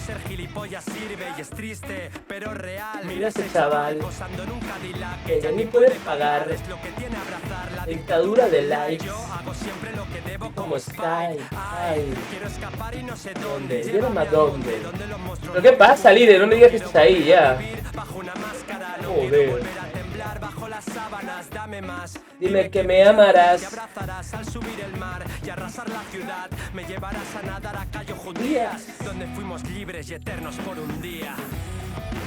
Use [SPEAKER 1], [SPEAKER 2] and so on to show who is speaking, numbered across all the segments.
[SPEAKER 1] ser gilipollas sirve y es triste, pero real.
[SPEAKER 2] Mira ese chaval
[SPEAKER 1] posando en un Cadillac
[SPEAKER 2] que ya ni puede pagar
[SPEAKER 1] es lo que tiene abrazar la
[SPEAKER 2] dictadura de likes.
[SPEAKER 1] Yo hago siempre lo que debo
[SPEAKER 2] Como Sky. Ay,
[SPEAKER 1] quiero escapar y no sé
[SPEAKER 2] ¿dónde?
[SPEAKER 1] dónde.
[SPEAKER 2] Llévame a dónde.
[SPEAKER 1] Los monstruos
[SPEAKER 2] ¿Pero qué pasa, líder? No me digas que estás ahí ya.
[SPEAKER 1] bajo una máscara, no
[SPEAKER 2] Joder.
[SPEAKER 1] quiero volver a temblar bajo las sábanas, dame más.
[SPEAKER 2] Dime que me amarás.
[SPEAKER 1] Te abrazarás al subir el mar y arrasar la ciudad. Me llevarás a nadar a Cayo Judías, donde fuimos libres y eternos por un día.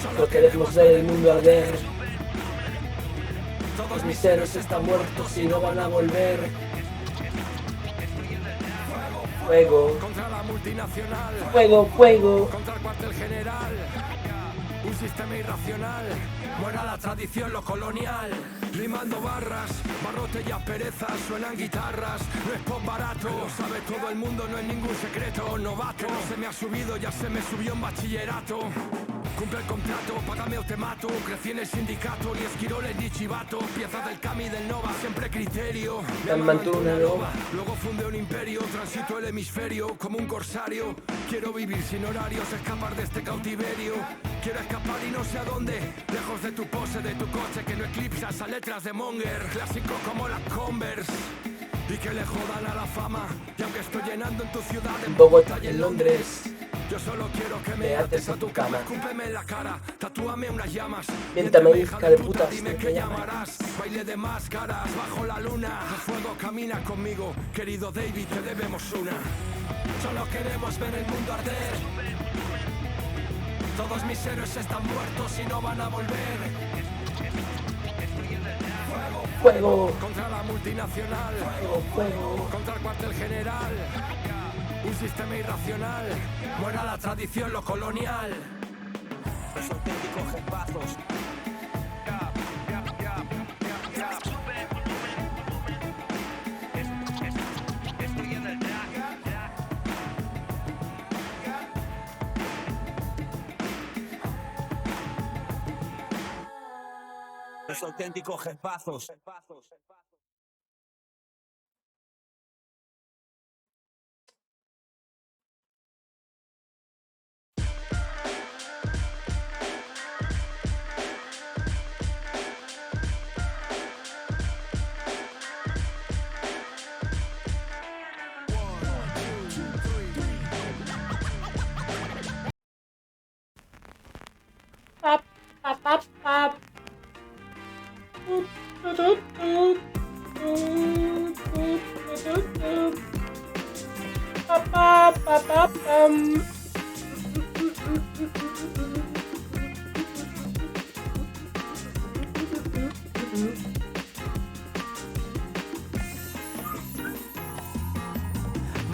[SPEAKER 2] Solo queremos ver el mundo arder. Todos mis héroes están muertos y no van a volver. Fuego,
[SPEAKER 1] Contra la multinacional,
[SPEAKER 2] fuego, fuego.
[SPEAKER 1] contra el cuartel general. Un sistema irracional, muera la tradición, lo colonial. Rimando barras, barrote y asperezas, suenan guitarras. No es pop barato, lo sabe todo el mundo, no es ningún secreto. Novato, no se me ha subido, ya se me subió en bachillerato. Cumple el contrato, págame o te mato. Crecí en el sindicato, ni esquiroles ni chivato. Piezas del Cami del Nova, siempre criterio.
[SPEAKER 2] Me mantuvo una loba.
[SPEAKER 1] Luego fundé un imperio, transito el hemisferio como un corsario. Quiero vivir sin horarios, escapar de este cautiverio. Quiero escapar y no sé a dónde. Lejos de tu pose, de tu coche que no eclipsas a letras de Monger. Clásico como las Converse. Y que le jodan a la fama. Y aunque estoy llenando en tu ciudad, en
[SPEAKER 2] Bogotá y en Londres,
[SPEAKER 1] yo solo quiero que me
[SPEAKER 2] me
[SPEAKER 1] ates a tu cama. Escúpeme en la cara, tatúame unas llamas.
[SPEAKER 2] miéntame, hija de puta,
[SPEAKER 1] Dime
[SPEAKER 2] si
[SPEAKER 1] que
[SPEAKER 2] me
[SPEAKER 1] llamarás. Baile de máscaras bajo la luna. El fuego camina conmigo, querido David, te debemos una. Solo queremos ver el mundo arder. Todos mis héroes están muertos y no van a volver.
[SPEAKER 2] fuego,
[SPEAKER 1] Contra la multinacional,
[SPEAKER 2] fuego, fuego.
[SPEAKER 1] contra el cuartel general. Un sistema irracional, muera la tradición, lo colonial. Los auténticos jefazos. Los auténticos jefazos.
[SPEAKER 2] Pap, pap, pap, pap. Pap, pap, pap, pap, pam.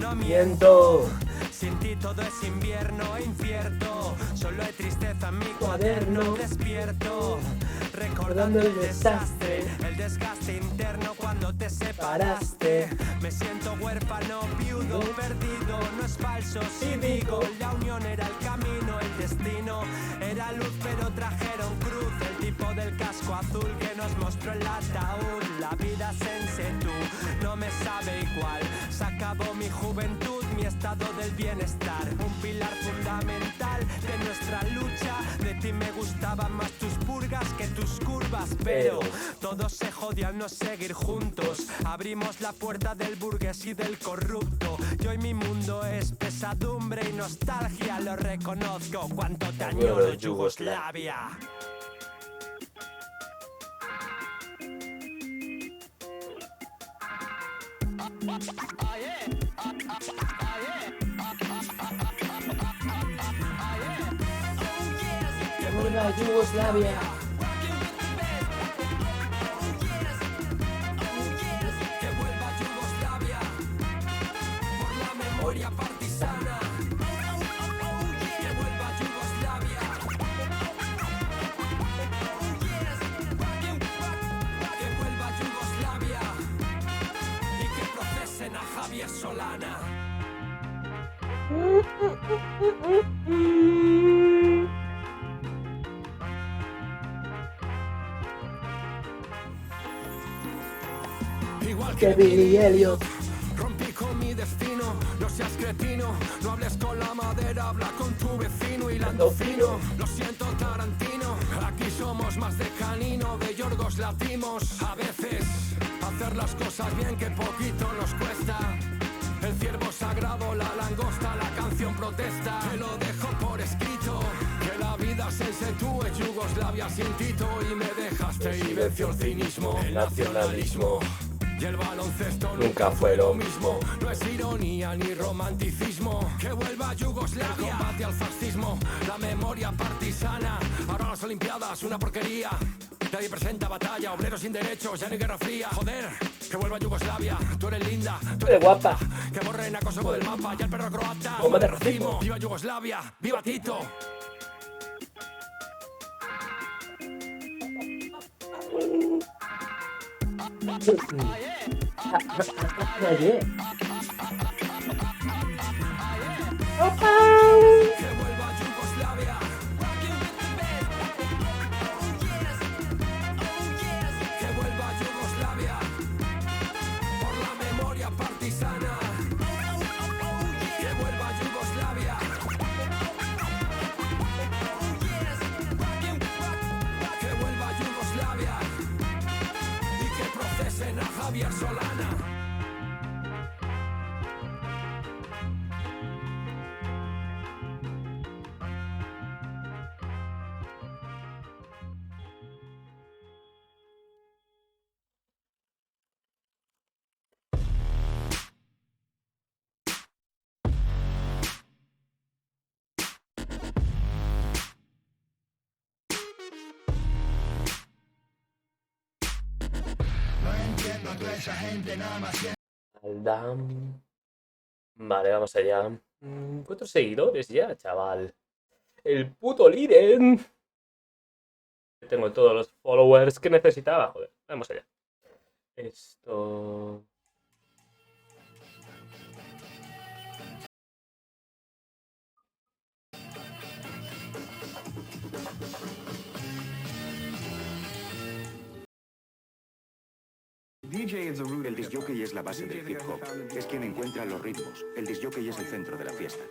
[SPEAKER 1] No
[SPEAKER 2] Miento,
[SPEAKER 1] sin ti todo es invierno e incierto. Solo hay tristeza en mi cuaderno. Despierto, recordando el desastre, el desgaste interno cuando te separaste. Me siento huérfano, viudo, perdido. No es falso si digo, la unión era el camino, el destino era luz, pero trajeron cruz. El tipo del casco azul que nos mostró el ataúd. La vida sense tú, no me sabe igual. Se acabó mi juventud, mi estado del bienestar. Un pilar fundamental de nuestra lucha. De ti me gustaban más tus purgas que tus curvas, pero todo se jodió al no seguir juntos. Abrimos la puerta del burgués y del corrupto. Y hoy mi mundo es pesadumbre y nostalgia. Lo reconozco, cuánto te añoro Yugoslavia.
[SPEAKER 2] que vuelva a Yugoslavia.
[SPEAKER 1] Que vuelva Yugoslavia por la memoria partisana. Que vuelva Yugoslavia. Que vuelva Yugoslavia y que procesen a Javier Solana. Igual
[SPEAKER 2] Que Billy Elliot.
[SPEAKER 1] rompí con mi destino, no seas cretino, no hables con la madre. madera, habla con tu vecino hilando fino. Lo siento, Tarantino, aquí somos más de canino, de Yorgos latimos. A veces, hacer las cosas bien que poquito nos cuesta. El ciervo sagrado, la langosta, la canción protesta. Te lo dejo por escrito, que la vida se ensetúe, Yugoslavia sin Tito. Y me dejaste y venció el cinismo, el nacionalismo. Y el baloncesto nunca fue lo mismo. No es ironía ni romanticismo. Que vuelva Yugoslavia, combate al fascismo, la memoria partisana. Ahora las olimpiadas, una porquería. Nadie presenta batalla, obreros sin derechos, ya no hay guerra fría. Joder, que vuelva Yugoslavia, tú eres linda, tú eres guapa. Que borren a Kosovo del mapa, ya el perro croata. Bomba de racimo, viva Yugoslavia, viva Tito. Que vuelva Yugoslavia. Que vuelva Yugoslavia. Por la memoria partisana. Que vuelva Yugoslavia. Que vuelva Yugoslavia. Y que procesen a Javier Solana.
[SPEAKER 2] Aldam. Vale, vamos allá. 4 seguidores ya, chaval. El puto líder. Tengo todos los followers que necesitaba, joder. Vamos allá. Esto...
[SPEAKER 3] El discjockey es la base del hip hop, es quien encuentra los ritmos. El discjockey es el centro de la fiesta.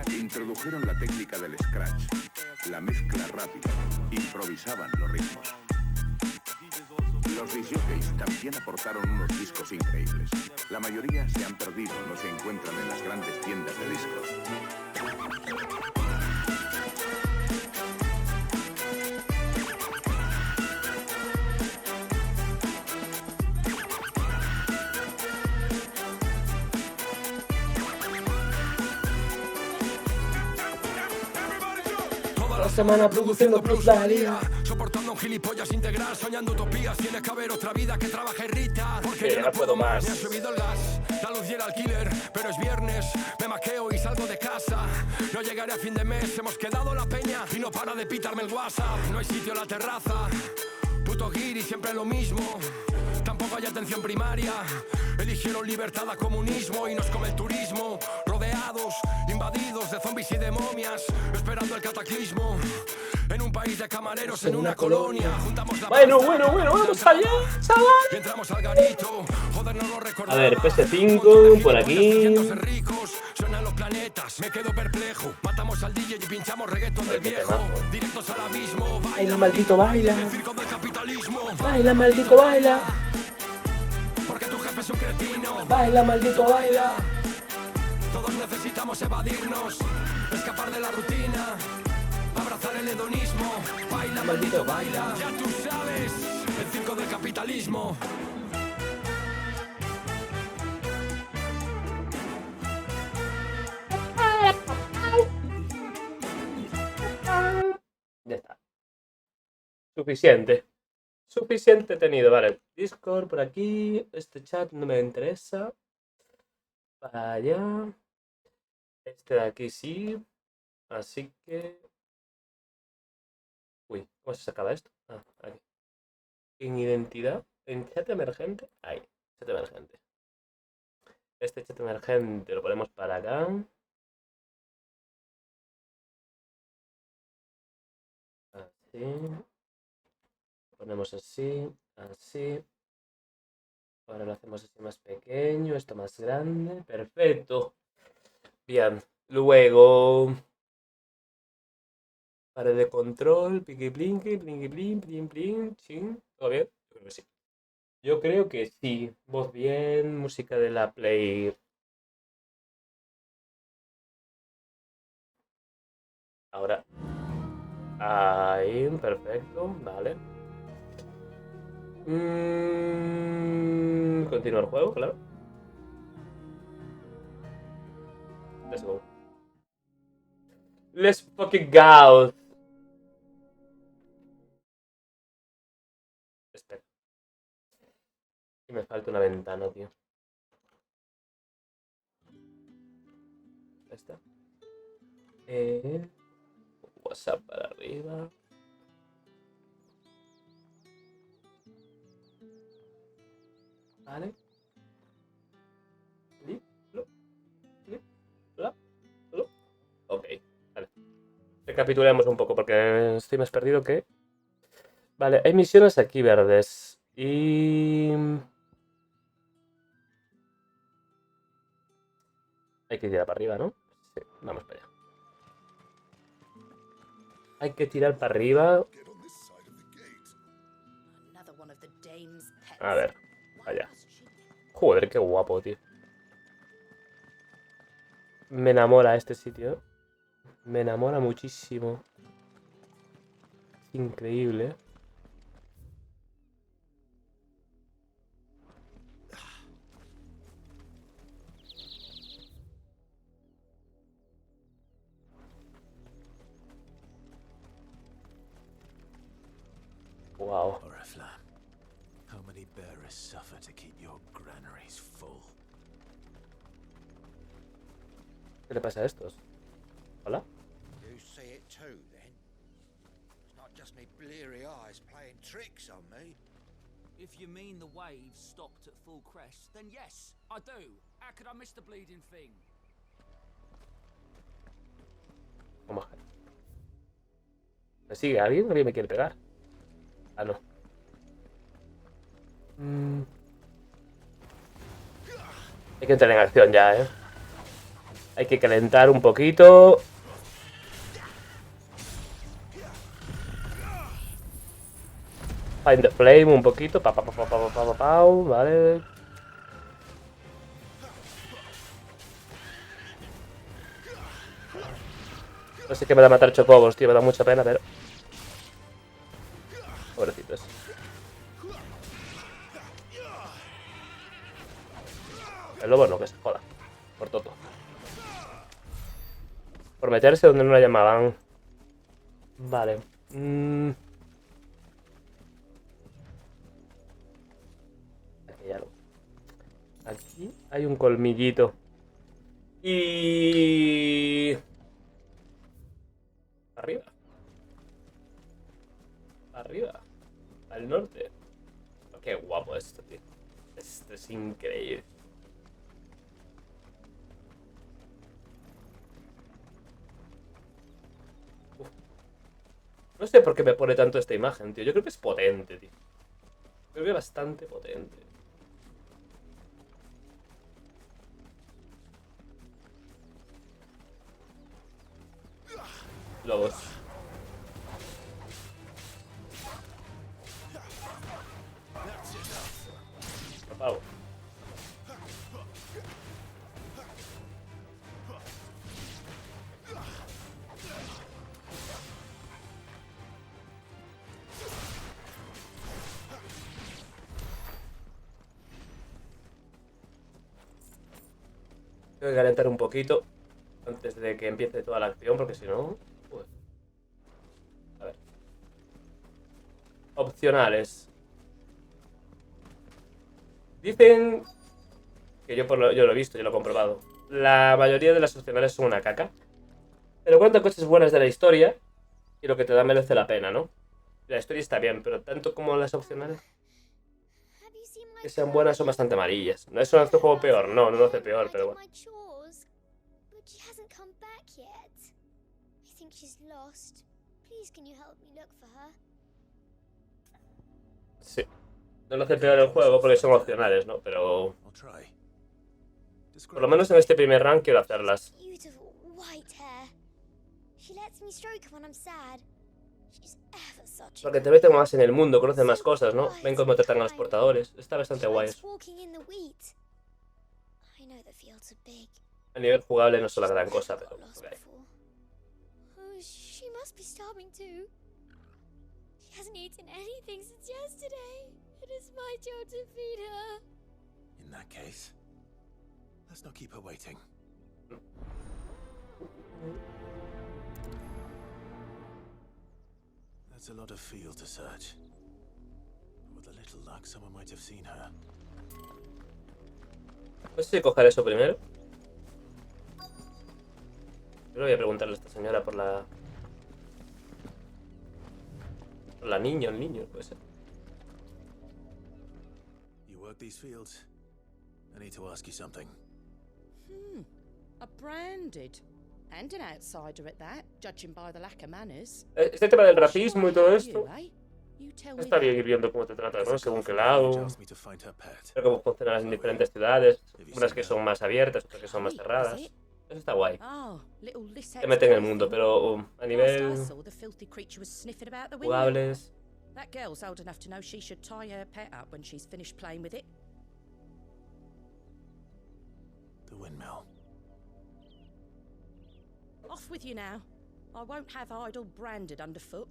[SPEAKER 3] Introdujeron la técnica del scratch, la mezcla rápida, improvisaban los ritmos. Los discjockeys también aportaron unos discos increíbles. La mayoría se han perdido, no se encuentran en las grandes tiendas de discos.
[SPEAKER 2] La semana produciendo plusvalía.
[SPEAKER 1] Soportando un gilipollas integral, soñando utopías. Tienes que haber otra vida que trabaje Rita. Porque
[SPEAKER 2] ya no puedo más.
[SPEAKER 1] Me ha subido el gas, la luz y el alquiler. Pero es viernes, me maqueo y salgo de casa. No llegaré a fin de mes, hemos quedado la peña. Y no para de pitarme el WhatsApp. No hay sitio en la terraza. Puto guiri, siempre lo mismo. Tampoco hay atención primaria. Eligieron libertad a comunismo y nos come el turismo. Rodeados, invadidos de zombies y de momias, esperando el cataclismo. En un país de camareros, en una colonia. Juntamos la
[SPEAKER 2] Bueno,
[SPEAKER 1] pasta,
[SPEAKER 2] vamos allá, chaval.
[SPEAKER 1] y entramos al garito. Joder, no lo recordaba.
[SPEAKER 2] A ver, PS5 por aquí.
[SPEAKER 1] Haciéndose ricos, suenan los planetas, me quedo perplejo. Matamos al DJ y pinchamos reggaeton del
[SPEAKER 2] Qué
[SPEAKER 1] viejo.
[SPEAKER 2] temazo.
[SPEAKER 1] Directos al abismo.
[SPEAKER 2] Baila, maldito, baila.
[SPEAKER 1] El circo del capitalismo.
[SPEAKER 2] Baila, maldito, baila.
[SPEAKER 1] Porque tu jefe es un cretino.
[SPEAKER 2] Baila, maldito, baila.
[SPEAKER 1] Todos necesitamos evadirnos, escapar de la rutina, abrazar el hedonismo. Baila, maldito, baila. Ya tú sabes, el circo del capitalismo.
[SPEAKER 2] Ya está. Suficiente. Suficiente tenido. Vale. Discord por aquí. Este chat no me interesa. Para allá. Este de aquí sí. Así que... Uy, ¿cómo se sacaba esto? Ah, aquí. En identidad. En chat emergente. Ahí. Chat emergente. Este chat emergente lo ponemos para acá. Así. Lo ponemos así. Así. Ahora lo hacemos así más pequeño, esto más grande. Perfecto. Bien. Luego... pared de control, piqui plinqui, plinqui plin, plin plin, chin. ¿Todo bien? Yo creo que sí. Yo creo que sí. Voz bien, música de la Play. Ahora. Ahí, perfecto, vale. Continúa el juego, claro. Let's go. Let's fucking go. Espera. Y me falta una ventana, tío. Esta. WhatsApp para arriba. Vale. Ok, vale. Recapitulemos un poco porque estoy más perdido que... Vale, hay misiones aquí verdes. Y... hay que tirar para arriba, ¿no? Sí, vamos para allá. Hay que tirar para arriba. A ver, allá. Joder, qué guapo, tío. Me enamora este sitio. Me enamora muchísimo. Es increíble. Wow.
[SPEAKER 1] How many bearers suffer to keep your granaries full?
[SPEAKER 2] ¿Qué le pasa a estos? ¿Hola?
[SPEAKER 4] You see it too, then? It's not just me bleary eyes playing tricks on me.
[SPEAKER 5] If you mean the waves stopped at full crest, then yes, I do. How could I miss the bleeding thing?
[SPEAKER 2] Vamos a ver. ¿Me sigue alguien? ¿Alguien me quiere pegar? Ah, no. Hay que entrar en acción ya, ¿eh? Hay que calentar un poquito. Find the flame un poquito. Vale. No sé qué me da matar chocobos, tío. Me da mucha pena, pero... pobrecitos. El lobo no, que se joda. Por todo. Por meterse donde no la llamaban. Vale. Aquí hay algo. Aquí hay un colmillito. Y... arriba. Arriba. Al norte. Oh, qué guapo esto, tío. Esto es increíble. No sé por qué me pone tanto esta imagen, tío. Yo creo que es potente, tío. Creo que es bastante potente. Lobos. Apago. Tengo que calentar un poquito antes de que empiece toda la acción, porque si no... pues... a ver. Opcionales. Dicen que yo lo he visto, yo lo he comprobado. La mayoría de las opcionales son una caca. Pero cuentan cosas buenas de la historia y lo que te da merece la pena, ¿no? La historia está bien, pero tanto como las opcionales que sean buenas son bastante amarillas. ¿No es un juego peor? No, no lo hace peor, pero bueno. Sí. No lo hace peor el juego porque son opcionales, ¿no? Pero
[SPEAKER 6] I'll try.
[SPEAKER 2] por lo menos en este primer run quiero hacerlas.
[SPEAKER 7] Beautiful white hair. She lets me stroke her when I'm sad. She's ever such a
[SPEAKER 2] Porque te meten más en el mundo, conoces más cosas, ¿no? Ven cómo tratan a los portadores. Está bastante guay eso.
[SPEAKER 7] walking in the wheat. I know the fields are big.
[SPEAKER 2] A nivel jugable no es la gran cosa, pero...
[SPEAKER 7] Got lost
[SPEAKER 2] ok.
[SPEAKER 7] before. Oh, she must be starving too. She hasn't eaten anything since yesterday. It is my job to feed her.
[SPEAKER 6] In that case, let's not keep her waiting. That's a lot of field to search. With a little luck, someone might have seen her.
[SPEAKER 2] No sé si coger eso primero. Yo voy a preguntarle a esta señora por la... Por la niña, el niño, puede ser.
[SPEAKER 6] You work these fields? I need to ask you something.
[SPEAKER 8] A branded. And an outsider at that, judging by the lack of manners.
[SPEAKER 2] Este tema del racismo y todo esto...
[SPEAKER 8] You, eh? You tell me
[SPEAKER 2] Está bien
[SPEAKER 8] that.
[SPEAKER 2] ir viendo cómo te tratan, ¿no? Según qué
[SPEAKER 6] She
[SPEAKER 2] lado.
[SPEAKER 6] asked me to find her pet.
[SPEAKER 2] Ver cómo funcionan en diferentes ciudades. Unas que son más abiertas, otras que son más cerradas. Eso está guay.
[SPEAKER 8] Oh, little Lissette's
[SPEAKER 2] Te meten en el
[SPEAKER 8] boy
[SPEAKER 2] mundo,
[SPEAKER 8] thing.
[SPEAKER 2] pero a
[SPEAKER 8] Last
[SPEAKER 2] nivel
[SPEAKER 8] I saw, the filthy creature was sniffing about the window.
[SPEAKER 2] jugables...
[SPEAKER 8] That girl's old enough to know she should tie her pet up when she's finished playing with it.
[SPEAKER 6] The windmill.
[SPEAKER 8] Off with you now. I won't have idle branded underfoot.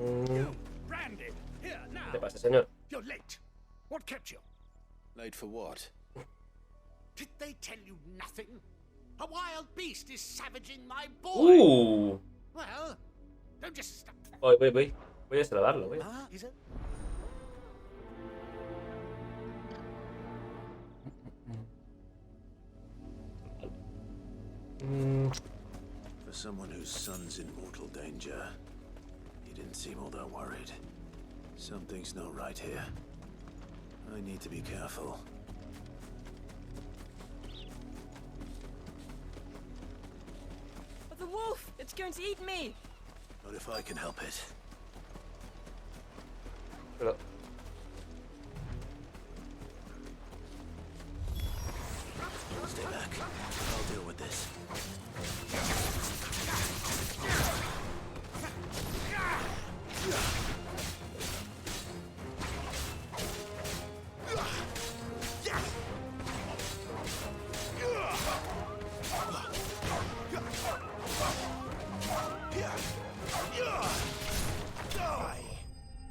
[SPEAKER 3] You, Branded! Here,
[SPEAKER 2] ¿Qué
[SPEAKER 3] now!
[SPEAKER 2] te pasa, señor?
[SPEAKER 3] You're late. What kept you?
[SPEAKER 6] Late for what?
[SPEAKER 3] Did they tell you nothing? A wild beast is savaging my boy! Well, don't just stop.
[SPEAKER 2] Voy a deslavarlo, voy.
[SPEAKER 3] Ah, is it?
[SPEAKER 6] For someone whose son's in mortal danger, he didn't seem all that worried. Something's not right here. I need to be careful.
[SPEAKER 9] The wolf! It's going to eat me!
[SPEAKER 6] Not if I can help it.
[SPEAKER 2] Pero...
[SPEAKER 6] Stay back. I'll deal with this.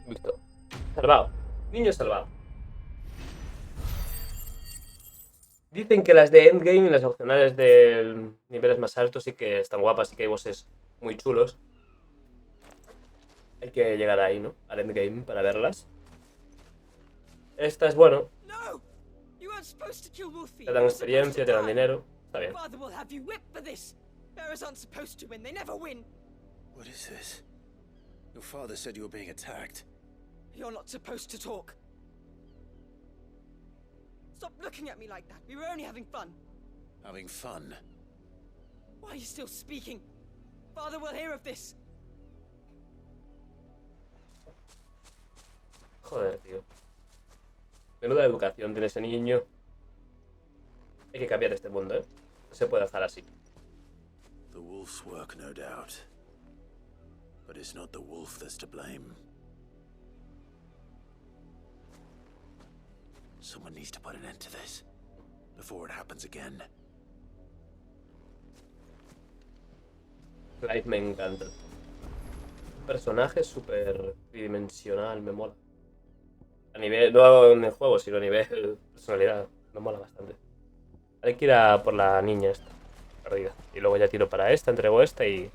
[SPEAKER 2] Listo. Salvado. Niño salvado. Dicen que las de endgame y las opcionales de niveles más altos sí que están guapas y que hay bosses muy chulos. Hay que llegar ahí, ¿no? Al endgame para verlas. Esta es bueno.
[SPEAKER 9] No! You weren't supposed to kill Wolfie.
[SPEAKER 2] Te dan experiencia, te dan dinero. Está bien.
[SPEAKER 9] Father will have you whipped for this. Bearers aren't supposed to win. They never win.
[SPEAKER 6] What is this? Your father said you were being attacked.
[SPEAKER 9] You're not supposed to talk. Stop looking at me like that. We were only having fun.
[SPEAKER 6] Having fun?
[SPEAKER 9] Why are you still speaking? Father will hear of this.
[SPEAKER 2] Joder, tío. Menuda educación tiene ese niño. Hay que cambiar este mundo, ¿eh? No se puede dejar así.
[SPEAKER 6] The wolf's work, no doubt. But it's not the wolf that's to blame. Someone needs to put an end to this before it happens again.
[SPEAKER 2] Clive me encanta. Personaje súper tridimensional, me mola. A nivel, no en el juego, sino a nivel personalidad, me mola bastante. Hay que ir a por la niña esta, perdida. Y luego ya tiro para esta, entrego esta y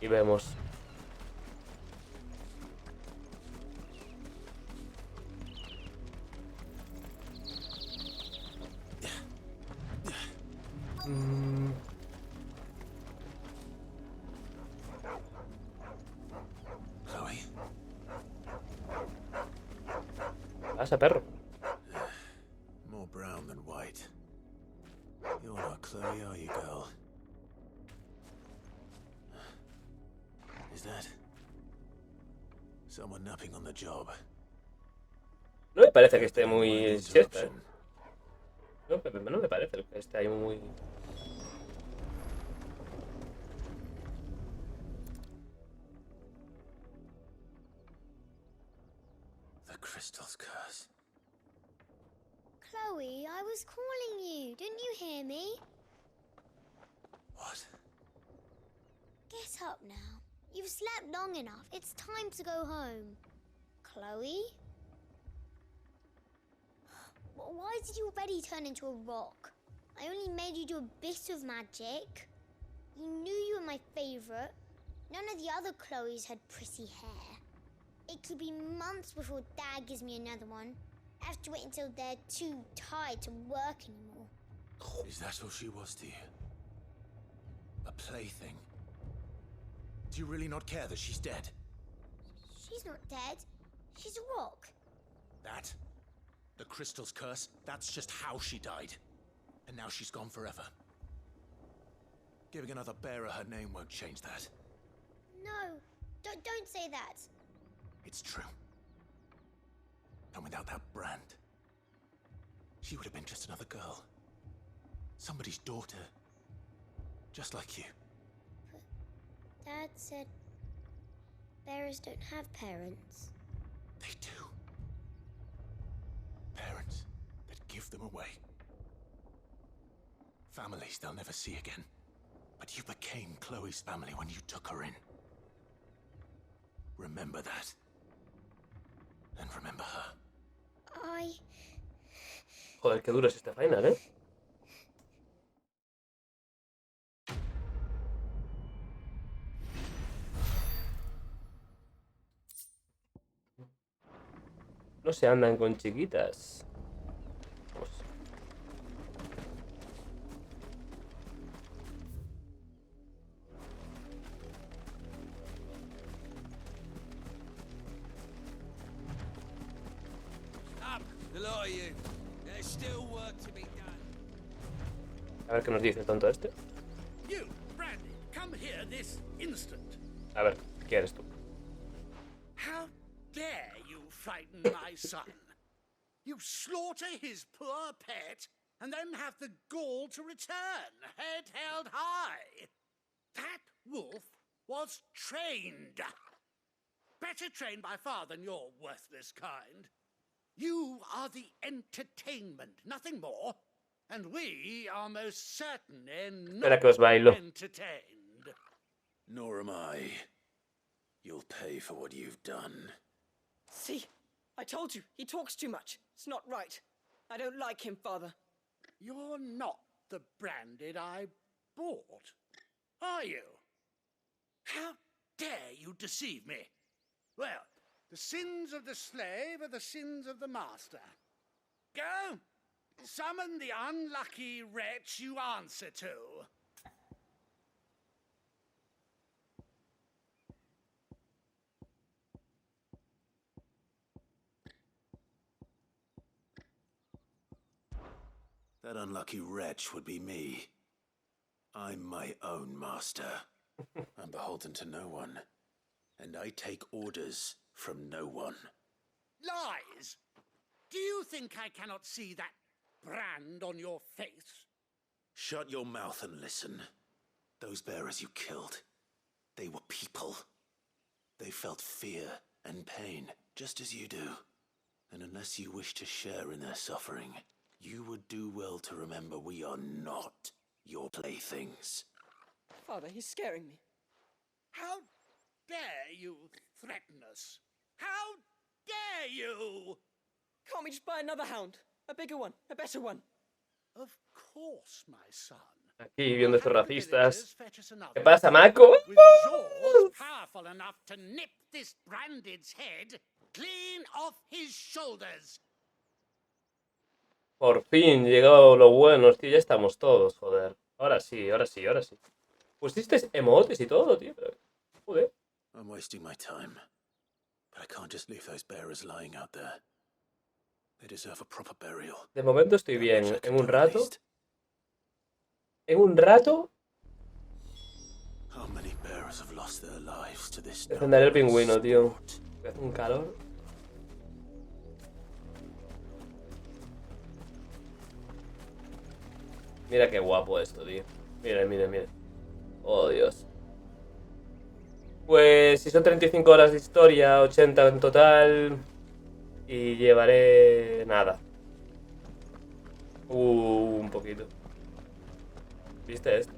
[SPEAKER 2] vemos.
[SPEAKER 6] Chloe,
[SPEAKER 2] ¿Qué pasa, perro?
[SPEAKER 6] more brown than white. You're not Chloe, are you? Someone napping on the job.
[SPEAKER 2] No me parece que esté muy siesta, ¿eh? No me parece que esté ahí muy...
[SPEAKER 6] The crystal's curse.
[SPEAKER 7] Chloe, I was calling you. Didn't you hear me?
[SPEAKER 6] What?
[SPEAKER 7] Get up now. You've slept long enough. It's time to go home. Chloe? Why did you already turn into a rock? I only made you do a bit of magic. You knew you were my favorite. None of the other Chloes had pretty hair. It could be months before Dad gives me another one. I have to wait until they're too tired to work anymore.
[SPEAKER 6] Is that all she was to you? A plaything? Do you really not care that she's dead?
[SPEAKER 7] She's not dead. She's a rock.
[SPEAKER 6] That? The crystal's curse? That's just how she died. And now she's gone forever. Giving another bearer her name won't change that.
[SPEAKER 7] No, don't say that.
[SPEAKER 6] It's true. And without that brand, she would have been just another girl. Somebody's daughter. Just like you.
[SPEAKER 7] Dad said bearers don't have parents.
[SPEAKER 6] They do. Parents that give them away. Families they'll never see again. But you became Chloe's family when you took her in. Remember that. And remember her.
[SPEAKER 2] Joder, qué duro es este final, ¿eh? No se andan con chiquitas. Vamos.
[SPEAKER 5] Up, the lot of you. There's still work to be done.
[SPEAKER 2] A ver qué nos dice el tonto este.
[SPEAKER 10] You, Brandy, come here this instant.
[SPEAKER 2] A ver, ¿quién eres tú?
[SPEAKER 10] How dare you frighten my son? You slaughter his poor pet and then have the gall to return, head held high. That wolf was trained. Better trained by far than your worthless kind. You are the entertainment, nothing more. And we are most certainly
[SPEAKER 2] Espera que os bailo.
[SPEAKER 10] entertained.
[SPEAKER 6] Nor am I. You'll pay for what you've done.
[SPEAKER 9] See? I told you, he talks too much. It's not right. I don't like him, Father.
[SPEAKER 10] You're not the branded I bought, are you? How dare you deceive me? Well, the sins of the slave are the sins of the master. Go, summon the unlucky wretch you answer to.
[SPEAKER 6] That unlucky wretch would be me. I'm my own master. I'm beholden to no one. And I take orders from no one.
[SPEAKER 10] Lies! Do you think I cannot see that brand on your face?
[SPEAKER 6] Shut your mouth and listen. Those bearers you killed, they were people. They felt fear and pain, just as you do. And unless you wish to share in their suffering, you would do well to remember we are not your playthings.
[SPEAKER 9] Father, he's scaring me.
[SPEAKER 10] How dare you threaten us? How dare you?
[SPEAKER 9] Can't we just buy another hound? A bigger one, a better one.
[SPEAKER 10] Of course, my son.
[SPEAKER 2] Aquí viendo estos racistas.
[SPEAKER 10] Fetch us another.
[SPEAKER 2] ¿Qué pasa, Mako?
[SPEAKER 10] With jaws powerful enough to nip this branded's head clean off his shoulders.
[SPEAKER 2] Por fin llegó lo bueno, tío. Ya estamos todos, joder. Ahora sí, ahora sí, ahora sí. Pusiste emotes y todo, tío. Joder.
[SPEAKER 6] I'm wasting my time. But I can't just leave those bearers lying out there. They deserve a proper burial.
[SPEAKER 2] De momento estoy bien. En un rato. En un rato.
[SPEAKER 6] How many bearers have lost their lives to this?
[SPEAKER 2] Encenderé el pingüino, tío. Voy a Un calor. Mira qué guapo esto, tío. Mira, mira, mira. Oh, Dios. Pues si son 35 horas de historia, 80 en total. Y llevaré nada. Un poquito. ¿Viste esto?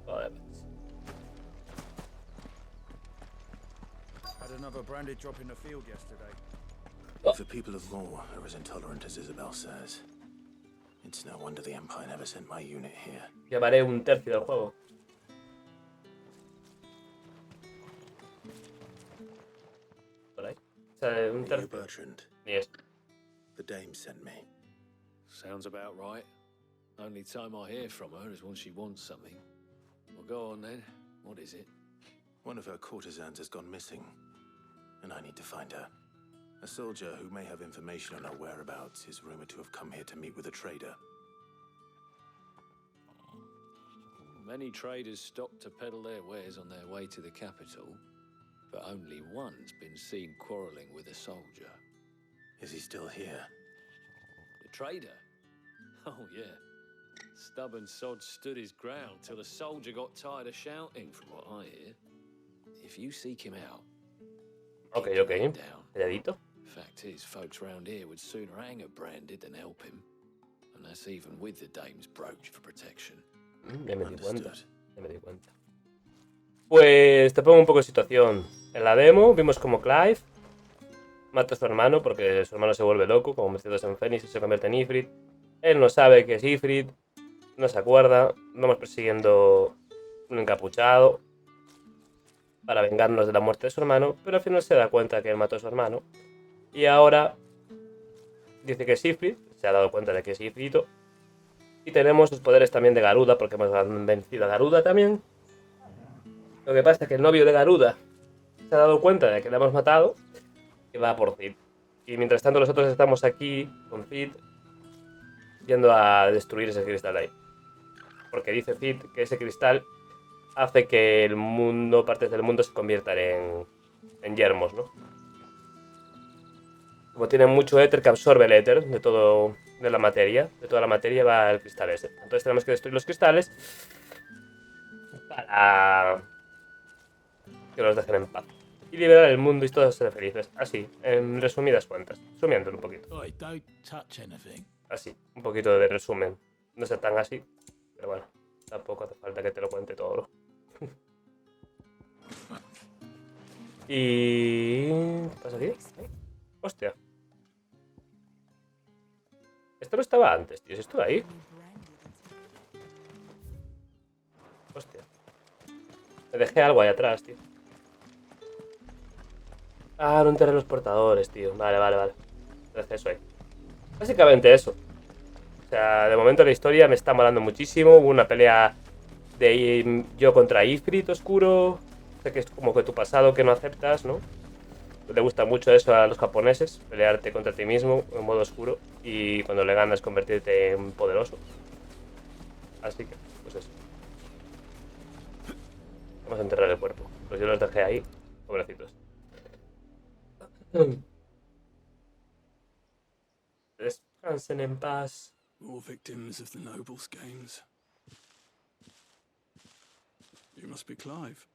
[SPEAKER 2] Joder.
[SPEAKER 11] Had another branded drop in the field yesterday.
[SPEAKER 6] If the people of Maw are as intolerant as Isabel says, it's no wonder the Empire never sent my unit here.
[SPEAKER 2] Llevaré un tercio del juego. Por ahí. O sea, un tercio.
[SPEAKER 6] Bertrand.
[SPEAKER 2] Yes.
[SPEAKER 6] The dame sent me.
[SPEAKER 12] Sounds about right. Only time I hear from her is when she wants something. Well, go on then. What is it?
[SPEAKER 6] One of her courtesans has gone missing, and I need to find her. A soldier who may have information on her whereabouts is rumored to have come here to meet with a trader.
[SPEAKER 12] Many traders stop to peddle their wares on their way to the capital, but only one's been seen quarrelling with a soldier.
[SPEAKER 6] Is he still here?
[SPEAKER 12] The trader? Oh, yeah. Stubborn sod stood his ground till the soldier got tired of shouting, from what I hear. If you seek him out,
[SPEAKER 2] Okay. Calladito.
[SPEAKER 12] fact is, folks round here would sooner hang a branded than help him. And that's even with the dame's brooch for protection.
[SPEAKER 2] Ya me di cuenta. Pues te pongo un poco de situación. En la demo vimos como Clive mata a su hermano porque su hermano se vuelve loco, como metidos en Fénix y se convierte en Ifrit. Él no sabe que es Ifrit, no se acuerda. Vamos persiguiendo un encapuchado para vengarnos de la muerte de su hermano, pero al final se da cuenta que él mató a su hermano. Y ahora dice que es Ifrit, se ha dado cuenta de que es Ifrito. Y tenemos los poderes también de Garuda, porque hemos vencido a Garuda también. Lo que pasa es que el novio de Garuda se ha dado cuenta de que le hemos matado y va por Cid. Y mientras tanto nosotros estamos aquí con Cid yendo a destruir ese cristal ahí. Porque dice Cid que ese cristal hace que el mundo, partes del mundo se conviertan en yermos, ¿no? Como tiene mucho éter que absorbe el éter de todo, de la materia, de toda la materia va el cristal ese. Entonces tenemos que destruir los cristales para que los dejen en paz. Y liberar el mundo y todos ser felices. Así, en resumidas cuentas. Resumiéndolo un poquito. Así, un poquito de resumen. No sea tan así, pero bueno, tampoco hace falta que te lo cuente todo, ¿no? Y... ¿qué pasa aquí? Hostia. Esto no estaba antes, tío. ¿Es esto de ahí? Hostia. Me dejé algo ahí atrás, tío. Ah, no enterré los portadores, tío. Vale. Dejé eso ahí. Básicamente eso. O sea, de momento la historia me está molando muchísimo. Hubo una pelea de yo contra Ifrit oscuro. Sé que es como que tu pasado que no aceptas, ¿no? Le gusta mucho eso a los japoneses, pelearte contra ti mismo en modo oscuro y cuando le ganas convertirte en poderoso. Así que, pues eso. Vamos a enterrar el cuerpo. Pues yo los dejé ahí, pobrecitos. Descansen en paz.
[SPEAKER 13] More victims of the nobles' games. You must be Clive.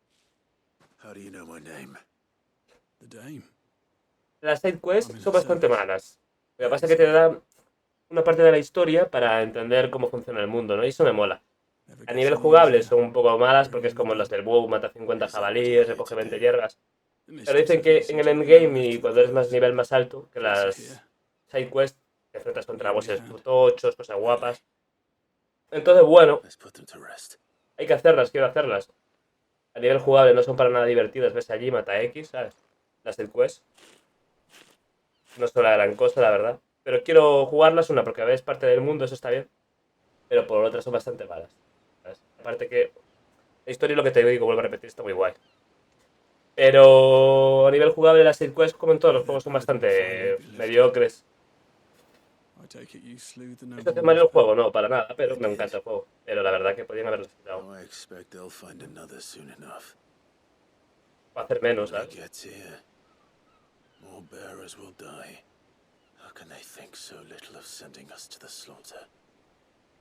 [SPEAKER 6] How do you know my name?
[SPEAKER 13] The Dame.
[SPEAKER 2] Las side quests son bastante malas. Lo que pasa es que te da una parte de la historia para entender cómo funciona el mundo, ¿no? Y eso me mola. A nivel jugable son un poco malas porque es como las del WoW, mata 50 jabalíes, recoge 20 hierbas. Pero dicen que en el endgame y cuando eres más nivel más alto, que las side quests te enfrentas contra bosses tochos, cosas guapas. Entonces, bueno, hay que hacerlas, quiero hacerlas. A nivel jugable no son para nada divertidas, ves allí, mata X, ¿sabes? Las side quests. No son la gran cosa, la verdad. Pero quiero jugarlas, una, porque ves parte del mundo, eso está bien. Pero por otra son bastante malas, ¿sabes? Aparte que la historia, lo que te digo, vuelvo a repetir, está muy guay. Pero a nivel jugable las side quests, como en todos los juegos, son bastante mediocres. ¿Esto hace mal el juego? No, para nada, pero me encanta el juego. Pero la verdad que podían haberlo quitado. Va a hacer menos,
[SPEAKER 6] When
[SPEAKER 2] ¿sabes?
[SPEAKER 6] it gets here, more bearers will die. How can they think so little of sending us to the slaughter?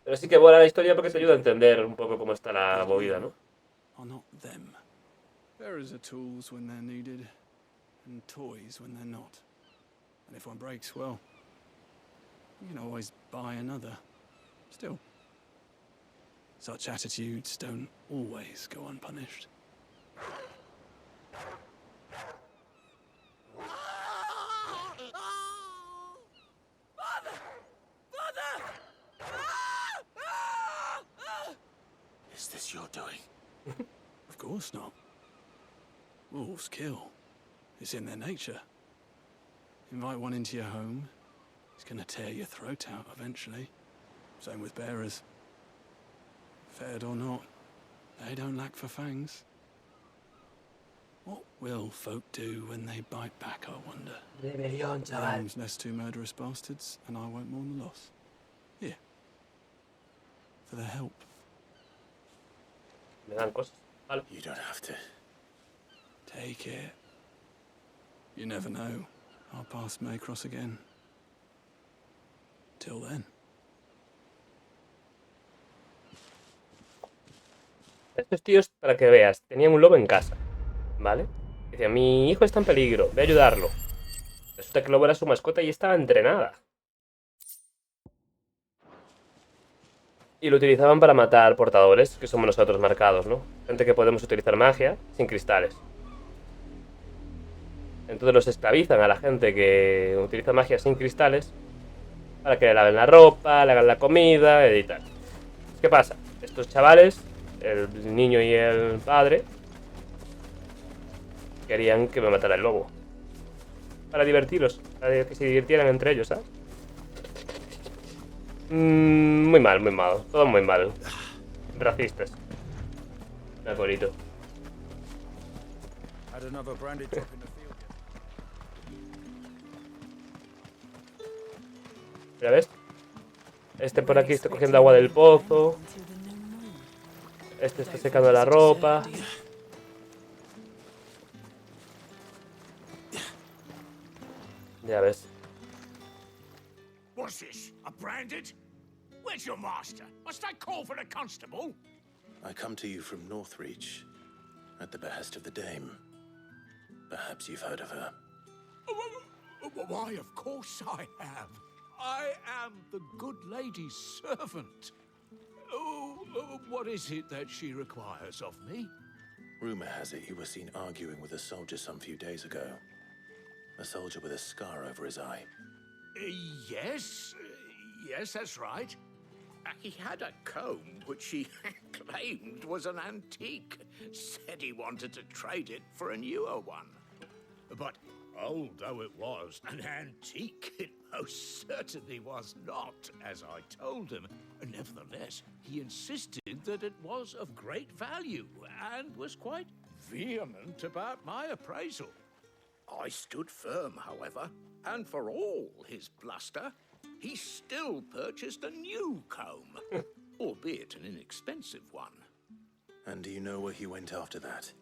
[SPEAKER 2] Pero sí que buena la historia porque te ayuda a entender un poco cómo está la movida, ¿no?
[SPEAKER 13] Are not them. Bearers are tools when they're needed, and toys when they're not. And if one breaks, well, you can always buy another. Still, such attitudes don't always go unpunished.
[SPEAKER 6] Is this your doing?
[SPEAKER 13] Of course not. Wolves kill. It's in their nature. Invite one into your home, he's gonna tear your throat out eventually. Same with bearers. Fed or not, they don't lack for fangs. What will folk do when they bite back, I wonder?
[SPEAKER 2] Rebelión, chaval.
[SPEAKER 13] Name's less two murderous bastards, and I won't mourn the loss. Here. For their help.
[SPEAKER 2] Me dan cosas. Vale.
[SPEAKER 6] You don't have to.
[SPEAKER 13] Take it. You never know. Our paths may cross again. Till then.
[SPEAKER 2] Estos tíos, para que veas, tenían un lobo en casa, ¿vale? Decían, mi hijo está en peligro, voy a ayudarlo. Resulta que el lobo era su mascota y estaba entrenada. Y lo utilizaban para matar portadores, que somos nosotros marcados, ¿no? Gente que podemos utilizar magia sin cristales. Entonces los esclavizan a la gente que utiliza magia sin cristales para que le laven la ropa, le hagan la comida y tal. ¿Qué pasa? Estos chavales, el niño y el padre, querían que me matara el lobo. Para divertirlos, para que se divirtieran entre ellos, ¿sabes? Muy mal, todo muy mal. Racistas. Me acuerdo.
[SPEAKER 11] Had another branded drop in the field.
[SPEAKER 2] ¿Ya ves? Este por aquí está cogiendo agua del pozo. Este está secando la ropa. Ya ves.
[SPEAKER 10] What's this? A branded? Where's your master? Must I call for the constable?
[SPEAKER 6] I come to you from Northreach, at the behest of the dame. Perhaps you've heard of her.
[SPEAKER 10] Why, of course I have. I am the good lady's servant. What is it that she requires of me?
[SPEAKER 6] Rumor has it you were seen arguing with a soldier some few days ago. A soldier with a scar over his eye.
[SPEAKER 10] Yes, that's right. He had a comb which he claimed was an antique. Said he wanted to trade it for a newer one. But old though it was, an antique it most certainly was not, as I told him. Nevertheless, he insisted that it was of great value and was quite vehement about my appraisal. I stood firm, however, and for all his bluster, he still purchased a new comb, albeit an inexpensive one.
[SPEAKER 6] And do you know where he went after that?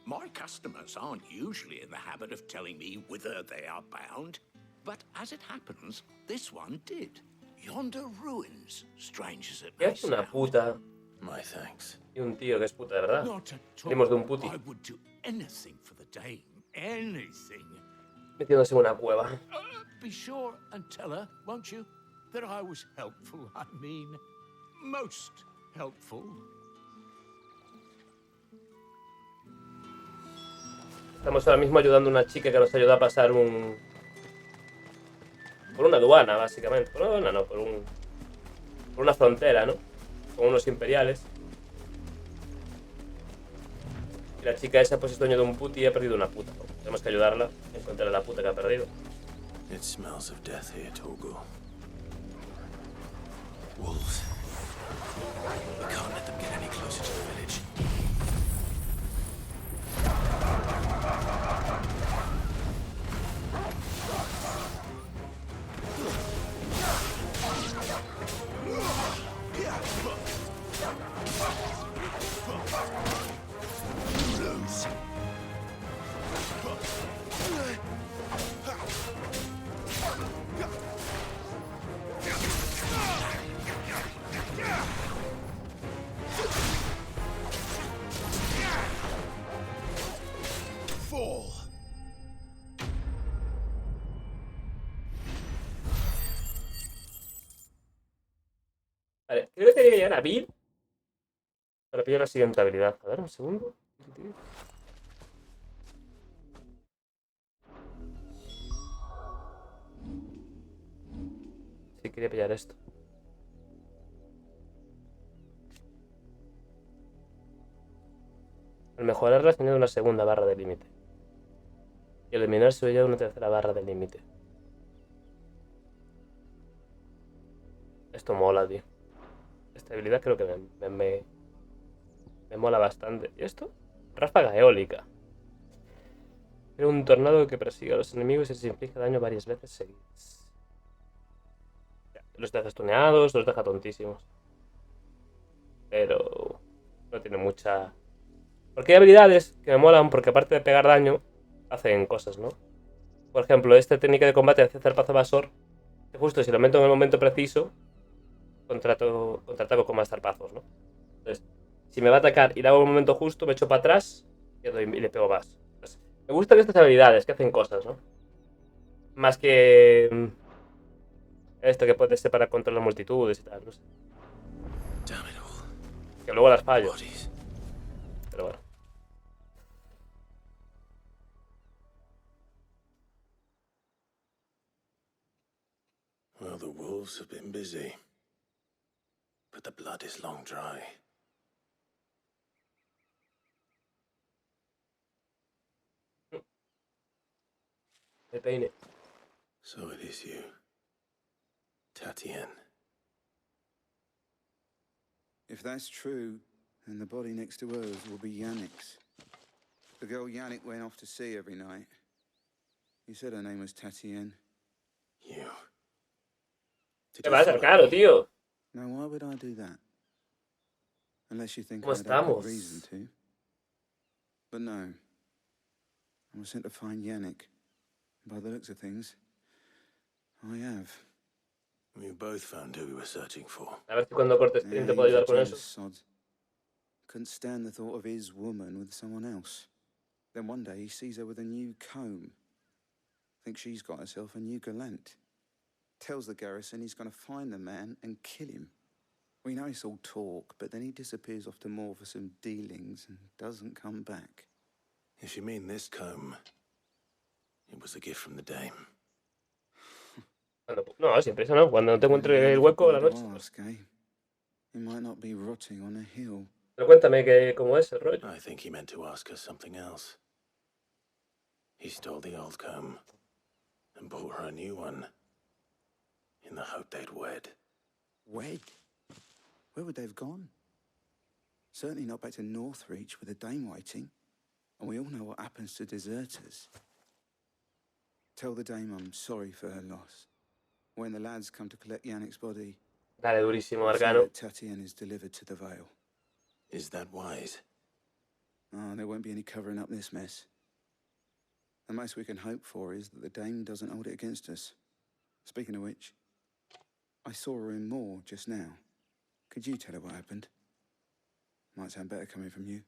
[SPEAKER 10] My customers aren't usually in the habit of telling me whither they are bound, but as it happens, this one did. Yonder ruins, strange as it
[SPEAKER 2] ¿Qué
[SPEAKER 10] may
[SPEAKER 2] hace una
[SPEAKER 10] sound.
[SPEAKER 2] puta?
[SPEAKER 6] My thanks.
[SPEAKER 2] Y un tío que es puta de verdad.
[SPEAKER 10] Not at
[SPEAKER 2] Venimos de un
[SPEAKER 10] all.
[SPEAKER 2] puti.
[SPEAKER 10] I would do anything for the dame. Anything.
[SPEAKER 2] Metiéndose en una cueva.
[SPEAKER 10] Be sure and tell her, won't you, that I was helpful. I mean, most helpful.
[SPEAKER 2] Estamos ahora mismo ayudando a una chica que nos ayuda a pasar por una aduana, básicamente. Por una aduana no, por una frontera, ¿no? Con unos imperiales. Y la chica esa pues es dueño de un puti y ha perdido una puta. Tenemos que ayudarla a encontrar a la puta que ha perdido.
[SPEAKER 6] It smells of death here, Torgal. Wolves. We can't let them get any closer to the village.
[SPEAKER 2] tiene que llegar a 1000 para pillar la siguiente habilidad. A ver, un segundo. Sí, quería pillar esto. Al mejorarla se añade una segunda barra de límite. Y al eliminar se añade una tercera barra de límite. Esto mola, tío. Esta habilidad creo que me mola bastante. ¿Y esto? Ráfaga eólica. Era un tornado que persigue a los enemigos y les inflige daño varias veces seguidas. Los deja stuneados, los deja tontísimos. Pero no tiene mucha... Porque hay habilidades que me molan porque aparte de pegar daño, hacen cosas, ¿no? Por ejemplo, esta técnica de combate hace zarpazo evasor, que justo si lo meto en el momento preciso, contraataco con más zarpazos, ¿no? Entonces, si me va a atacar y le hago en el momento justo, me echo para atrás y le pego más. Entonces, me gustan estas habilidades que hacen cosas, ¿no? Más que esto que puede ser para controlar multitudes y tal, no sé. Que luego las fallo. Pero bueno.
[SPEAKER 6] Well, the wolves have been busy, but the blood is long dry.
[SPEAKER 2] El peine.
[SPEAKER 6] So it is you, Tatienne.
[SPEAKER 11] If that's true, then the body next to hers will be Yannick's. The girl Yannick went off to see every night. You said her name was Tatienne.
[SPEAKER 6] You.
[SPEAKER 2] Te va a ser caro, tío.
[SPEAKER 11] Now, why would I do that? Unless you think
[SPEAKER 2] ¿Cómo
[SPEAKER 11] I had a
[SPEAKER 2] estamos?
[SPEAKER 11] good reason to. But no. I was sent to find Yannick. By the looks of things, I have.
[SPEAKER 6] We both found who we were searching for.
[SPEAKER 2] A ver si cuando corte stream te puedo ayudar con eso.
[SPEAKER 11] Sod. Couldn't stand the thought of his woman with someone else. Then one day he sees her with a new comb. Thinks she's got herself a new gallant. Tells the garrison he's going to find the man and kill him. We know it's all talk, but then he disappears off to Moor for some dealings and doesn't come back.
[SPEAKER 6] If you mean this comb, it was a gift from the dame.
[SPEAKER 2] No, siempre eso no. Cuando no te encuentre el hueco a la noche.
[SPEAKER 11] He might not be rotting on a hill.
[SPEAKER 2] Pero cuéntame cómo es el rollo.
[SPEAKER 6] I think he meant to ask her something else. He stole the old comb and bought her a new one in the hope they'd wed.
[SPEAKER 11] Wed? Where would they have gone? Certainly not back to Northreach with a dame waiting. And we all know what happens to deserters. Tell the dame I'm sorry for her loss. When the lads come to collect Yannick's body,
[SPEAKER 2] dale durísimo, Arcano.
[SPEAKER 11] Tatienne is delivered to the Vale.
[SPEAKER 6] Is that wise?
[SPEAKER 11] Oh, there won't be any covering up this mess. The most we can hope for is that the dame doesn't hold it against us. Speaking of which, I saw her in Moor just now. Could you tell her what happened? Might sound better coming from you.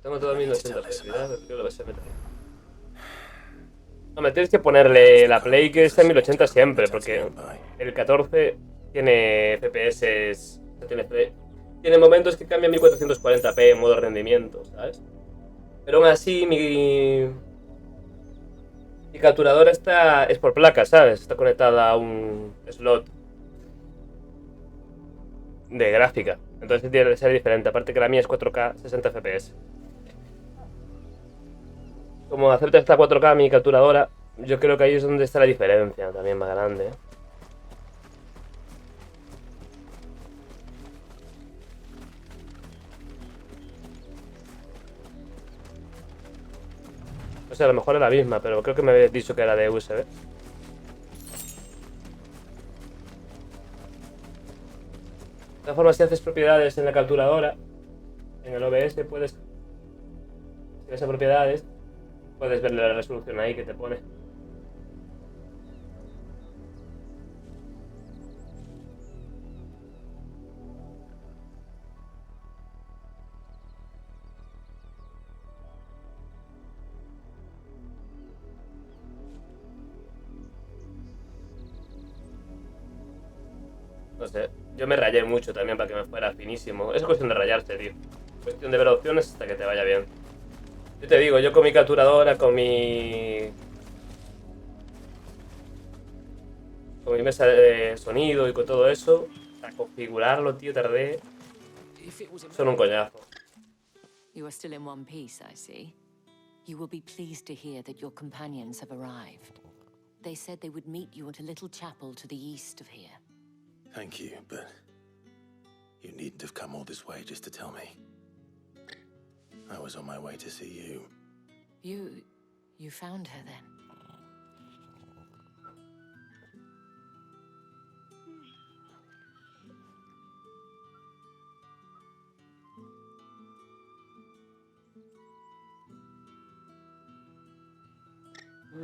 [SPEAKER 2] Tengo todo 1080 creo que lo vas a meter. No, me tienes que ponerle la Play que está en 1080 siempre, porque el 14 tiene FPS, tiene momentos que cambia a 1440p en modo rendimiento, ¿sabes? Pero aún así mi capturadora es por placa, ¿sabes? Está conectada a un slot de gráfica, entonces tiene que ser diferente, aparte que la mía es 4K 60 FPS. Como acepta esta 4K mi capturadora, yo creo que ahí es donde está la diferencia también más grande. O sea, a lo mejor es la misma, pero creo que me habías dicho que era de USB. De todas formas, si haces propiedades en la capturadora, en el OBS puedes... Si vas a propiedades, puedes ver la resolución ahí que te pone. No sé, yo me rayé mucho también para que me fuera finísimo. Es cuestión de rayarse, tío. Cuestión de ver opciones hasta que te vaya bien. Yo te digo, yo con mi capturadora, con mi mesa de sonido y con todo eso, a configurarlo, tío, tardé. Son un coñazo.
[SPEAKER 14] You are still in one piece, I see. You will be pleased to hear that your companions have arrived. They said they would meet you at a little chapel to the east of here.
[SPEAKER 6] Thank you, but you needn't have come all this way just to tell me. I was on my way to see you.
[SPEAKER 14] You found her then?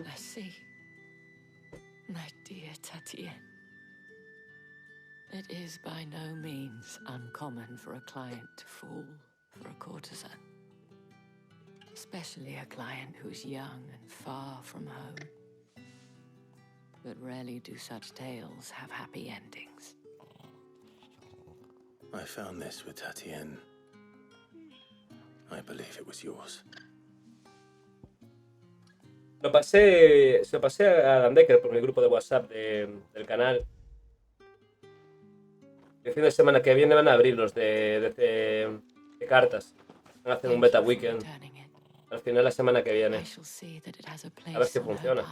[SPEAKER 14] I see. My dear Tatienne. It is by no means uncommon for a client to fall for a courtesan. Especially a client who's young and far from home. But rarely do such tales have happy endings.
[SPEAKER 6] I found this with Tatienne. I believe it was yours.
[SPEAKER 2] Se lo pasé a Landecker por mi grupo de WhatsApp del canal. El fin de semana que viene van a abrir los de cartas. Van a hacer un beta weekend. Al final la semana que viene. A ver si funciona.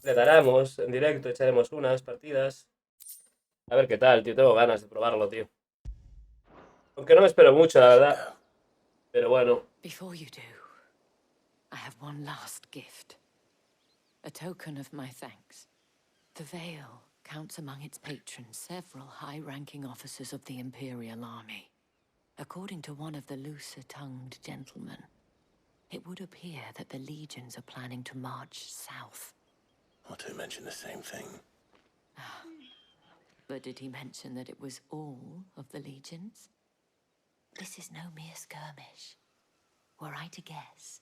[SPEAKER 2] Le daremos en directo, echaremos unas partidas. A ver qué tal, tío. Tengo ganas de probarlo, tío. Aunque no me espero mucho, la verdad. Pero bueno.
[SPEAKER 14] Before you do, I have one last gift. A token of my thanks. The Vale counts among its patrons several high-ranking officers of the Imperial Army. According to one of the looser-tongued gentlemen, it would appear that the legions are planning to march south.
[SPEAKER 6] Otto mentioned the same thing.
[SPEAKER 14] But did he mention that it was all of the legions? This is no mere skirmish. Were I to guess,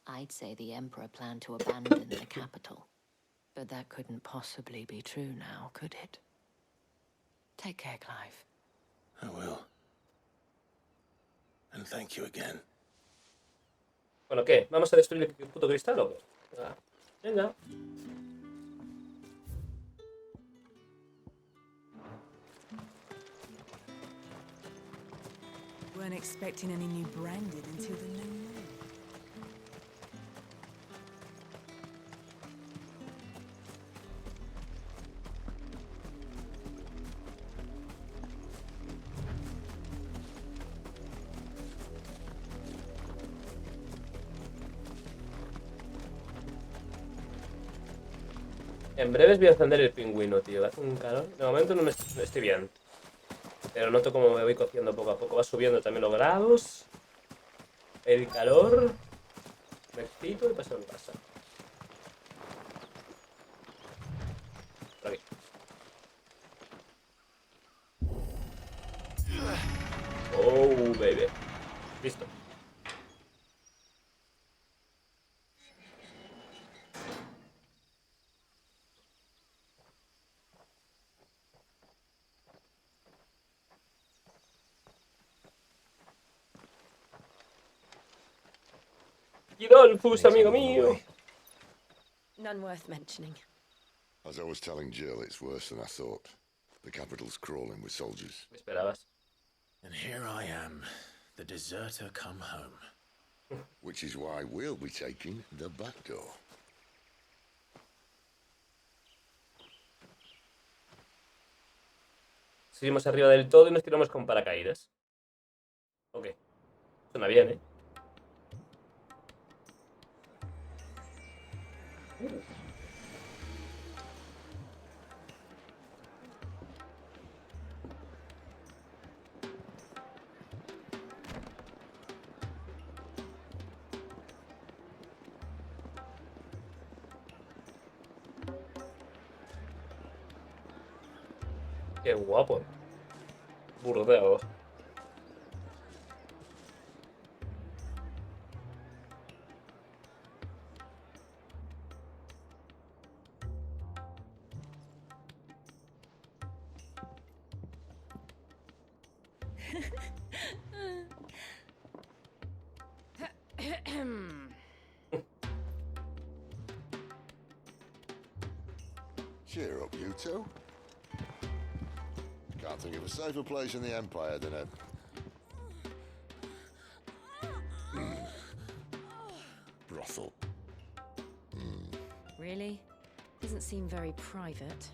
[SPEAKER 14] I'd say the Emperor planned to abandon the capital. But that couldn't possibly be true now, could it? Take care, Clive.
[SPEAKER 6] I will. And thank you again.
[SPEAKER 2] Bueno, ¿qué? ¿Vamos a destruir el puto cristal o qué? Venga.
[SPEAKER 15] Weren't expecting any new branded until the new moon.
[SPEAKER 2] En breves voy a encender el pingüino, tío. Hace un calor. De momento no estoy bien. Pero noto como me voy cociendo poco a poco. Va subiendo también los grados. El calor. Me excito y pasa lo que pasa. Por aquí. Oh, baby. Listo. Gidolfus, amigo mío.
[SPEAKER 8] None worth mentioning.
[SPEAKER 16] As I was telling Jill, it's worse than I thought. The capital's crawling with soldiers.
[SPEAKER 2] ¿Me esperabas?
[SPEAKER 6] And here I am, the deserter come home.
[SPEAKER 16] Which is why we'll be taking the back door.
[SPEAKER 2] Subimos arriba del todo y nos tiramos con paracaídas. Ok. Suena bien, ¿eh? Qué guapo. Burdeos.
[SPEAKER 16] Cheer up, you two. Can't think of a safer place in the Empire than a... brothel.
[SPEAKER 17] Really? Doesn't seem very private.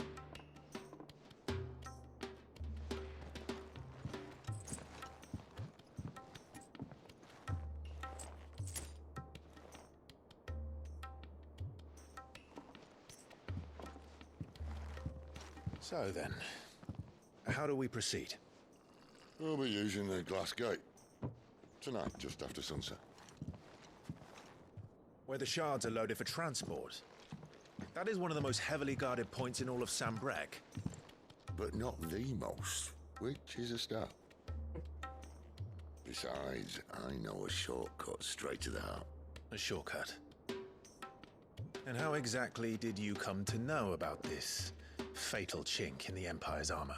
[SPEAKER 3] So then, how do we proceed?
[SPEAKER 16] We'll be using the glass gate. Tonight, just after sunset.
[SPEAKER 3] Where the shards are loaded for transport. That is one of the most heavily guarded points in all of Sambrec.
[SPEAKER 16] But not the most, which is a start. Besides, I know a shortcut straight to the heart.
[SPEAKER 3] A shortcut? And how exactly did you come to know about this fatal chink in the Empire's armor?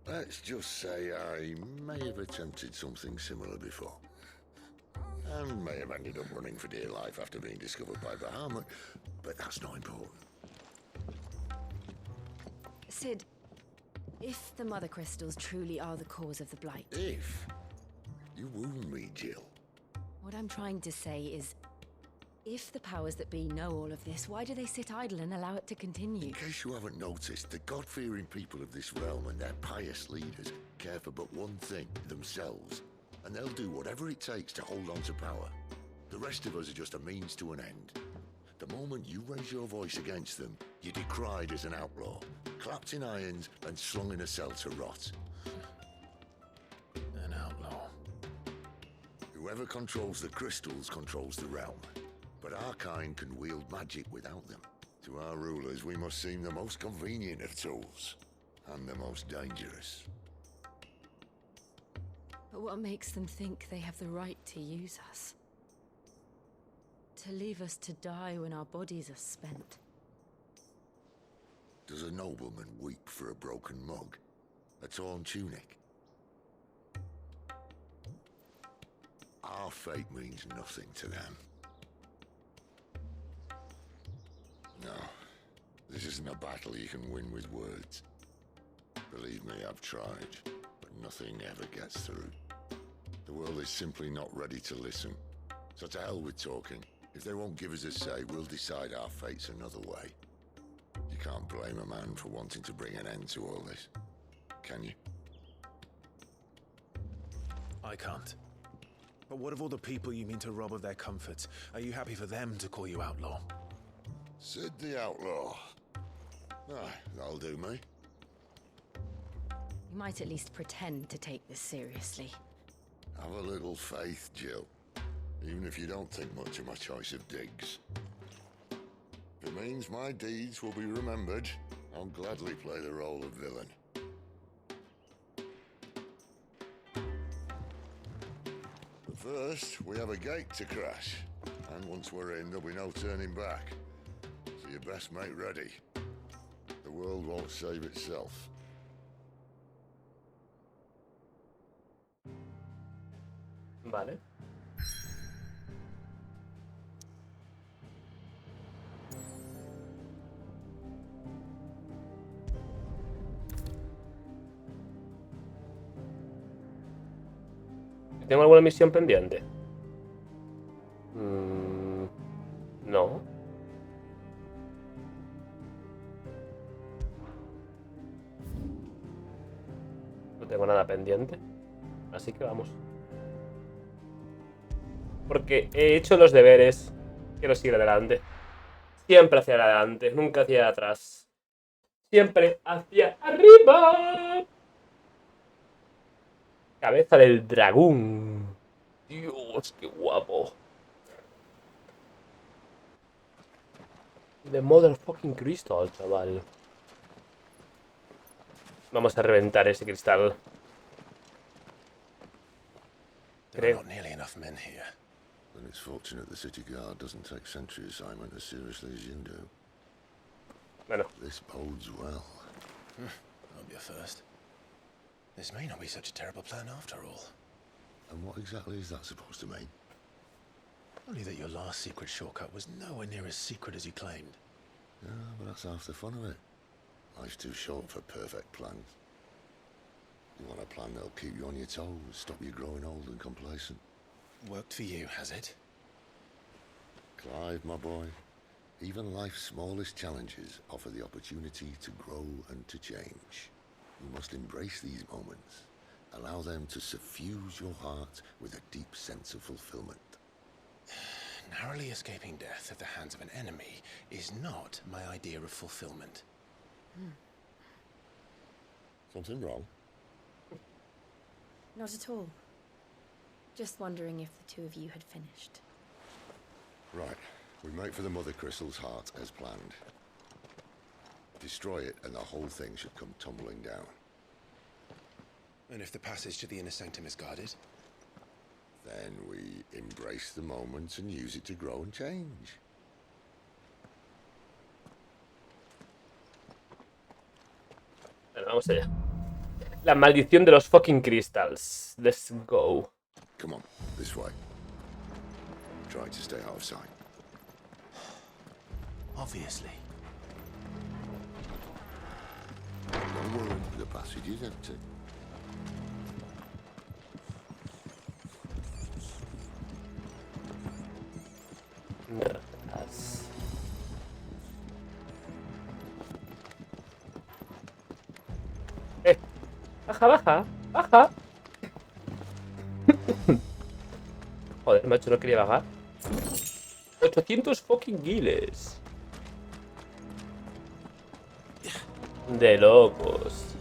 [SPEAKER 16] Let's just say I may have attempted something similar before. And may have ended up running for dear life after being discovered by Bahamut, but that's not important.
[SPEAKER 17] Sid, if the Mother Crystals truly are the cause of the Blight...
[SPEAKER 16] If? You wound me, Jill.
[SPEAKER 17] What I'm trying to say is, if the powers that be know all of this, why do they sit idle and allow it to continue?
[SPEAKER 16] In case you haven't noticed, the God-fearing people of this realm and their pious leaders care for but one thing, themselves. And they'll do whatever it takes to hold on to power. The rest of us are just a means to an end. The moment you raise your voice against them, you're decried as an outlaw, clapped in irons and slung in a cell to rot.
[SPEAKER 3] An outlaw.
[SPEAKER 16] Whoever controls the crystals controls the realm. But our kind can wield magic without them. To our rulers, we must seem the most convenient of tools, and the most dangerous.
[SPEAKER 17] But what makes them think they have the right to use us? To leave us to die when our bodies are spent?
[SPEAKER 16] Does a nobleman weep for a broken mug? A torn tunic? Our fate means nothing to them. No, this isn't a battle you can win with words. Believe me, I've tried, but nothing ever gets through. The world is simply not ready to listen. So to hell with talking. If they won't give us a say, we'll decide our fates another way. You can't blame a man for wanting to bring an end to all this, can you?
[SPEAKER 3] I can't. But what of all the people you mean to rob of their comforts? Are you happy for them to call you outlaw?
[SPEAKER 16] Sid the Outlaw. Ah, that'll do me.
[SPEAKER 17] You might at least pretend to take this seriously.
[SPEAKER 16] Have a little faith, Jill. Even if you don't think much of my choice of digs. If it means my deeds will be remembered, I'll gladly play the role of villain. But first, we have a gate to crash. And once we're in, there'll be no turning back. So you best make ready. The world won't save itself.
[SPEAKER 2] Vale. ¿Tengo alguna misión pendiente? No. No tengo nada pendiente. Así que vamos. Porque he hecho los deberes. Quiero seguir adelante. Siempre hacia adelante, nunca hacia atrás. Siempre hacia arriba. Cabeza del dragón. Dios, qué guapo. The motherfucking crystal, chaval. Vamos a reventar ese cristal.
[SPEAKER 3] There are not nearly enough men here.
[SPEAKER 16] Then it's fortunate the city guard doesn't take sentry assignment as seriously as you do.
[SPEAKER 2] Bueno.
[SPEAKER 16] This bodes well.
[SPEAKER 3] I'll be a first.
[SPEAKER 6] This may not be such a terrible plan after all.
[SPEAKER 16] And what exactly is that supposed to mean?
[SPEAKER 6] Only that your last secret shortcut was nowhere near as secret as you claimed.
[SPEAKER 16] Yeah, but that's half the fun of it. Life's too short for perfect plans. You want a plan that'll keep you on your toes, stop you growing old and complacent.
[SPEAKER 6] Worked for you, has it?
[SPEAKER 16] Clive, my boy, even life's smallest challenges offer the opportunity to grow and to change. You must embrace these moments. Allow them to suffuse your heart with a deep sense of fulfillment.
[SPEAKER 6] Narrowly escaping death at the hands of an enemy is not my idea of fulfillment.
[SPEAKER 16] Something wrong?
[SPEAKER 17] Not at all. Just wondering if the two of you had finished.
[SPEAKER 16] Right. We make for the Mother Crystal's heart as planned. Destroy it and the whole thing should come tumbling down.
[SPEAKER 6] And if the passage to the inner sanctum is guarded?
[SPEAKER 16] Then we embrace the moment and use it to grow and change.
[SPEAKER 2] Bueno, vamos allá. La maldición de los fucking crystals. Let's go.
[SPEAKER 16] Come on, this way. Try to stay out of sight.
[SPEAKER 6] Obviously.
[SPEAKER 16] Don't worry, the passage is empty.
[SPEAKER 2] Baja, baja, baja. Joder, macho, no quería bajar. 800 fucking guiles. De locos.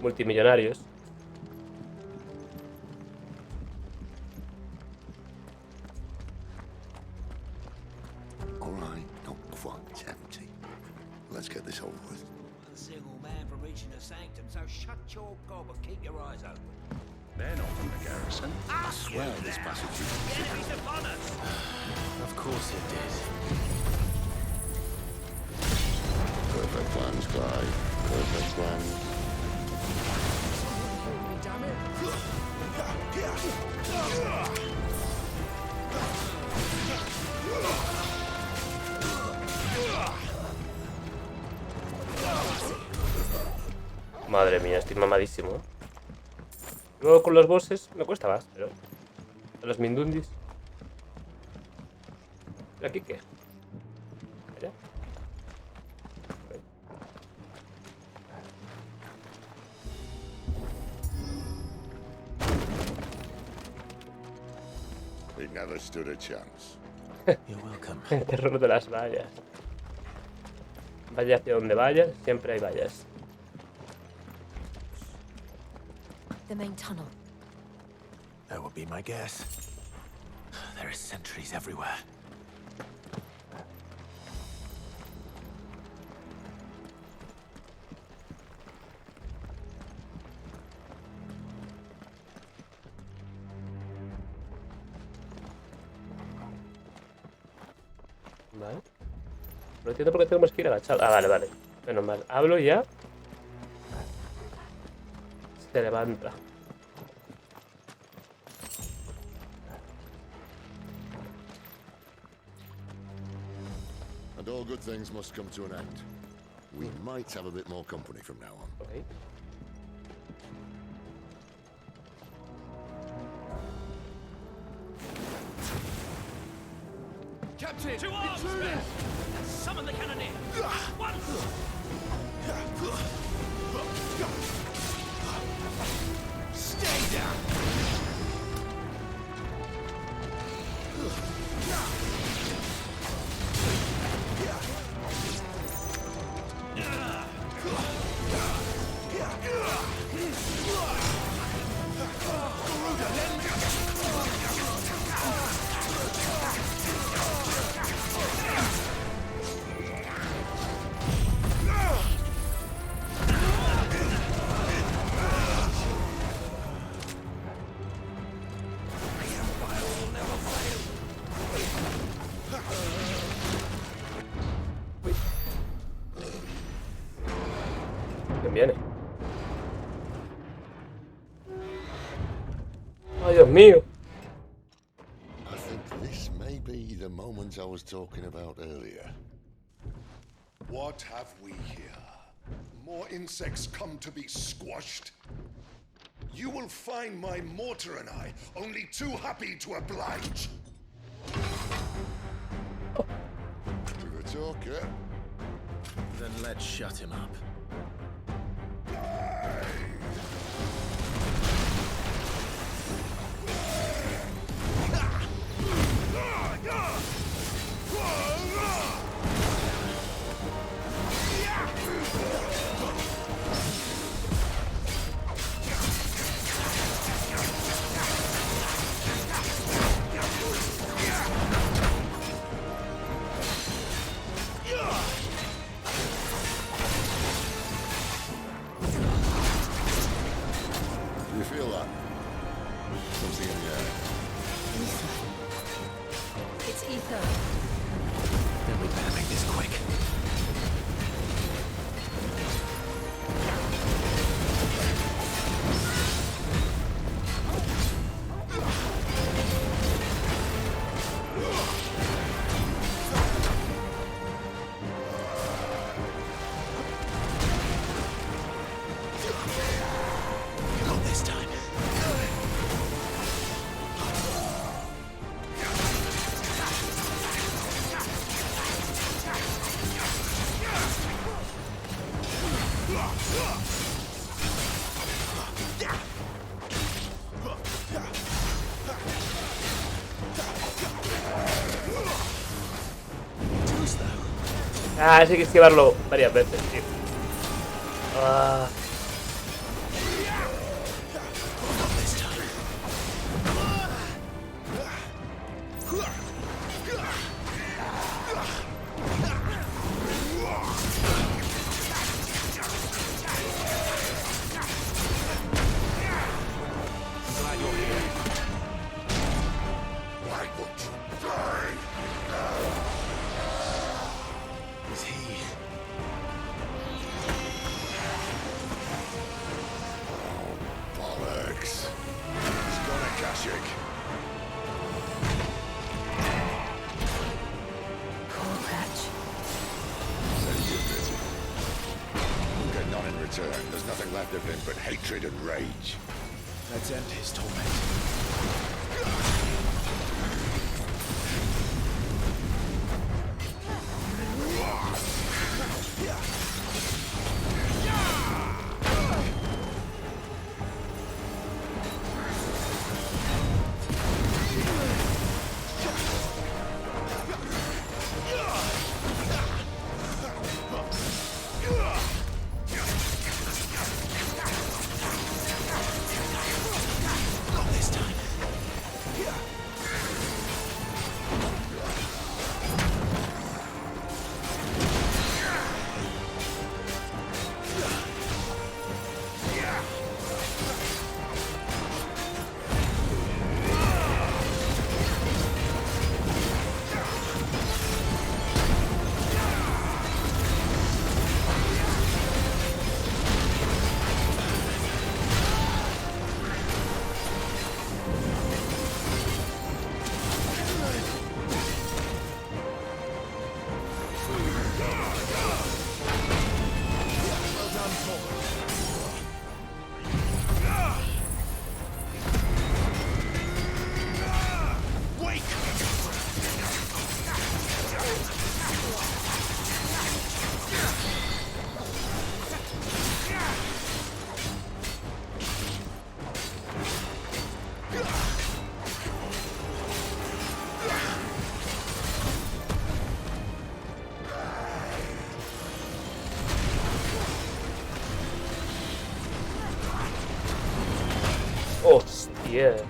[SPEAKER 2] Multimillonarios.
[SPEAKER 16] All right, not quite empty. Let's get this over with.
[SPEAKER 10] A single man from reaching the sanctum, so shut your gob and keep your eyes open.
[SPEAKER 3] They're not from the garrison.
[SPEAKER 16] I swear this passage is...
[SPEAKER 10] The enemy's upon us!
[SPEAKER 6] Of course it did.
[SPEAKER 16] Perfect plans, Clive. Perfect plans.
[SPEAKER 10] Damn it!
[SPEAKER 2] Madre mía, estoy mamadísimo, ¿eh? Luego con los bosses me cuesta más, pero... A los mindundis. ¿Y aquí qué? ¿Allá?
[SPEAKER 16] He never stood a chance.
[SPEAKER 6] You're welcome.
[SPEAKER 2] El terror de las vallas. Vaya hacia donde vayas, siempre hay vallas.
[SPEAKER 14] The main tunnel.
[SPEAKER 6] That would be my guess. There are sentries everywhere.
[SPEAKER 2] Vale. No entiendo por qué tenemos que ir agachados. Ah, vale, vale. Menos mal. Hablo y ya. Se levanta.
[SPEAKER 16] And all good things must come to an end. We might have a bit more company from now on.
[SPEAKER 2] Okay.
[SPEAKER 5] Captain! To arms, men! Summon the cannoneer! Once! Stay down!
[SPEAKER 2] ¿Quién viene? mío.
[SPEAKER 16] I think this may be the moment I was talking about earlier.
[SPEAKER 18] What have we here? More insects come to be squashed? You will find my mortar and I only too happy to oblige.
[SPEAKER 16] With a talker.
[SPEAKER 6] Then let's shut him up.
[SPEAKER 16] You feel that? Something in the air.
[SPEAKER 17] It's ether.
[SPEAKER 6] Then we better make this quick. Not this time.
[SPEAKER 2] Ah, ese hay que esquivarlo varias veces, tío. Ah.
[SPEAKER 6] Is he?
[SPEAKER 16] Bollocks. He's got a Kashik.
[SPEAKER 14] Poor wretch.
[SPEAKER 16] Send you a pity. We'll get none in return. There's nothing left of him but hatred and rage.
[SPEAKER 6] Let's end his torment. Not this time.
[SPEAKER 2] Hostia.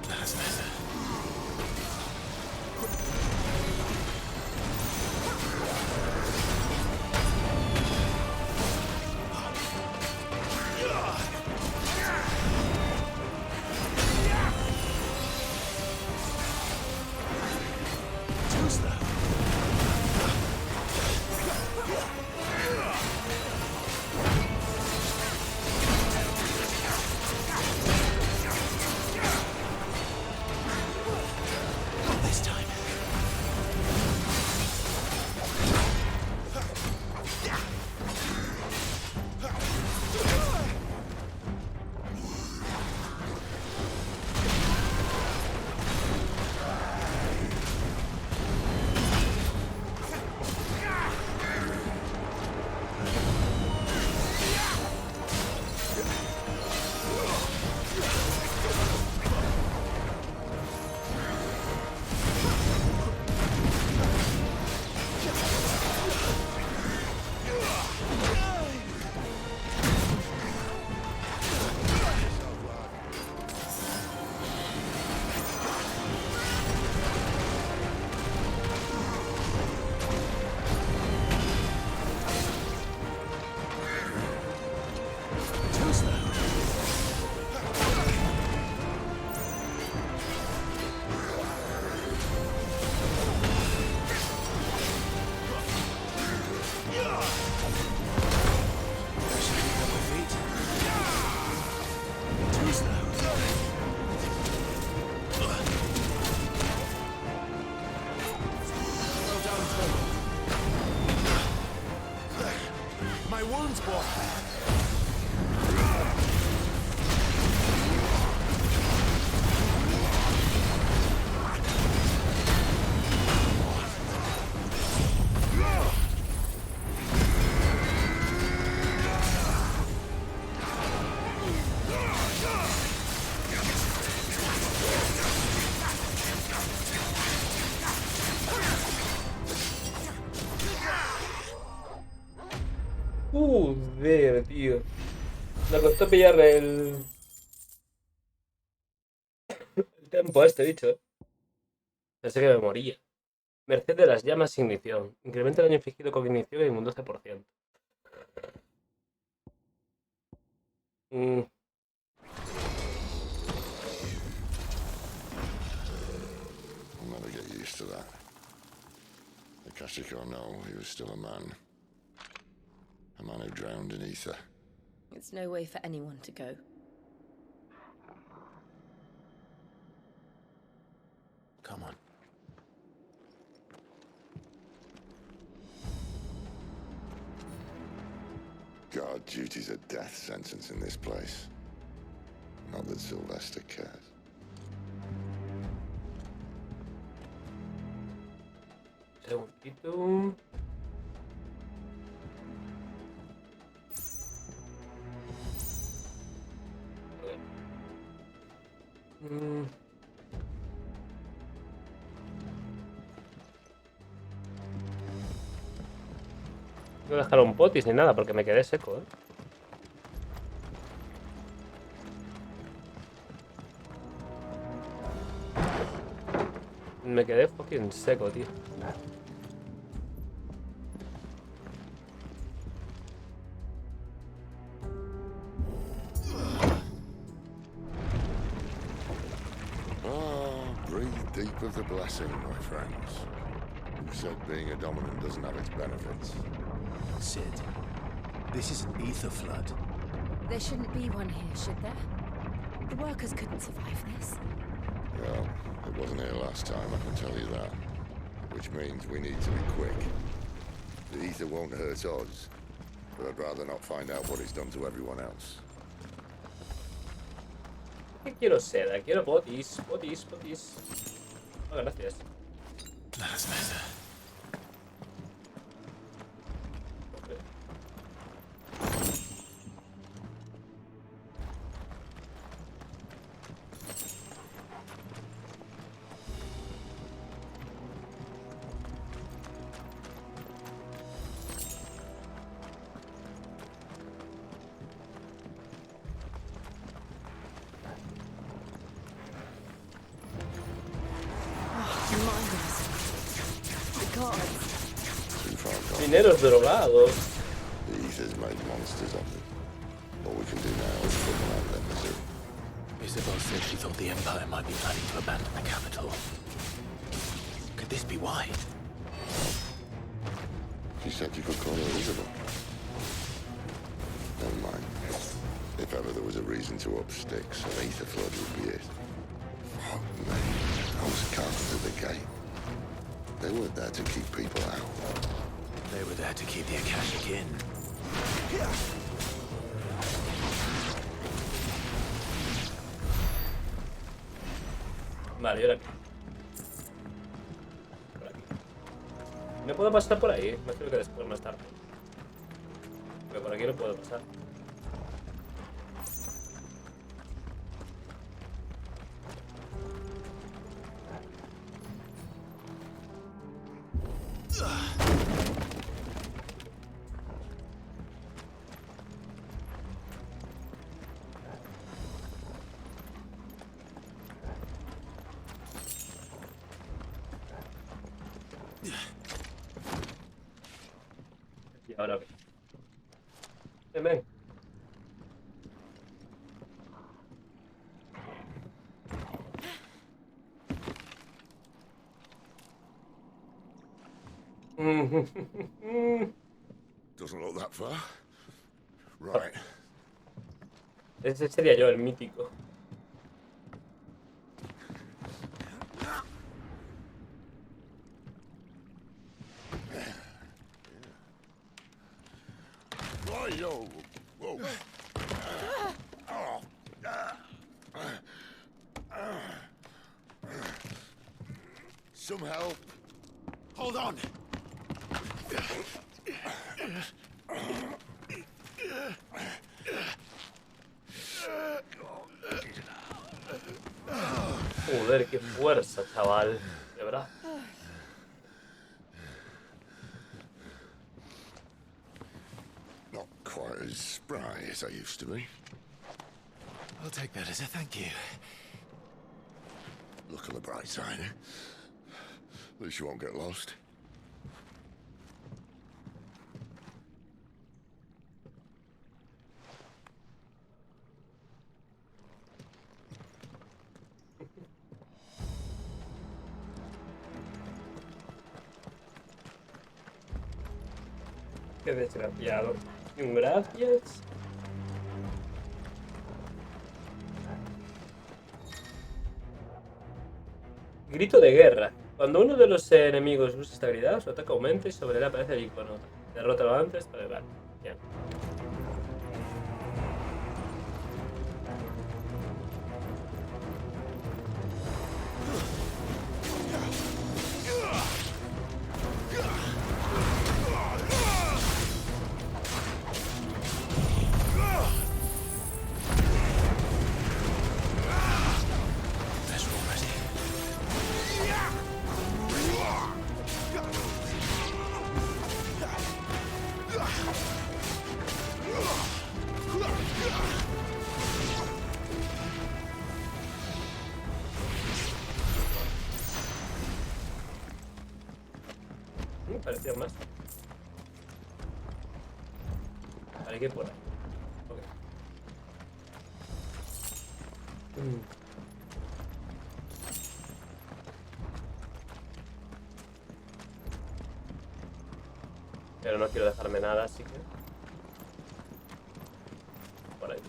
[SPEAKER 13] my wounds, boy.
[SPEAKER 2] Joder, tío. Me costó pillar el tempo a este bicho. Pensé que me moría. Merced de las llamas sin ignición. Incrementa el daño infligido con ignición en un 12%.
[SPEAKER 16] I'll never get used to that. The Kashiko know he was still a man. A man who drowned in ether.
[SPEAKER 17] It's no way for anyone to go.
[SPEAKER 6] Come on.
[SPEAKER 16] Guard duty's a death sentence in this place. Not that Sylvester cares.
[SPEAKER 2] Segundito. No dejaron un potis ni nada porque me quedé seco, ¿eh? Me quedé fucking seco, tío.
[SPEAKER 16] Breathe deep of the blessing, my friends. You said being a dominant doesn't have its benefits.
[SPEAKER 6] Sid, this is an ether flood.
[SPEAKER 17] There shouldn't be one here, should there? The workers couldn't survive this.
[SPEAKER 16] Well, it wasn't here last time, I can tell you that. Which means we need to be quick. The ether won't hurt us, but I'd rather not find out what it's done to everyone else.
[SPEAKER 2] ¿Qué quiero seda? Quiero potis. Potis. Oh, gracias.
[SPEAKER 6] That's better.
[SPEAKER 2] Mineros drogados.
[SPEAKER 16] The ether's made monsters of them. All we can do now is put them out of their misery.
[SPEAKER 6] Isabel said she thought the Empire might be planning to abandon the capital. Could this be why?
[SPEAKER 16] She said you could call her Isabel. Never mind. If ever there was a reason to up sticks, an ether flood would be it. Fuck me. Those carters at the gate. They weren't there to keep people out.
[SPEAKER 6] They were there to keep the Akashic in.
[SPEAKER 2] Vale, y ahora aquí. Por aquí. No puedo pasar por ahí. Me creo que después más tarde. Pero por aquí no puedo pasar. Y ahora ve. Ven.
[SPEAKER 16] Doesn't look that far. Right.
[SPEAKER 2] Ese sería yo, el mítico.
[SPEAKER 16] yo. Whoa. Some help.
[SPEAKER 10] Hold on.
[SPEAKER 2] Joder, qué fuerza, chaval. De verdad.
[SPEAKER 16] Not quite as spry as I used to be.
[SPEAKER 6] I'll take that as a thank you.
[SPEAKER 16] Look on the bright side, eh? At least you won't get lost.
[SPEAKER 2] Qué desgraciado. Gracias. Grito de guerra. Cuando uno de los enemigos usa esta habilidad, su ataque aumenta y sobre él aparece el icono. Derrótalo antes para ver. Bien. Parecía más. Vale, que por ahí. Ok. Pero no quiero dejarme nada, así que... Por ahí.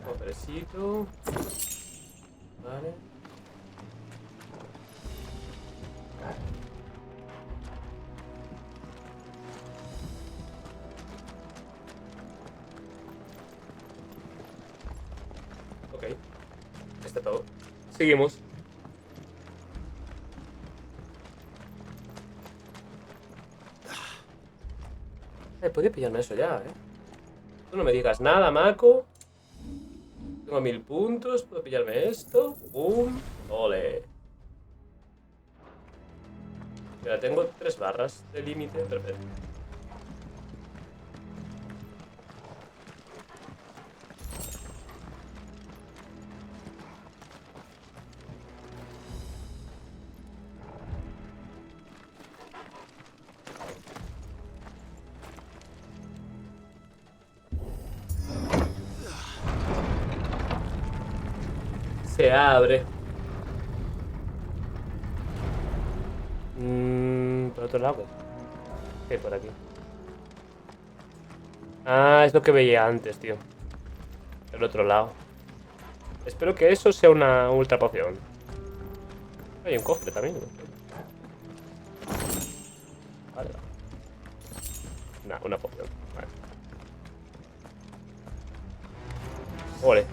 [SPEAKER 2] Cofrecito. Vale. Ok. Está todo. Seguimos. Podría pillarme eso ya, Tú no me digas nada, Mako. Tengo 1000 puntos, puedo pillarme esto. ¡Pum! ¡Ole! Ya tengo 3 barras de límite, perfecto. Se abre. Por otro lado. ¿Qué hay por aquí? Ah, es lo que veía antes, tío. El otro lado. Espero que eso sea una ultra poción. Hay un cofre también. Vale. Una poción. Vale. Ole.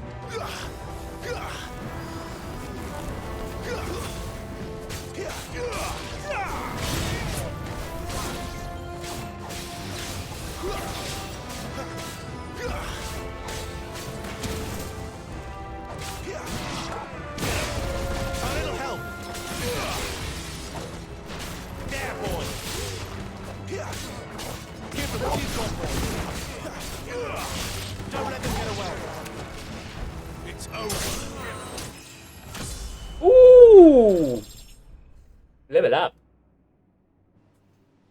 [SPEAKER 2] Level up.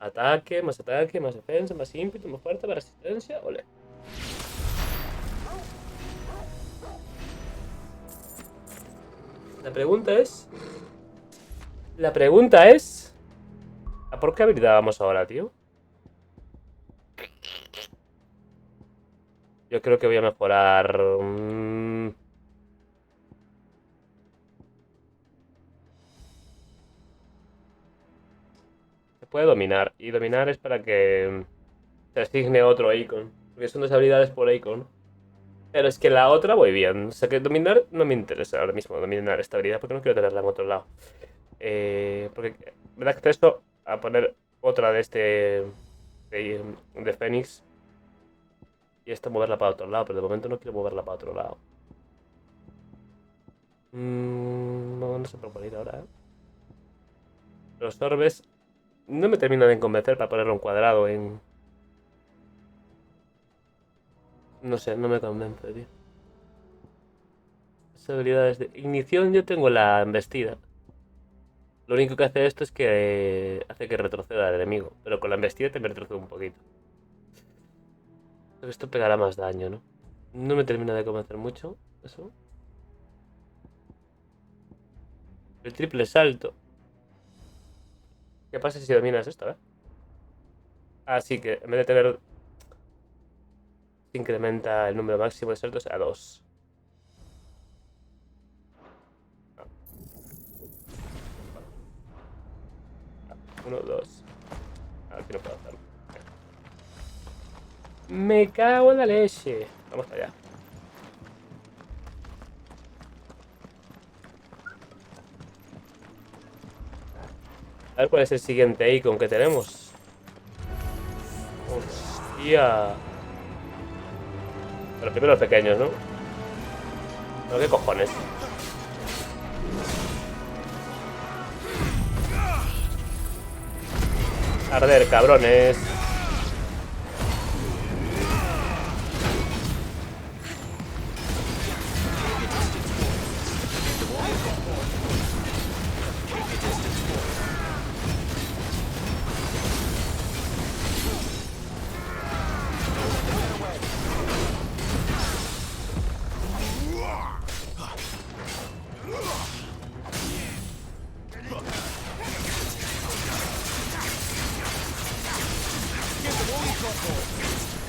[SPEAKER 2] Ataque, más defensa, más ímpetu, más fuerza, más resistencia. Ole. La pregunta es... ¿A por qué habilidad vamos ahora, tío? Yo creo que voy a mejorar... puede dominar. Y dominar es para que se asigne otro icon. Porque son 2 habilidades por icon. Pero es que la otra voy bien. O sea que dominar no me interesa ahora mismo. Dominar esta habilidad porque no quiero tenerla en otro lado. Porque me da acceso a poner otra de este... de Fénix. Y esta moverla para otro lado. Pero de momento no quiero moverla para otro lado. No sé por ir ahora, Los orbes no me terminan de convencer para ponerlo en cuadrado en... No sé, no me convence, tío. Las habilidades de ignición yo tengo la embestida. Lo único que hace esto es que hace que retroceda el enemigo. Pero con la embestida te me retrocede un poquito. Pero esto pegará más daño, ¿no? No me termina de convencer mucho eso. El triple salto. ¿Qué pasa si dominas esto, Así que en vez de tener... Se incrementa el número máximo de saltos a 2. 1, 2. Aquí no puedo hacerlo. Me cago en la leche. Vamos para allá. A ver cuál es el siguiente icon que tenemos. Hostia. Pero primero los pequeños, ¿no? ¿Pero qué cojones? Arder, cabrones.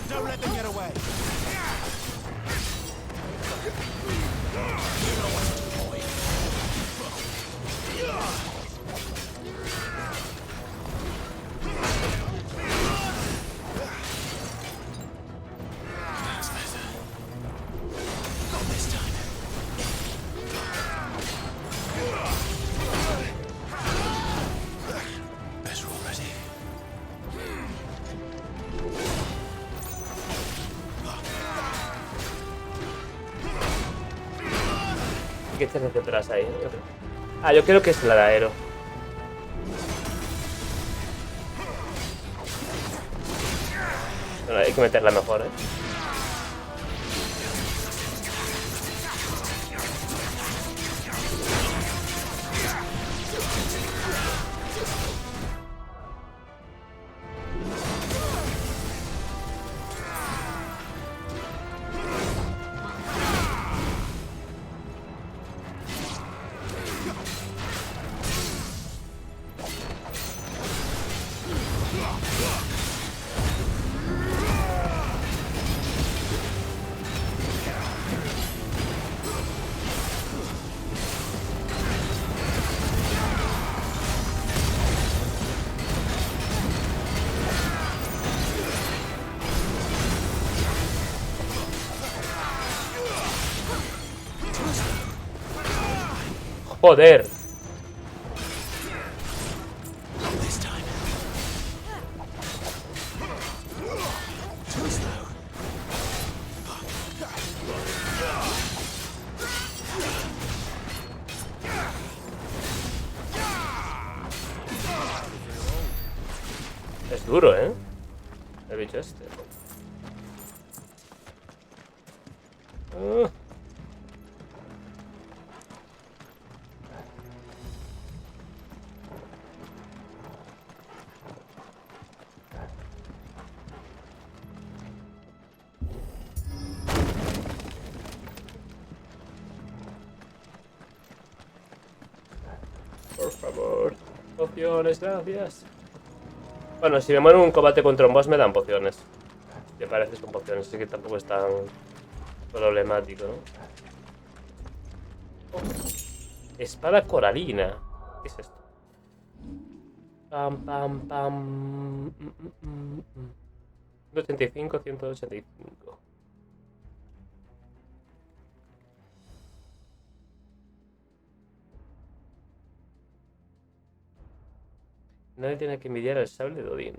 [SPEAKER 1] Don't let them get away.
[SPEAKER 2] ¿Qué tienes detrás ahí? Ah, yo creo que es el aero. Bueno, hay que meterla mejor, Joder. Es duro, el bicho este. Por favor. Pociones, gracias. Bueno, si me muero en un combate contra un boss me dan pociones. Me parece con pociones, así que tampoco es tan problemático, ¿no? Oh. Espada coralina. ¿Qué es esto? Pam, pam, pam. 185, 185. Nadie tiene que envidiar el sable de Odín.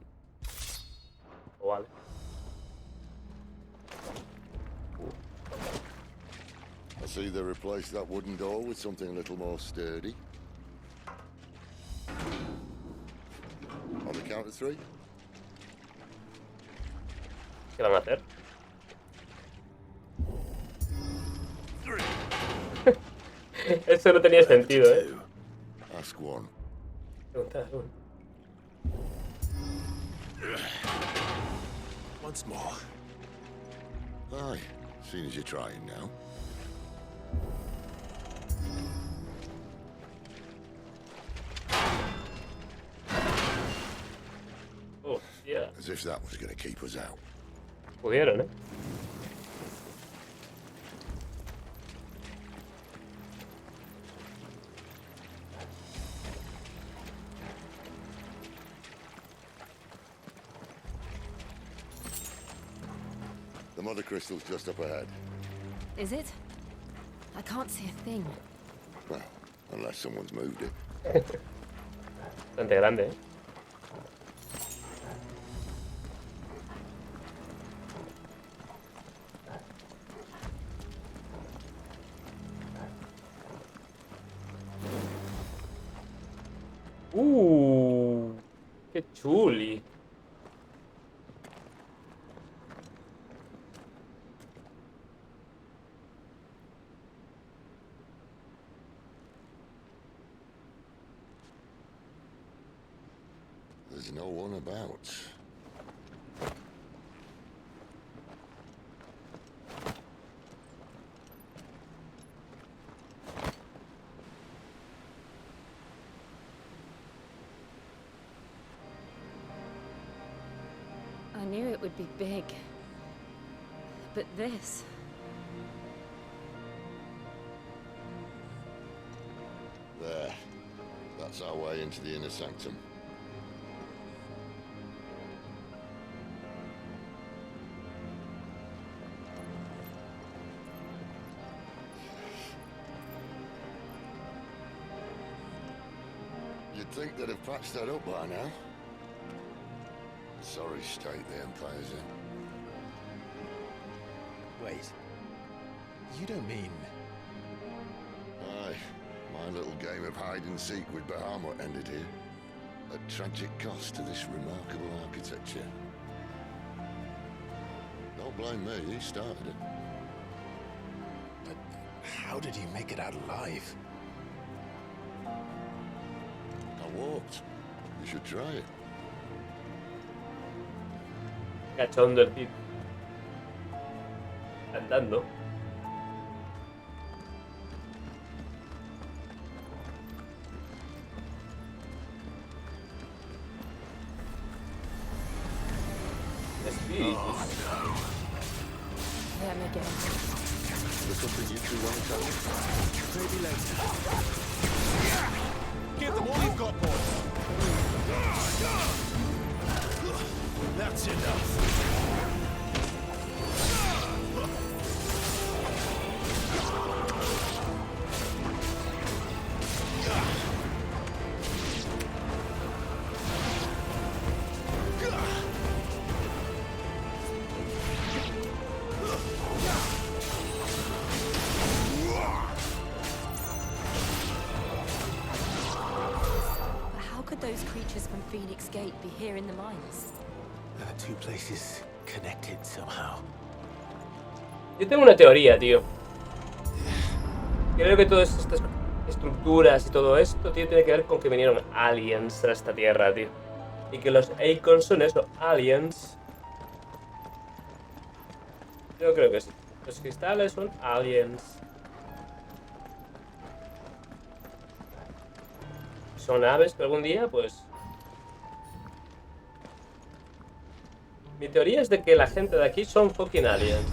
[SPEAKER 2] Oh, vale.
[SPEAKER 16] I see they replaced that wooden door with something a little more sturdy. On the count of 3.
[SPEAKER 2] ¿Qué van a hacer? Eso no tenía sentido, ¿eh?
[SPEAKER 16] Ask one.
[SPEAKER 2] Preguntar uno.
[SPEAKER 6] Once more.
[SPEAKER 16] Aye, seeing as you're trying now.
[SPEAKER 2] Oh, yeah.
[SPEAKER 16] As if that was going to keep us out.
[SPEAKER 2] Pudieron, ¿eh?
[SPEAKER 16] The mother crystal's just up ahead.
[SPEAKER 17] Is it? I can't see a thing.
[SPEAKER 16] Well, unless someone's moved it.
[SPEAKER 2] Bastante grande, ¿eh? ¡Qué chuli!
[SPEAKER 16] There's no one about.
[SPEAKER 17] I knew it would be big. But this...
[SPEAKER 16] There. That's our way into the inner sanctum. You'd think they'd have patched that up by now. Sorry state the Empire's in.
[SPEAKER 6] Wait. You don't mean...
[SPEAKER 16] Aye. My little game of hide-and-seek with Bahamut ended here. At tragic cost to this remarkable architecture. Don't blame me, he started it.
[SPEAKER 6] But how did you make it out alive?
[SPEAKER 16] I walked. You should try it.
[SPEAKER 2] Cachondo el tipo. Andando.
[SPEAKER 6] Oh, no.
[SPEAKER 17] Them again.
[SPEAKER 16] There's something you two want to tell me?
[SPEAKER 6] Maybe later. Give them all you've got, boys. That's enough.
[SPEAKER 17] Those creatures from Phoenix Gate be here in the mines?
[SPEAKER 6] There are two places connected somehow.
[SPEAKER 2] Yo tengo una teoría, tío. Creo que todas estas estructuras y todo esto tiene que ver con que vinieron aliens a esta tierra, tío. Y que los Icons son eso, aliens. Yo creo que sí. Los cristales son aliens. Son aves que algún día, pues... Mi teoría es de que la gente de aquí son fucking aliens.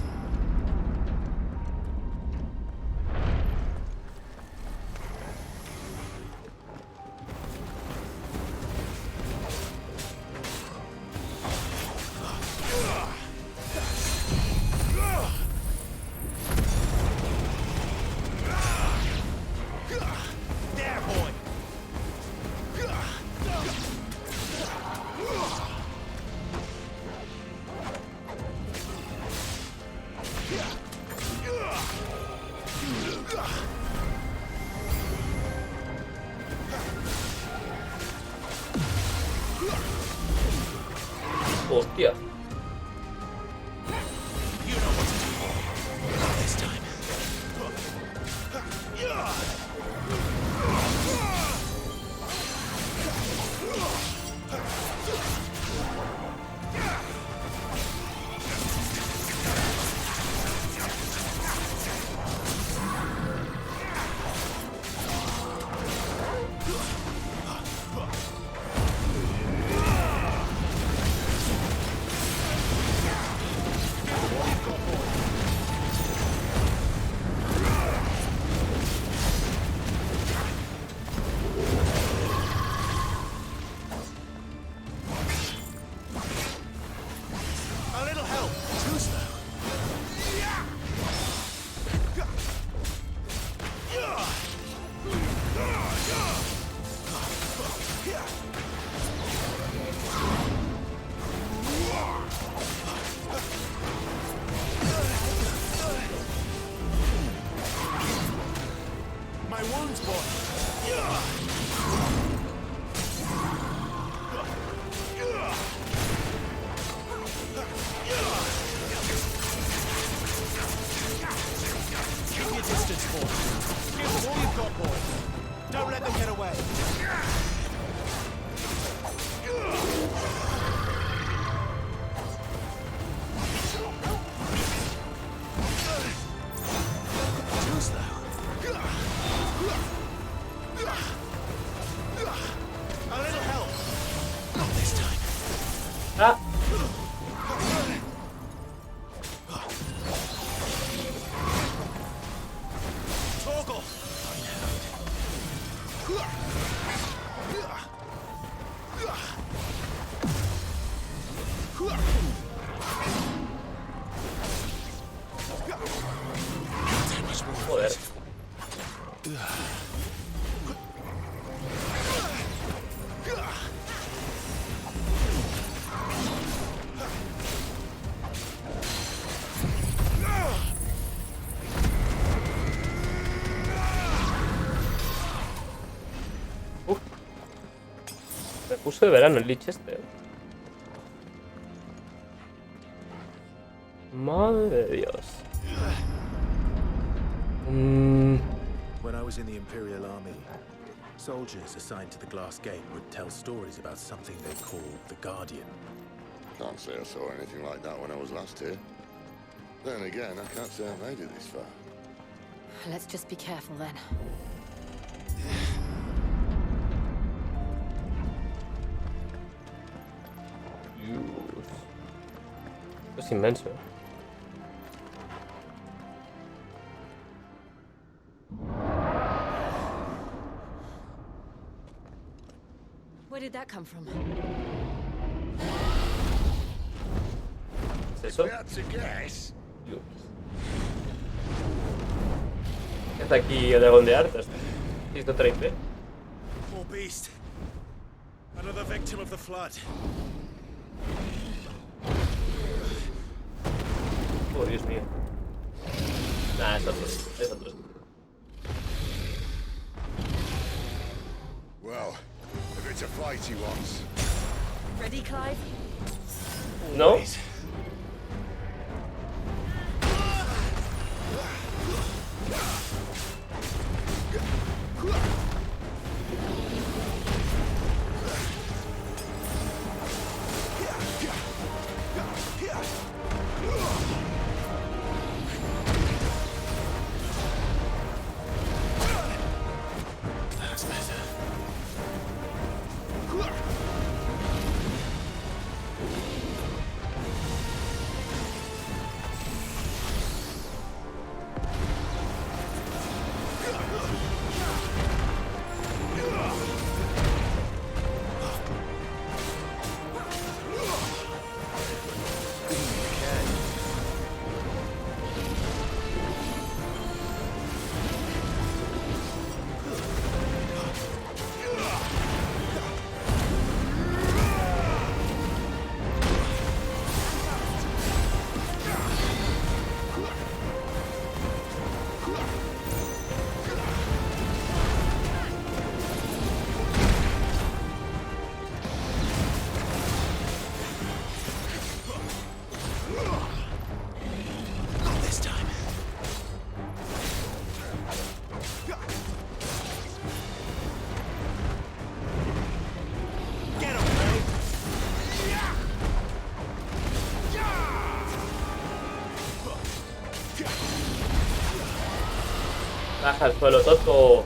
[SPEAKER 2] Hostia.
[SPEAKER 6] You know what to do. This time. A little help. Too slow. My wounds, boy. Keep your distance, boy. Give them all you've got, boy. Don't let them get away. Too slow. A little help. Not this time.
[SPEAKER 2] Ah.
[SPEAKER 6] Toggle.
[SPEAKER 2] Joder. Me puso de verano el lich este. Madre de Dios.
[SPEAKER 6] When I was in the Imperial Army, soldiers assigned to the Glass Gate would tell stories about something they called the Guardian.
[SPEAKER 16] Can't say I saw anything like that when I was last here. Then again, I can't say I made it this far.
[SPEAKER 17] Let's just be careful then.
[SPEAKER 2] Esto es inmenso.
[SPEAKER 17] Where did that come from?
[SPEAKER 2] ¿Es eso?
[SPEAKER 18] That's a guess.
[SPEAKER 2] ¿Qué hace aquí el dragón de Arthas? 130.
[SPEAKER 6] Poor beast. Another victim of the flood.
[SPEAKER 2] Oh, Dios mío. Nah, es otro. Es otro.
[SPEAKER 18] Well, if it's a fight he wants.
[SPEAKER 17] Ready, Clive?
[SPEAKER 2] No.
[SPEAKER 6] That's better.
[SPEAKER 2] Baja al suelo, Toto.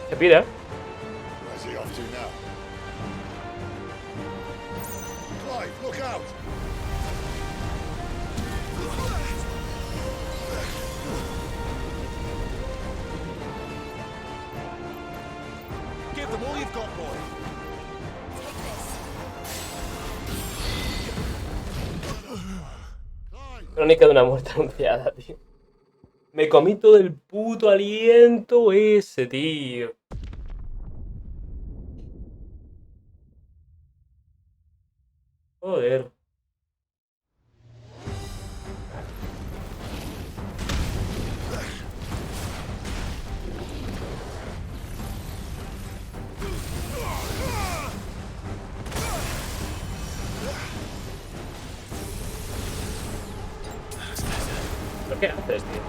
[SPEAKER 2] Se pira.
[SPEAKER 18] Where's he off to now? Clive, look out!
[SPEAKER 10] Give them all you've got, boy.
[SPEAKER 2] Crónica de una muerte anunciada, tío. Me comí todo el puto aliento ese, tío. Joder. ¿Pero qué haces, tío?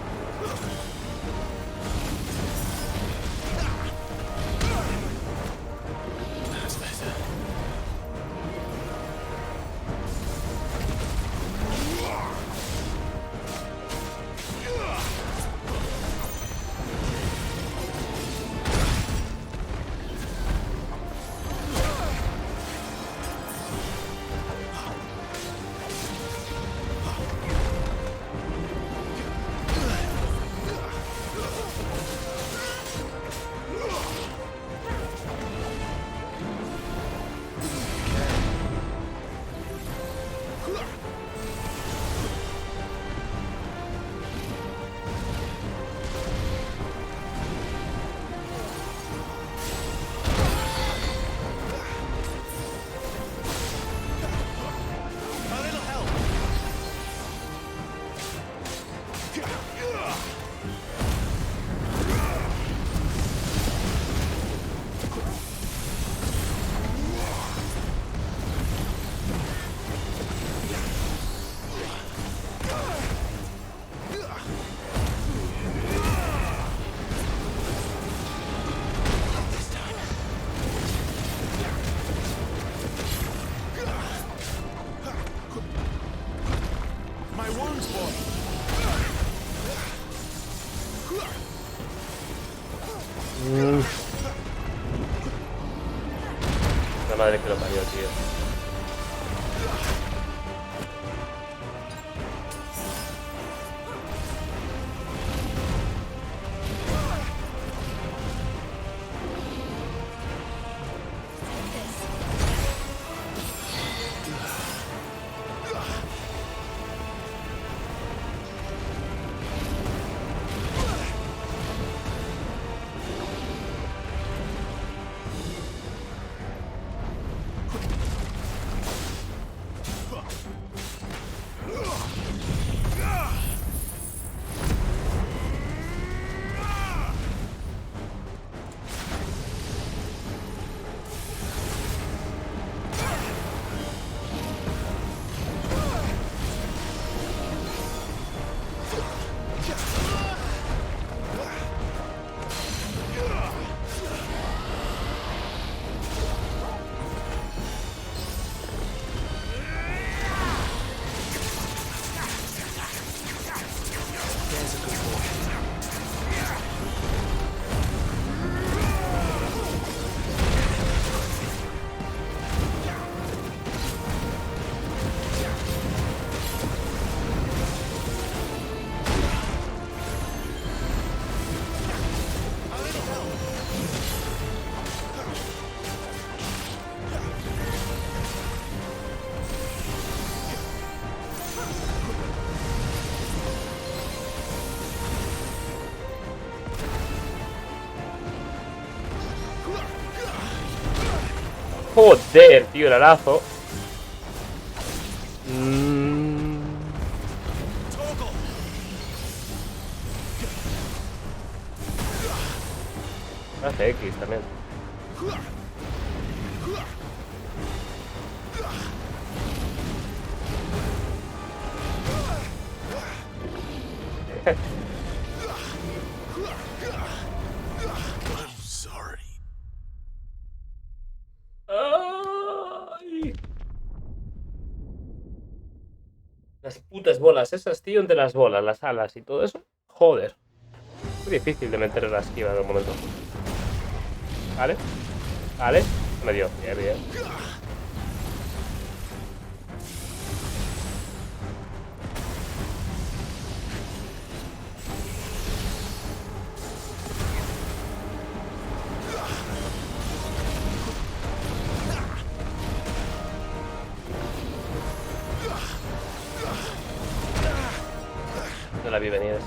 [SPEAKER 2] La madre que lo parió, tío. Joder, tío, el arazo. Hace X también.
[SPEAKER 6] I'm sorry.
[SPEAKER 2] Ay. Las putas bolas esas, tío, entre las bolas, las alas y todo eso. Joder. Muy difícil de meter en la esquiva en un momento. Vale. Vale. Me dio. Bien, bien. No la vi venir esa.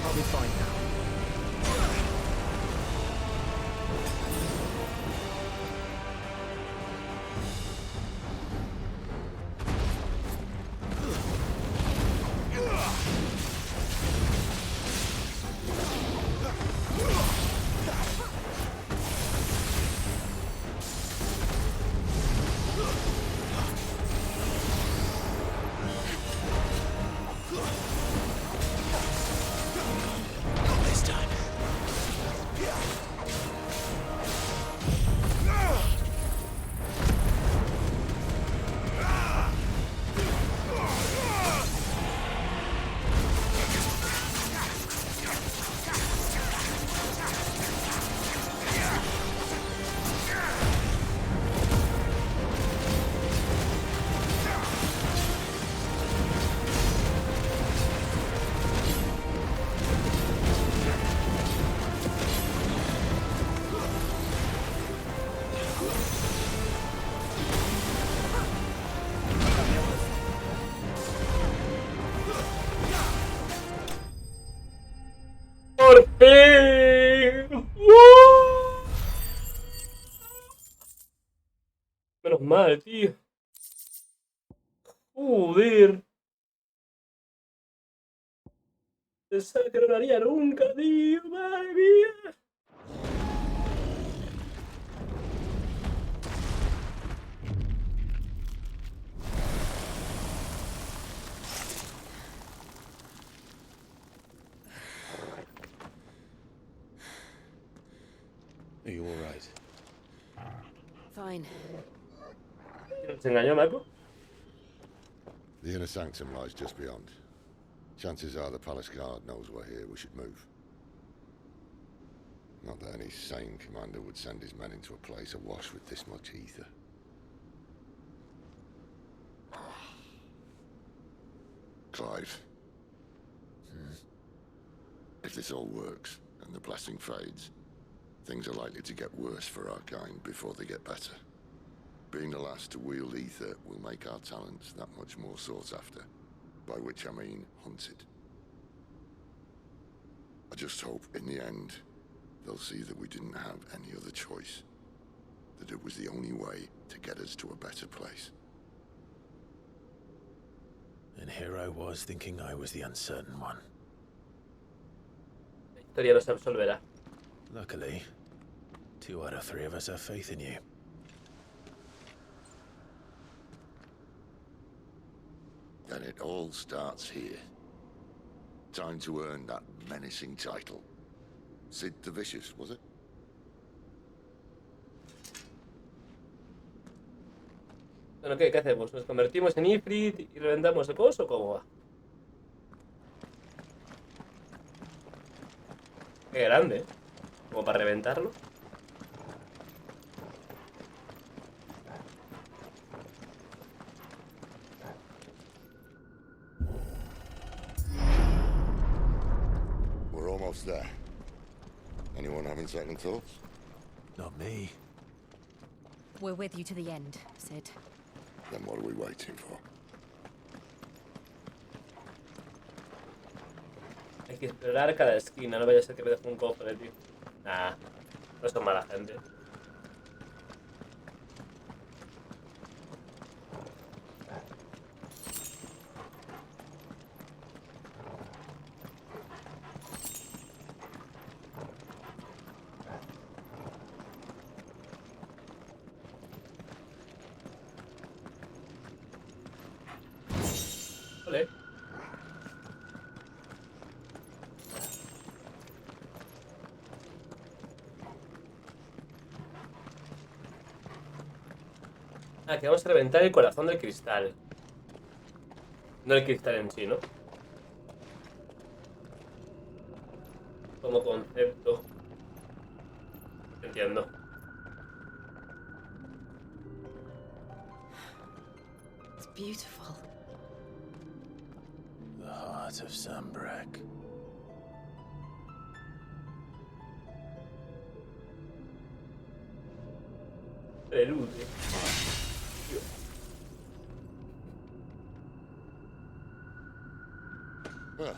[SPEAKER 5] I'll be fine now.
[SPEAKER 2] ¡Por fin! Menos mal, tío. Joder. Pensaba que no lo haría nunca, tío. Madre mía.
[SPEAKER 6] Are you all right?
[SPEAKER 8] Fine.
[SPEAKER 2] ¿Se engañó, Marco?
[SPEAKER 16] The inner sanctum lies just beyond. Chances are the palace guard knows we're here. We should move. Not that any sane commander would send his men into a place awash with this much ether. Clive. If this all works, and the blessing fades, things are likely to get worse for our kind before they get better. Being the last to wield ether will make our talents that much more sought after, by which I mean hunted. I just hope, in the end, they'll see that we didn't have any other choice. That it was the only way to get us to a better place.
[SPEAKER 6] And here I was thinking I was the uncertain one.
[SPEAKER 2] La historia no se absolverá.
[SPEAKER 6] Luckily, 2 out of 3 of us have faith in you.
[SPEAKER 16] Then it all starts here. Time to earn that menacing title. Sid the Vicious, was it?
[SPEAKER 2] Bueno, ¿qué hacemos? ¿Nos convertimos en Ifrit y reventamos el pozo o cómo va? Qué grande, ¿eh? Como para reventarlo.
[SPEAKER 16] We're almost there. Anyone having second thoughts?
[SPEAKER 6] Not me.
[SPEAKER 17] We're with you to the end, Sid.
[SPEAKER 16] Then what are we waiting for?
[SPEAKER 2] Hay que explorar cada esquina, no vaya a ser que me deje un cofre, tío. Nah, no son mala gente. Ole. Ah, que vamos a reventar el corazón del cristal. No el cristal en sí, ¿no? Como concepto. Entiendo.
[SPEAKER 17] It's beautiful.
[SPEAKER 6] The heart of Sunbreak.
[SPEAKER 2] Prelude.
[SPEAKER 16] Well,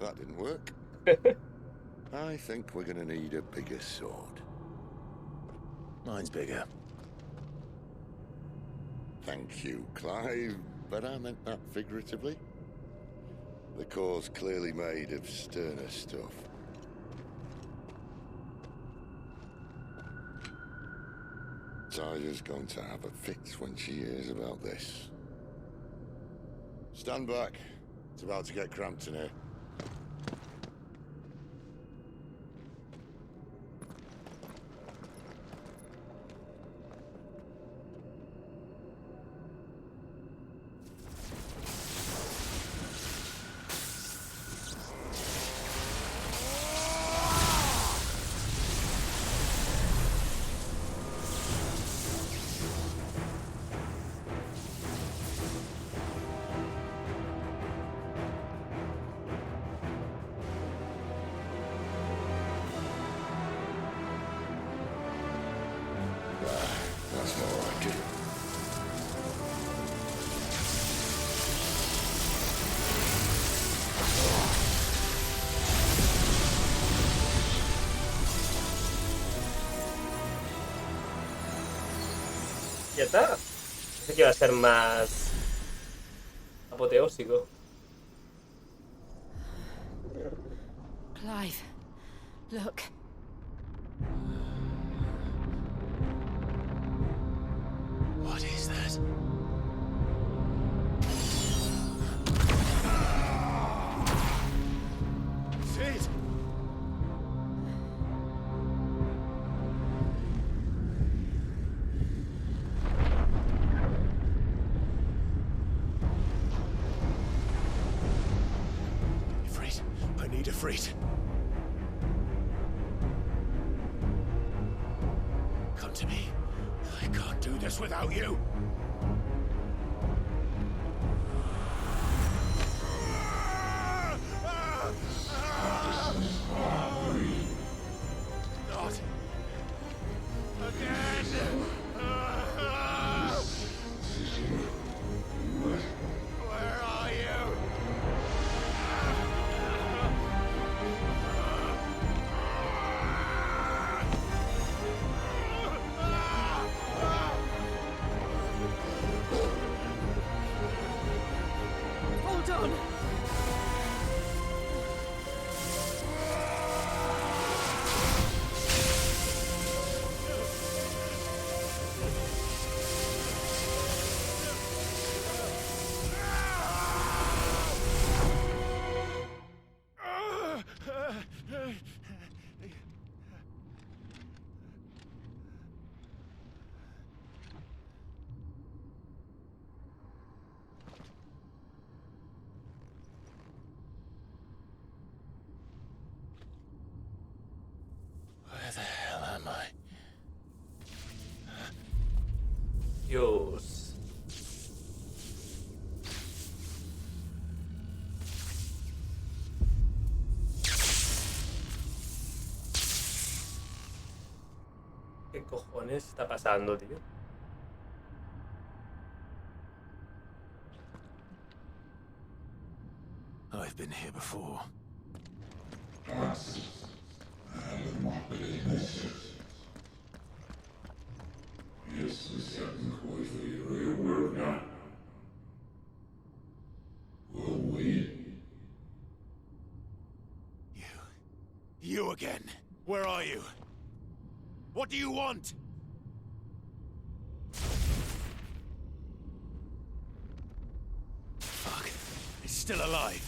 [SPEAKER 16] that didn't work. I think we're gonna need a bigger sword.
[SPEAKER 6] Mine's bigger.
[SPEAKER 16] Thank you, Clive, but I meant that figuratively. The core's clearly made of sterner stuff. Tyler's going to have a fit when she hears about this. Stand back. It's about to get cramped in here. That's more like it.
[SPEAKER 2] Ya está. Pensé que iba a ser más apoteósico.
[SPEAKER 8] Clive, look.
[SPEAKER 6] What is that?
[SPEAKER 10] Sid!
[SPEAKER 6] Ifrit, I need Ifrit. Come to me. I can't do this without you.
[SPEAKER 10] Not again! Where are you?
[SPEAKER 9] Hold on!
[SPEAKER 6] Where the hell am I?
[SPEAKER 2] Dios. ¿Qué cojones está pasando, tío?
[SPEAKER 6] I've been here before. You again. Where are you? What do you want? Fuck. It's still alive.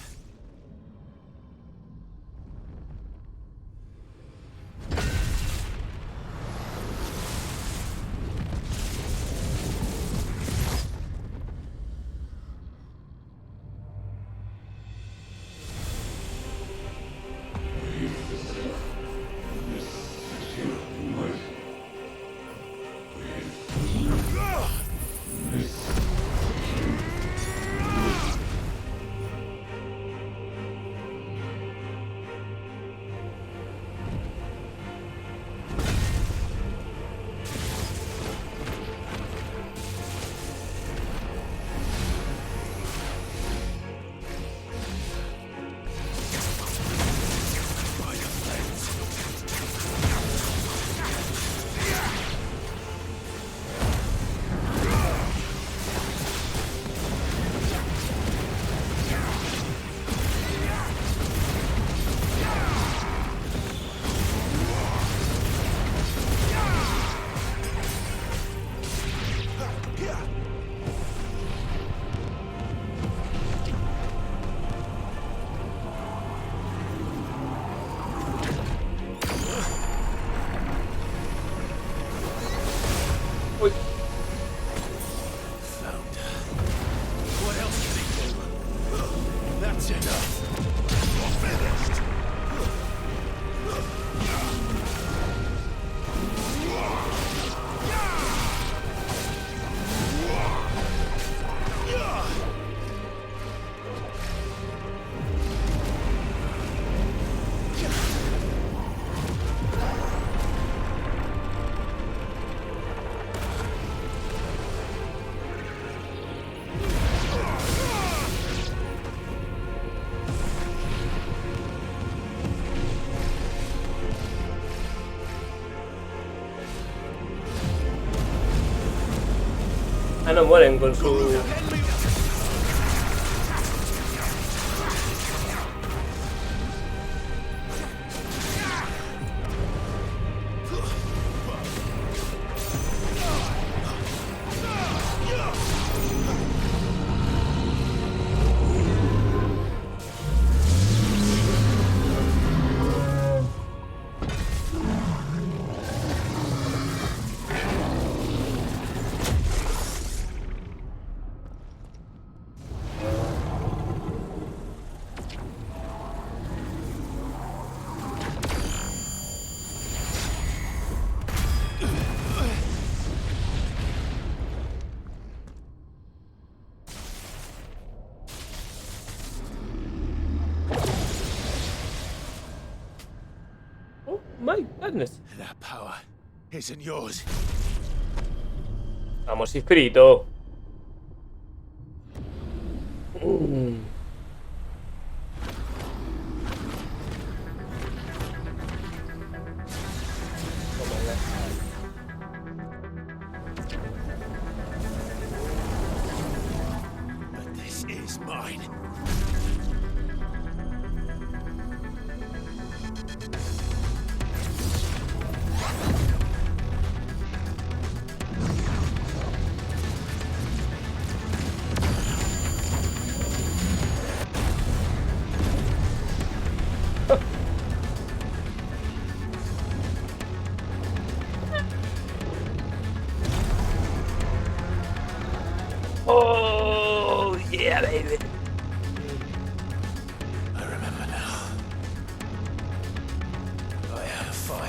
[SPEAKER 2] Ah, no mueren con su... Oh my goodness.
[SPEAKER 6] That power isn't yours.
[SPEAKER 2] Vamos, Ifrito.
[SPEAKER 6] But this is mine.
[SPEAKER 2] Oh, yeah, baby.
[SPEAKER 6] I remember now. I had a fire.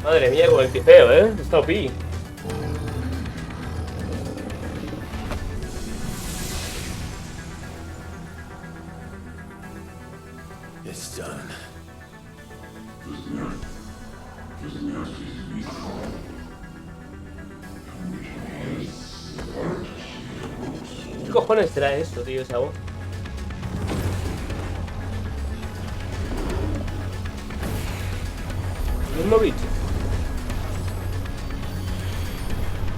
[SPEAKER 2] Madre mía, con el pifeo, está OP.
[SPEAKER 6] It's done.
[SPEAKER 2] ¿Qué cojones será esto, tío, esa voz? El mismo bicho.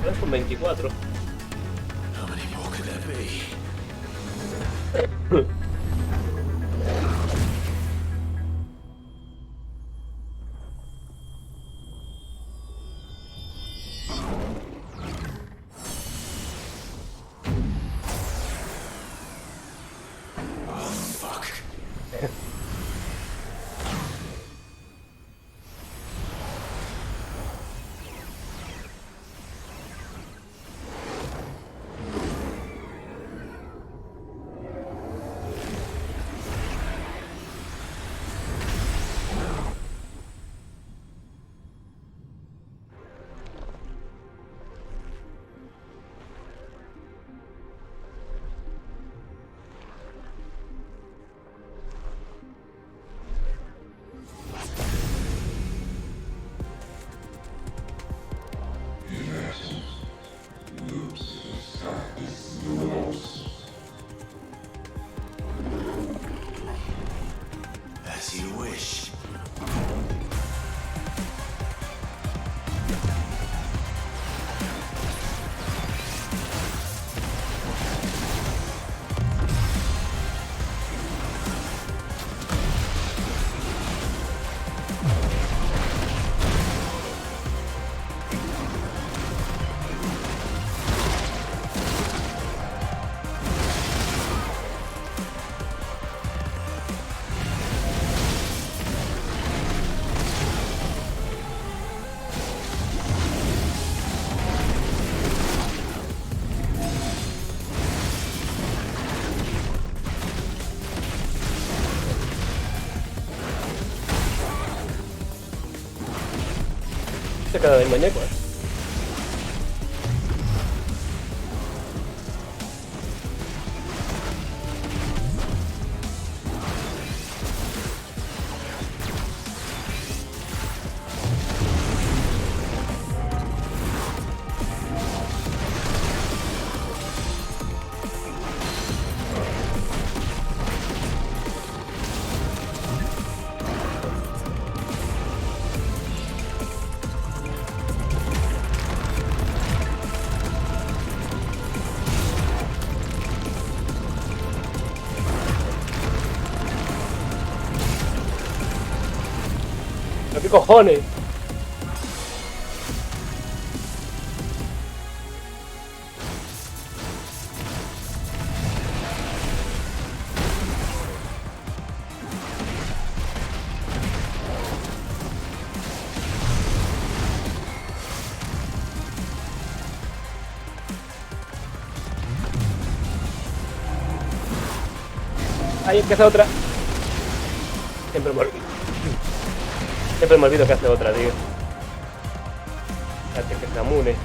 [SPEAKER 2] Ahora son 24.
[SPEAKER 6] How many more could there be? As you wish.
[SPEAKER 2] Se queda de muñeco, ¿eh? ¿Pero qué cojones? Ahí empieza otra. Siempre me olvido que hace otra, tío. Fíjate que es Namune.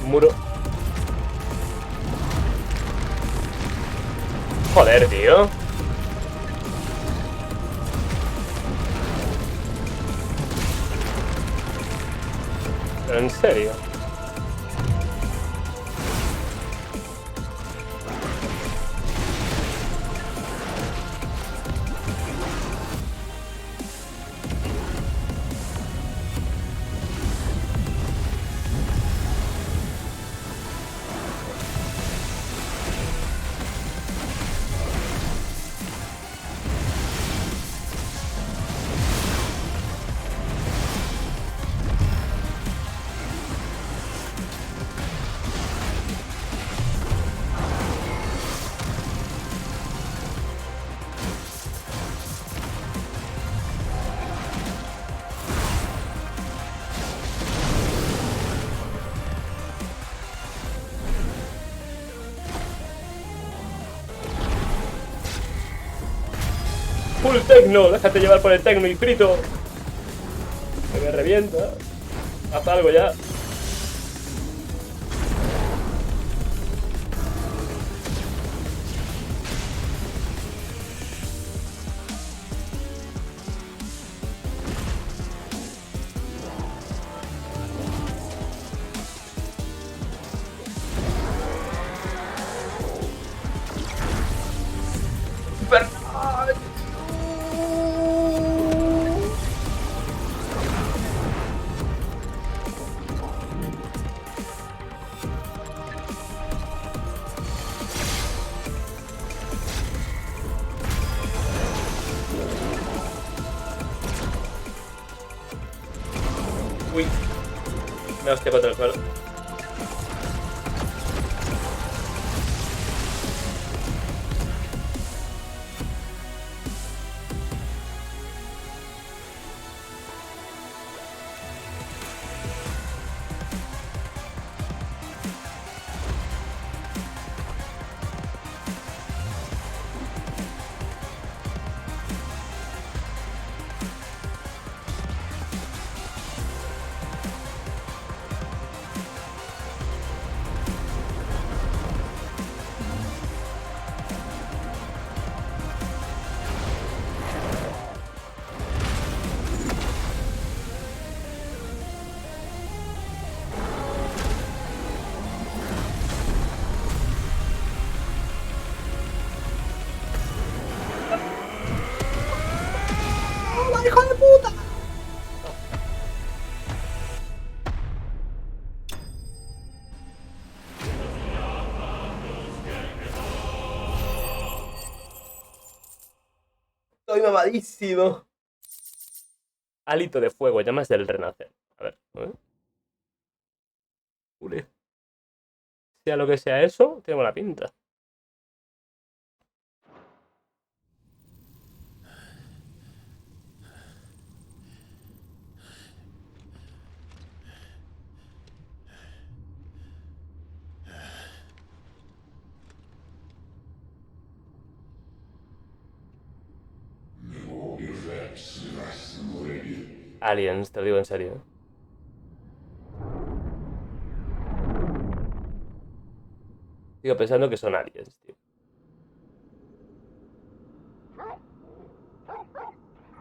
[SPEAKER 2] Muro. Joder, tío. Pero en serio. Full tecno, déjate llevar por el tecno y frito. Que me revienta. Haz algo ya. Uy. Me hostia contra el suelo. ¡Hijo de puta! Estoy mamadísimo. Hálito de fuego, llamas del renacer. A ver, Ule. Sea lo que sea eso, tengo la pinta. Aliens, te lo digo en serio. Sigo pensando que son aliens, tío.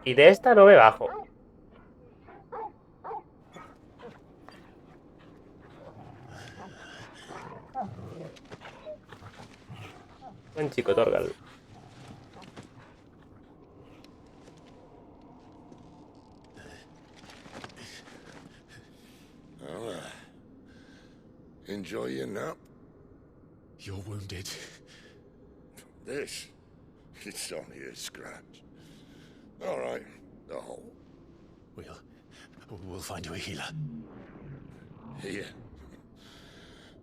[SPEAKER 2] Y de esta no me bajo. Buen chico, Torgal.
[SPEAKER 16] Enjoy your nap?
[SPEAKER 6] You're wounded.
[SPEAKER 16] This? It's only a scratch. All right, the hole.
[SPEAKER 6] We'll find you a healer.
[SPEAKER 16] Here.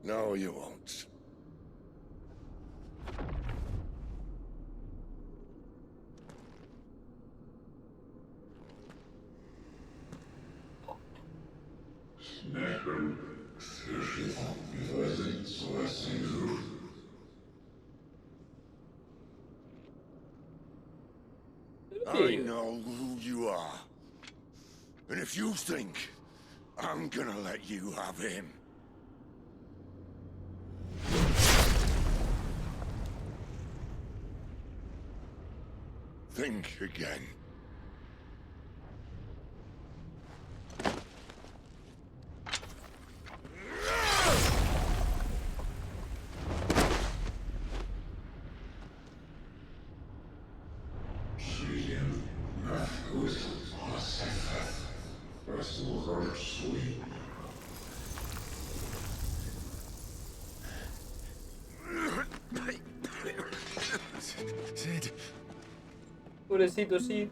[SPEAKER 16] No, you won't. I know who you are. And if you think I'm gonna let you have him... think again.
[SPEAKER 6] Sid.
[SPEAKER 2] Pobrecito, sí.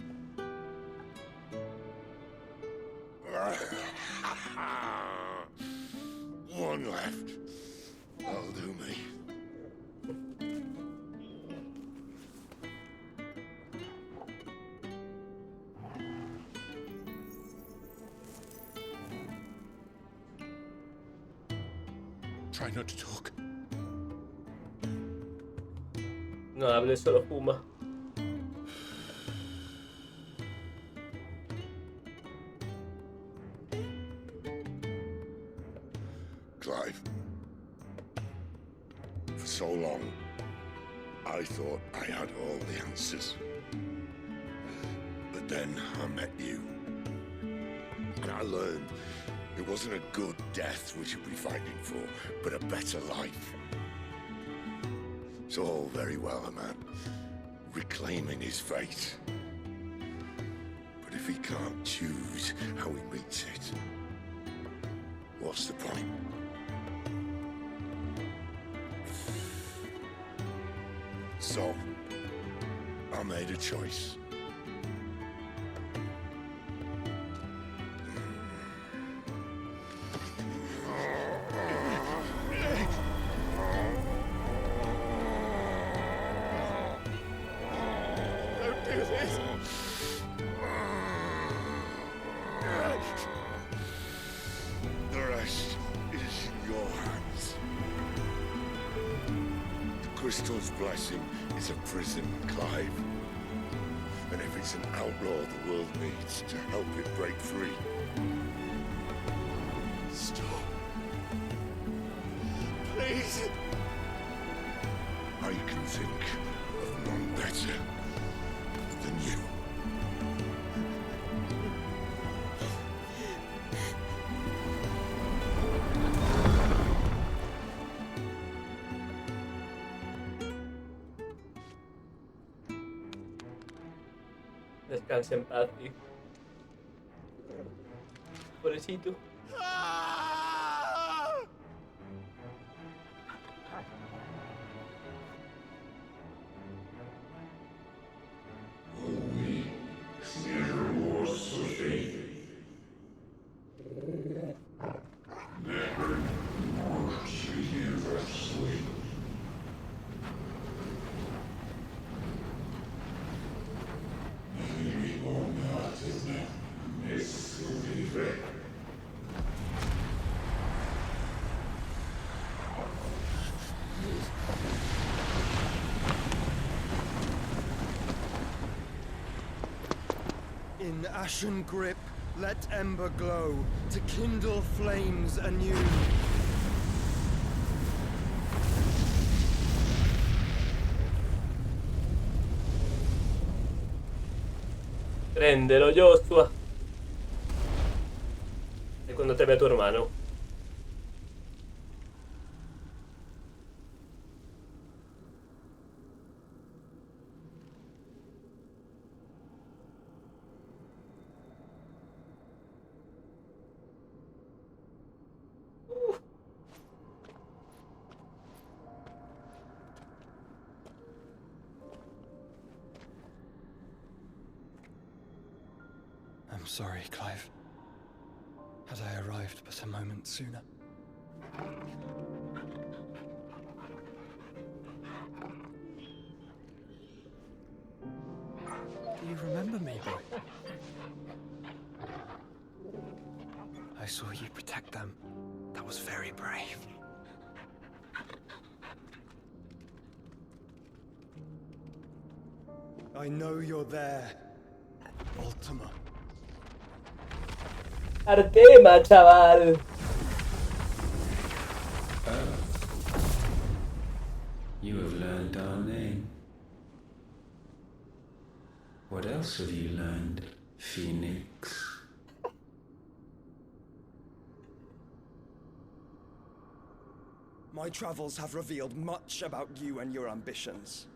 [SPEAKER 16] One left. That'll do me.
[SPEAKER 6] Try not to talk.
[SPEAKER 2] No hables, solo fuma.
[SPEAKER 18] Clive. For so long, I thought I had all the answers. But then I met you. And I learned it wasn't a good death we should be fighting for, but a better life. It's all very well, a man reclaiming his fate. But if he can't choose how he meets it, what's the point? So, I made a choice. Don't do this! The rest is in your hands. The crystal's blessing is a prison, Clive. And if it's an outlaw the world needs to help it break free. Stop. Please. I can think of none better than you.
[SPEAKER 2] Descanse en paz, hijo. Pobrecito.
[SPEAKER 19] In ashen grip, let ember glow, to kindle flames anew.
[SPEAKER 2] Prendelo, Joshua. E quando te ve tu hermano.
[SPEAKER 19] I'm sorry, Clive. Had I arrived but a moment sooner. Do you remember me, boy? I saw you protect them. That was very brave. I know you're there, Ultima.
[SPEAKER 2] Artema, chaval.
[SPEAKER 20] You have learned our name. What else have you learned, Phoenix?
[SPEAKER 19] My travels have revealed much about you and your ambitions.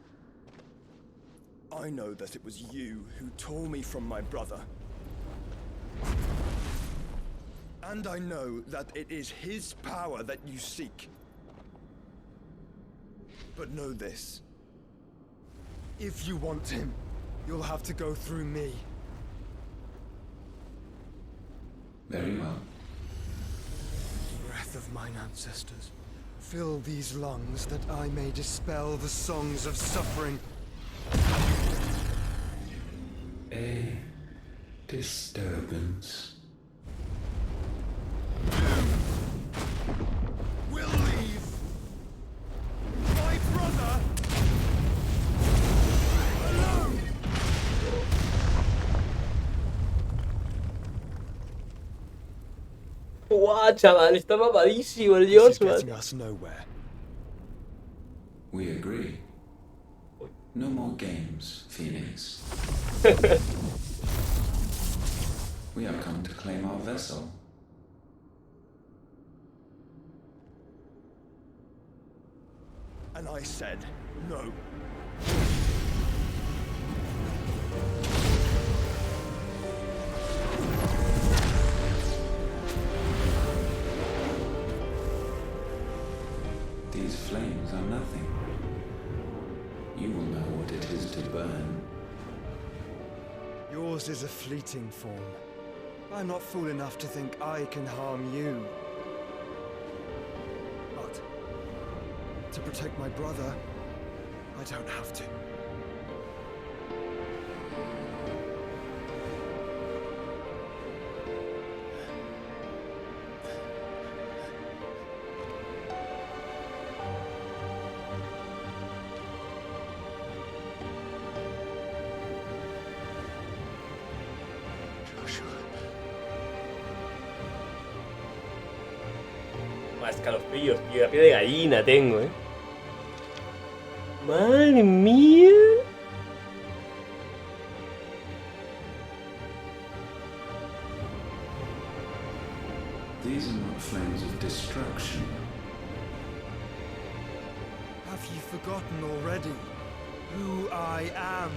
[SPEAKER 19] I know that it was you who tore me from my brother. And I know that it is his power that you seek. But know this. If you want him, you'll have to go through me.
[SPEAKER 20] Very well.
[SPEAKER 19] Breath of mine ancestors, fill these lungs that I may dispel the songs of suffering.
[SPEAKER 20] A disturbance.
[SPEAKER 19] We'll leave. My brother alone.
[SPEAKER 2] What? Ah, chaval, está mamadísimo el
[SPEAKER 19] This is
[SPEAKER 2] Joshua.
[SPEAKER 19] getting us nowhere.
[SPEAKER 20] We agree. No more games, Phoenix. We have come to claim our vessel.
[SPEAKER 19] And I said no.
[SPEAKER 20] These flames are nothing. You will know what it is to burn.
[SPEAKER 19] Yours is a fleeting form. I'm not fool enough to think I can harm you. But to protect my brother, I don't have to.
[SPEAKER 2] Más escalofríos, tío. La piel de gallina tengo, Madre mía.
[SPEAKER 20] These are not flames of destruction.
[SPEAKER 19] Have you forgotten already who I am?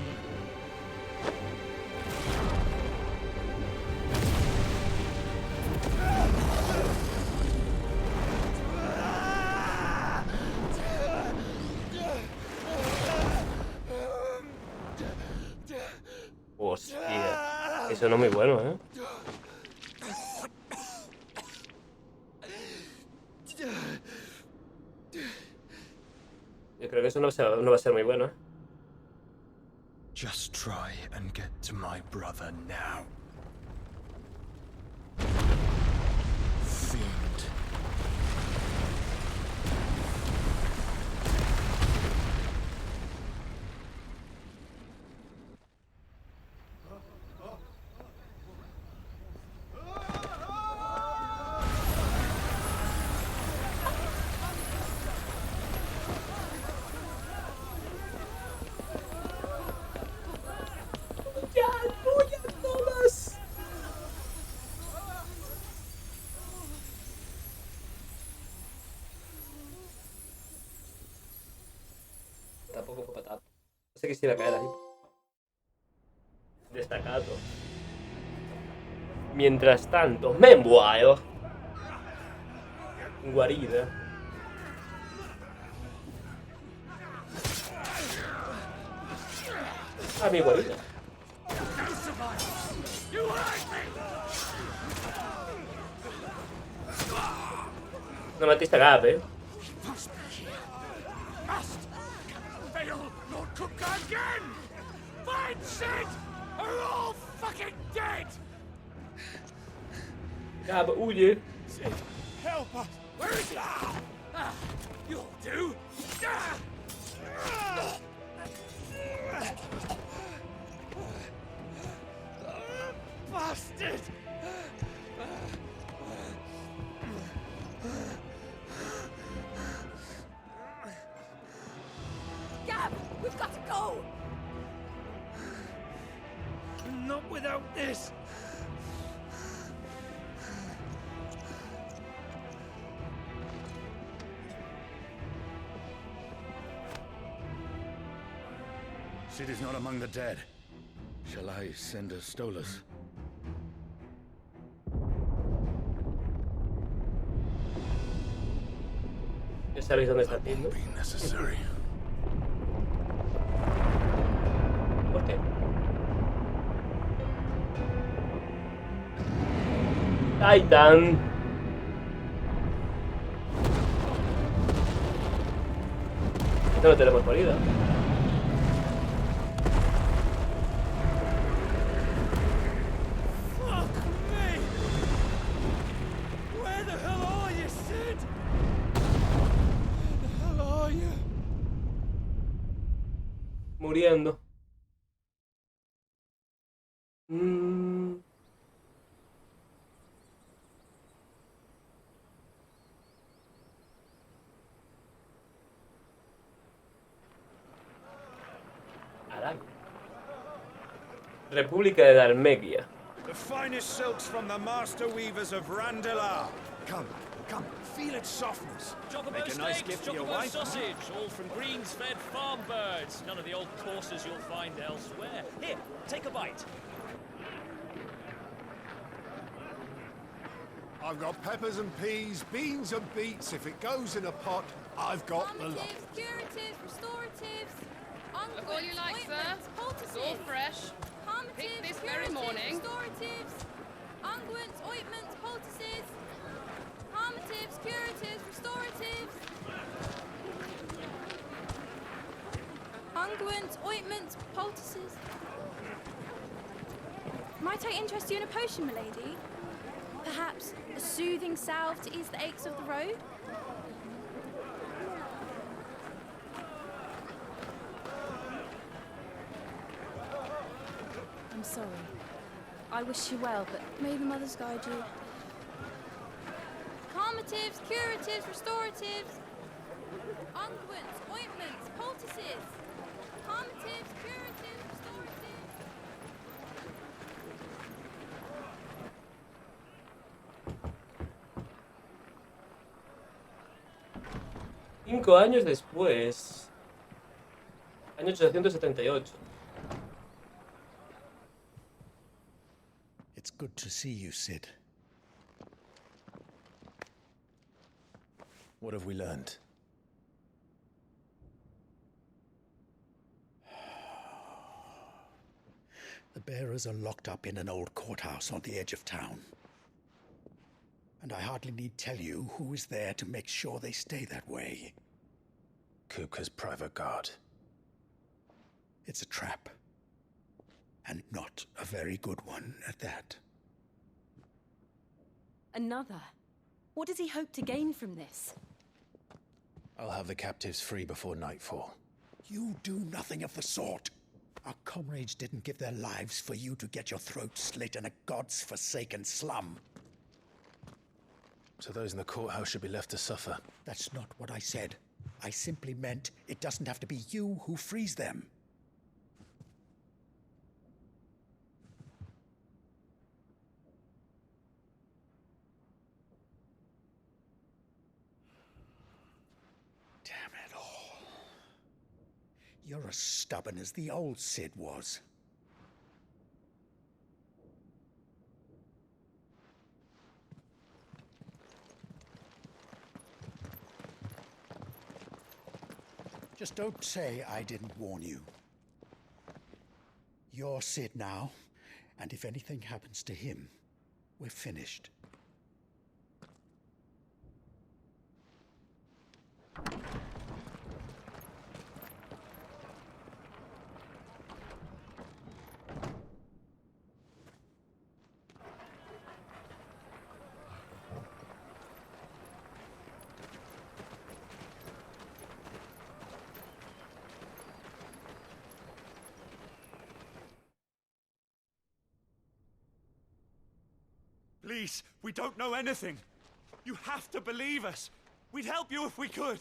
[SPEAKER 2] Hostia. Eso no es muy bueno, Yo creo que eso no va a ser muy bueno,
[SPEAKER 19] Just try and get to my brother now. Fiend.
[SPEAKER 2] Tampoco fue patata. No sé qué quisiera caer ahí. Destacado. Mientras tanto, meanwhile. Guarida. Ah, mi guarida. No matiste a Gab,
[SPEAKER 10] Must be here. Must. Fail Lord Cook again. Find Sid, or we're all fucking dead.
[SPEAKER 2] Gab, huye.
[SPEAKER 10] Sid, help us. Where is he? You'll do. Bastard.
[SPEAKER 8] Gab, we've got to go!
[SPEAKER 10] Not without this. Sid is not among the dead. Shall I send a Stolas?
[SPEAKER 2] Ya sabéis dónde está Tim, ¿no? ¿Por qué? Titan. No lo tenemos por ida.
[SPEAKER 10] Fuck me! Where the hell are you, Sid? Where the hell are you?
[SPEAKER 2] Muriendo. República de Dalmegia.
[SPEAKER 21] The finest silks from the master weavers of Randalar. Come, come, feel its softness.
[SPEAKER 22] Chocobo
[SPEAKER 21] Make a nice
[SPEAKER 22] steaks,
[SPEAKER 21] gift for your
[SPEAKER 22] chocobo
[SPEAKER 21] wife.
[SPEAKER 22] sausage, all from greens-fed farm birds. None of the old courses you'll find elsewhere. Here, take a bite.
[SPEAKER 18] I've got peppers and peas, beans and beets. If it goes in a pot, I've got the lot.
[SPEAKER 23] Curatives, restoratives,
[SPEAKER 24] Look all you like, sir. It's all fresh. Picked this very morning.
[SPEAKER 23] Restoratives, unguents, ointments, poultices, harmatives, curatives, restoratives, unguents, ointments, poultices.
[SPEAKER 25] Might I interest you in a potion, milady? Perhaps a soothing salve to ease the aches of the road? I'm sorry. I wish you well, but may the mothers guide you.
[SPEAKER 23] Calmatives, curatives, restoratives, unguents, ointments, poultices, calmatives, curatives, restoratives.
[SPEAKER 2] 5 años después. Año 878.
[SPEAKER 10] It's good to see you, Sid. What have we learned? The bearers are locked up in an old courthouse on the edge of town. And I hardly need tell you who is there to make sure they stay that way. Kupka's private guard. It's a trap. And not a very good one at that.
[SPEAKER 17] Another? What does he hope to gain from this?
[SPEAKER 10] I'll have the captives free before nightfall. You do nothing of the sort. Our comrades didn't give their lives for you to get your throat slit in a god's-forsaken slum. So those in the courthouse should be left to suffer. That's not what I said. I simply meant it doesn't have to be you who frees them. Damn it all. You're as stubborn as the old Sid was. Just don't say I didn't warn you. You're Sid now, and if anything happens to him, we're finished.
[SPEAKER 21] Please, we don't know anything. You have to believe us. We'd help you if we could.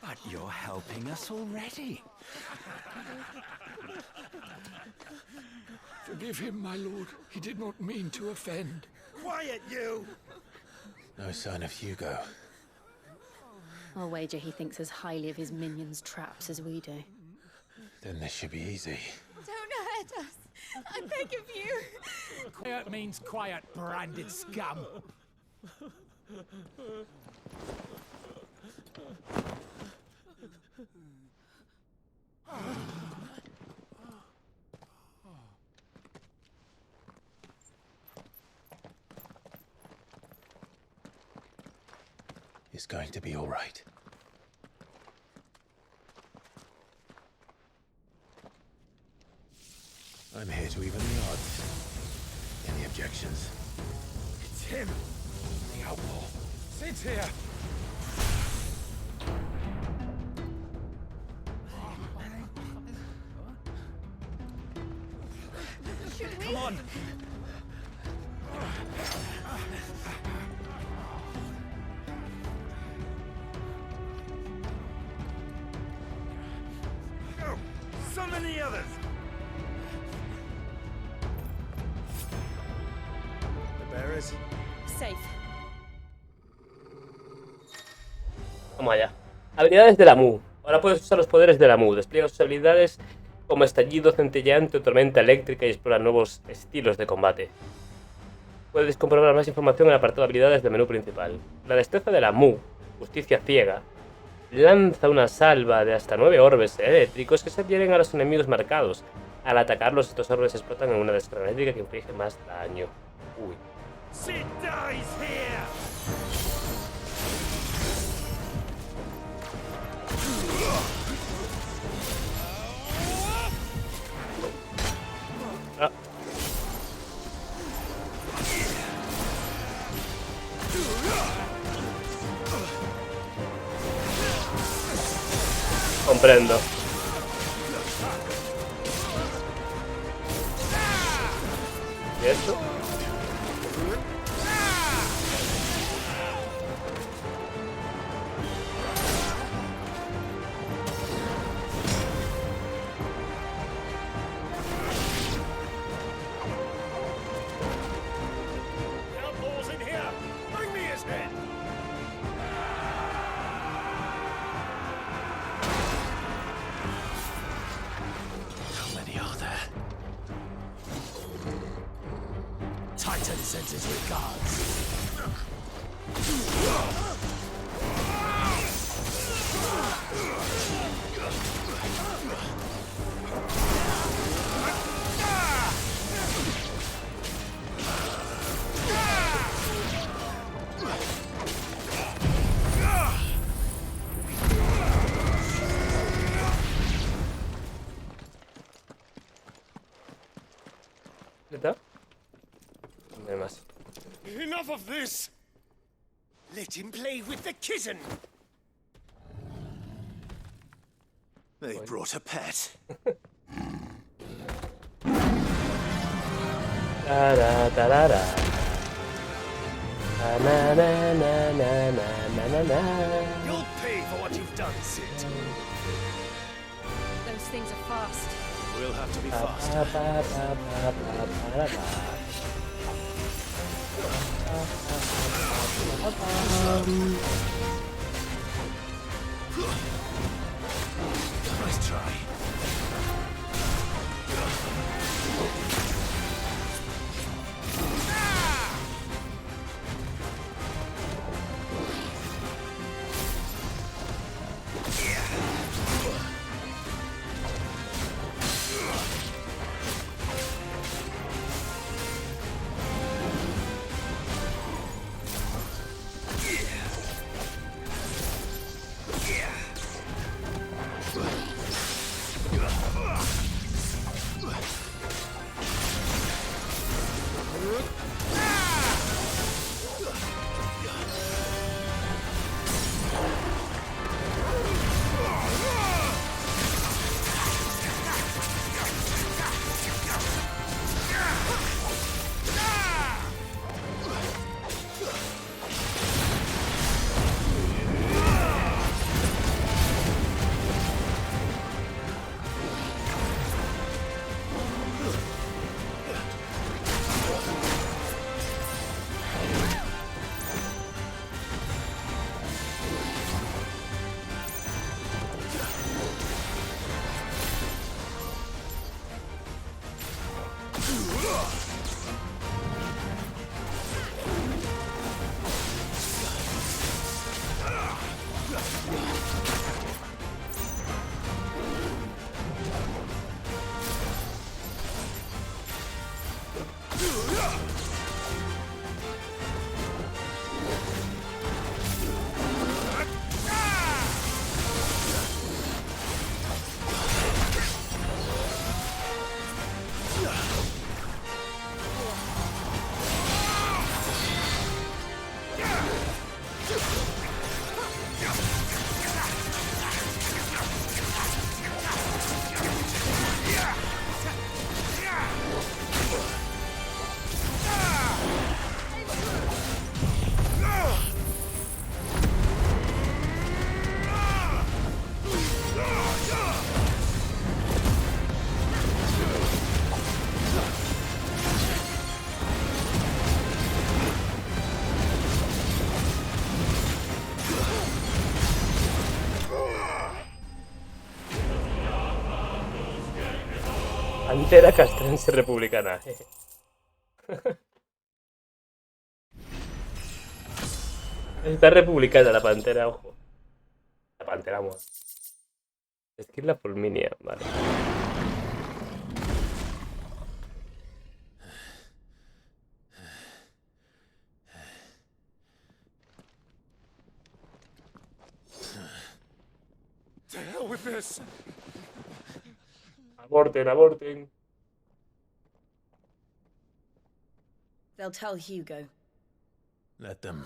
[SPEAKER 26] But you're helping us already.
[SPEAKER 13] Forgive him, my lord. He did not mean to offend.
[SPEAKER 21] Quiet, you!
[SPEAKER 10] No sign of Hugo.
[SPEAKER 17] I'll wager he thinks as highly of his minions' traps as we do.
[SPEAKER 10] Then this should be easy.
[SPEAKER 23] Don't hurt us. I beg of you.
[SPEAKER 27] Quiet means quiet, branded scum.
[SPEAKER 10] It's going to be all right. I'm here to even the odds. Any objections?
[SPEAKER 21] It's him! The outlaw! Sid's here! Come on! summon the others. The bearers.
[SPEAKER 9] Safe.
[SPEAKER 2] Vamos allá. Habilidades de la Mu. Ahora puedes usar los poderes de la Mu. Despliega sus habilidades como estallido centellante o tormenta eléctrica y explora nuevos estilos de combate. Puedes comprobar más información en el apartado de habilidades del menú principal. La destreza de la Mu, justicia ciega, lanza una salva de hasta 9 orbes eléctricos que se adhieren a los enemigos marcados. Al atacarlos, estos orbes explotan en una descarga eléctrica que inflige más daño. Uy.
[SPEAKER 21] Sid dies here.
[SPEAKER 2] Ah. Comprendo. ¿Y esto?
[SPEAKER 21] Outlaws in here. Bring me his head.
[SPEAKER 6] How many are there?
[SPEAKER 27] Titan sends his regards.
[SPEAKER 2] ¿Está? No hay más.
[SPEAKER 21] Enough of this. Let him play with the kitten.
[SPEAKER 6] They brought a pet.
[SPEAKER 2] Ta-ra-ta-ra-ra. Na-na-na-na-na-na-na-na.
[SPEAKER 21] You'll pay for what you've done, Sid.
[SPEAKER 8] Those things are fast.
[SPEAKER 21] We'll have to be fast.
[SPEAKER 6] Nice try.
[SPEAKER 2] Pantera castrense republicana. Está republicana la pantera, ojo. La pantera muerta. Es que es la fulminia, vale.
[SPEAKER 21] To hell with this!
[SPEAKER 2] Aborten, aborten.
[SPEAKER 9] They'll tell Hugo.
[SPEAKER 6] Let them.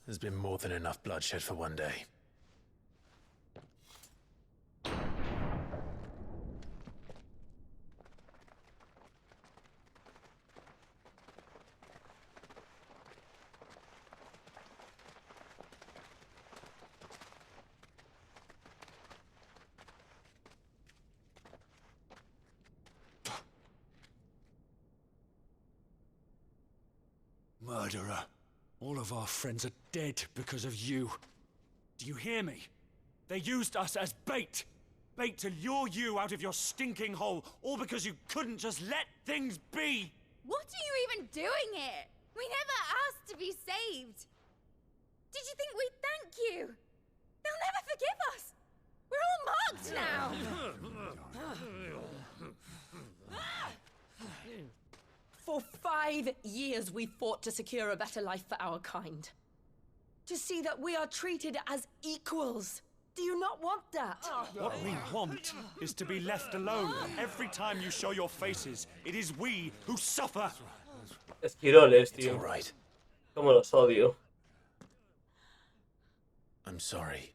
[SPEAKER 6] There's been more than enough bloodshed for one day.
[SPEAKER 21] Murderer. All of our friends are dead because of you. Do you hear me? They used us as bait. Bait to lure you out of your stinking hole, all because you couldn't just let things be.
[SPEAKER 23] What are you even doing here? We never asked to be saved. Did you think we'd thank you? They'll never forgive us. We're all marked now.
[SPEAKER 8] For 5 years we fought to secure a better life for our kind. To see that we are treated as equals. Do you not want that?
[SPEAKER 21] What we want is to be left alone. Every time you show your faces, it is we who suffer.
[SPEAKER 2] Esquiroles, tío.
[SPEAKER 6] All right.
[SPEAKER 2] Como los odio.
[SPEAKER 6] I'm sorry.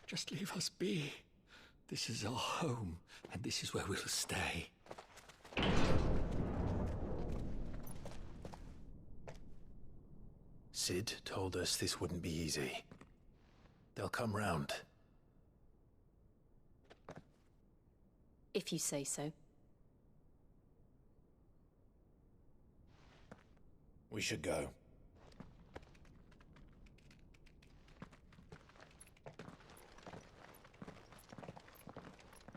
[SPEAKER 3] Just leave us be. This is our home, and this is where we'll stay.
[SPEAKER 6] Sid told us this wouldn't be easy. They'll come round.
[SPEAKER 17] If you say so.
[SPEAKER 6] We should go.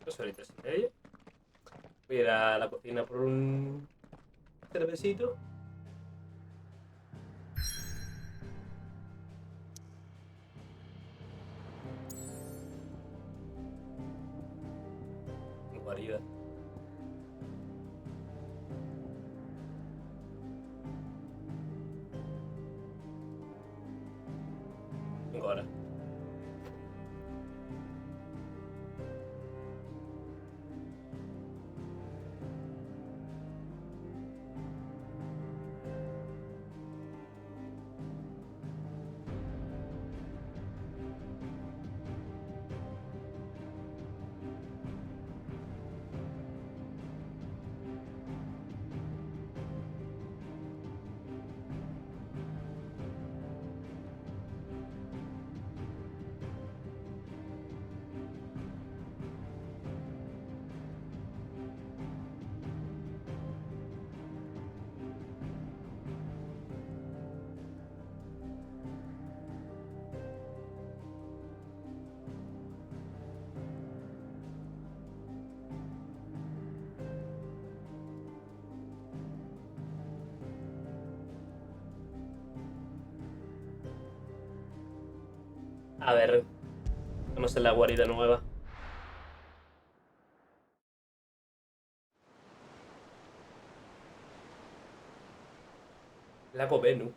[SPEAKER 2] Dos horitas y media. Voy a ir a la cocina por un cervecito. Guarida. Agora. A ver, estamos en la guarida nueva. Lago Venu.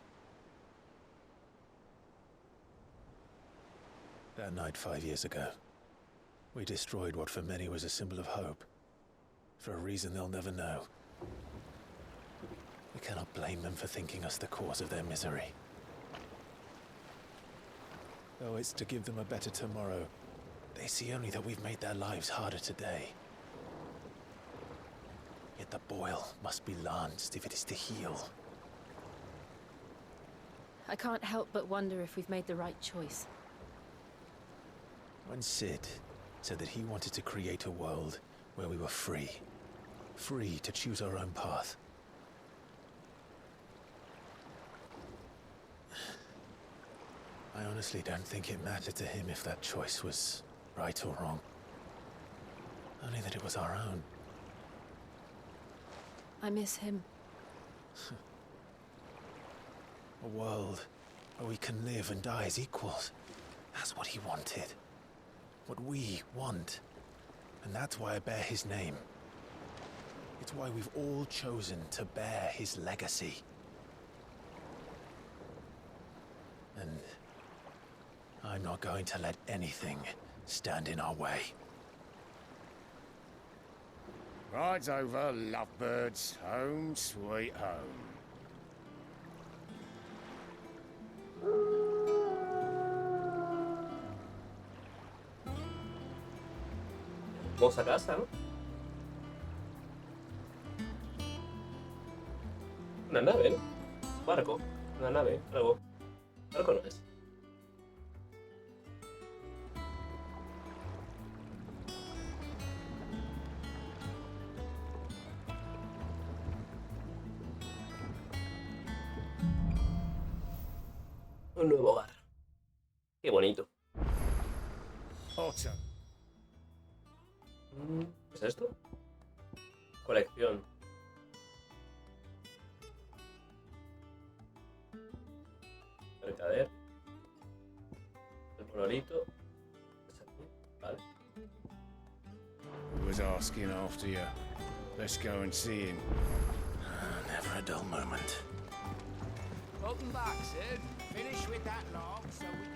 [SPEAKER 6] That night 5 years ago, we destroyed what for many was a symbol of hope. For a reason they'll never know. We cannot blame them for thinking us the cause of their misery. Though it's to give them a better tomorrow, they see only that we've made their lives harder today. Yet the boil must be lanced if it is to heal.
[SPEAKER 17] I can't help but wonder if we've made the right choice.
[SPEAKER 6] When Sid said that he wanted to create a world where we were free. Free to choose our own path. I honestly don't think it mattered to him if that choice was right or wrong. Only that it was our own.
[SPEAKER 17] I miss him.
[SPEAKER 6] A world where we can live and die as equals. That's what he wanted. What we want. And that's why I bear his name. It's why we've all chosen to bear his legacy. And I'm not going to let anything stand in our way.
[SPEAKER 10] Rides over, lovebirds. Home, sweet home.
[SPEAKER 2] Hermosa casa, ¿no? Una nave, ¿no? Barco. Una nave, algo. Barco no es. Un nuevo hogar. Qué bonito.
[SPEAKER 10] Autumn.
[SPEAKER 2] ¿Qué es esto? Colección. Mercader. El monolito. Es aquí. Vale.
[SPEAKER 10] Who was asking after you? Let's go and see him.
[SPEAKER 6] Never a dull moment.
[SPEAKER 5] Welcome back, Sid. Finish with that log so we can...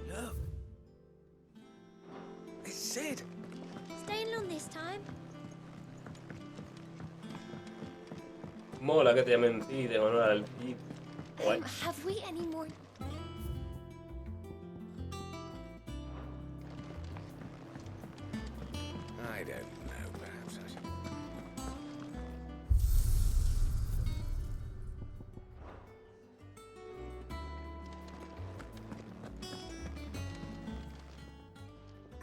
[SPEAKER 10] Look. It's Sid.
[SPEAKER 23] Staying long this time?
[SPEAKER 2] Mola que te llamen Cid en honor al Cid. Guay.
[SPEAKER 23] Have we any more?
[SPEAKER 10] I don't know, perhaps I should...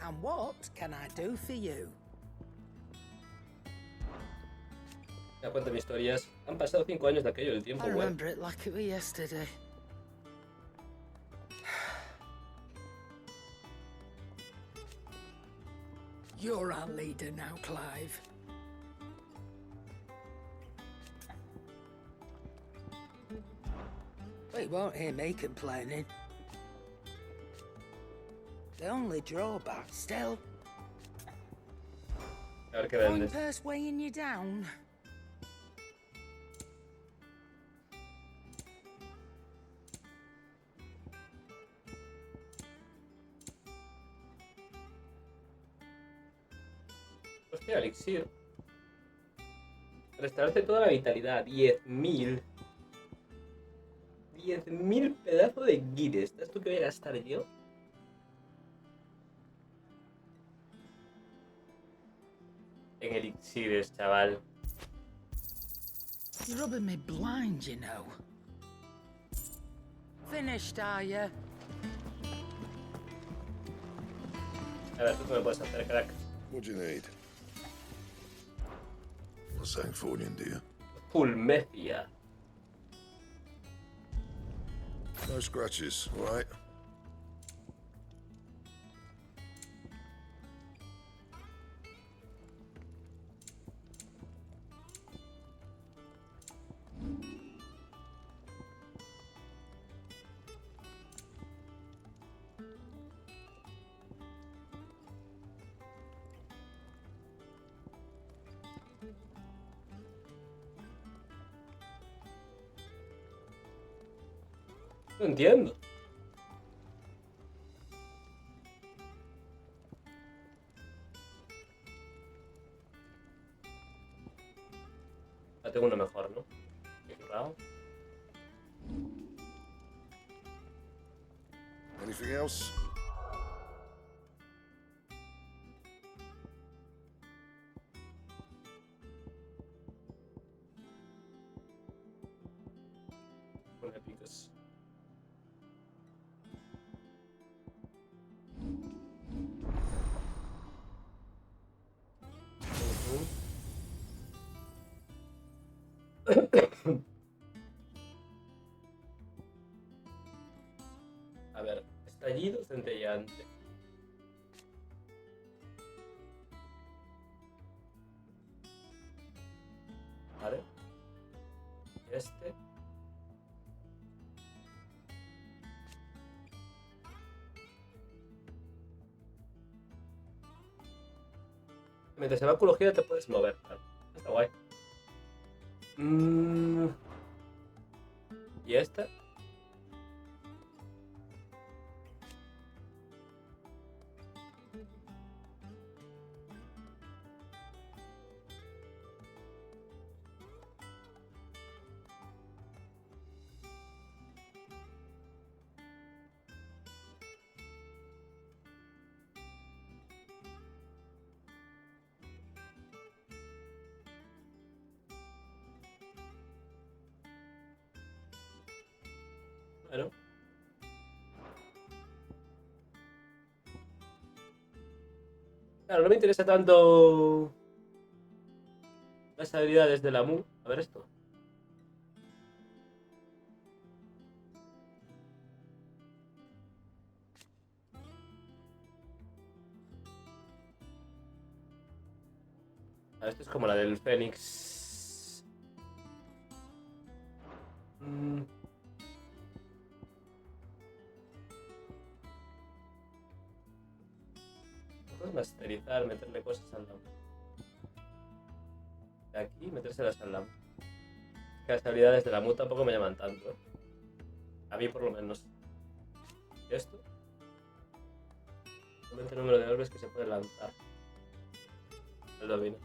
[SPEAKER 5] And what can I do for you?
[SPEAKER 2] Ya cuenta mis historias. Han pasado 5 años de aquello, el tiempo,
[SPEAKER 5] I
[SPEAKER 2] güey.
[SPEAKER 5] remember it like it was yesterday. You're our leader now, Clive. Well, you won't hear me complaining. The only drawback, still,
[SPEAKER 2] A ver qué
[SPEAKER 5] coin
[SPEAKER 2] vendes.
[SPEAKER 5] purse weighing you down.
[SPEAKER 2] Hostia, elixir. Restablece toda la vitalidad. 10.000. 10.000 pedazos de guires. ¿Sabes tú que voy a gastar yo? En elixires, chaval.
[SPEAKER 5] You're rubbing me blind, you know. Finished, are you?
[SPEAKER 2] A ver, ¿tú qué me puedes hacer, crack?
[SPEAKER 18] What do you need? What's Sancfordian, do you?
[SPEAKER 2] Pulmecia.
[SPEAKER 18] No scratches, all right?
[SPEAKER 2] No entiendo. Ya tengo uno mejor, ¿no? Qué currado.
[SPEAKER 18] Anything else?
[SPEAKER 2] A ver, estallido centelleante. Vale. Este. Mientras se va ecología te puedes mover. Vale. Está guay. ¿Y esta? Bueno. Claro, no me interesa tanto las habilidades de la Mu. A ver esto. A ver, esto es como la del Fénix. Puedes masterizar, meterle cosas al lado. De aquí, metérselas al lado. Que las habilidades de la Mu tampoco me llaman tanto. A mí por lo menos. ¿Y esto? Aumenta el número de orbes que se puede lanzar. El domino.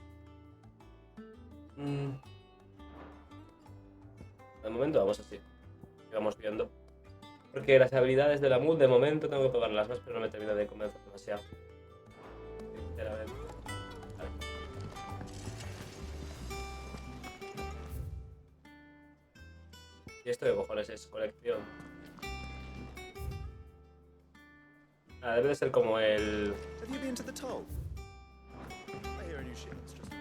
[SPEAKER 2] De momento vamos así. Y vamos viendo. Porque las habilidades de la Mu de momento tengo que probarlas más, pero no me termino de convencer demasiado. Sinceramente. Vale. ¿Y esto qué cojones es? Colección. Ah, debe de ser como el...
[SPEAKER 1] Have you been to the toll? I hear a new shipment's just...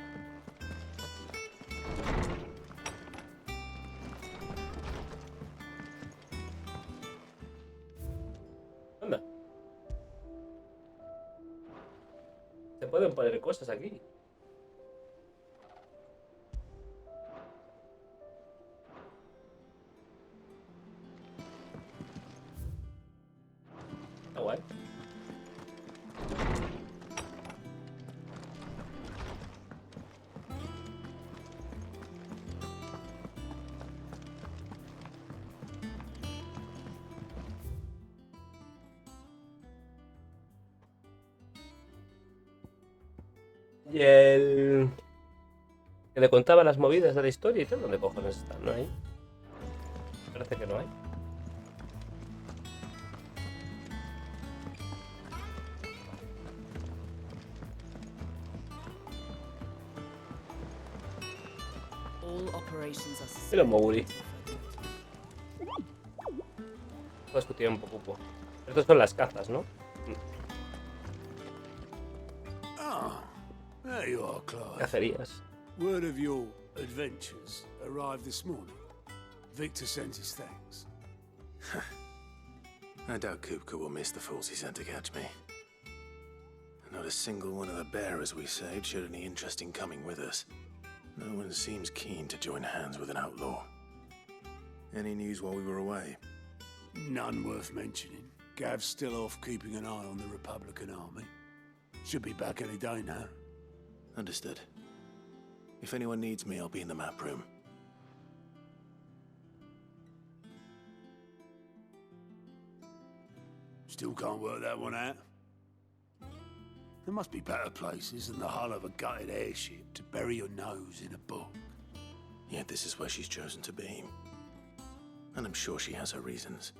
[SPEAKER 2] Anda. Se pueden poner cosas aquí. Está guay. Y el... que le contaba las movidas de la historia y tal, ¿dónde cojones están? ¿No hay? Parece que no hay. Pero Moguri. Todo es tu tiempo, Pupo. Estos son las cazas, ¿no?
[SPEAKER 10] Ah, there you are, Clive.
[SPEAKER 2] Cacerías.
[SPEAKER 10] Word of your adventures arrived this morning. Victor sent his thanks.
[SPEAKER 6] I doubt Kupka will miss the fools he sent to catch me. Not a single one of the bearers we saved showed any interest in coming with us. No one seems keen to join hands with an outlaw. Any news while we were away?
[SPEAKER 10] None worth mentioning. Gav's still off keeping an eye on the Republican army. Should be back any day now.
[SPEAKER 6] Understood. If anyone needs me, I'll be in the map room.
[SPEAKER 10] Still can't work that one out. There must be better places than the hull of a gutted airship to bury your nose in a book.
[SPEAKER 6] Yet this is where she's chosen to be. And I'm sure she has her reasons.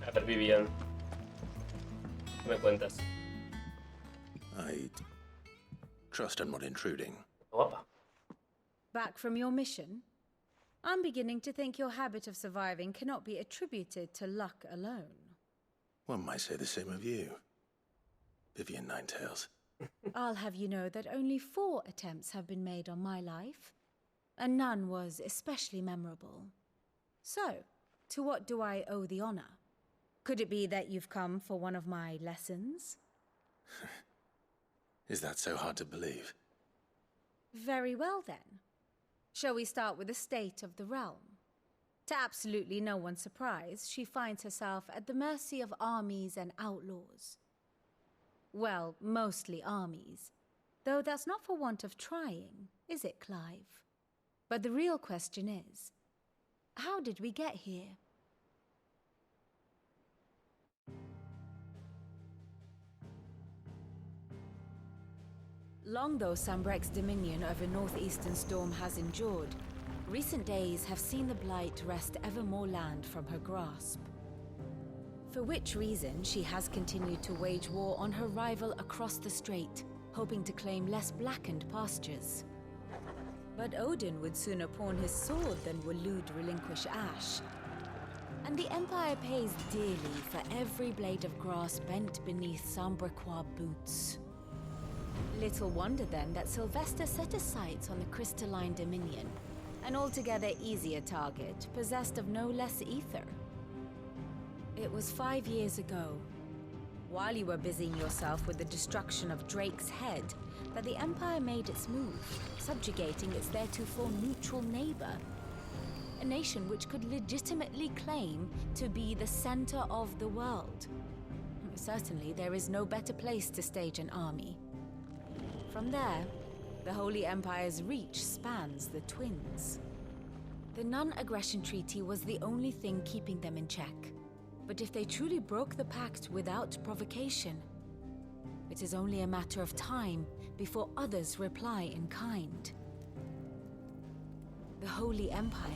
[SPEAKER 2] A ver, Vivian. ¿Qué me cuentas?
[SPEAKER 6] I trust I'm not intruding.
[SPEAKER 2] Guapa.
[SPEAKER 4] Back from your mission? I'm beginning to think your habit of surviving cannot be attributed to luck alone.
[SPEAKER 6] One might say the same of you, Vivian Ninetails.
[SPEAKER 4] I'll have you know that only 4 attempts have been made on my life, and none was especially memorable. So, to what do I owe the honor? Could it be that you've come for one of my lessons?
[SPEAKER 6] Is that so hard to believe?
[SPEAKER 4] Very well then. Shall we start with the state of the realm? To absolutely no one's surprise, she finds herself at the mercy of armies and outlaws. Well, mostly armies. Though that's not for want of trying, is it, Clive? But the real question is, how did we get here? Long though Sambrek's dominion over northeastern Storm has endured, recent days have seen the Blight wrest ever more land from her grasp. For which reason she has continued to wage war on her rival across the strait, hoping to claim less blackened pastures. But Odin would sooner pawn his sword than Waloed relinquish Ash. And the Empire pays dearly for every blade of grass bent beneath Sambrequois boots. Little wonder then that Sylvester set his sights on the crystalline dominion, an altogether easier target, possessed of no less ether. It was 5 years ago, while you were busying yourself with the destruction of Drake's head, that the Empire made its move, subjugating its theretofore neutral neighbor. A nation which could legitimately claim to be the center of the world. Certainly, there is no better place to stage an army. From there, the Holy Empire's reach spans the Twins. The non-aggression treaty was the only thing keeping them in check. But if they truly broke the pact without provocation, it is only a matter of time before others reply in kind. The Holy Empire,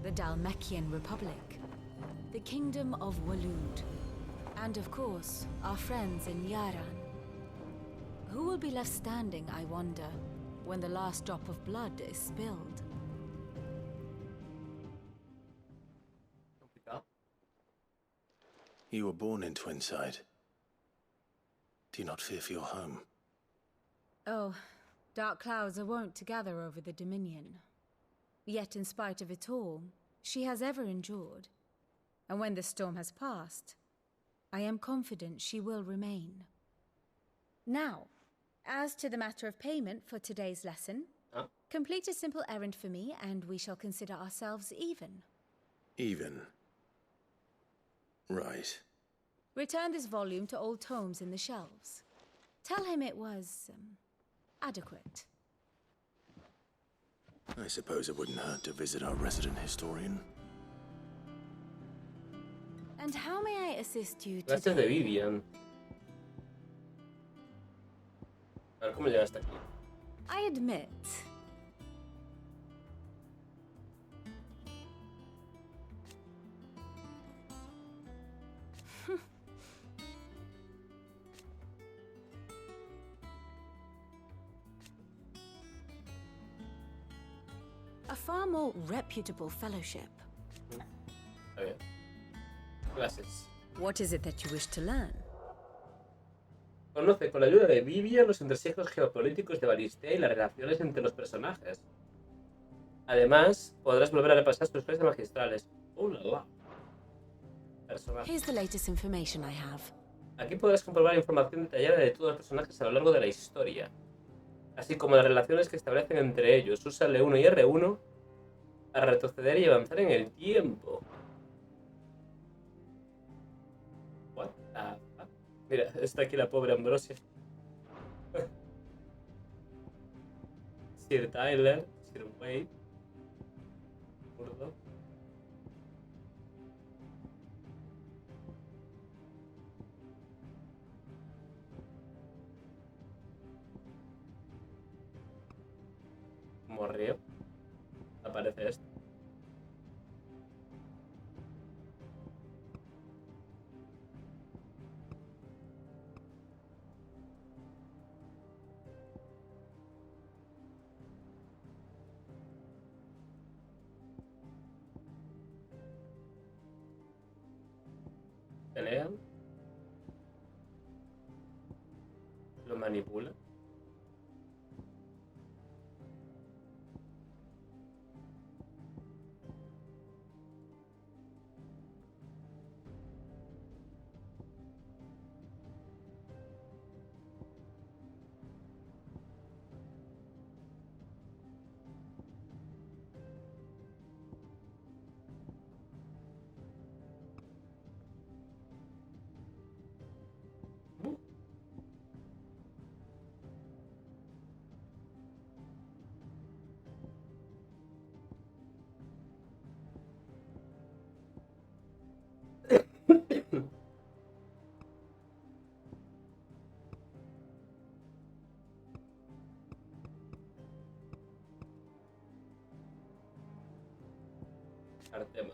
[SPEAKER 4] the Dalmekian Republic, the Kingdom of Waloed, and of course, our friends in Yaran. Who will be left standing, I wonder, when the last drop of blood is spilled?
[SPEAKER 6] You were born in Twinside. Do you not fear for your home?
[SPEAKER 4] Oh, dark clouds are wont to gather over the Dominion. Yet in spite of it all, she has ever endured. And when the storm has passed, I am confident she will remain. Now, as to the matter of payment for today's lesson, complete a simple errand for me and we shall consider ourselves even.
[SPEAKER 6] Even? Right.
[SPEAKER 4] Return this volume to old tomes in the shelves. Tell him it was, adequate.
[SPEAKER 6] I suppose it wouldn't hurt to visit our resident historian.
[SPEAKER 4] And how may I assist you
[SPEAKER 2] Gracias
[SPEAKER 4] today?
[SPEAKER 2] de Vivian. A ver, ¿cómo llegaste aquí?
[SPEAKER 4] I admit. A far more reputable fellowship.
[SPEAKER 2] Okay. Clases.
[SPEAKER 4] What is it that you wish to learn?
[SPEAKER 2] Conoce con la ayuda de Vivian los entresijos geopolíticos de Valistea y las relaciones entre los personajes. Además, podrás volver a repasar sus clases magistrales. La la. Personajes.
[SPEAKER 4] Here's the latest information I have.
[SPEAKER 2] Aquí podrás comprobar información detallada de todos los personajes a lo largo de la historia, así como las relaciones que establecen entre ellos. Usa L1 y R1 para retroceder y avanzar en el tiempo. What the fuck? Mira, está aquí la pobre Ambrosia. Sir Tyler, Sir Wade, Murdo. Morrió. Aparece esto. pelean. Lo manipula. Artema.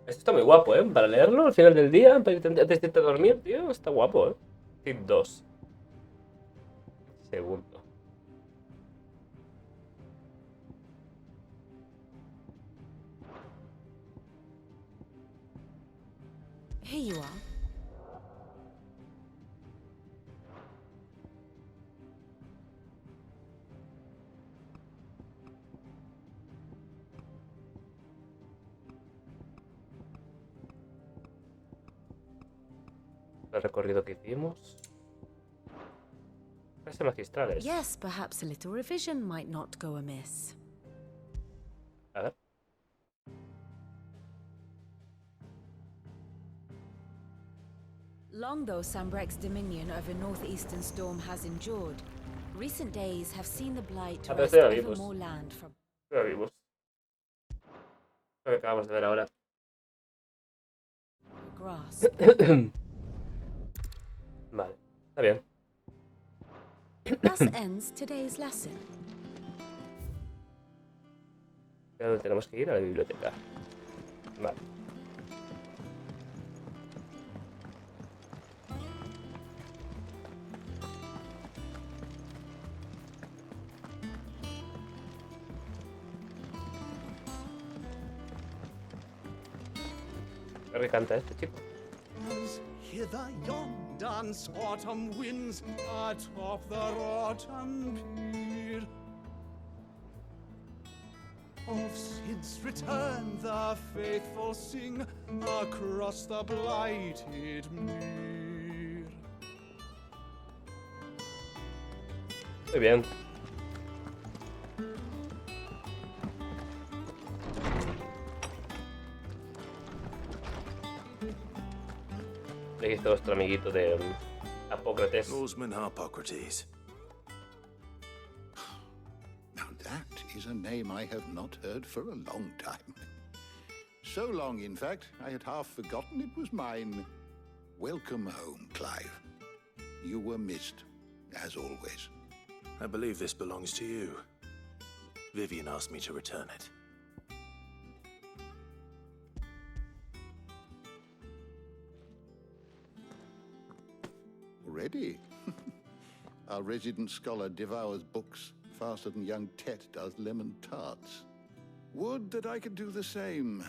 [SPEAKER 2] Esto está muy guapo, ¿eh? Para leerlo al final del día, antes de irte a dormir, tío, está guapo, ¿eh? Tip 2. Segundo.
[SPEAKER 4] Here you are.
[SPEAKER 2] El recorrido que hicimos. Parece magistrales.
[SPEAKER 4] Yes, perhaps a little revision might not go amiss.
[SPEAKER 2] A ver.
[SPEAKER 4] Long though Sambrek's dominion over northeastern storm has endured, recent days have seen the blight wrest ever more land from...
[SPEAKER 2] Ya vimos. Lo que acabamos de ver ahora.
[SPEAKER 4] Grass.
[SPEAKER 2] Vale, está bien.
[SPEAKER 4] Thus ends today's lesson.
[SPEAKER 2] Pero tenemos que ir a la biblioteca. Vale. ¿Qué canta este chico?
[SPEAKER 7] Hither yon dance autumn winds atop the rotten pier. Of since return the faithful sing across the blighted mere.
[SPEAKER 2] Muy bien. Aquí está nuestro amiguito de Apócrates.
[SPEAKER 6] Norseman Harpocrates.
[SPEAKER 11] Now that is a name I have not heard for a long time. So long, in fact, I had half forgotten it was mine. Welcome home, Clive. You were missed, as always.
[SPEAKER 6] I believe this belongs to you. Vivian asked me to return it.
[SPEAKER 11] Already? Our resident scholar devours books faster than young Tet does lemon tarts. Would that I could do the same.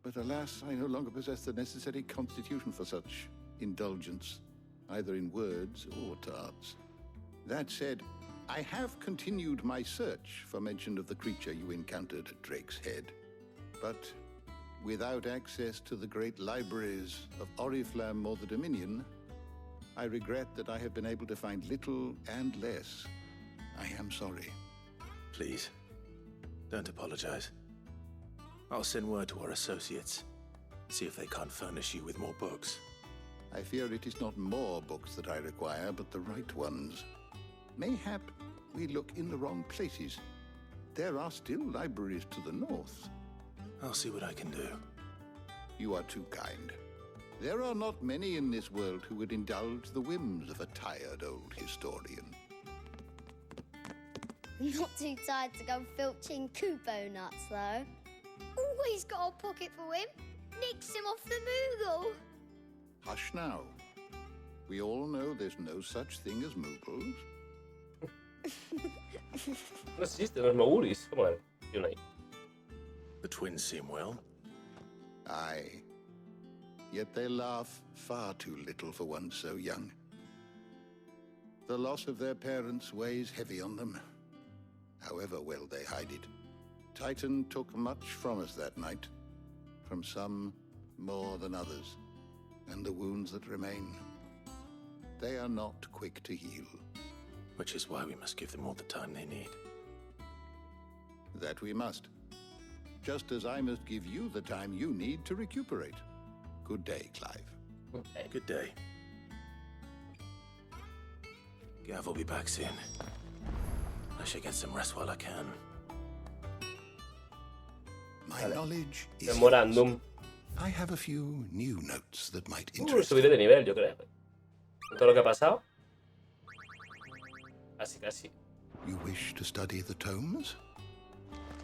[SPEAKER 11] But alas, I no longer possess the necessary constitution for such indulgence, either in words or tarts. That said, I have continued my search for mention of the creature you encountered at Drake's Head. But without access to the great libraries of Oriflamme or the Dominion, I regret that I have been able to find little and less. I am sorry.
[SPEAKER 6] Please, don't apologize. I'll send word to our associates. See if they can't furnish you with more books.
[SPEAKER 11] I fear it is not more books that I require, but the right ones. Mayhap we look in the wrong places. There are still libraries to the north.
[SPEAKER 6] I'll see what I can do.
[SPEAKER 11] You are too kind. There are not many in this world who would indulge the whims of a tired old historian.
[SPEAKER 12] Not too tired to go filching Kupo nuts, though. Always got a pocket for him. Nicks him off the Moogle.
[SPEAKER 11] Hush now. We all know there's no such thing as Moogles.
[SPEAKER 2] No existen los mogulis. ¿Cómo era? Y una ahí.
[SPEAKER 6] The twins seem well.
[SPEAKER 11] Aye. Yet they laugh far too little for one so young. The loss of their parents weighs heavy on them, however well they hide it. Titan took much from us that night, from some more than others, and the wounds that remain, they are not quick to heal.
[SPEAKER 6] Which is why we must give them all the time they need.
[SPEAKER 11] That we must. Just as I must give you the time you need to recuperate. Good day, Clive.
[SPEAKER 2] Okay.
[SPEAKER 6] Good day. Gav will be back soon. I should get some rest while I can.
[SPEAKER 11] My knowledge is
[SPEAKER 2] Memorandum.
[SPEAKER 11] I have a few new notes that might interest
[SPEAKER 2] Subiré de nivel, yo creo. Con todo lo que ha pasado. Casi.
[SPEAKER 11] you. Wish to study the tomes?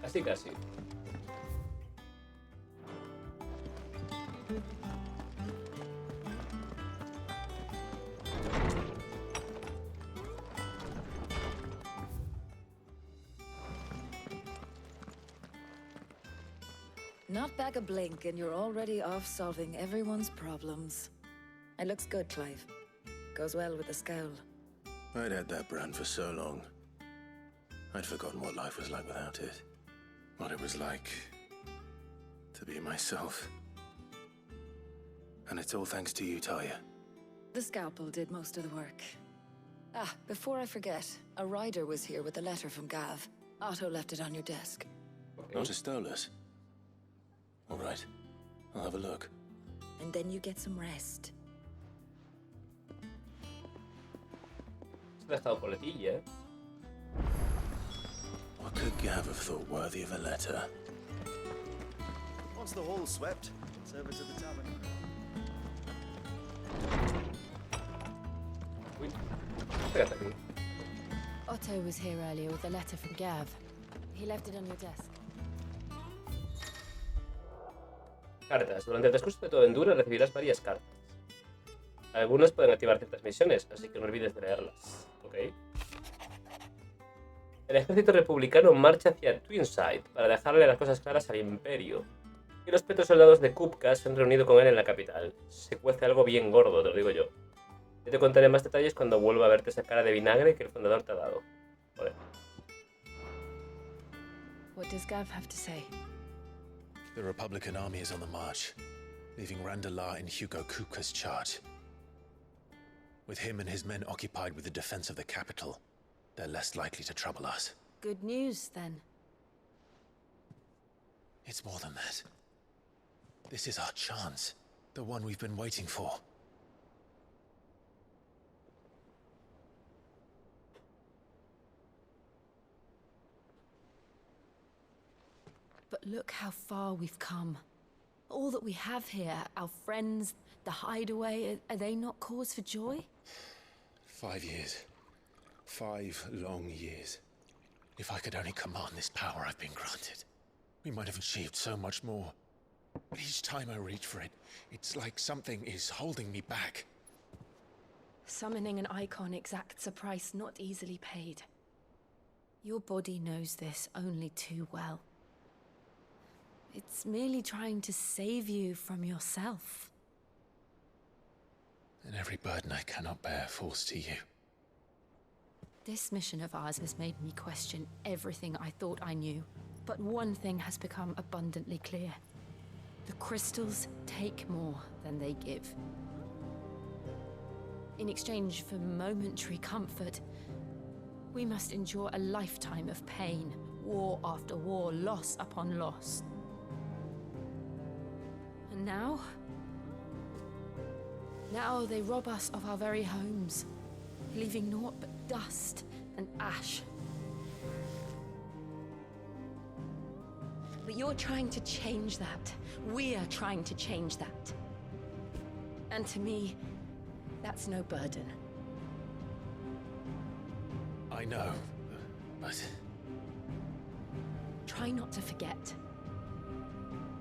[SPEAKER 2] Casi.
[SPEAKER 14] Not back a blink and you're already off solving everyone's problems. It looks good, Clive. Goes well with the scowl.
[SPEAKER 6] I'd had that brand for so long. I'd forgotten what life was like without it. What it was like to be myself. And it's all thanks to you, Talia.
[SPEAKER 14] The scalpel did most of the work. Ah, before I forget, a rider was here with a letter from Gav. Otto left it on your desk.
[SPEAKER 6] Not a Stolas. All right, I'll have a look.
[SPEAKER 14] And then you get some rest.
[SPEAKER 2] Se ha dejado coletilla, ¿eh?
[SPEAKER 6] What could Gav have thought worthy of a letter?
[SPEAKER 1] Once the hall's swept, serve it to the tavern.
[SPEAKER 2] Fíjate aquí.
[SPEAKER 4] Otto was here earlier with a letter from Gav. He left it on your desk.
[SPEAKER 2] Cartas. Durante el transcurso de tu aventura recibirás varias cartas. Algunas pueden activar ciertas misiones, así que no olvides de leerlas. ¿Ok? El ejército republicano marcha hacia Twinside para dejarle las cosas claras al Imperio. Y los petrosoldados de Kupka se han reunido con él en la capital. Se cuece algo bien gordo, te lo digo yo. Yo te contaré más detalles cuando vuelva a verte esa cara de vinagre que el fundador te ha dado. Joder.
[SPEAKER 4] What does Gav have to say?
[SPEAKER 6] The Republican army is on the march, leaving Randalar in Hugo Kupka's charge. With him and his men occupied with the defense of the capital, they're less likely to trouble us.
[SPEAKER 4] Good news, then.
[SPEAKER 6] It's more than that. This is our chance, the one we've been waiting for.
[SPEAKER 4] But look how far we've come. All that we have here, our friends, the hideaway, are they not cause for joy?
[SPEAKER 6] 5 years. 5 long years. If I could only command this power I've been granted, we might have achieved so much more. But each time I reach for it, it's like something is holding me back.
[SPEAKER 4] Summoning an icon exacts a price not easily paid. Your body knows this only too well. It's merely trying to save you from yourself.
[SPEAKER 6] And every burden I cannot bear falls to you.
[SPEAKER 4] This mission of ours has made me question everything I thought I knew. But one thing has become abundantly clear. The crystals take more than they give. In exchange for momentary comfort, we must endure a lifetime of pain, war after war, loss upon loss. And now they rob us of our very homes, leaving naught but dust and ash. But you're trying to change that. We're trying to change that. And to me, that's no burden.
[SPEAKER 6] I know, but...
[SPEAKER 4] Try not to forget.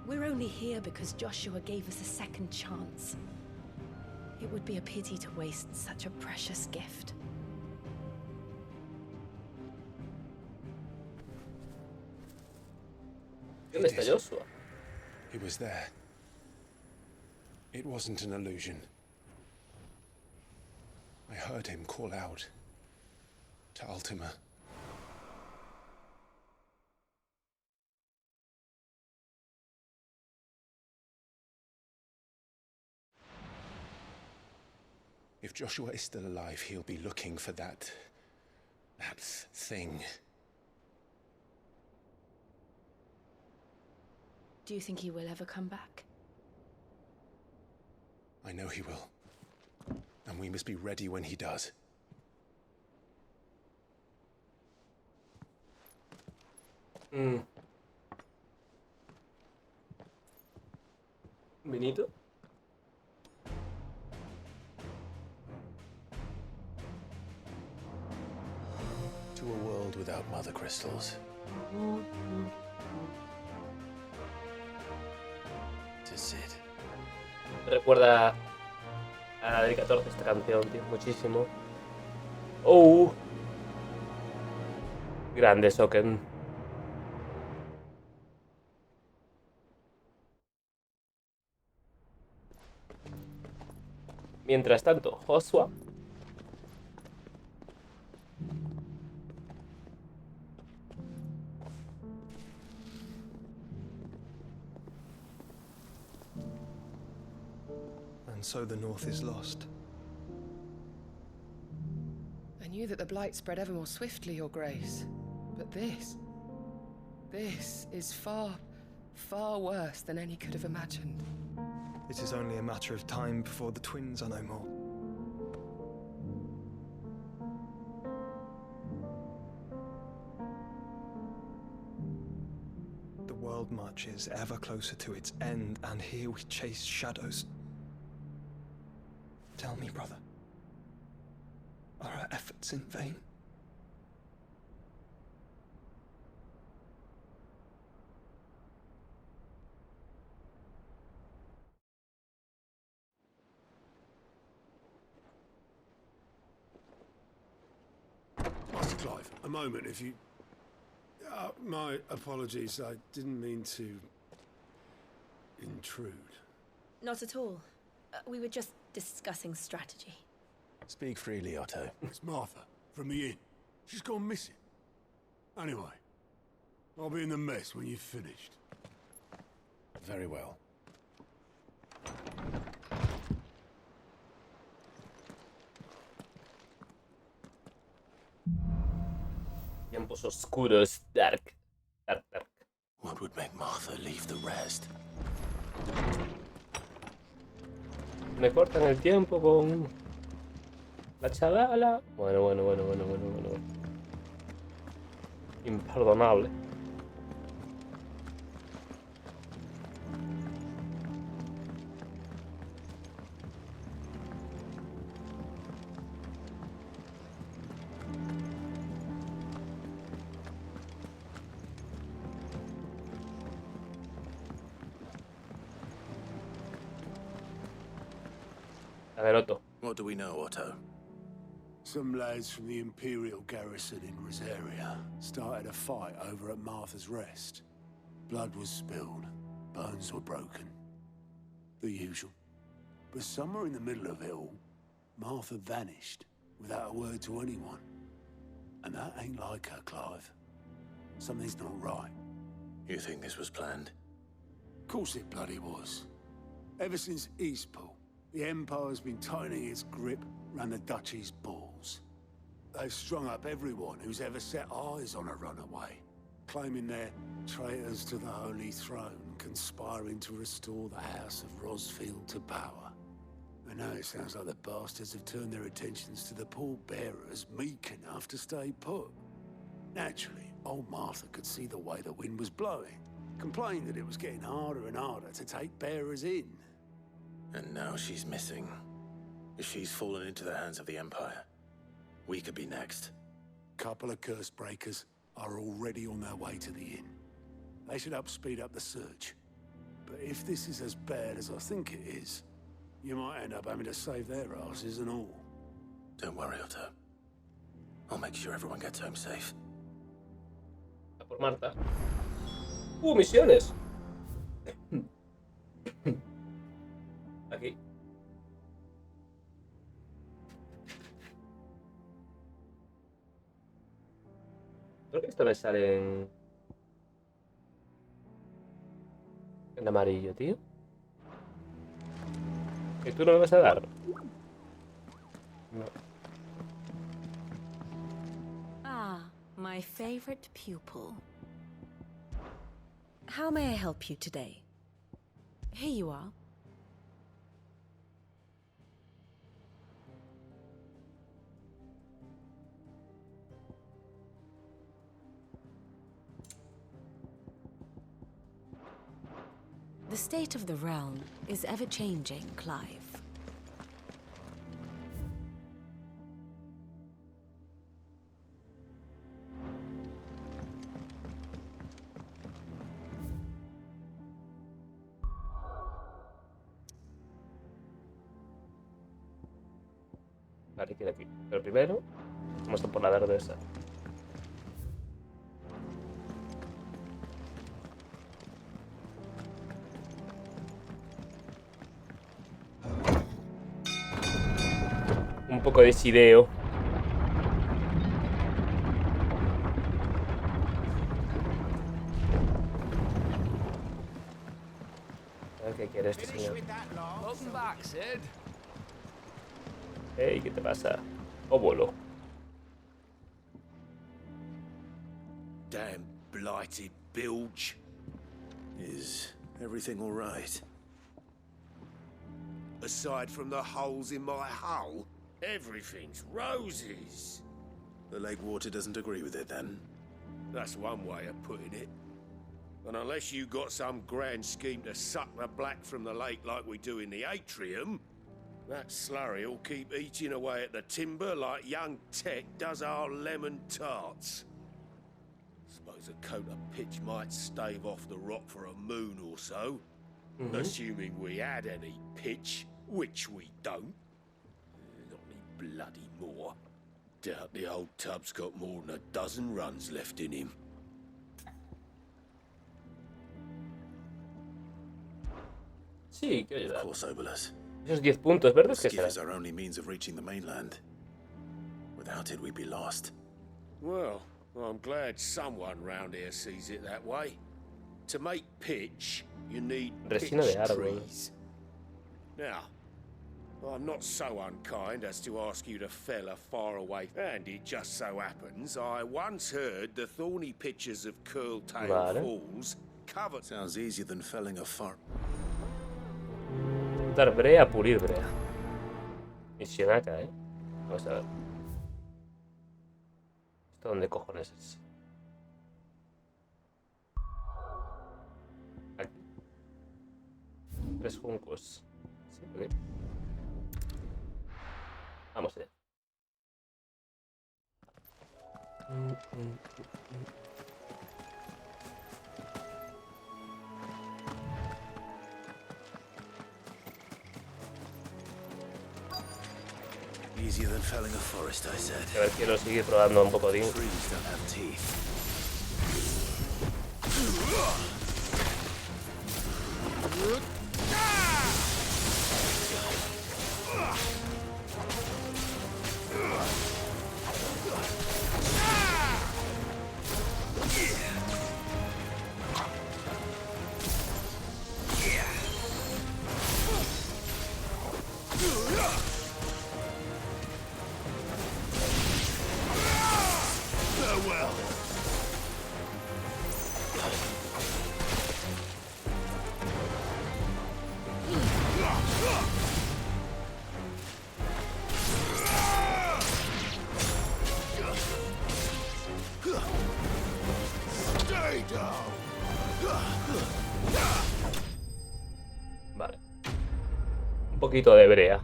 [SPEAKER 4] We're only here because Joshua gave us a second chance. It would be a pity to waste such a precious gift.
[SPEAKER 2] ¿Dónde está Joshua?
[SPEAKER 18] He was there. It wasn't an illusion. I heard him call out to Ultima. If Joshua is still alive, he'll be looking for that thing.
[SPEAKER 17] Do you think he will ever come back?
[SPEAKER 18] I know he will. And we must be ready when he does.
[SPEAKER 2] Vinito.
[SPEAKER 18] To a world without mother crystals. To Sid.
[SPEAKER 2] Recuerda a la del 14 esta canción, tío, muchísimo. ¡Oh! Grande Soken. Mientras tanto, Joshua.
[SPEAKER 15] And so the North is lost.
[SPEAKER 16] I knew that the Blight spread ever more swiftly, Your Grace. But this is far, far worse than any could have imagined.
[SPEAKER 15] It is only a matter of time before the twins are no more. The world marches ever closer to its end, and here we chase shadows. Tell me, brother, are our efforts in vain?
[SPEAKER 19] Master Clive, a moment, if you... my apologies, I didn't mean to... intrude.
[SPEAKER 8] Not at all. We were just discussing strategy.
[SPEAKER 18] Speak freely, Otto.
[SPEAKER 19] It's Martha, from the inn. She's gone missing. Anyway, I'll be in the mess when you've finished.
[SPEAKER 18] Very well.
[SPEAKER 2] Tiempos oscuros, dark.
[SPEAKER 6] What would make Martha leave the rest?
[SPEAKER 2] Me cortan el tiempo con la chavala. Bueno. Imperdonable. A ver, Otto.
[SPEAKER 6] What do we know, Otto?
[SPEAKER 19] Some lads from the Imperial garrison in Rosaria started a fight over at Martha's Rest. Blood was spilled, bones were broken. The usual. But somewhere in the middle of it all, Martha vanished without a word to anyone. And that ain't like her, Clive. Something's not right.
[SPEAKER 6] You think this was planned?
[SPEAKER 19] Of course it bloody was. Ever since Eastpool, the Empire's been tightening its grip round the Duchy's balls. They've strung up everyone who's ever set eyes on a runaway, claiming they're traitors to the Holy Throne, conspiring to restore the House of Rosfield to power. And now it sounds like the bastards have turned their attentions to the pallbearers meek enough to stay put. Naturally, old Martha could see the way the wind was blowing, complained that it was getting harder and harder to take bearers in.
[SPEAKER 6] And now she's missing. If she's fallen into the hands of the Empire, we could be next.
[SPEAKER 19] Couple of curse breakers are already on their way to the inn. They should help speed up the search. But if this is as bad as I think it is, you might end up having to save their asses and all.
[SPEAKER 6] Don't worry, Otto. I'll make sure everyone gets home safe.
[SPEAKER 2] A por Marta. Misiones. Aquí. Creo que esto me sale en amarillo, tío. ¿Y tú no me vas a dar? No.
[SPEAKER 4] Ah, my favorite pupil. How may I help you today? Here you are. The state of the realm is ever-changing, Clive.
[SPEAKER 2] Vale, queda aquí. Pero primero, vamos a por la verde esa. Un poco de sideo. A ver qué quiere este señor.
[SPEAKER 5] Welcome back, Sid.
[SPEAKER 2] Hey, ¿qué te pasa? Óvulo.
[SPEAKER 6] Damn blighted bilge. Is everything all right?
[SPEAKER 10] Aside from the holes in my hull, everything's roses.
[SPEAKER 6] The lake water doesn't agree with it, then?
[SPEAKER 10] That's one way of putting it. And unless you got some grand scheme to suck the black from the lake like we do in the atrium, that slurry'll keep eating away at the timber like young Tech does our lemon tarts. Suppose a coat of pitch might stave off the rock for a moon or so. Assuming we had any pitch, which we don't. Not any bloody more. Doubt the old tub's got more than a dozen runs left in him.
[SPEAKER 2] Sí, quiero ayudar.
[SPEAKER 6] Of course, Obolus.
[SPEAKER 2] Esos 10 puntos verdes que
[SPEAKER 6] Skiff
[SPEAKER 2] serán.
[SPEAKER 6] is our only means of reaching the mainland. Without it, we'd be lost.
[SPEAKER 10] Well, I'm glad someone round here sees it that way. To make pitch, you need
[SPEAKER 2] Resina de
[SPEAKER 10] pitch
[SPEAKER 2] árbol.
[SPEAKER 10] trees. Now, I'm not so unkind as to ask you to fell a far away, and it just so happens I once heard the thorny pitches of Curltail
[SPEAKER 2] Vale.
[SPEAKER 10] Falls covered.
[SPEAKER 6] Sounds easier than felling a far.
[SPEAKER 2] Dar brea, pulir brea. Misión acá, Vamos a ver. ¿Esto dónde cojones es? Aquí. 3 juncos. Sí, ok. Vamos allá.
[SPEAKER 6] Easier than felling a forest, I said.
[SPEAKER 2] A ver, quiero seguir probando un poco de...
[SPEAKER 6] Trees don't have teeth.
[SPEAKER 10] Farewell. Stay down.
[SPEAKER 2] Vale. Un poquito de brea.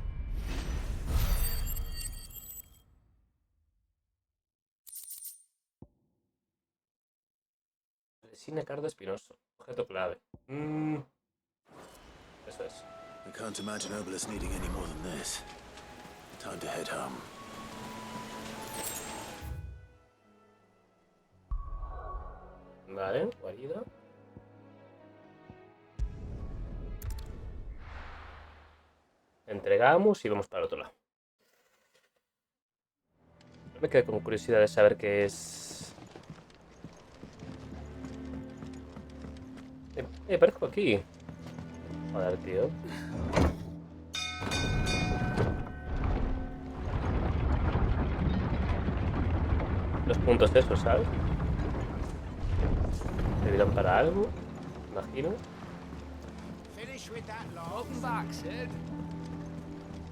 [SPEAKER 2] Resina cardo espinoso. Objeto clave. Eso es.
[SPEAKER 6] I can't imagine Obolus needing any more than this. Time to head home.
[SPEAKER 2] Vale, guarida. Entregamos y vamos para el otro lado. Me quedé con curiosidad de saber qué es. Aparezco aquí. Joder, tío. Los puntos esos, ¿sabes? ¿Servirán para algo? Imagino.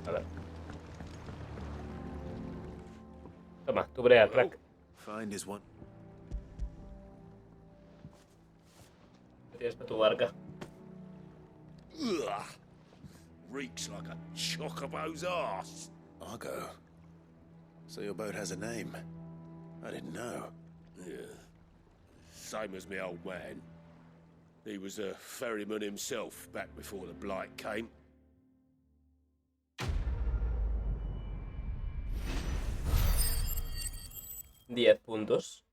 [SPEAKER 2] A ver. Toma, tu brea, crack.
[SPEAKER 6] Find is one.
[SPEAKER 2] ¿Qué tienes para tu barca?
[SPEAKER 6] Ugh. Reeks like a chocobo's arse. Argo. So your boat has a name. I didn't know.
[SPEAKER 13] Yeah. Same as my old man. He was a ferryman himself back before the blight came.
[SPEAKER 2] $10 puntos.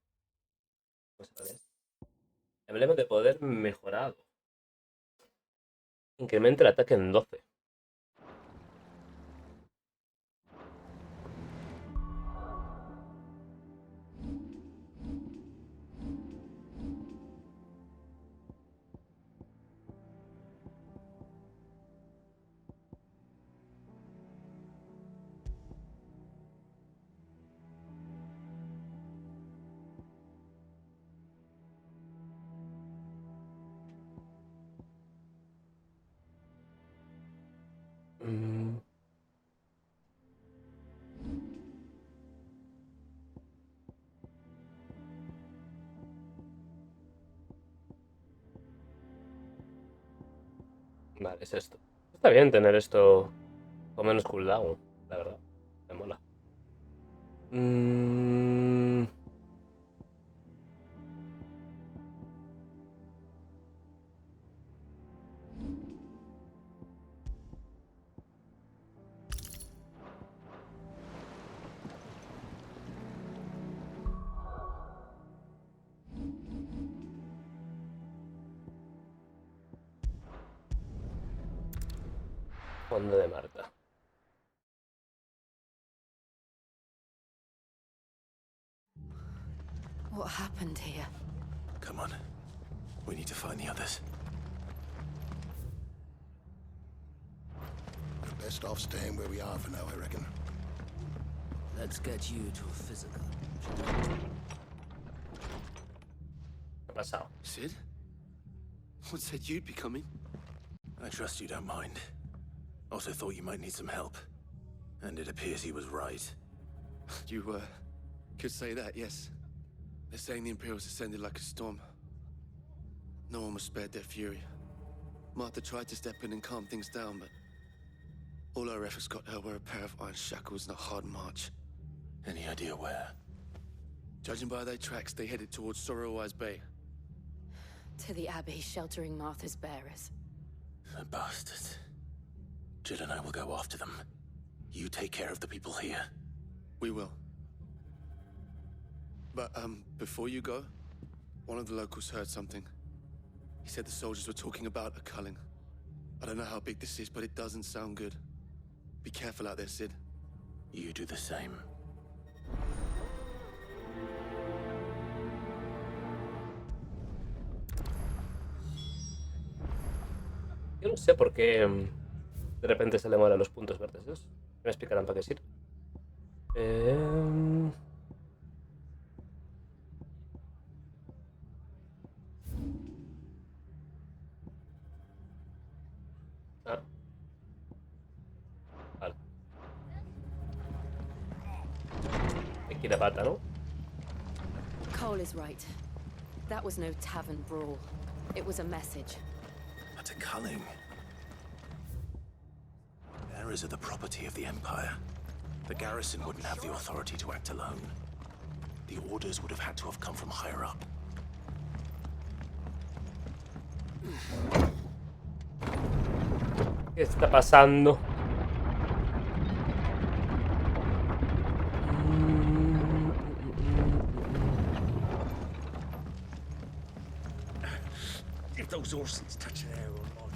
[SPEAKER 2] Vamos a ver. Emblema de poder mejorado. Incrementa el ataque en 12. Vale, es esto. Está bien tener esto con menos cooldown, la verdad. Me mola. Fondo de Marta.
[SPEAKER 17] What happened here?
[SPEAKER 6] Come on. We need to find the others.
[SPEAKER 11] We're best off staying where we are for now, I reckon.
[SPEAKER 5] Let's get you to a physical.
[SPEAKER 2] ¿Qué ha pasado?
[SPEAKER 20] Sid? What said you'd be coming?
[SPEAKER 6] I trust you don't mind. Also thought you might need some help. And it appears he was right.
[SPEAKER 20] You, could say that, yes. They're saying the Imperials ascended like a storm. No one was spared their fury. Martha tried to step in and calm things down, but all her efforts got her were a pair of iron shackles and a hard march.
[SPEAKER 6] Any idea where?
[SPEAKER 20] Judging by their tracks, they headed towards Sorrowwise Bay.
[SPEAKER 17] To the Abbey, sheltering Martha's bearers.
[SPEAKER 6] The bastards. Jill and I will go after them. You take care of the people here.
[SPEAKER 20] We will. But, before you go, one of the locals heard something. He said the soldiers were talking about a culling. I don't know how big this is, but it doesn't sound good. Be careful out there, Sid.
[SPEAKER 6] You do the same.
[SPEAKER 2] Yo no sé por qué de repente se le mueven los puntos verdes. ¿Ves? Me explicarán para qué sirve. Vale. Aquí la pata, ¿no?
[SPEAKER 17] Cole is right. That was no tavern brawl. It was a message.
[SPEAKER 6] But a culling. Bearers are the property of the Empire. The garrison wouldn't have the authority to act alone. The orders would have had to have come from higher up.
[SPEAKER 2] ¿Qué está pasando?
[SPEAKER 13] If those Orsons touch an arrow on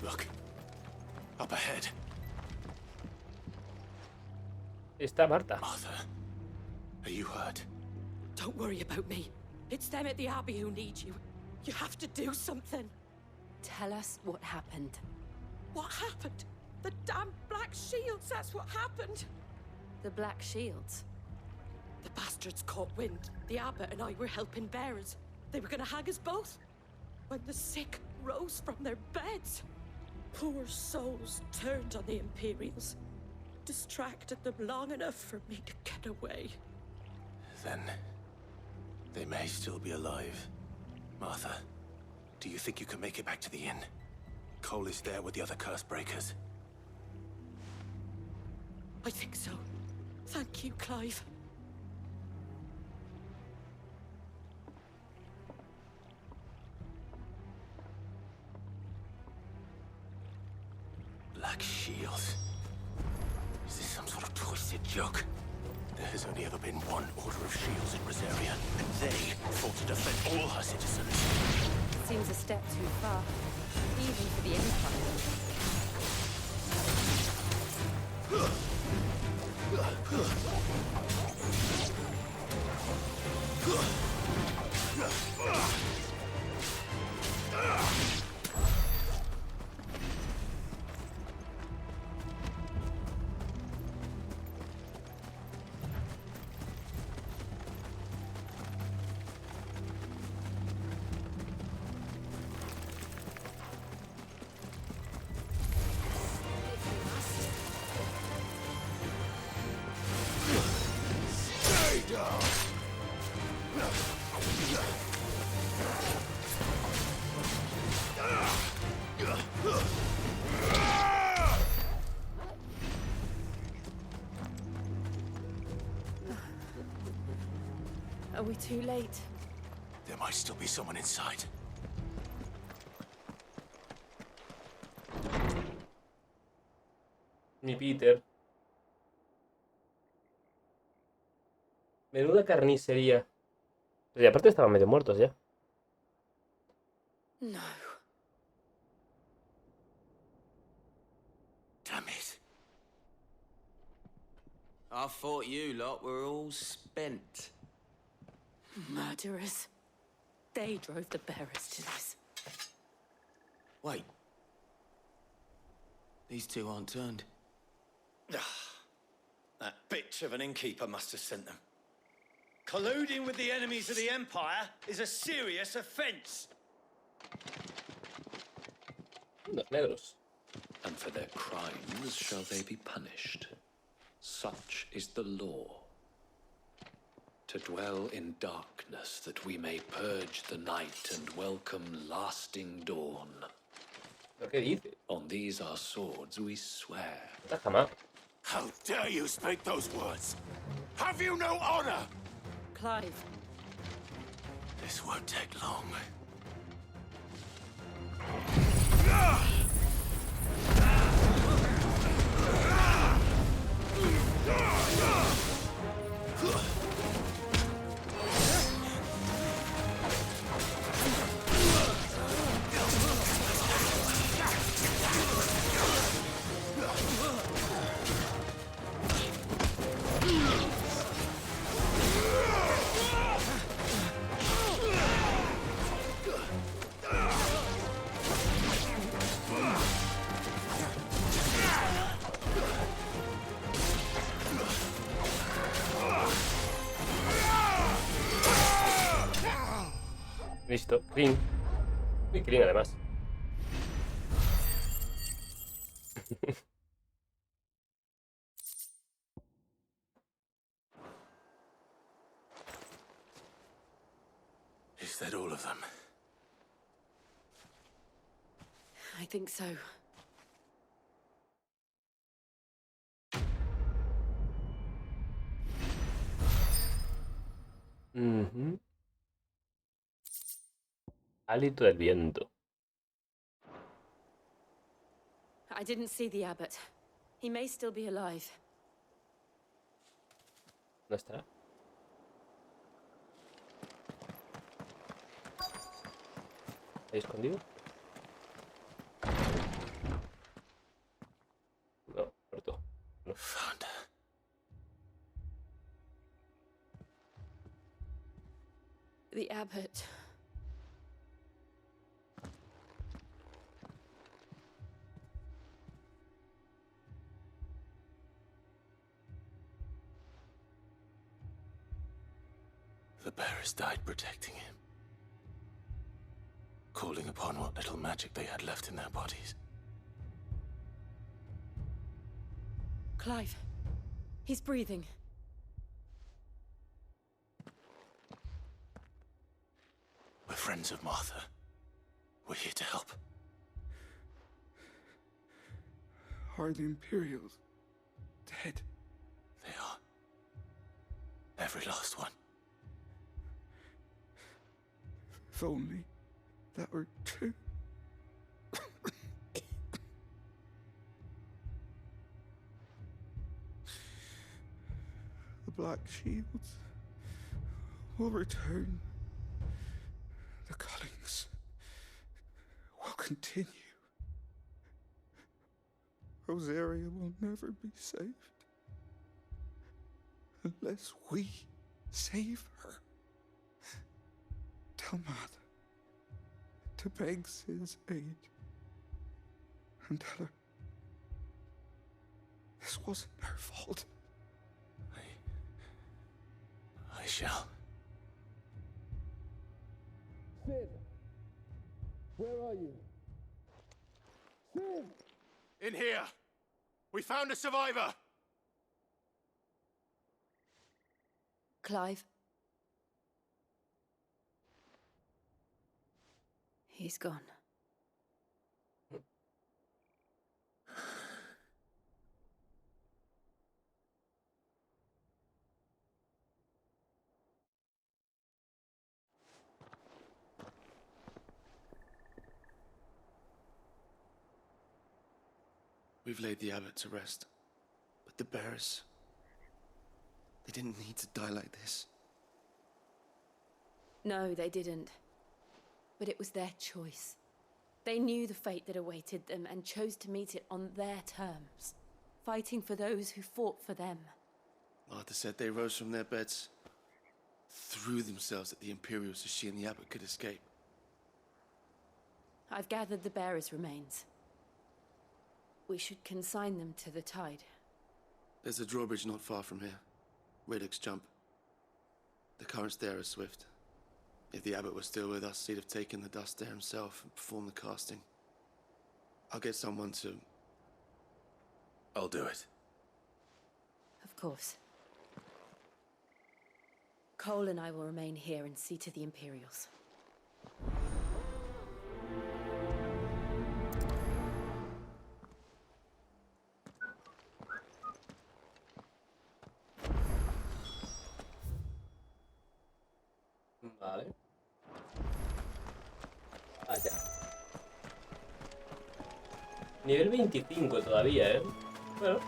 [SPEAKER 6] Look. Up ahead.
[SPEAKER 2] Está Marta.
[SPEAKER 6] Martha, are you hurt?
[SPEAKER 8] Don't worry about me. It's them at the Abbey who need you. You have to do something.
[SPEAKER 17] Tell us what happened.
[SPEAKER 8] What happened? The damn Black Shields, that's what happened.
[SPEAKER 17] The Black Shields?
[SPEAKER 8] The bastards caught wind. The abbot and I were helping bearers. They were gonna hang us both. When the sick rose from their beds, poor souls turned on the Imperials. Distracted them long enough for me to get away.
[SPEAKER 6] Then they may still be alive. Martha, do you think you can make it back to the inn? Cole is there with the other curse breakers.
[SPEAKER 8] I think so. Thank you, Clive.
[SPEAKER 6] Black Shields. Is this some sort of twisted joke? There has only ever been one Order of Shields in Rosaria, and they fought to defend all her citizens.
[SPEAKER 17] Seems a step too far, even for the Empire. Are we too late?
[SPEAKER 6] There might still be someone inside.
[SPEAKER 2] Mi Peter. Menuda carnicería. Y aparte estaban medio muertos ya.
[SPEAKER 8] No.
[SPEAKER 6] Damn it.
[SPEAKER 5] I thought you lot were all spent.
[SPEAKER 8] Murderers. They drove the bearers to this.
[SPEAKER 5] Wait. These two aren't turned.
[SPEAKER 10] That bitch of an innkeeper must have sent them. Colluding with the enemies of the Empire is a serious offence.
[SPEAKER 2] Los negros.
[SPEAKER 3] And for their crimes shall they be punished. Such is the law. To dwell in darkness that we may purge the night and welcome lasting dawn.
[SPEAKER 2] ¿Qué dice?
[SPEAKER 3] On these our swords we swear.
[SPEAKER 6] How dare you speak those words? Have you no honor?
[SPEAKER 8] Clive.
[SPEAKER 6] This won't take long.
[SPEAKER 2] Listo. Clean. Muy clean además.
[SPEAKER 6] Is that all of them?
[SPEAKER 8] I think so.
[SPEAKER 2] Hálito del viento.
[SPEAKER 8] I didn't see the abbot. He may still be alive.
[SPEAKER 2] ¿Dónde estará? Ahí escondido. No, muerto. No.
[SPEAKER 6] Found her.
[SPEAKER 8] The abbot.
[SPEAKER 6] The bearers died protecting him, calling upon what little magic they had left in their bodies.
[SPEAKER 8] Clive. He's breathing.
[SPEAKER 6] We're friends of Martha. We're here to help.
[SPEAKER 19] Are the Imperials dead?
[SPEAKER 6] They are. Every last one.
[SPEAKER 19] If only that were true. The Black Shields will return. The cullings will continue. Rosaria will never be saved unless we save her. Tell Mother to beg Sid's aid and tell her this wasn't her fault.
[SPEAKER 6] I shall.
[SPEAKER 19] Sid, where are you? Sid!
[SPEAKER 13] In here! We found a survivor!
[SPEAKER 17] Clive. He's gone.
[SPEAKER 20] We've laid the abbot to rest. But the bearers... they didn't need to die like this.
[SPEAKER 17] No, they didn't. But it was their choice. They knew the fate that awaited them and chose to meet it on their terms, fighting for those who fought for them.
[SPEAKER 20] Martha said they rose from their beds, threw themselves at the Imperials so she and the abbot could escape.
[SPEAKER 17] I've gathered the bearers' remains. We should consign them to the tide.
[SPEAKER 20] There's a drawbridge not far from here. Radix Jump. The currents there are swift. If the abbot was still with us, he'd have taken the dust there himself and performed the casting. I'll get someone to...
[SPEAKER 6] I'll do it.
[SPEAKER 17] Of course. Cole and I will remain here and see to the Imperials.
[SPEAKER 2] Vale. Allá. Nivel 25 todavía, ¿eh? Bueno.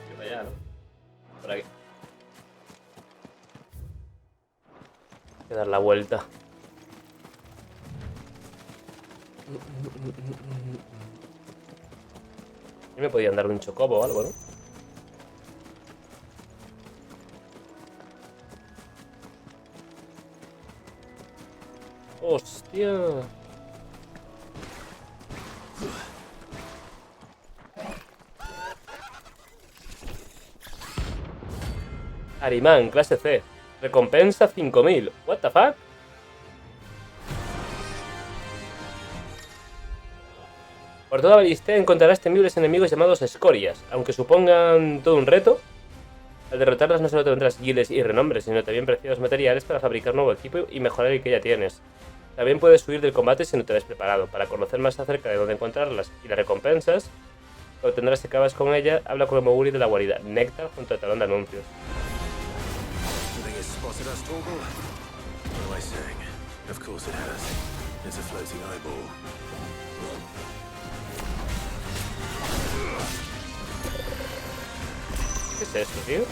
[SPEAKER 2] Que vaya, ¿no? Por aquí. Hay que dar la vuelta. Y me podían dar un chocobo o algo, ¿no? ¡Hostia! Arimán, clase C. Recompensa 5000. What the fuck? Por toda Balistea encontrarás temibles enemigos llamados escorias. Aunque supongan todo un reto, al derrotarlas no solo te tendrás guiles y renombres, sino también preciados materiales para fabricar nuevo equipo y mejorar el que ya tienes. También puedes huir del combate si no te ves preparado. Para conocer más acerca de dónde encontrarlas y las recompensas que obtendrás si acabas con ella, habla con el Moguri de la guarida Néctar junto al talón de anuncios.
[SPEAKER 6] You think it's spotted us, Torgal? What am I saying? Of course it has. It's a floating eyeball.
[SPEAKER 2] ¿Qué es esto, tío?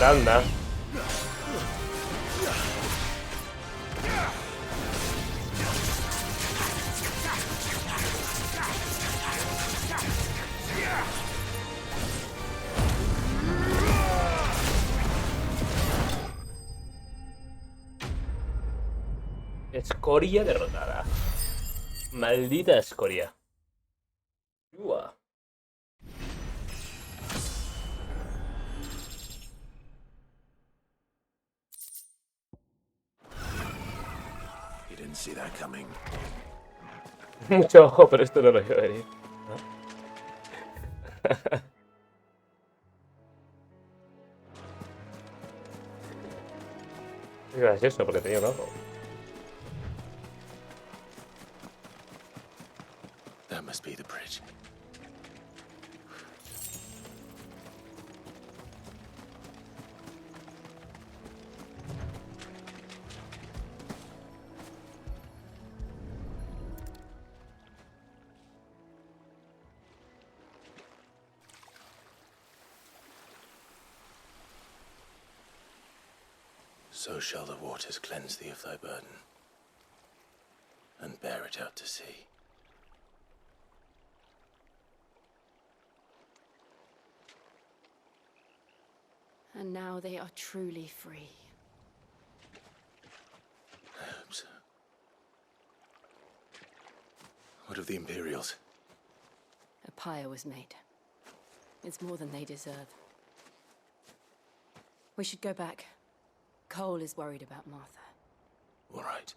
[SPEAKER 2] Anda. Escoria derrotada. Maldita escoria. Uah.
[SPEAKER 6] Didn't see that coming.
[SPEAKER 2] Mucho ojo, pero esto no lo iba a venir. Es gracioso porque tenía un ojo.
[SPEAKER 6] That must be the bridge. So shall the waters cleanse thee of thy burden, and bear it out to sea.
[SPEAKER 17] And now they are truly free.
[SPEAKER 6] I hope so. What of the Imperials?
[SPEAKER 17] A pyre was made. It's more than they deserve. We should go back. Cole is worried about Martha.
[SPEAKER 6] All right.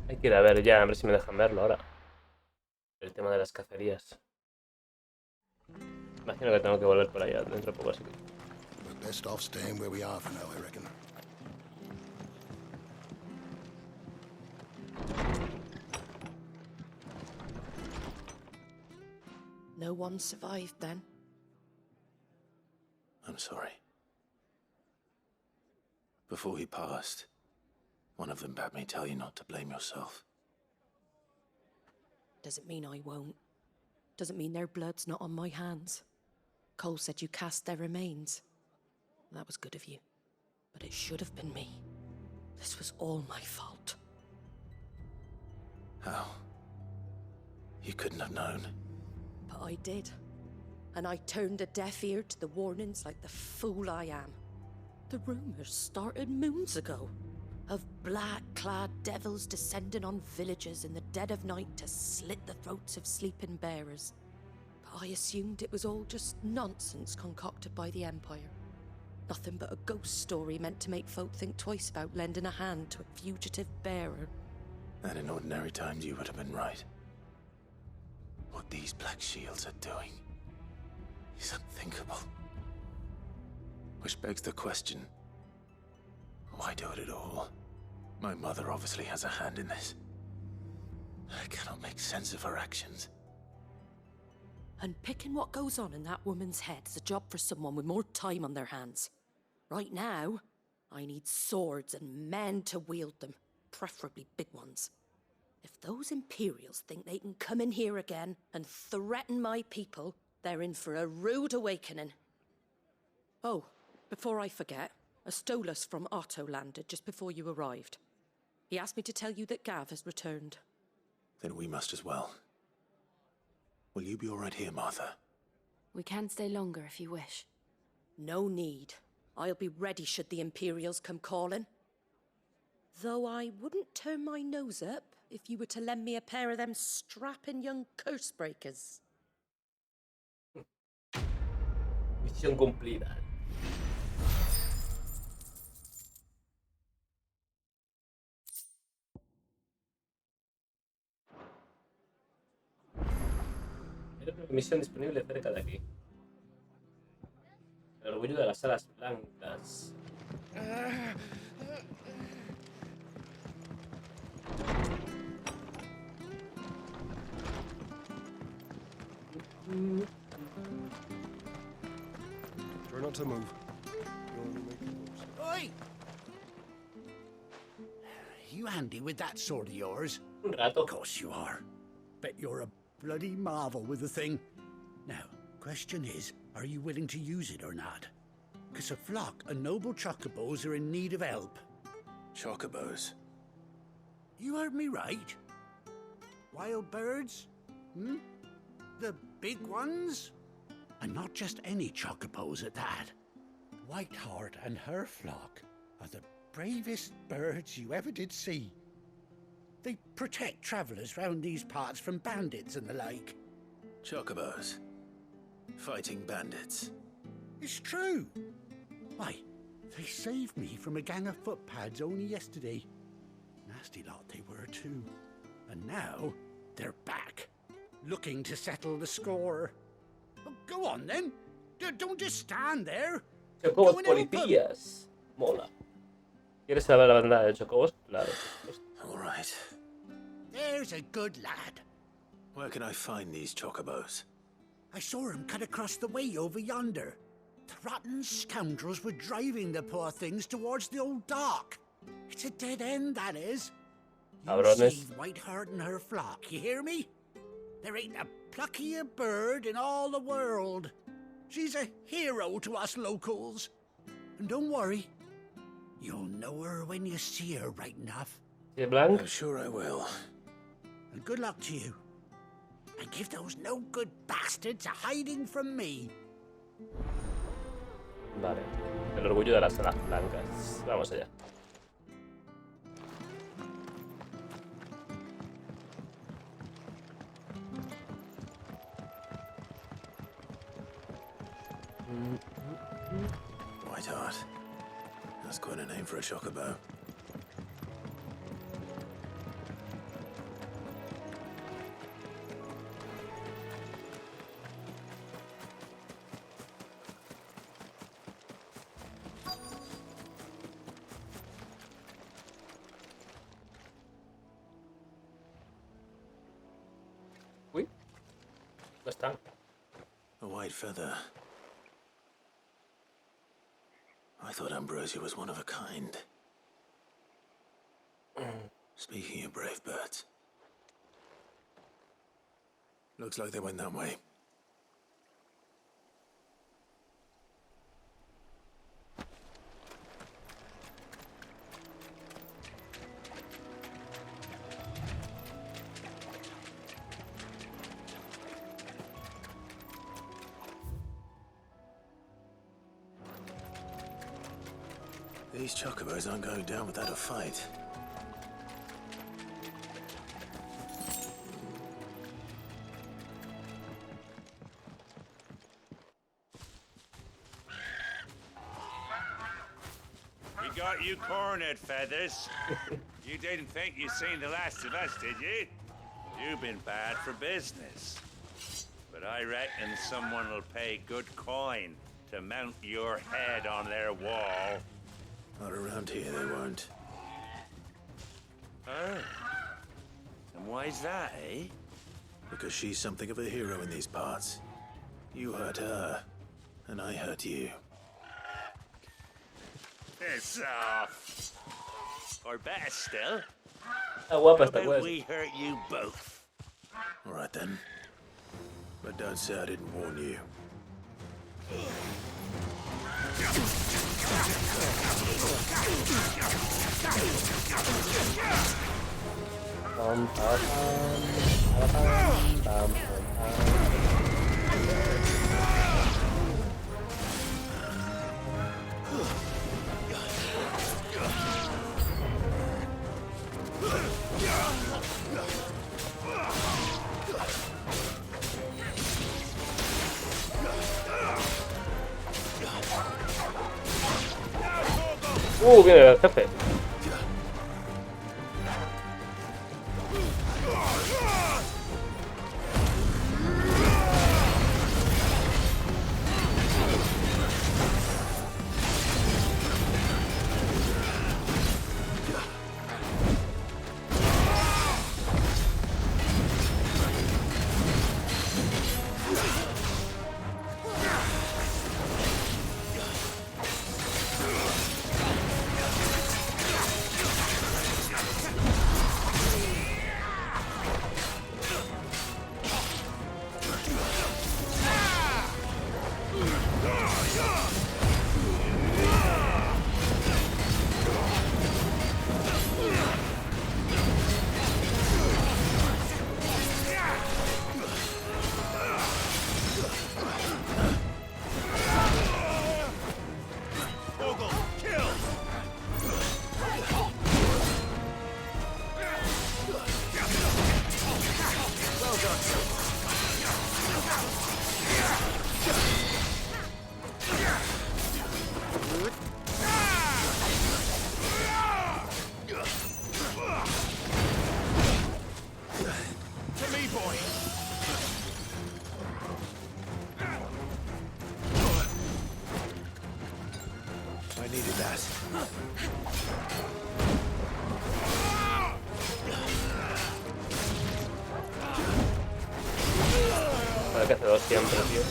[SPEAKER 2] Hay que ir a ver ya, a ver si me dejan verlo ahora. El tema de las cacerías. Imagino que tengo que volver por allá dentro de poco, así que...
[SPEAKER 11] We're best off staying where we are for now, I reckon.
[SPEAKER 8] No one survived then?
[SPEAKER 6] I'm sorry. Before he passed, one of them bade me tell you not to blame yourself.
[SPEAKER 8] Doesn't mean I won't. Doesn't mean their blood's not on my hands. Cole said you cast their remains. That was good of you. But it should have been me. This was all my fault.
[SPEAKER 6] How? You couldn't have known.
[SPEAKER 8] But I did. And I turned a deaf ear to the warnings like the fool I am. The rumors started moons ago. Of black-clad devils descending on villages in the dead of night to slit the throats of sleeping bearers. But I assumed it was all just nonsense concocted by the Empire. Nothing but a ghost story meant to make folk think twice about lending a hand to a fugitive bearer.
[SPEAKER 6] And in ordinary times you would have been right. What these Black Shields are doing is unthinkable. Which begs the question, why do it at all? My mother obviously has a hand in this. I cannot make sense of her actions.
[SPEAKER 8] And picking what goes on in that woman's head is a job for someone with more time on their hands. Right now, I need swords and men to wield them, preferably big ones. If those Imperials think they can come in here again and threaten my people, they're in for a rude awakening. Oh, before I forget, a Stolas from Otto landed just before you arrived. He asked me to tell you that Gav has returned.
[SPEAKER 6] Then we must as well. Will you be all right here, Martha?
[SPEAKER 17] We can stay longer if you wish.
[SPEAKER 8] No need. I'll be ready should the Imperials come calling. Though I wouldn't turn my nose up if you were to lend me a pair of them strapping young curse breakers.
[SPEAKER 2] Misión cumplida. Hay una misión disponible cerca de aquí. El orgullo de las alas blancas.
[SPEAKER 15] Try not to move.
[SPEAKER 10] Oi! You handy with that sword of yours?
[SPEAKER 2] Un rato.
[SPEAKER 10] Of course you are. Bet you're a bloody marvel with the thing. Now, question is, are you willing to use it or not? 'Cause a flock of noble chocobos are in need of help.
[SPEAKER 6] Chocobos?
[SPEAKER 10] You heard me right. Wild birds? Hmm? The big ones? And not just any chocobos at that. Whiteheart and her flock are the bravest birds you ever did see. They protect travellers round these parts from bandits and the like.
[SPEAKER 6] Chocobos. Fighting bandits.
[SPEAKER 10] It's true. Why, they saved me from a gang of footpads only yesterday. Nasty lot they were too. And now they're back, looking to settle the score. Oh, go on then. Don't just stand there.
[SPEAKER 2] Chocobos policías. Mola. ¿Quieres saber la banda de chocobos? Claro.
[SPEAKER 6] All right.
[SPEAKER 10] There's a good lad.
[SPEAKER 6] Where can I find these chocobos?
[SPEAKER 10] I saw him cut across the way over yonder. The rotten scoundrels were driving the poor things towards the old dock. It's a dead end, that is. You
[SPEAKER 2] Cabrones.
[SPEAKER 10] save Whiteheart and her flock, you hear me? There ain't a pluckier bird in all the world. She's a hero to us locals. And don't worry, you'll know her when you see her right enough.
[SPEAKER 2] ¿Y Blanc?
[SPEAKER 6] I'm sure I will.
[SPEAKER 10] And good luck to you. And give those no-good bastards a hiding from me.
[SPEAKER 2] Vale. El orgullo de las alas blancas. Vamos allá.
[SPEAKER 6] Whiteheart. That's quite a name for a chocobo.
[SPEAKER 2] Uy. No están.
[SPEAKER 6] A white feather. I thought Ambrosia was one of a kind. Speaking of brave birds. Looks like they went that way. These chocobos aren't going down without a fight.
[SPEAKER 9] We got you cornered, Feathers. You didn't think you'd seen the last of us, did you? You've been bad for business. But I reckon someone will pay good coin to mount your head on their wall.
[SPEAKER 6] Not around here, they won't.
[SPEAKER 9] Oh. And why's that, eh?
[SPEAKER 6] Because she's something of a hero in these parts. You hurt her, and I hurt you.
[SPEAKER 9] Piss off. Or better still,
[SPEAKER 2] Guapa
[SPEAKER 9] how
[SPEAKER 2] esta
[SPEAKER 9] about
[SPEAKER 2] quest.
[SPEAKER 9] we hurt you both?
[SPEAKER 6] All right then. But don't say I didn't warn you.
[SPEAKER 2] Pam, pam, pam, pam, pam, pam. Viene el jefe.
[SPEAKER 6] boy. I needed that.
[SPEAKER 2] Para que hace dos siempre, tío.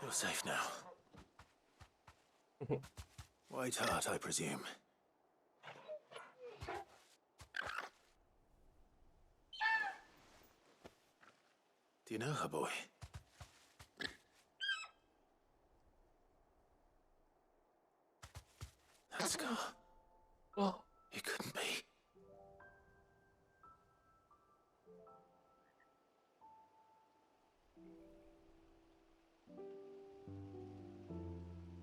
[SPEAKER 6] You're safe now. White Hart, I presume. Do you know her, boy? That scar.
[SPEAKER 2] Oh.
[SPEAKER 6] It couldn't be.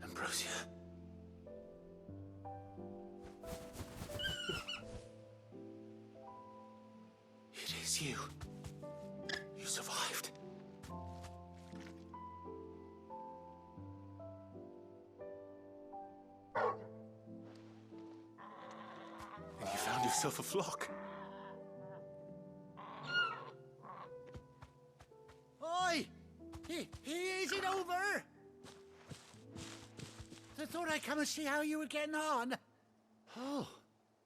[SPEAKER 6] Ambrosia. It is you. You survived. And you found yourself a flock.
[SPEAKER 10] Oi! Is it over? I thought I'd come and see how you were getting on. Oh,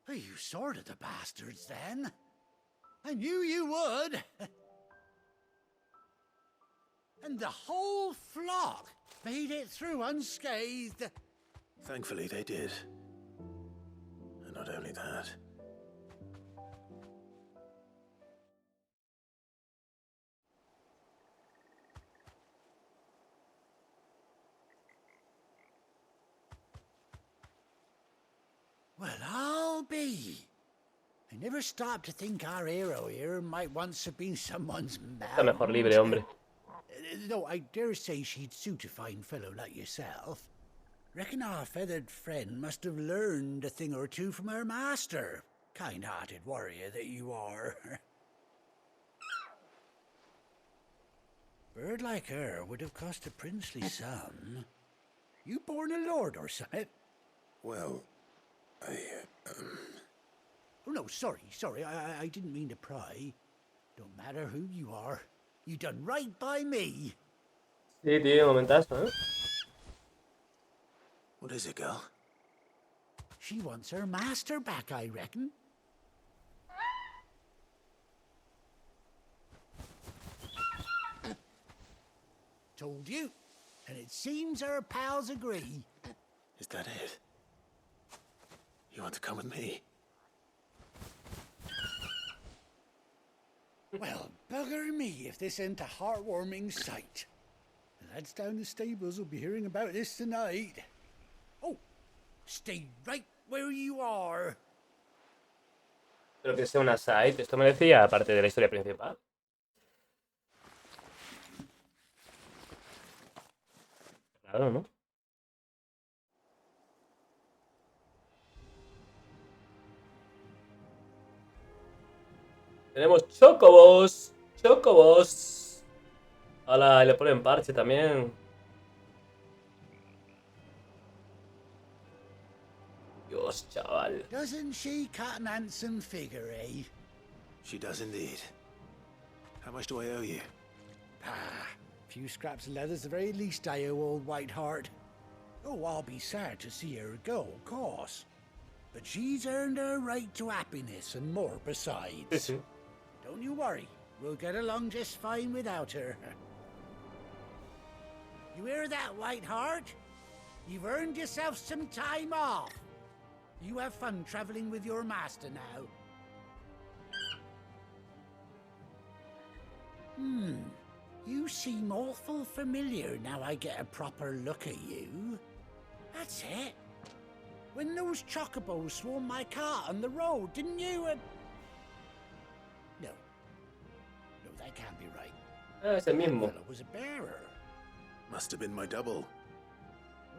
[SPEAKER 10] you sorted the bastards then. I knew you would. And the whole flock made it through unscathed.
[SPEAKER 6] Thankfully, they did. And not only that.
[SPEAKER 10] Well, I'll be. I never stopped to think our hero here might once have been someone's
[SPEAKER 2] Está mejor
[SPEAKER 10] mount.
[SPEAKER 2] libre, hombre.
[SPEAKER 10] Though I dare say she'd suit a fine fellow like yourself. Reckon our feathered friend must have learned a thing or two from her master. Kind-hearted warrior that you are. Bird like her would have cost a princely sum. You born a lord or something?
[SPEAKER 6] Well,
[SPEAKER 10] Oh, no, sorry. I didn't mean to pry. Don't matter who you are. You done right by me.
[SPEAKER 2] Sí, tío, momentazo, ¿eh?
[SPEAKER 6] What is it, girl?
[SPEAKER 10] She wants her master back, I reckon. Told you. And it seems her pals agree.
[SPEAKER 6] Is that it? You want to come with me?
[SPEAKER 10] Well, bugger me if this ain't a heartwarming sight. The lads down the stables will be hearing about this tonight. Oh, stay right where you are.
[SPEAKER 2] Pero que sea una side, esto merecía parte de la historia principal. Claro, ¿no? Tenemos chocobos. Chocobos. Hola, y le ponen parche también. Dios, chaval.
[SPEAKER 10] Doesn't she cut an handsome figure, eh?
[SPEAKER 6] She does indeed. How much do I owe you?
[SPEAKER 10] Ah, a few scraps of leather's the very least I owe old White Hart. Oh, I'll be sad to see her go, of course. But she's earned her right to happiness and more besides. Don't you worry. We'll get along just fine without her. You hear that, White Hart? You've earned yourself some time off. You have fun traveling with your master now. You seem awful familiar now I get a proper look at you. That's it. When those chocobos swarmed my car on the road, didn't you? No. No, that can't be right.
[SPEAKER 2] Ah, es el mismo.
[SPEAKER 10] That fellow was a bearer.
[SPEAKER 6] Must have been my double.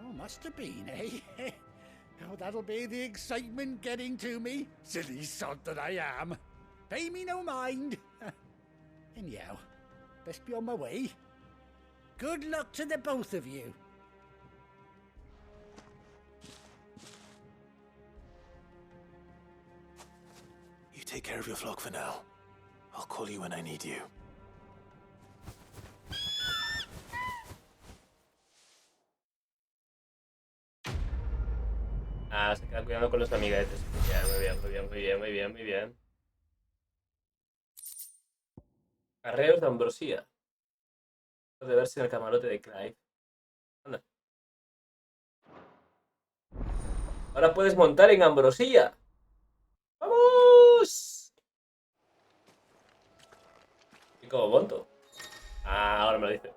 [SPEAKER 10] Oh, must have been, eh? Oh, that'll be the excitement getting to me. Silly sod that I am. Pay me no mind. Anyhow, best be on my way. Good luck to the both of you.
[SPEAKER 6] You take care of your flock for now. I'll call you when I need you.
[SPEAKER 2] Ah, se queda cuidando con los amiguetes. Muy bien, muy bien, muy bien, muy bien, muy bien. Arreos de ambrosía. De verse en el camarote de Clive. Anda. Ahora puedes montar en ambrosía. ¡Vamos! ¿Y cómo monto? Ah, ahora me lo dice.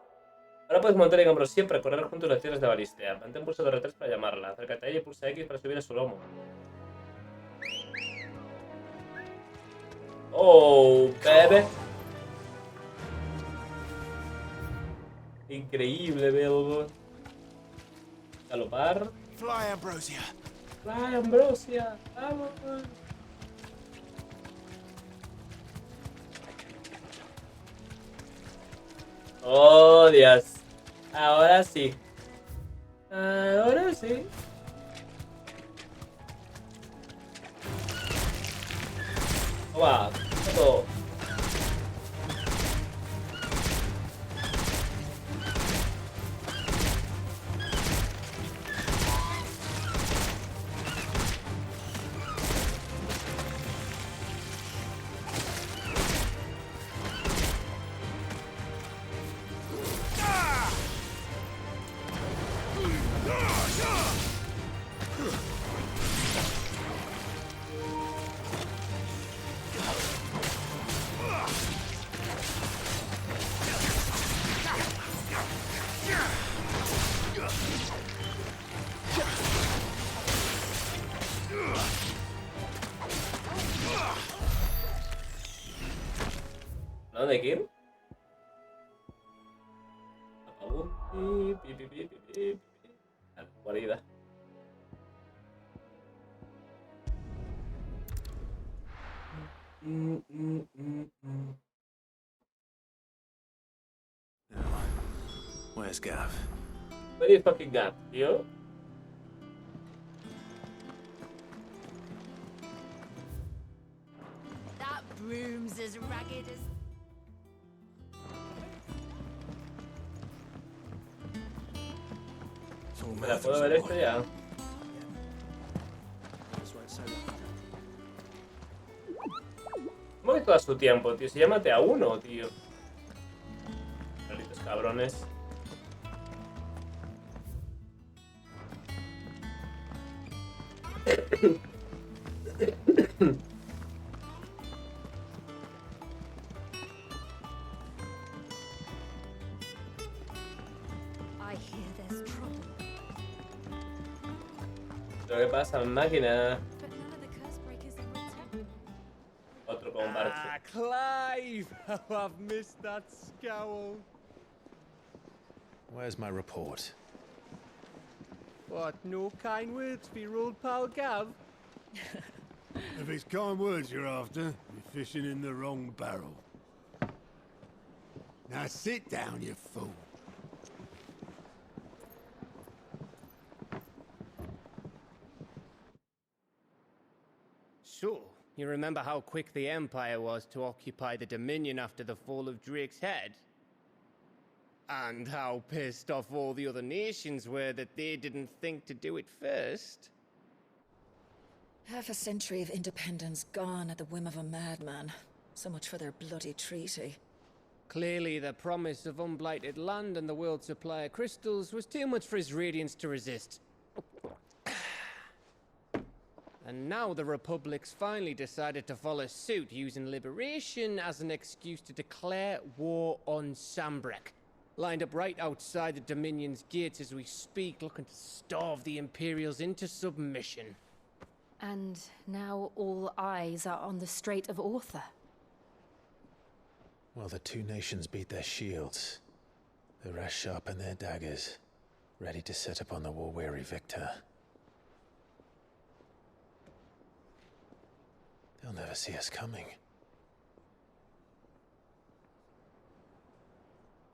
[SPEAKER 2] Ahora puedes montar en ambrosía para correr juntos las tierras de Balistea. Mantén pulsado R3 para llamarla. Acércate a ella y pulsa X para subir a su lomo. Oh, bebé. Increíble, Belgo. Galopar.
[SPEAKER 6] Fly, Ambrosia.
[SPEAKER 2] Fly, Ambrosia. Vamos. Oh, Dios. Ahora sí. Ahora sí. Toma. Todo. ¿Dónde hay que ir? Guarida.
[SPEAKER 6] Where's Gav?
[SPEAKER 2] Where is fucking Gav, tío?
[SPEAKER 4] That broom's as ragged as...
[SPEAKER 2] ¿Me la puedo ver esto ya? ¿Cómo que todo a su tiempo, tío? Si llámate a uno, tío. Malditos cabrones. Lo que pasa, máquina. Otro con parche.
[SPEAKER 7] Ah, Clive! Oh, I've missed that scowl.
[SPEAKER 6] Where's my report?
[SPEAKER 7] What, no kind words for your old pal Gav?
[SPEAKER 19] If it's kind words you're after, you're fishing in the wrong barrel. Now sit down, you fool.
[SPEAKER 21] So, you remember how quick the Empire was to occupy the Dominion after the fall of Drake's head? And how pissed off all the other nations were that they didn't think to do it first?
[SPEAKER 14] Half a century of independence gone at the whim of a madman. So much for their bloody treaty.
[SPEAKER 21] Clearly, the promise of unblighted land and the world's supply of crystals was too much for his radiance to resist. And now the Republic's finally decided to follow suit, using liberation as an excuse to declare war on Sambrek. Lined up right outside the Dominion's gates as we speak, looking to starve the Imperials into submission.
[SPEAKER 4] And now all eyes are on the Strait of Author.
[SPEAKER 6] While the two nations beat their shields, the rest sharpen their daggers, ready to set upon the war-weary victor. They'll never see us coming.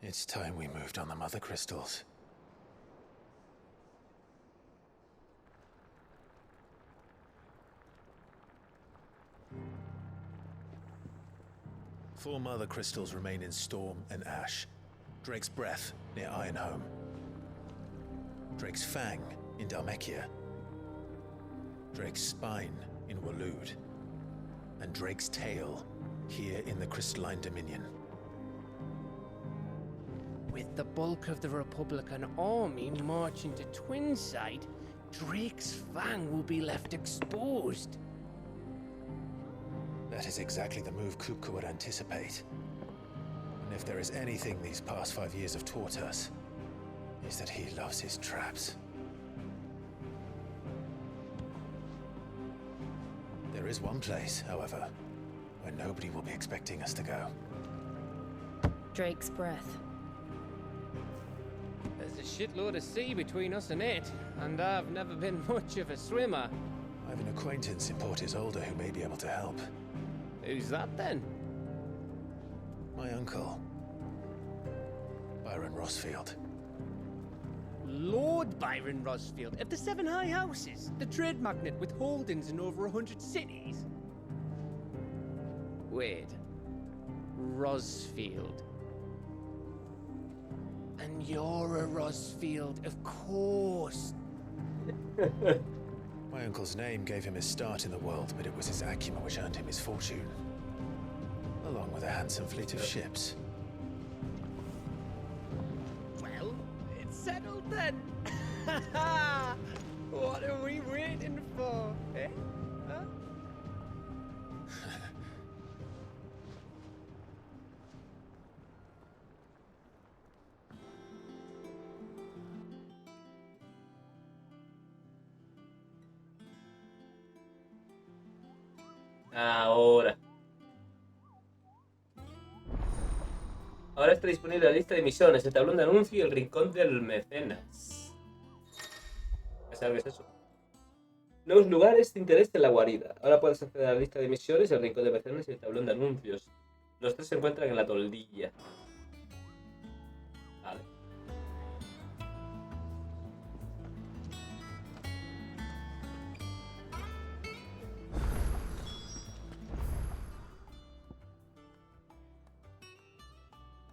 [SPEAKER 6] It's time we moved on the Mother Crystals. Four Mother Crystals remain in Storm and Ash. Drake's Breath near Ironhome. Drake's Fang in Dhalmekia. Drake's Spine in Waloed. And Drake's Tail here in the Crystalline Dominion.
[SPEAKER 21] With the bulk of the Republican army marching to Twinside, Drake's Fang will be left exposed.
[SPEAKER 6] That is exactly the move Kupka would anticipate. And if there is anything these past 5 years have taught us, is that he loves his traps. There is one place, however, where nobody will be expecting us to go.
[SPEAKER 4] Drake's Breath.
[SPEAKER 21] There's a shitload of sea between us and it, and I've never been much of a swimmer.
[SPEAKER 6] I have an acquaintance in Port Isolde who may be able to help.
[SPEAKER 21] Who's that then?
[SPEAKER 6] My uncle, Byron Rossfield.
[SPEAKER 21] Lord Byron Rossfield of the Seven High Houses, the trade magnate with holdings in over 100 cities. Wait, Rossfield. And you're a Rossfield, of course.
[SPEAKER 6] My uncle's name gave him his start in the world, but it was his acumen which earned him his fortune. Along with a handsome fleet of ships.
[SPEAKER 21] Well, it's settled then. What are we waiting for, eh? Huh?
[SPEAKER 2] Ahora. Ahora está disponible la lista de misiones, el tablón de anuncio y el rincón del mecenas. ¿Sabes qué es eso? Nuevos lugares de interés de la guarida. Ahora puedes acceder a la lista de misiones, el rincón de mecenas y el tablón de anuncios. Los tres se encuentran en la toldilla. Vale.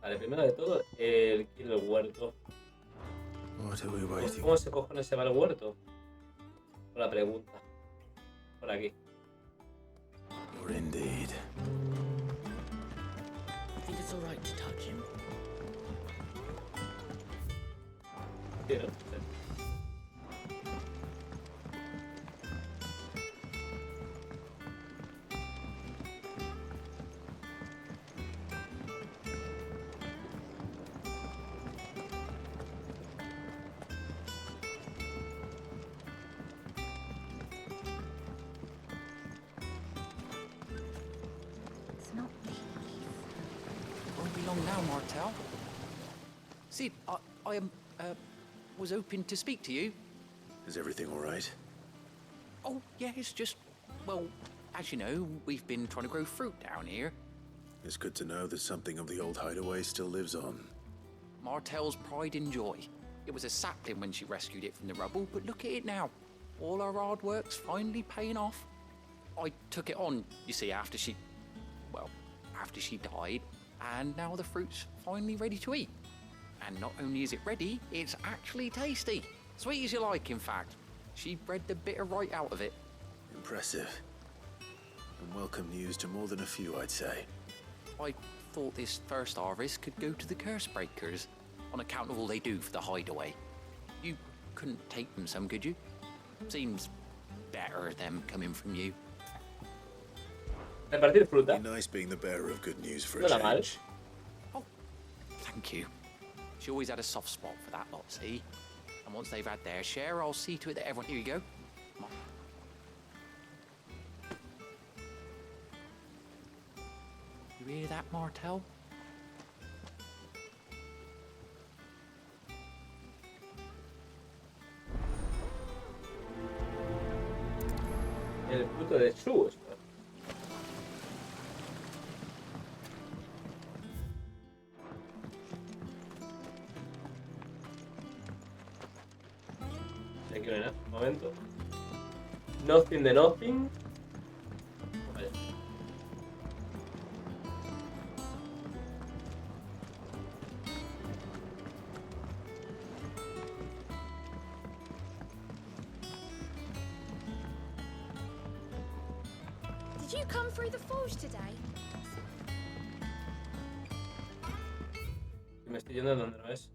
[SPEAKER 2] Vale, primero de todo, el huerto. ¿Cómo se cojones se va el huerto? Por la pregunta. Por aquí.
[SPEAKER 6] Indeed.
[SPEAKER 10] I think it's all right to touch him.
[SPEAKER 2] Sí, ¿no?
[SPEAKER 5] Won't be long now, Martel. Sid, I was hoping to speak to you.
[SPEAKER 6] Is everything all right?
[SPEAKER 5] Oh, yeah, it's just, well, as you know, we've been trying to grow fruit down here.
[SPEAKER 6] It's good to know that something of the old hideaway still lives on.
[SPEAKER 5] Martel's pride and joy. It was a sapling when she rescued it from the rubble, but look at it now. All our hard work's finally paying off. I took it on, you see, after she died, and now the fruit's finally ready to eat. And not only is it ready, it's actually tasty. Sweet as you like, in fact. She bred the bitter right out of it.
[SPEAKER 6] Impressive. And welcome news to more than a few, I'd say.
[SPEAKER 5] I thought this first harvest could go to the curse breakers, on account of all they do for the hideaway. You couldn't take them some, could you? Seems better them coming from you.
[SPEAKER 2] Repartir fruta.
[SPEAKER 6] Be nice being the bearer of good news for
[SPEAKER 2] No
[SPEAKER 6] a
[SPEAKER 2] era mal.
[SPEAKER 6] change.
[SPEAKER 5] Thank you. She always had a soft spot for that lot, see? And once they've had their share, I'll see to it that everyone... Here you go. Come on. You hear that, Martel?
[SPEAKER 2] El fruto de Sus. Aquí no hay nada, un momento. Nothing de nothing. Vale.
[SPEAKER 12] Did you come through the forge today?
[SPEAKER 2] Me estoy yendo donde no es.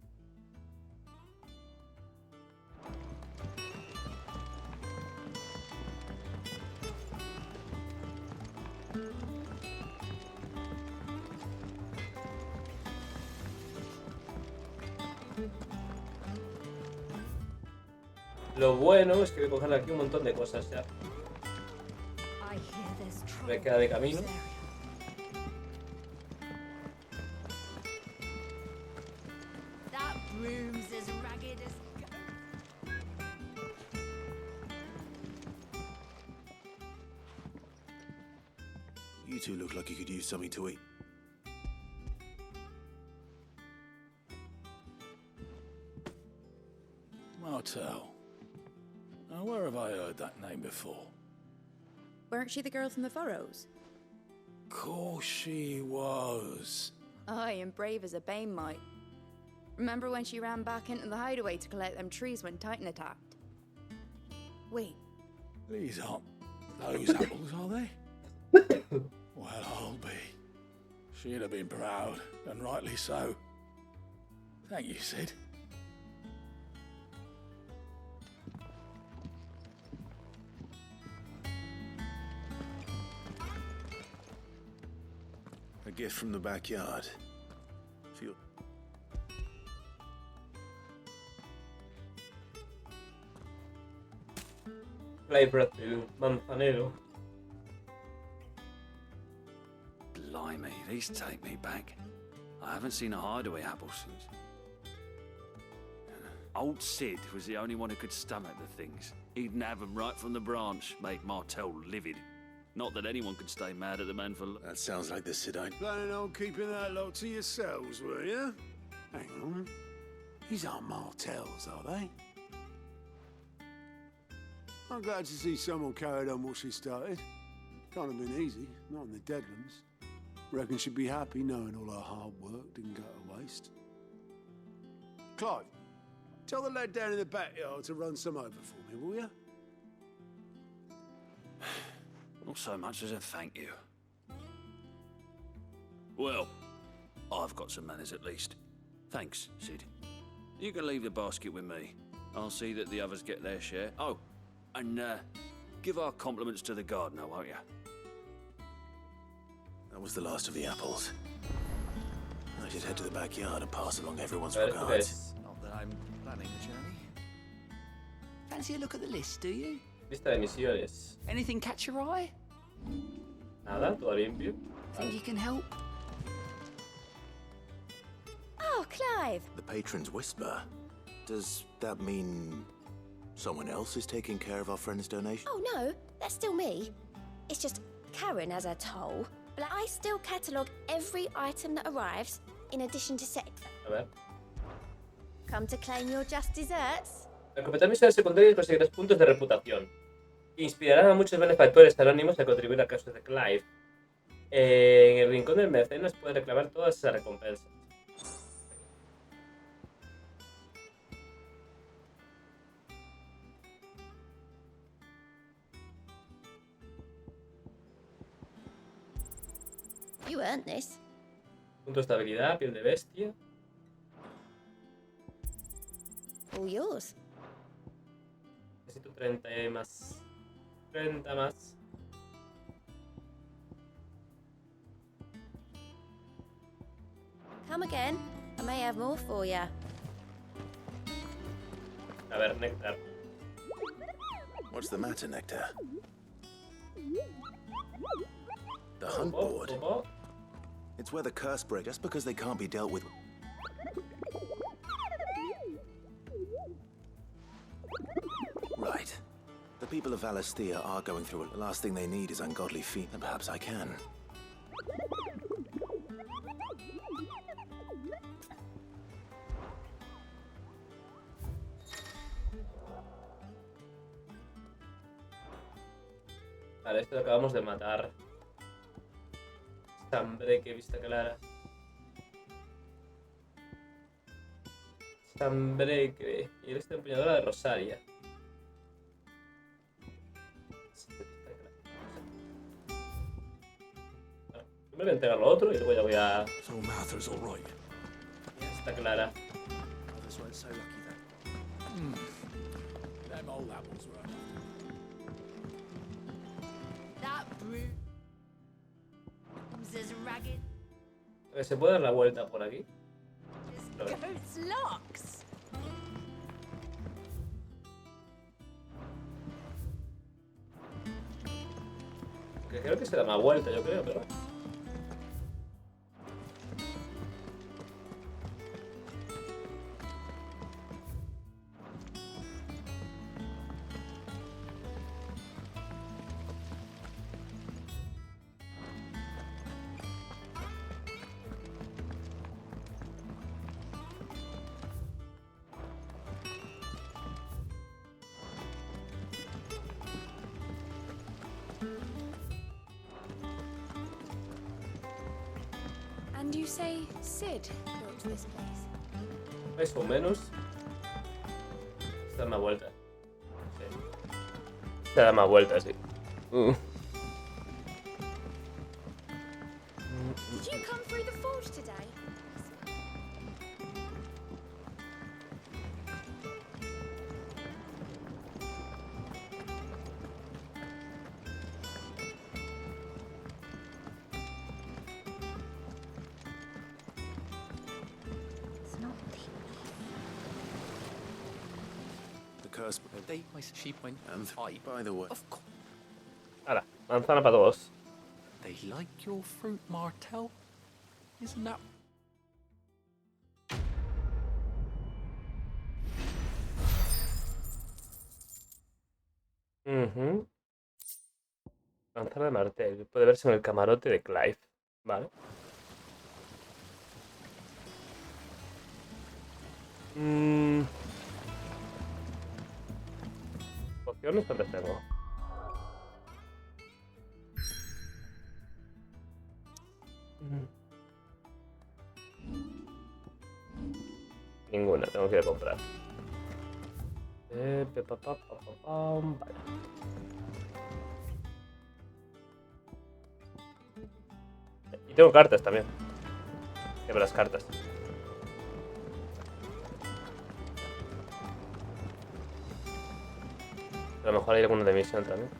[SPEAKER 2] Lo bueno es que voy a coger aquí un montón de cosas ya. Me queda de camino.
[SPEAKER 12] That room's as ragged as...
[SPEAKER 6] You two look like you could use something to eat.
[SPEAKER 22] Martel. Now, where have I heard that name before?
[SPEAKER 23] Weren't she the girl from the Furrows?
[SPEAKER 22] Course she was.
[SPEAKER 23] Aye, and brave as a bane might. Remember when she ran back into the hideaway to collect them trees when Titan attacked? Wait.
[SPEAKER 22] These aren't those apples, are they? Well, I'll be. She'd have been proud, and rightly so. Thank you, Sid.
[SPEAKER 6] A gift from the backyard. Feel.
[SPEAKER 2] Flavor manzanero.
[SPEAKER 24] Blimey, these take me back. I haven't seen a hideaway apple since. Old Sid was the only one who could stomach the things. He'd nab them right from the branch, make Martel livid. Not that anyone could stay mad at the man for...
[SPEAKER 6] That sounds like the Sidine.
[SPEAKER 19] Planning on keeping that lot to yourselves, were you? Hang on. These aren't Martels, are they? I'm glad to see someone carried on what she started. Can't have been easy, not in the Deadlands. Reckon she'd be happy knowing all her hard work didn't go to waste. Clive, tell the lad down in the backyard to run some over for me, will you?
[SPEAKER 24] Not so much as a thank you. Well, I've got some manners at least. Thanks, Sid. You can leave the basket with me. I'll see that the others get their share. Oh, and give our compliments to the gardener, won't you?
[SPEAKER 6] That was the last of the apples. I should head to the backyard and pass along everyone's regards.
[SPEAKER 5] Not that I'm planning a journey. Fancy a look at the list, do you?
[SPEAKER 2] Lista de misiones.
[SPEAKER 5] Anything catch your eye?
[SPEAKER 2] Nada, todo limpio.
[SPEAKER 5] Think you can help?
[SPEAKER 12] Oh, Clive!
[SPEAKER 6] The patron's whisper. Does that mean someone else is taking care of our friend's donation?
[SPEAKER 12] Oh no, that's still me. It's just Karen has her toll, but I still catalogue every item that arrives, in addition to set...
[SPEAKER 2] A ver.
[SPEAKER 12] Come to claim your just desserts?
[SPEAKER 2] Al completar misiones secundarias conseguirás puntos de reputación. Inspirarán a muchos benefactores anónimos a contribuir a casos de Clive. En el rincón del mecenas puedes reclamar todas esas recompensas.
[SPEAKER 12] You earned this.
[SPEAKER 2] Puntos de habilidad, piel de bestia.
[SPEAKER 12] All yours.
[SPEAKER 2] Necesito 30 más. 30 más.
[SPEAKER 12] Come again. I may have more for you.
[SPEAKER 2] A ver, néctar.
[SPEAKER 6] What's the matter, Nectar? The hunt board? It's where the curse break, just because they can't be dealt with. Right. The people of Valisthea are going through it. The last thing they need is ungodly feet, and perhaps I can.
[SPEAKER 2] Vale, esto lo acabamos de matar. Sambreque, vista clara. Sambreque. Y él está empuñadora de Rosaria. Primero voy a entregar lo otro y luego ya voy a...
[SPEAKER 22] So Martha's all right.
[SPEAKER 2] Está clara.
[SPEAKER 22] Others weren't so lucky then. Them old apples were enough.
[SPEAKER 1] That brute was as ragged
[SPEAKER 2] A ver, ¿se puede dar la vuelta por aquí? A ver.
[SPEAKER 1] goat's locks.
[SPEAKER 2] Que creo que se da más vuelta, yo creo, pero...
[SPEAKER 4] And you say Sid built this place?
[SPEAKER 2] Más o menos. Se da más vuelta. Sí. Se da más vuelta, sí.
[SPEAKER 12] Did you come through the forge today? It's not
[SPEAKER 6] The curse.
[SPEAKER 5] My sheep went.
[SPEAKER 6] And by the way,
[SPEAKER 5] Of course.
[SPEAKER 2] Ahora, manzana para todos.
[SPEAKER 5] They like your fruit, Martel. Isn't that?
[SPEAKER 2] Manzana de martel. Puede verse en el camarote de Clive. Vale. Pociones, ¿cuántas tengo? Ninguna, tengo que ir a comprar. Vale. Y tengo cartas también. Llevo las cartas. A lo mejor hay alguno de misión también.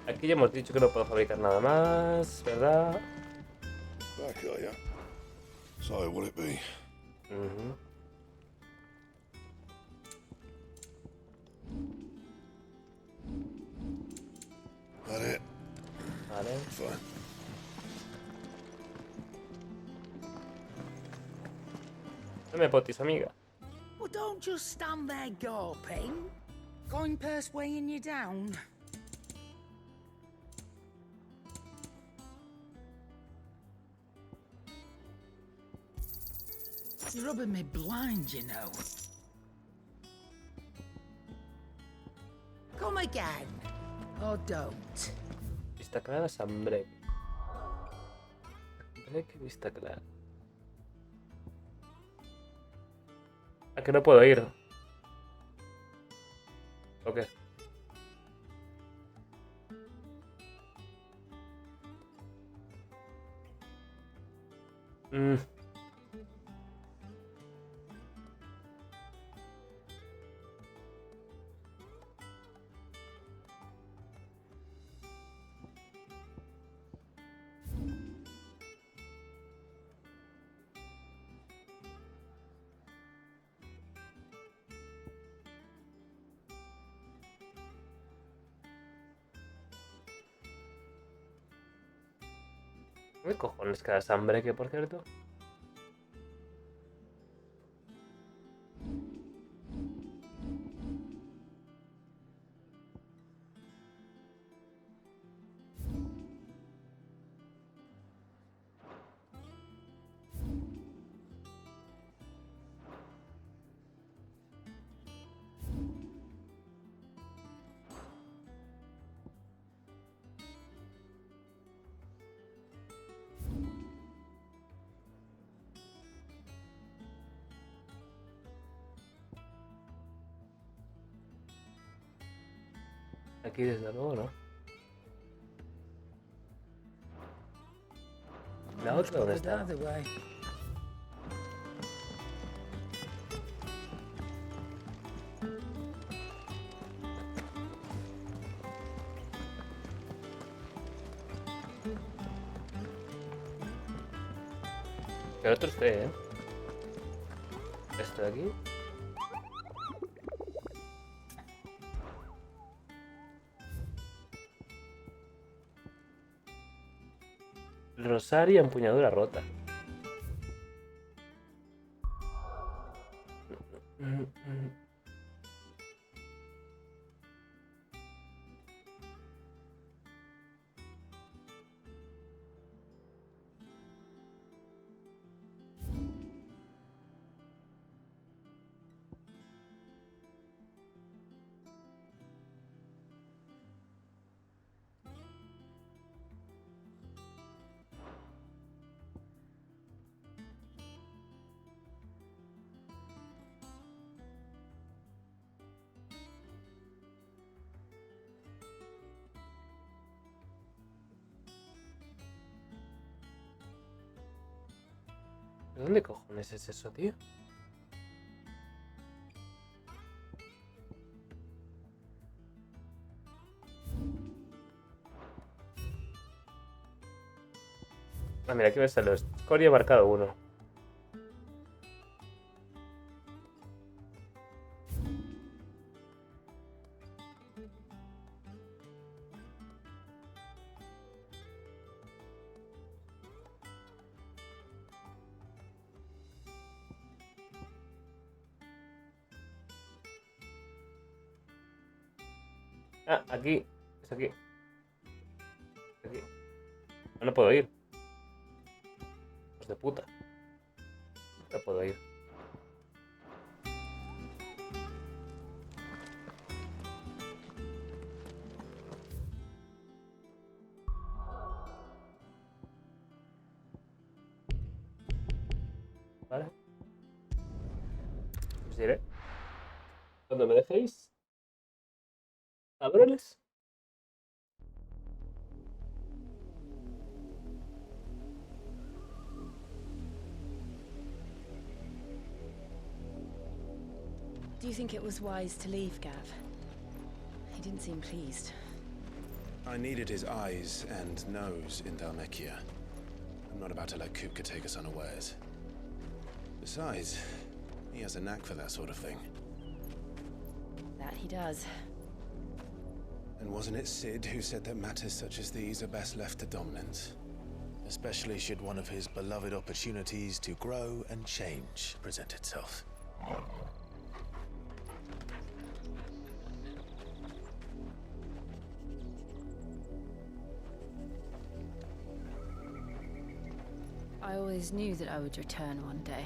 [SPEAKER 2] Aquí ya hemos dicho que no puedo fabricar nada más, ¿verdad?
[SPEAKER 11] Back, are ya? So, will it be? That it?
[SPEAKER 2] Vale.
[SPEAKER 11] Fine.
[SPEAKER 2] No me potis, amiga.
[SPEAKER 10] Well, don't just stand there gawping. Going purse weighing you down. You're rubbing me blind, you know. Come again. Or don't.
[SPEAKER 2] Vista clara, Sambreque. Sambreque, vista clara. ¿A que no puedo ir? ¿O qué? ¿Dónde cojones queda hambre que, por cierto? Aquí desde luego, ¿no? ¿La otra dónde está? El otro esté, ¿eh? Este de aquí. Rosario y empuñadura rota. ¿De dónde cojones es eso, tío? Ah, mira, aquí me sale escoria marcado 1. Ah, aquí. Es aquí. Aquí. No puedo ir. Pues de puta. No puedo ir. Vale. Os diré. Cuando me dejéis. Cabrones.
[SPEAKER 4] Do you think it was wise to leave, Gav? He didn't seem pleased.
[SPEAKER 3] I needed his eyes and nose in Dalmekia. I'm not about to let Kupka take us unawares. Besides, he has a knack for that sort of thing.
[SPEAKER 4] That he does.
[SPEAKER 3] And wasn't it Sid who said that matters such as these are best left to dominance? Especially should one of his beloved opportunities to grow and change present itself.
[SPEAKER 4] I always knew that I would return one day.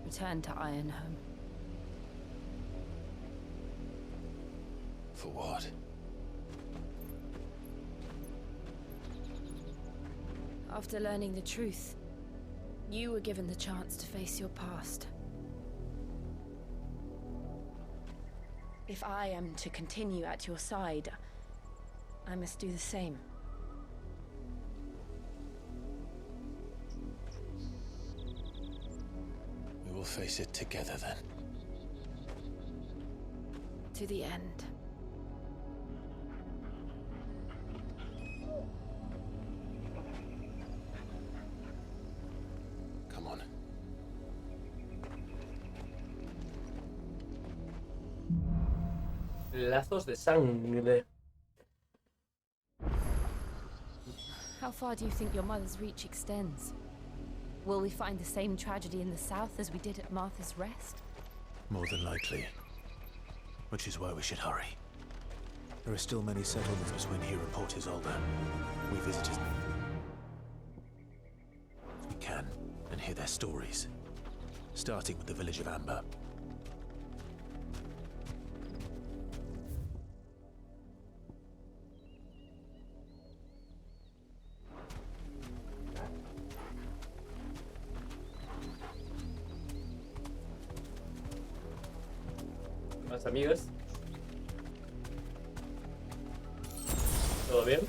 [SPEAKER 4] Return to Ironhome.
[SPEAKER 3] For what?
[SPEAKER 4] After learning the truth, you were given the chance to face your past. If I am to continue at your side, I must do the same.
[SPEAKER 3] We will face it together then.
[SPEAKER 4] To the end.
[SPEAKER 3] Come on.
[SPEAKER 2] Lazos de sangre.
[SPEAKER 17] How far do you think your mother's reach extends? Will we find the same tragedy in the south as we did at Martha's Rest?
[SPEAKER 6] More than likely. Which is why we should hurry. There are still many settlements between here and Port Isolde. We visit as we can and hear their stories. Starting with the village of Amber.
[SPEAKER 2] Más amigas. ¿Todo bien?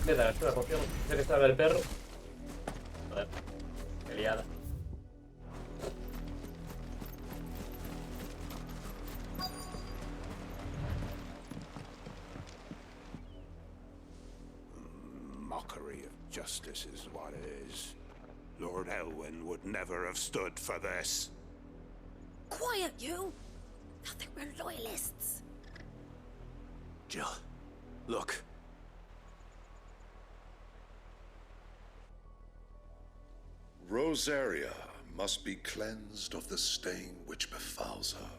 [SPEAKER 2] Mierda, es una poción. Sé que estaba el perro. Joder, qué liada.
[SPEAKER 10] Mockery of justice is what it is. Lord Elwyn would never have stood for this.
[SPEAKER 12] Quiet, you! Thought they were loyalists.
[SPEAKER 6] Jill, look.
[SPEAKER 13] Rosaria must be cleansed of the stain which befouls her,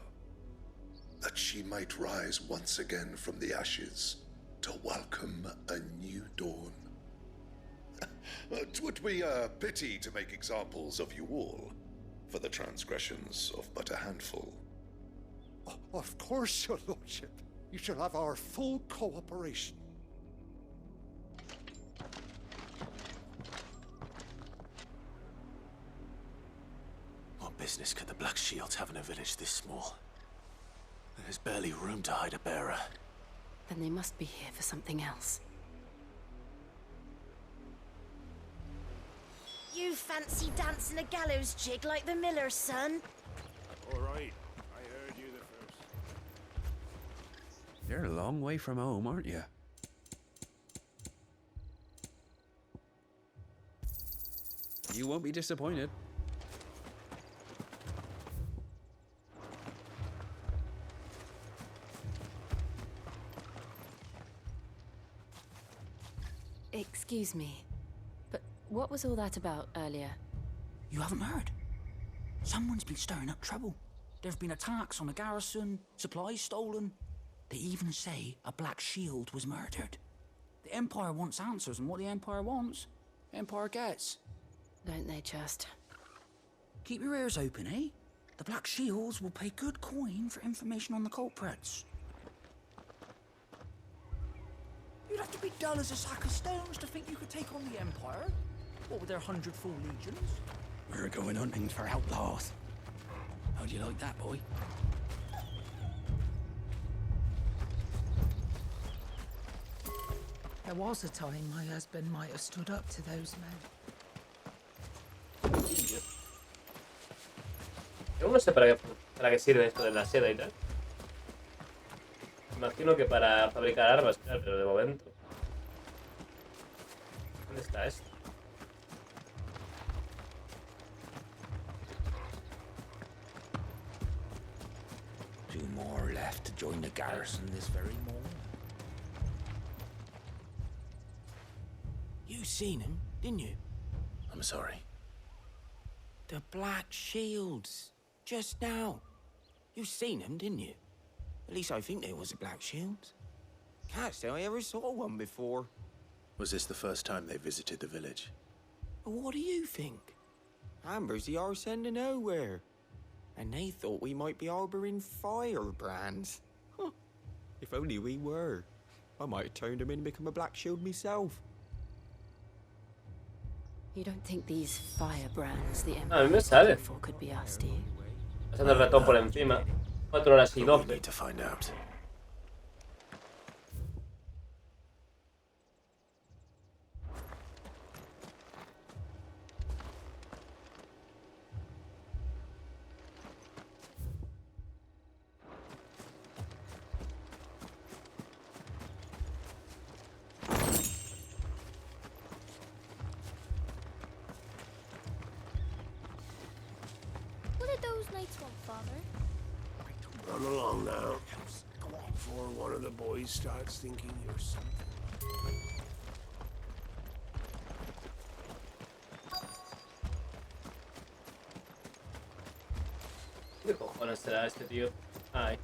[SPEAKER 13] that she might rise once again from the ashes to welcome a new dawn. 'Twould be a pity to make examples of you all, for the transgressions of but a handful.
[SPEAKER 19] Of course, your lordship. You shall have our full cooperation.
[SPEAKER 6] What business could the Black Shields have in a village this small? There's barely room to hide a bearer.
[SPEAKER 17] Then they must be here for something else.
[SPEAKER 12] You fancy dancing a gallows jig like the miller's son?
[SPEAKER 10] All right, I heard you the first.
[SPEAKER 24] You're a long way from home, aren't you? You won't be disappointed.
[SPEAKER 17] Excuse me, but what was all that about earlier?
[SPEAKER 5] You haven't heard? Someone's been stirring up trouble. There have been attacks on the garrison, supplies stolen. They even say a Black Shield was murdered. The Empire wants answers, and what the Empire wants, the Empire gets.
[SPEAKER 17] Don't they just?
[SPEAKER 5] Keep your ears open, eh? The Black Shields will pay good coin for information on the culprits. You'd have to be dull as a sack of stones to think you could take on the Empire. What with their 100 full legions? We're going hunting for outlaws. How'd you like that, boy?
[SPEAKER 16] There was a time my husband might have stood up to those men.
[SPEAKER 2] Yo no sé para qué sirve esto de la seda y tal. Imagino que para fabricar armas, claro, pero de momento. ¿Dónde está esto?
[SPEAKER 5] Two more left to join the garrison this very morning. You seen him, didn't you?
[SPEAKER 6] I'm sorry.
[SPEAKER 5] The Black Shields. Just now. You seen him, didn't you? At least I think there was a Black Shields.
[SPEAKER 8] Can't say I ever saw one before.
[SPEAKER 6] Was this the first time they visited the village?
[SPEAKER 8] What do you think? Amber's the arse end of nowhere. And they thought we might be harboring firebrands. Huh. If only we were. I might have turned them in and become a black shield myself.
[SPEAKER 17] You don't think these firebrands the
[SPEAKER 2] A mí me sale.
[SPEAKER 17] Empire could be us, do you?
[SPEAKER 2] Pasando el ratón por encima. 4 horas y 12.
[SPEAKER 6] Need to find out.
[SPEAKER 12] What did those knights want, Father?
[SPEAKER 19] Run along now. Before one of the boys starts thinking you're something.
[SPEAKER 2] ¿Qué cojones será este tío? Ay.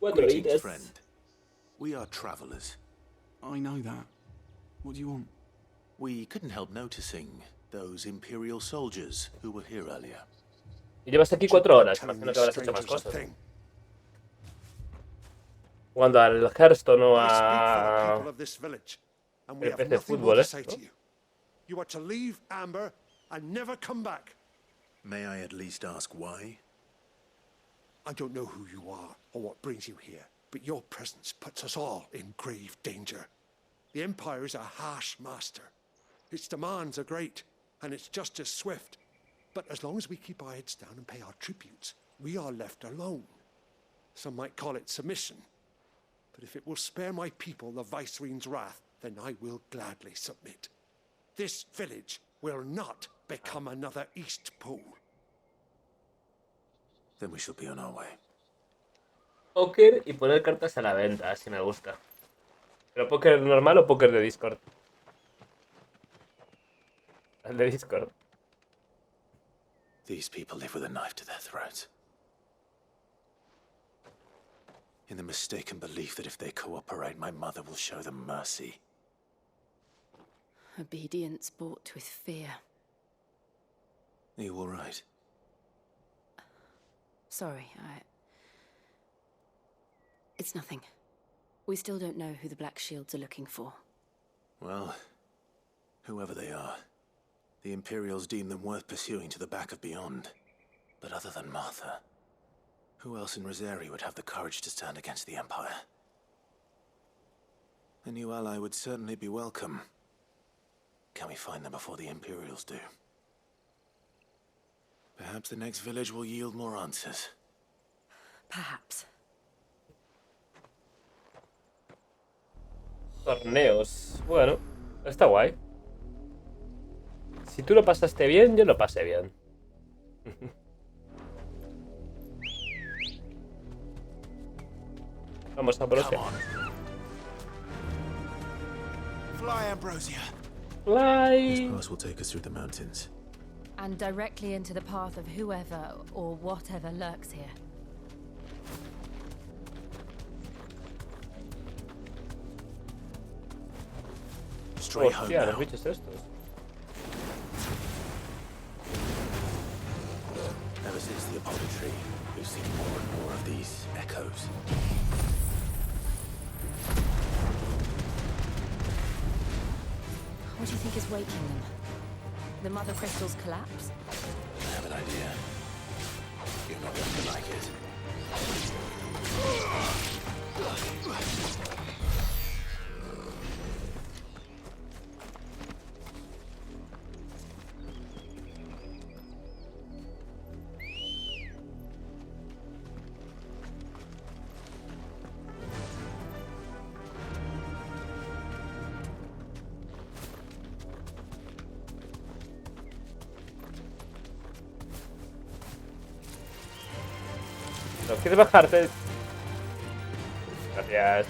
[SPEAKER 2] 4
[SPEAKER 6] Greetings,
[SPEAKER 2] horitas.
[SPEAKER 6] friend. We are travelers.
[SPEAKER 22] I know that. What do you want?
[SPEAKER 6] We couldn't help noticing those Imperial soldiers who were here earlier.
[SPEAKER 2] Y llevas aquí 4 horas. Imagino que habrás hecho más cosas. Jugando al Hearthstone o a...
[SPEAKER 7] People of this village, and we
[SPEAKER 2] el
[SPEAKER 7] have
[SPEAKER 2] PC
[SPEAKER 7] nothing more
[SPEAKER 2] fútbol,
[SPEAKER 7] to
[SPEAKER 2] ¿eh?
[SPEAKER 7] say to you. You are to leave Amber and never come back.
[SPEAKER 6] May I at least ask why?
[SPEAKER 7] I don't know who you are or what brings you here, but your presence puts us all in grave danger. The Empire is a harsh master. Its demands are great, and its justice swift. But as long as we keep our heads down and pay our tributes, we are left alone. Some might call it submission. But if it will spare my people the Viceroy's wrath, then I will gladly submit. This village will not become another East Pool.
[SPEAKER 6] Then we shall be on our way.
[SPEAKER 2] Póker y poner cartas a la venta, así me gusta. ¿Pero póker normal o póker de Discord? El de Discord.
[SPEAKER 6] These people live with a knife to their throats. In the mistaken belief that if they cooperate, my mother will show them mercy.
[SPEAKER 17] Obedience bought with fear.
[SPEAKER 6] Are you all right?
[SPEAKER 17] Sorry, It's nothing. We still don't know who the Black Shields are looking for.
[SPEAKER 6] Well, whoever they are, the Imperials deem them worth pursuing to the back of beyond. But other than Martha, who else in Rosari would have the courage to stand against the Empire? A new ally would certainly be welcome. Can we find them before the Imperials do? Perhaps the next village will yield more answers.
[SPEAKER 17] Perhaps.
[SPEAKER 2] Torneos. Bueno, está guay. Si tú lo pasaste bien, yo lo pasé bien. Vamos a por ese.
[SPEAKER 6] Fly, Ambrosia.
[SPEAKER 2] Fly.
[SPEAKER 6] This pass will take us through the mountains.
[SPEAKER 17] And directly into the path of whoever or whatever lurks here.
[SPEAKER 6] Straight home
[SPEAKER 2] Hostia,
[SPEAKER 6] now.
[SPEAKER 2] los bichos estos.
[SPEAKER 6] Ever since the Apollo tree, we've seen more and more of these echoes.
[SPEAKER 17] What do you think is waking them? The Mother Crystal's collapse?
[SPEAKER 6] I have an idea. You're not going to like it.
[SPEAKER 2] ¿No quieres bajarte? Gracias.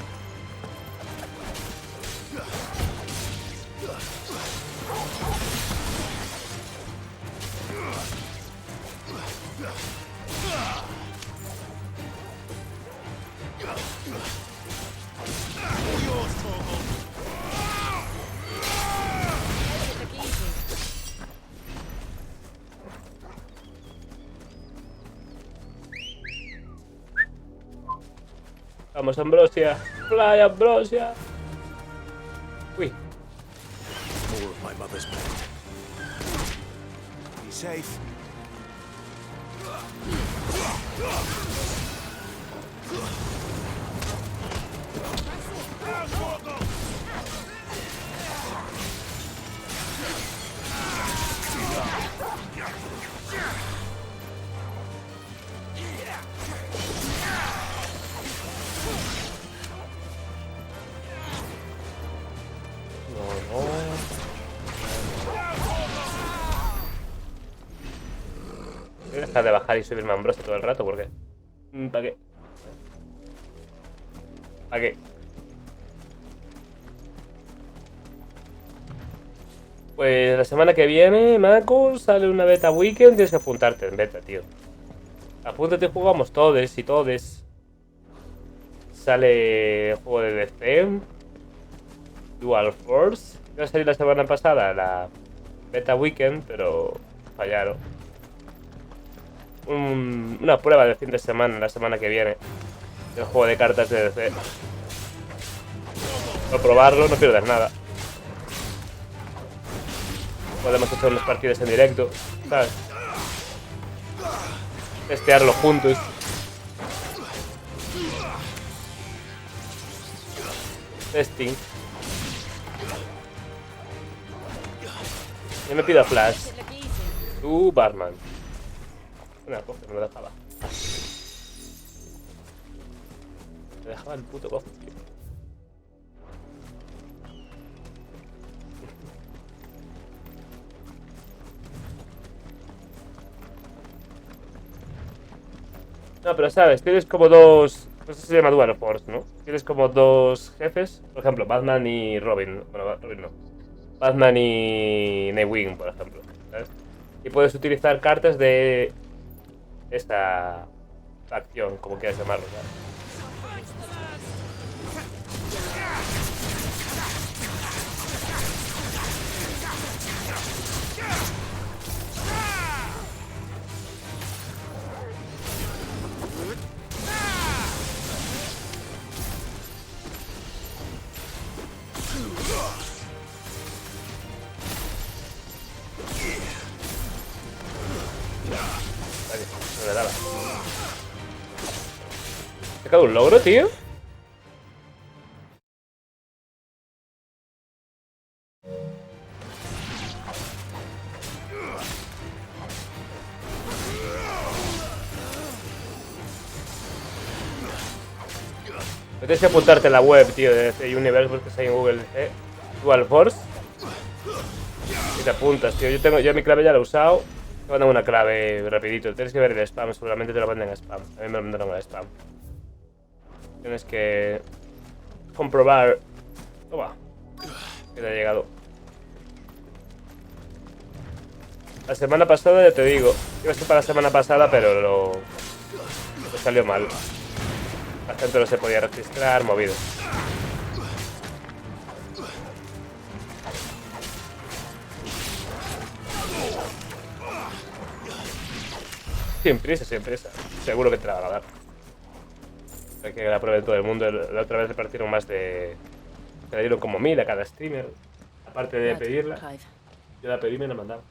[SPEAKER 2] Vamos, Ambrosia. Fly, Ambrosia. Uy.
[SPEAKER 6] More of my mother's blood. Be safe.
[SPEAKER 2] Voy a dejar de bajar y subirme a Ambrosia todo el rato, ¿por qué? ¿Para qué? ¿Para qué? Pues la semana que viene, Marcus, sale una beta weekend. Tienes que apuntarte en beta, tío. Apúntate, jugamos todos y todes. Sale el juego de DC, Dual Force. Iba a salir la semana pasada la beta weekend, pero fallaron. Una prueba de fin de semana, la semana que viene, del juego de cartas de DC. Por probarlo no pierdes nada. Podemos hacer unos partidos en directo, ¿sabes? Testearlo juntos. Testing. Yo me pido Flash. Tú, Batman. Una cosa, me lo dejaba. Me dejaba el puto cofre, tío. No, pero sabes, tienes como dos... No sé si se llama Dual Force, ¿no? Tienes como dos jefes. Por ejemplo, Batman y Robin. Bueno, Robin no. Batman y Nightwing, por ejemplo, ¿sabes? Y puedes utilizar cartas de esta facción, como quieras llamarlo, ¿sabes? No le daba. ¿He sacado un logro, tío? Tienes que apuntarte en la web, tío, de este Universe, porque está en Google, Dual Force. Y te apuntas, tío. Yo mi clave ya la he usado. Te mandan una clave rapidito. Tienes que ver el spam, seguramente te lo manden a spam. A mí me lo mandaron a spam. Tienes que comprobar. Toma. Que te ha llegado. La semana pasada, ya te digo. Iba a ser para la semana pasada, pero lo salió mal. La gente no se podía registrar, movido. Sin prisa, sin prisa. Seguro que te la van a dar. Hay que la pruebe todo el mundo. La otra vez le partieron más de... Se le dieron como 1000 a cada streamer. Aparte de pedirla. Yo la pedí y me la mandaron.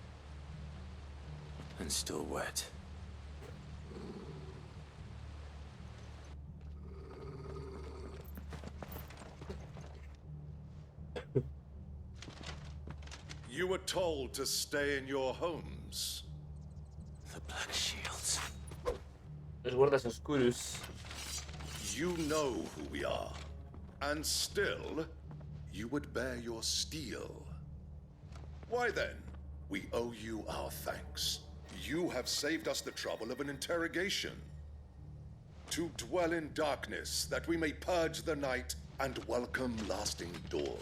[SPEAKER 6] And still wet.
[SPEAKER 13] You were told to stay in your homes.
[SPEAKER 6] The Black Shields.
[SPEAKER 2] Los guardas oscuros.
[SPEAKER 13] You know who we are. And still, you would bear your steel. Why then, we owe you our thanks. You have saved us the trouble of an interrogation. To dwell in darkness, that we may purge the night and welcome lasting dawn.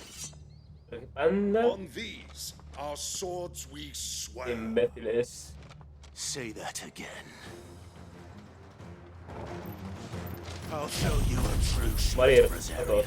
[SPEAKER 13] On these, our swords we swear.
[SPEAKER 2] Imbéciles.
[SPEAKER 6] Say that again. I'll show you a true
[SPEAKER 2] Morir
[SPEAKER 6] shield,
[SPEAKER 2] a todos.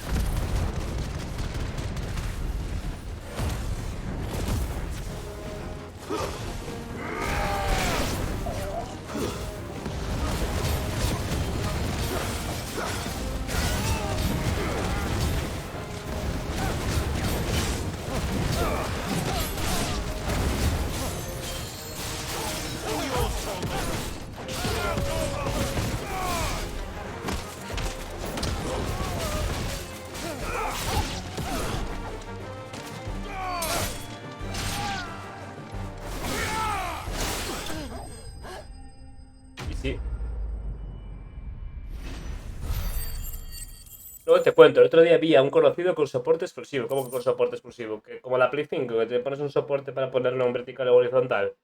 [SPEAKER 2] Luego te cuento, el otro día vi a un conocido con soporte exclusivo. ¿Cómo que con soporte exclusivo? Que como la Play 5, que te pones un soporte para ponerlo en vertical o horizontal.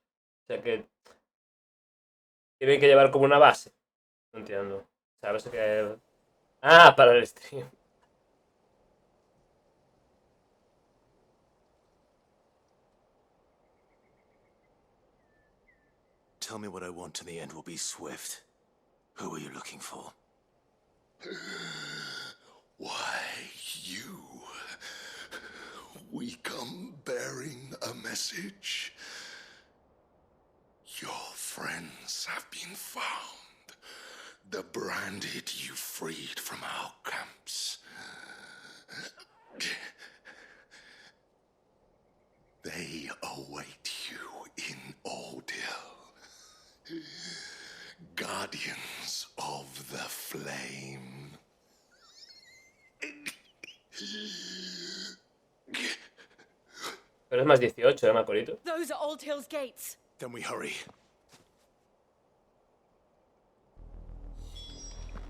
[SPEAKER 2] O sea que tienen que llevar como una base. No entiendo. ¿Sabes qué? Ah, para el stream.
[SPEAKER 6] Tell me what I want and the end will be swift. Who are you looking for?
[SPEAKER 13] Why, you. We come bearing a message. Your friends have been found. The branded you freed from our camps. They await you in Ordeal. Guardians of the Flame.
[SPEAKER 2] Pero es más 18, Macorito.
[SPEAKER 17] Those are Old Hill's gates.
[SPEAKER 6] Then we hurry.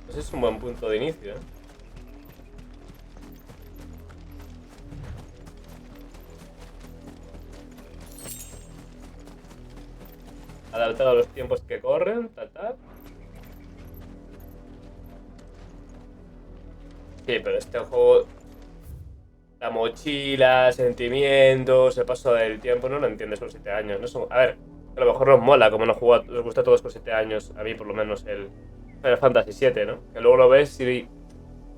[SPEAKER 2] Ese es un buen punto de inicio, ¿eh? Adaptado a los tiempos que corren, Sí, pero este juego... La mochila, sentimientos, el paso del tiempo, no lo entiendes con 7 años. No son... A ver, a lo mejor nos mola, como nos gusta a todos con 7 años, a mí por lo menos el Final Fantasy 7, ¿no? Que luego lo ves y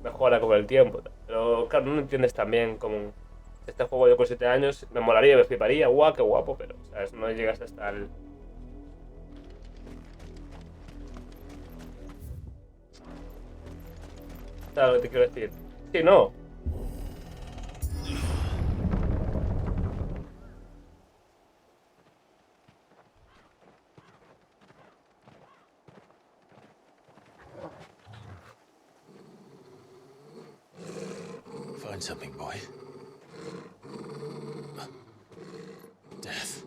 [SPEAKER 2] mejora con el tiempo. Pero claro, no lo entiendes tan bien como... Este juego yo con 7 años me molaría, me fliparía, guau, qué guapo, pero, ¿sabes? No llegas hasta el... ¿Sabes lo que te quiero decir? Sí, no.
[SPEAKER 6] Find something, boy. Death.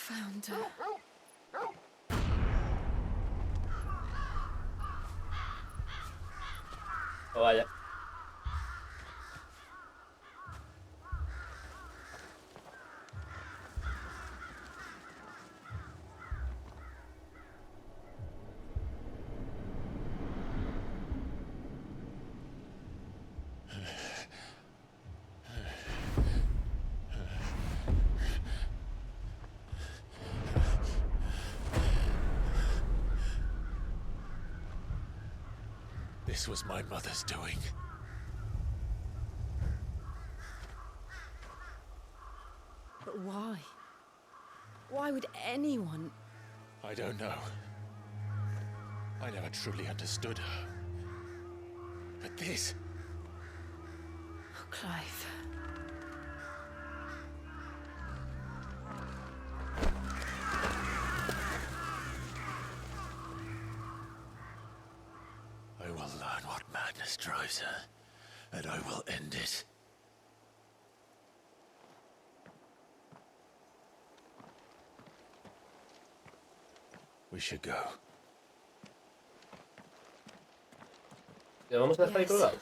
[SPEAKER 17] Found her.
[SPEAKER 2] Oh, vaya.
[SPEAKER 6] This was my mother's doing.
[SPEAKER 17] But why? Why would anyone...
[SPEAKER 6] I don't know. I never truly understood her. But this...
[SPEAKER 17] Oh, Clive.
[SPEAKER 6] I will learn what madness drives her, and I will end it. We should go.
[SPEAKER 2] ¿Le vamos a dejar ahí colgados?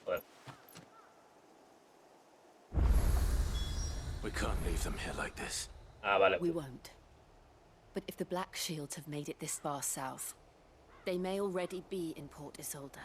[SPEAKER 2] Joder.
[SPEAKER 6] We can't leave them here like this.
[SPEAKER 2] Ah, vale.
[SPEAKER 17] We won't. But if the Black Shields have made it this far south, they may already be in Port Isolde.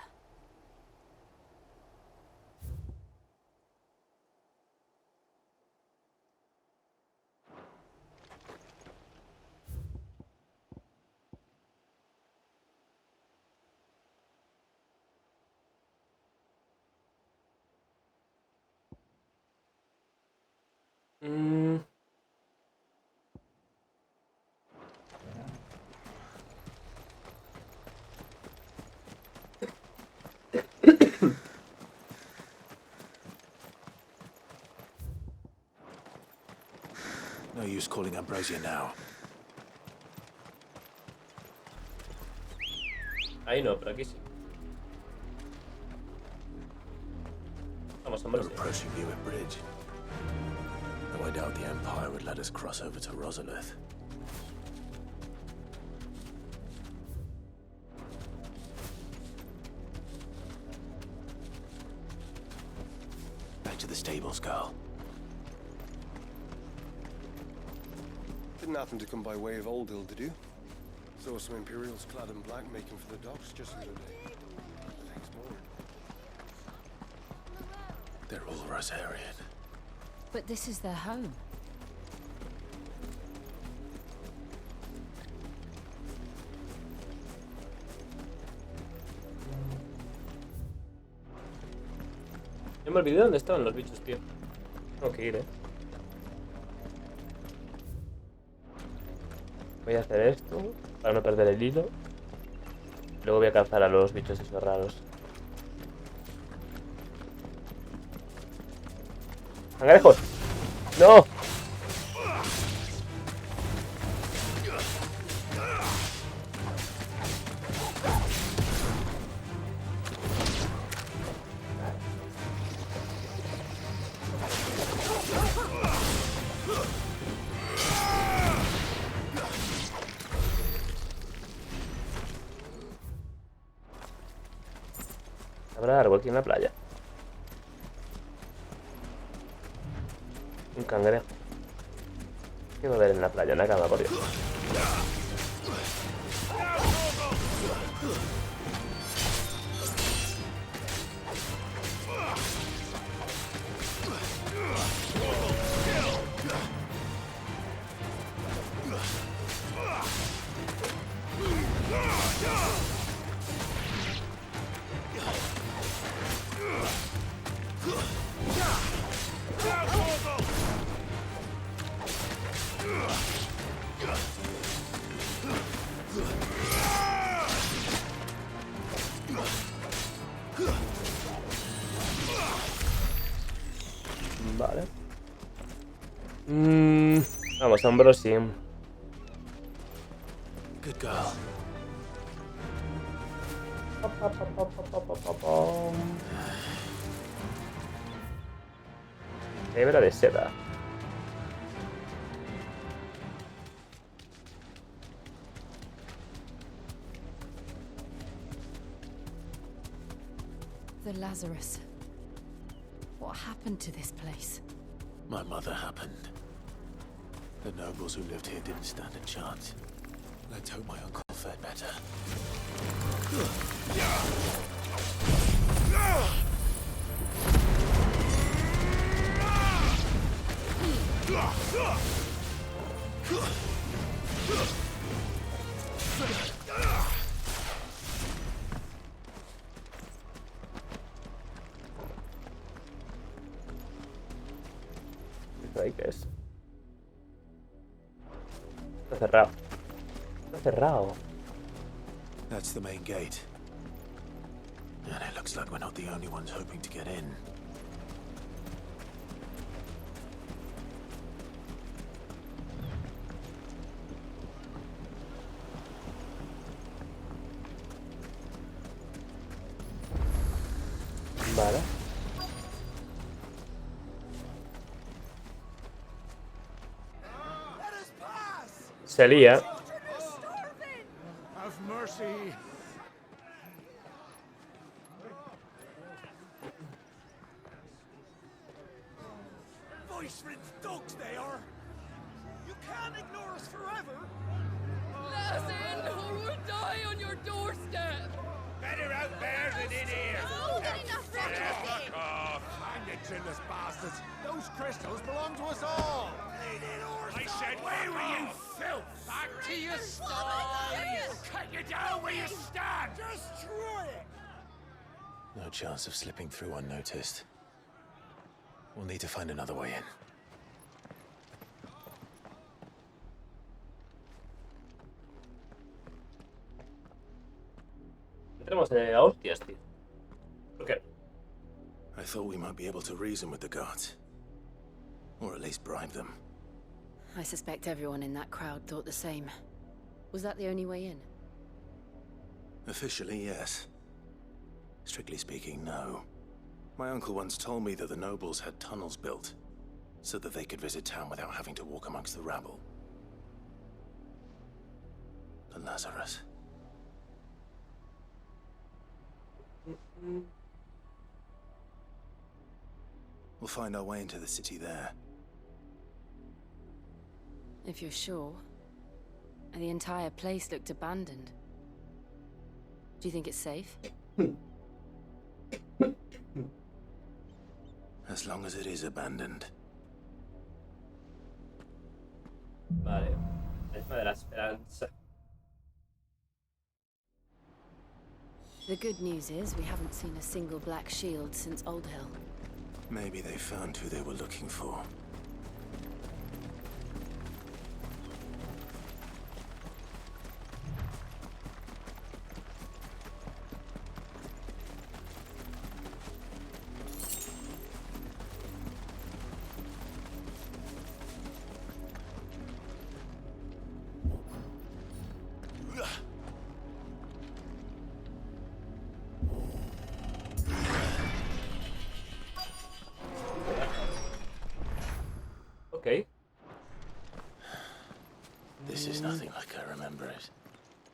[SPEAKER 6] No use calling Ambrosia now.
[SPEAKER 2] Ahí no, pero aquí sí. Vamos, hombre.
[SPEAKER 6] We're approaching Newer Bridge. Though I doubt the Empire would let us cross over to Rosalith. Back to the stables, girl.
[SPEAKER 9] Didn't happen to come by way of Oldhill, did you? Saw some Imperials clad in black making for the docks just the other day. The next morning.
[SPEAKER 6] They're all Rosarian.
[SPEAKER 4] But this is their home.
[SPEAKER 2] Yo me olvidé dónde estaban los bichos, tío. Tengo que ir, Voy a hacer esto para no perder el hilo. Luego voy a cazar a los bichos esos raros. ¡Cangrejos! ¡No! ¿Habrá árbol aquí en la playa? Un cangrejo. ¿Qué va a haber en la playa? Una cama, por Dios. Vale. Vamos, Ambrosim.
[SPEAKER 6] Good girl.
[SPEAKER 2] Hebra de seda.
[SPEAKER 4] The Lazarus. What happened to this place?
[SPEAKER 6] My mother happened. The nobles who lived here didn't stand a chance. Let's hope my uncle fared better.
[SPEAKER 2] Ahí que es. Está cerrado. Está cerrado.
[SPEAKER 6] That's the main gate. And it looks like we're not the only ones hoping to get in.
[SPEAKER 2] Vale. Se lía.
[SPEAKER 7] Have mercy.
[SPEAKER 10] Voice-ridden dogs they are. You can't ignore us forever.
[SPEAKER 1] Let us in or we'll die on your doorstep.
[SPEAKER 10] Better out there than in here.
[SPEAKER 12] Oh, good enough for everything.
[SPEAKER 7] Fuck off. Hang it, chinless bastards. Those crystals belong to us all.
[SPEAKER 10] I said, where were you, filth? Back to your sties. Cut you down where you stand. Destroy it.
[SPEAKER 6] No chance of slipping through unnoticed. We'll need to find another way in.
[SPEAKER 2] Tenemos a hostias, tío. ¿Por qué?
[SPEAKER 6] I thought we might be able to reason with the guards. Or at least bribe them.
[SPEAKER 17] I suspect everyone in that crowd thought the same. Was that the only way in?
[SPEAKER 6] Officially, yes. Strictly speaking, no. My uncle once told me that the nobles had tunnels built so that they could visit town without having to walk amongst the rabble. The Lazarus. We'll find our way into the city there.
[SPEAKER 17] If you're sure. The entire place looked abandoned. Do you think it's safe?
[SPEAKER 6] As long as it is abandoned.
[SPEAKER 2] Vale. Alma de la esperanza.
[SPEAKER 17] The good news is we haven't seen a single black shield since Old Hill.
[SPEAKER 6] Maybe they found who they were looking for.
[SPEAKER 2] Okay.
[SPEAKER 6] This is nothing like I remember it.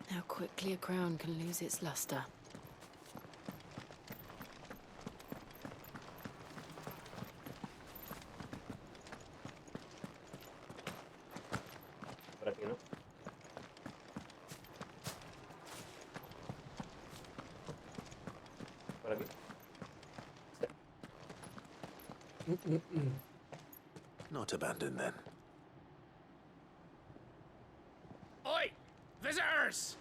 [SPEAKER 17] How quickly a crown can lose its luster.
[SPEAKER 2] Por aquí, ¿no? Por aquí.
[SPEAKER 6] Not abandoned then.
[SPEAKER 10] Oi! Visitors!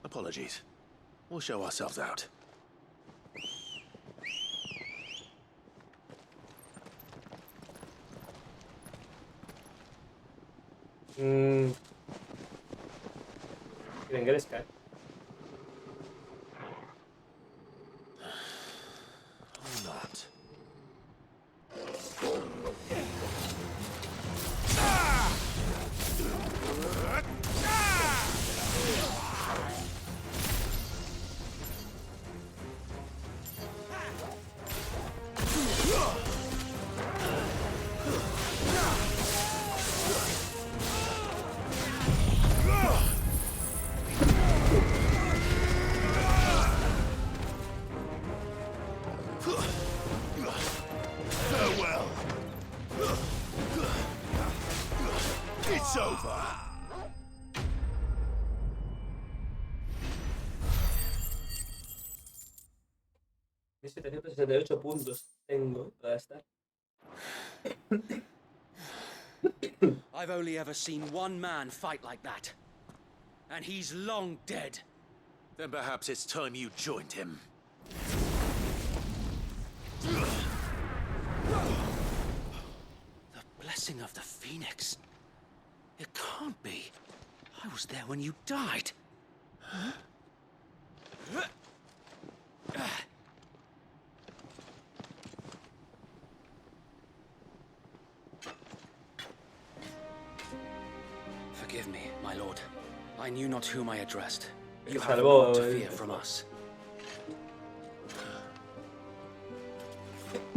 [SPEAKER 6] Apologies. We'll show ourselves out.
[SPEAKER 2] ¿Quieren que les cae?
[SPEAKER 6] Or not.
[SPEAKER 13] Farewell. It's over.
[SPEAKER 2] Mis 768 puntos tengo para estar.
[SPEAKER 10] I've only ever seen one man fight like that. And he's long dead.
[SPEAKER 6] Then perhaps it's time you joined him.
[SPEAKER 10] The blessing of the Phoenix. It can't be. I was there when you died. Forgive me, my lord. I knew not whom I addressed. You have naught to fear from us.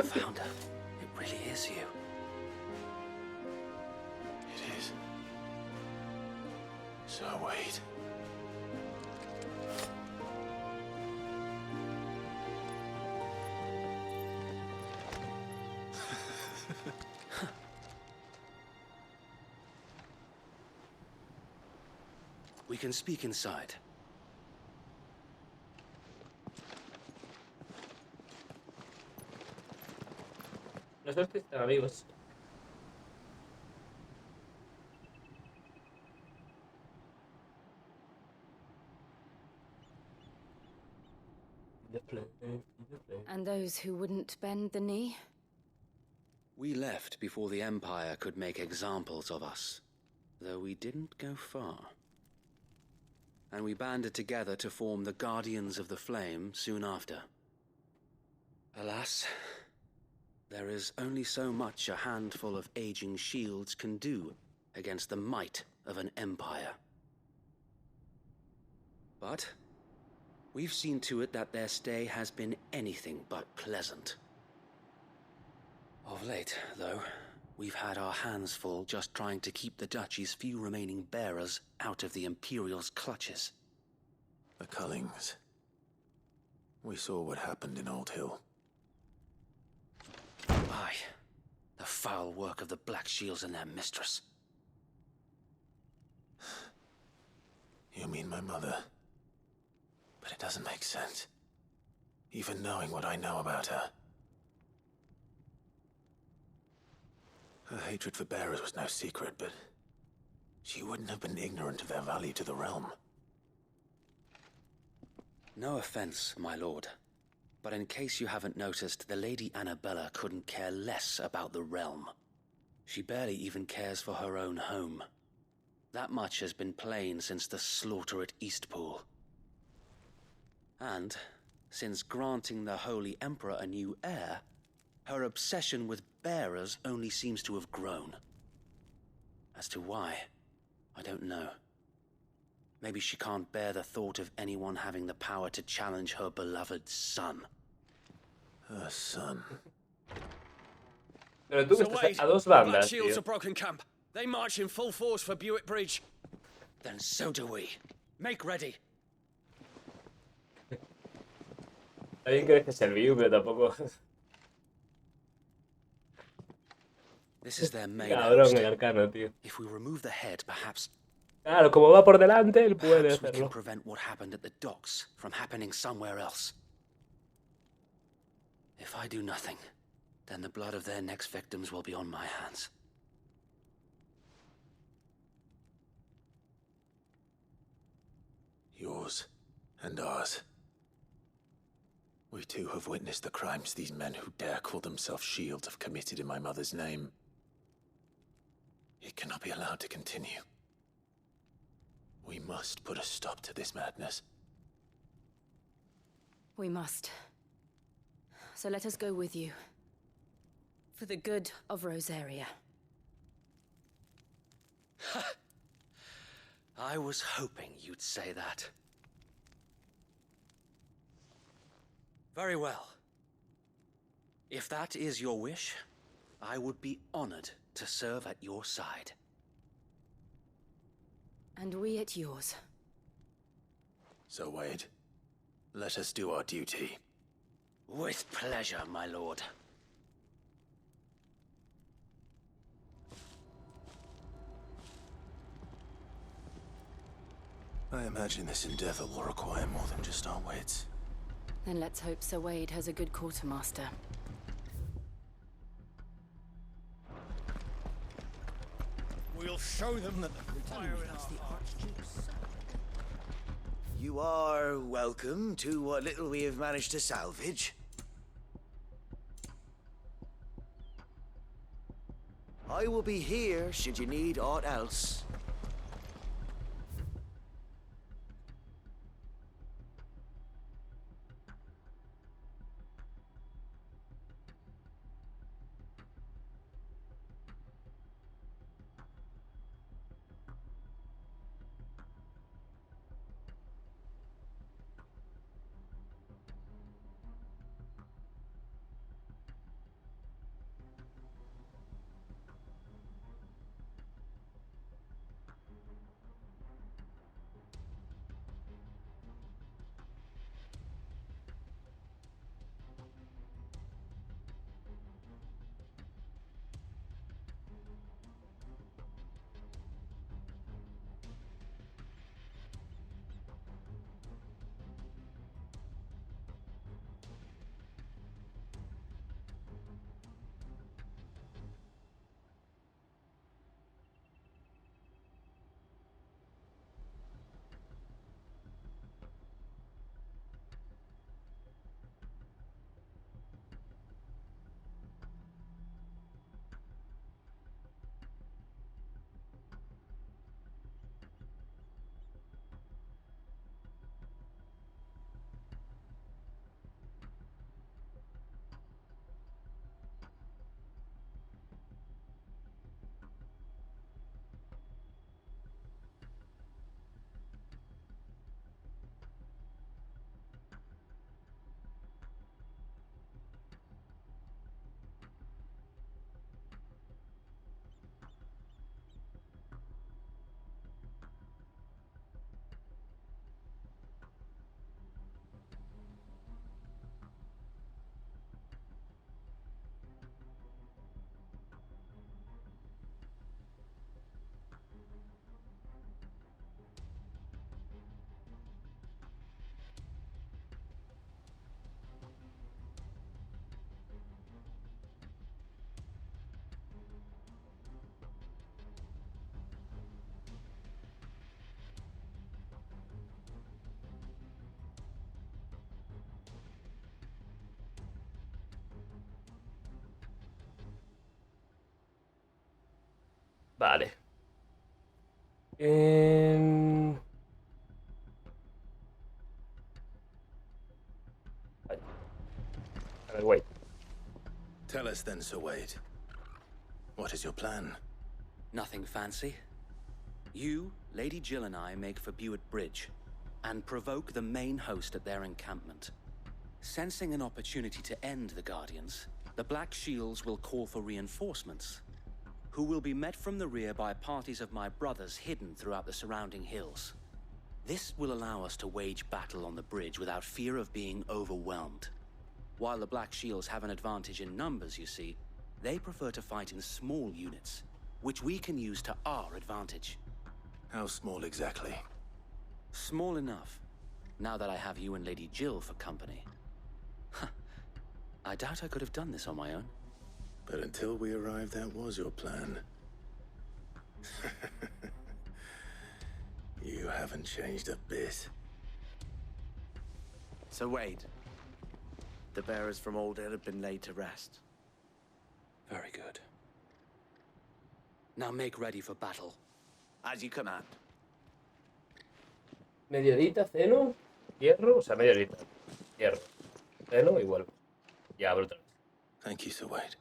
[SPEAKER 10] Founder, it really is you.
[SPEAKER 6] It is. So wait.
[SPEAKER 10] We can speak inside.
[SPEAKER 2] Nosotros están amigos.
[SPEAKER 17] And those who wouldn't bend the knee?
[SPEAKER 10] We left before the Empire could make examples of us, though we didn't go far. And we banded together to form the Guardians of the Flame soon after. Alas, there is only so much a handful of aging shields can do against the might of an empire.
[SPEAKER 14] But we've seen to it that their stay has been anything but pleasant. Of late, though, we've had our hands full just trying to keep the Duchy's few remaining bearers out of the Imperial's clutches.
[SPEAKER 6] The Cullings. We saw what happened in Old Hill.
[SPEAKER 14] Aye. The foul work of the Black Shields and their mistress.
[SPEAKER 6] You mean my mother? But it doesn't make sense. Even knowing what I know about her. Her hatred for bearers was no secret, but she wouldn't have been ignorant of their value to the realm.
[SPEAKER 14] No offense, my lord, but in case you haven't noticed, the Lady Annabella couldn't care less about the realm. She barely even cares for her own home. That much has been plain since the slaughter at Eastpool. And, since granting the Holy Emperor a new heir, her obsession with bearers only seems to have grown. As to why, I don't know. Maybe she can't bear the thought of anyone having the power to challenge her beloved son.
[SPEAKER 6] Her son.
[SPEAKER 2] Pero tú
[SPEAKER 24] So
[SPEAKER 2] estás
[SPEAKER 24] wait,
[SPEAKER 2] a dos
[SPEAKER 24] the Black
[SPEAKER 2] bandas,
[SPEAKER 24] Shields
[SPEAKER 2] tío.
[SPEAKER 24] have broken camp. They march in full force for Buick Bridge.
[SPEAKER 14] Then so do we. Make ready.
[SPEAKER 2] Está bien que dejes el view, pero tampoco...
[SPEAKER 14] This is their main
[SPEAKER 2] Cabrón
[SPEAKER 14] host.
[SPEAKER 2] el arcano, tío.
[SPEAKER 14] If we remove the head, perhaps
[SPEAKER 2] Claro, como va por delante, él puede
[SPEAKER 14] we can
[SPEAKER 2] hacerlo.
[SPEAKER 14] prevent what happened at the docks from happening somewhere else. If I do nothing, then the blood of their next victims will be on my hands.
[SPEAKER 6] Yours and ours. We too have witnessed the crimes these men who dare call themselves shields have committed in my mother's name. It cannot be allowed to continue. We must put a stop to this madness.
[SPEAKER 17] We must. So let us go with you. For the good of Rosaria.
[SPEAKER 14] I was hoping you'd say that. Very well. If that is your wish, I would be honored to serve at your side.
[SPEAKER 17] And we at yours.
[SPEAKER 6] So, Wade, let us do our duty.
[SPEAKER 14] With pleasure, my lord.
[SPEAKER 6] I imagine this endeavor will require more than just our wits.
[SPEAKER 17] Then let's hope Sir Wade has a good quartermaster.
[SPEAKER 10] We'll show them that the fire in our hearts.
[SPEAKER 15] You are welcome to what little we have managed to salvage. I will be here should you need aught else.
[SPEAKER 2] Vale. A ver, wait.
[SPEAKER 6] Tell us then, Sir Wade. What is your plan?
[SPEAKER 14] Nothing fancy. You, Lady Jill and I make for Buett Bridge and provoke the main host at their encampment. Sensing an opportunity to end the Guardians, the Black Shields will call for reinforcements, who will be met from the rear by parties of my brothers hidden throughout the surrounding hills. This will allow us to wage battle on the bridge without fear of being overwhelmed. While the Black Shields have an advantage in numbers, you see, they prefer to fight in small units, which we can use to our advantage.
[SPEAKER 6] How small exactly?
[SPEAKER 14] Small enough, now that I have you and Lady Jill for company. I doubt I could have done this on my own.
[SPEAKER 6] But until we arrived, that was your plan. You haven't changed a bit.
[SPEAKER 15] So Wade, the bearers from Old Hill have been laid to rest.
[SPEAKER 14] Very good. Now make ready for battle.
[SPEAKER 15] As you command.
[SPEAKER 2] Media horita, ceno, hierro, o sea, media horita. Hierro, ceno y vuelvo. Ya, brutal.
[SPEAKER 6] Thank you, Sir Wade.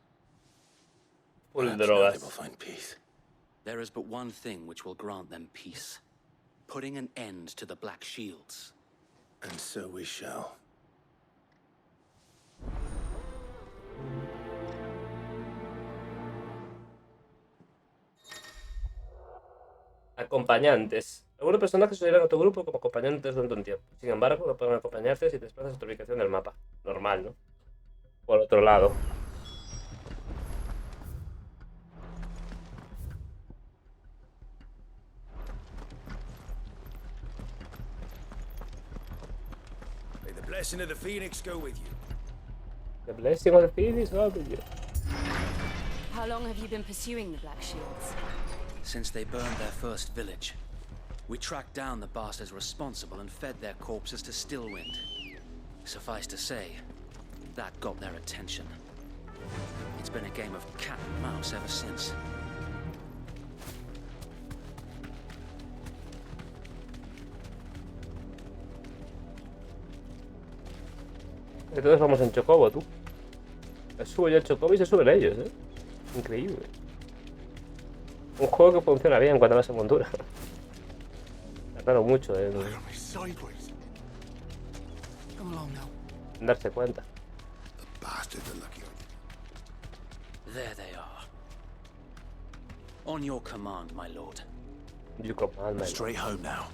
[SPEAKER 2] Full
[SPEAKER 6] Perhaps now
[SPEAKER 2] drogas.
[SPEAKER 6] they will find peace.
[SPEAKER 14] There is but one thing which will grant them peace. Putting an end to the Black Shields.
[SPEAKER 6] And so we shall.
[SPEAKER 2] Acompañantes. Algunos personajes se irán a tu grupo como acompañantes durante un tiempo. Sin embargo, no pueden acompañarte si te desplazas a tu ubicación del mapa. Normal, ¿no? Por otro lado.
[SPEAKER 15] May the blessing of the Phoenix go with you.
[SPEAKER 2] The blessing of the Phoenix go with you.
[SPEAKER 17] How long have you been pursuing the Black Shields?
[SPEAKER 14] Since they burned their first village. We tracked down the bastards responsible and fed their corpses to Stillwind. Suffice to say, that got their attention. It's been a game of cat and mouse ever since.
[SPEAKER 2] Entonces vamos en Chocobo, tú. Me subo yo el Chocobo y se suben ellos, ¿eh? Increíble. Un juego que funciona bien cuando vas en montura. Tardaron mucho en darse cuenta.
[SPEAKER 14] There they are. On your command, my lord.
[SPEAKER 2] You command, my
[SPEAKER 6] Straight home now.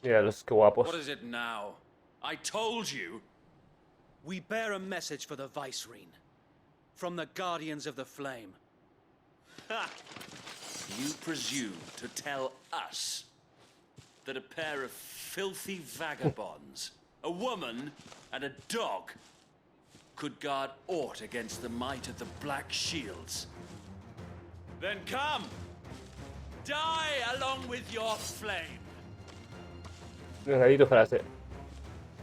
[SPEAKER 2] Mira los que guapos.
[SPEAKER 14] What is it now? I told you. We bear a message for the Vicereine. From the Guardians of the Flame.
[SPEAKER 24] Ha! You presume to tell us that a pair of filthy vagabonds, a woman and a dog, could guard aught against the might of the Black Shields? Then come! Die along with your flame!
[SPEAKER 2] Negadito frase.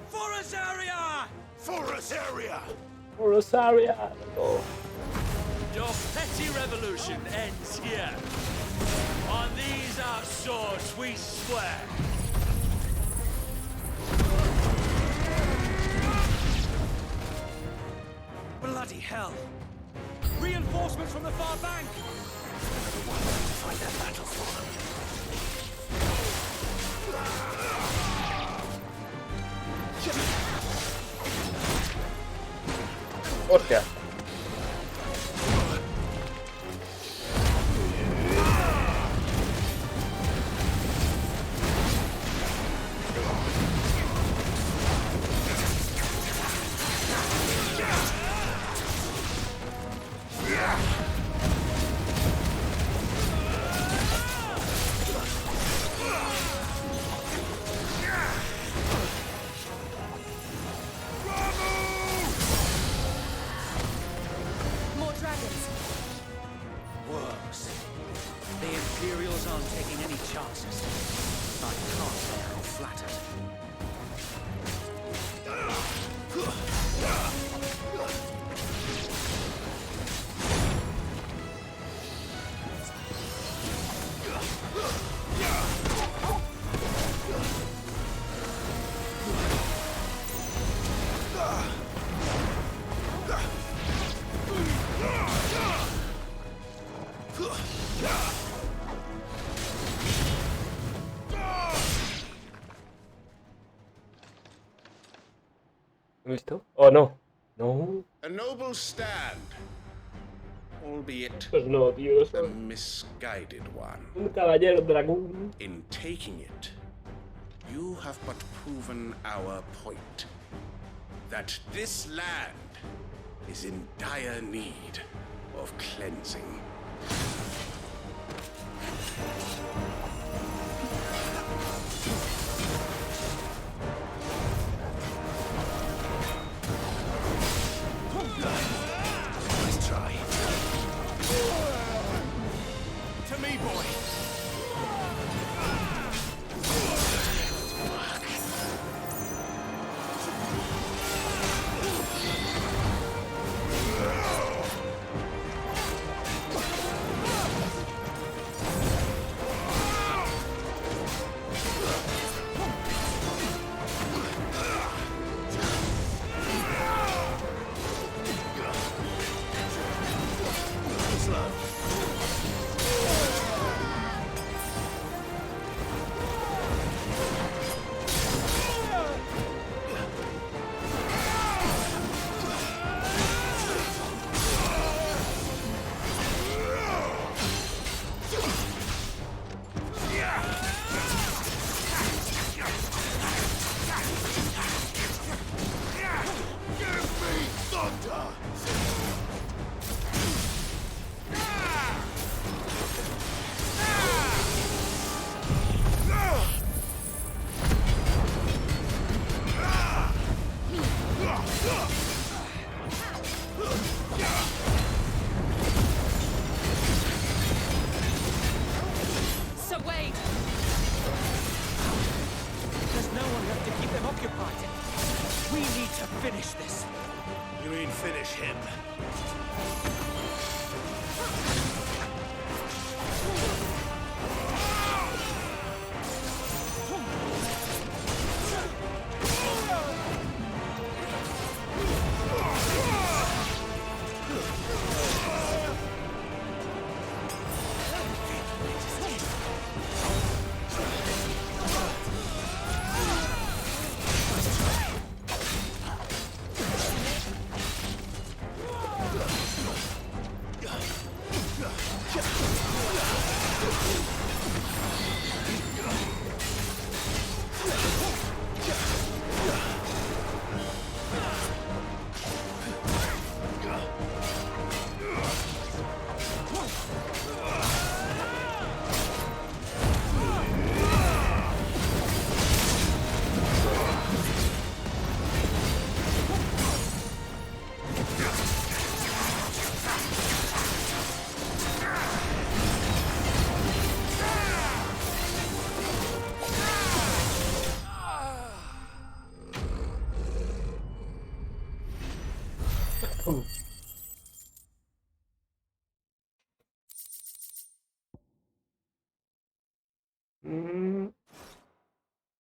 [SPEAKER 24] For Rosaria!
[SPEAKER 15] For Rosaria!
[SPEAKER 2] For Rosaria! Oh.
[SPEAKER 24] Your petty revolution ends here. On these our swords we swear.
[SPEAKER 15] Bloody hell!
[SPEAKER 24] Reinforcements from the far bank!
[SPEAKER 15] Fight that battle for them.
[SPEAKER 2] Hostia.
[SPEAKER 17] More dragons.
[SPEAKER 14] Worms. The Imperials aren't taking any chances. I can't say I'm flattered.
[SPEAKER 2] ¿Visto? Oh, no. No.
[SPEAKER 13] A noble stand, albeit
[SPEAKER 2] Pues no, tío.
[SPEAKER 13] a
[SPEAKER 2] Soy
[SPEAKER 13] misguided one.
[SPEAKER 2] un caballero dragón.
[SPEAKER 13] In taking it, you have but proven our point. That this land is in dire need of cleansing.
[SPEAKER 10] Nice try. To me, boy.
[SPEAKER 1] So wait!
[SPEAKER 10] There's no one left to keep them occupied. We need to finish this.
[SPEAKER 6] You mean finish him?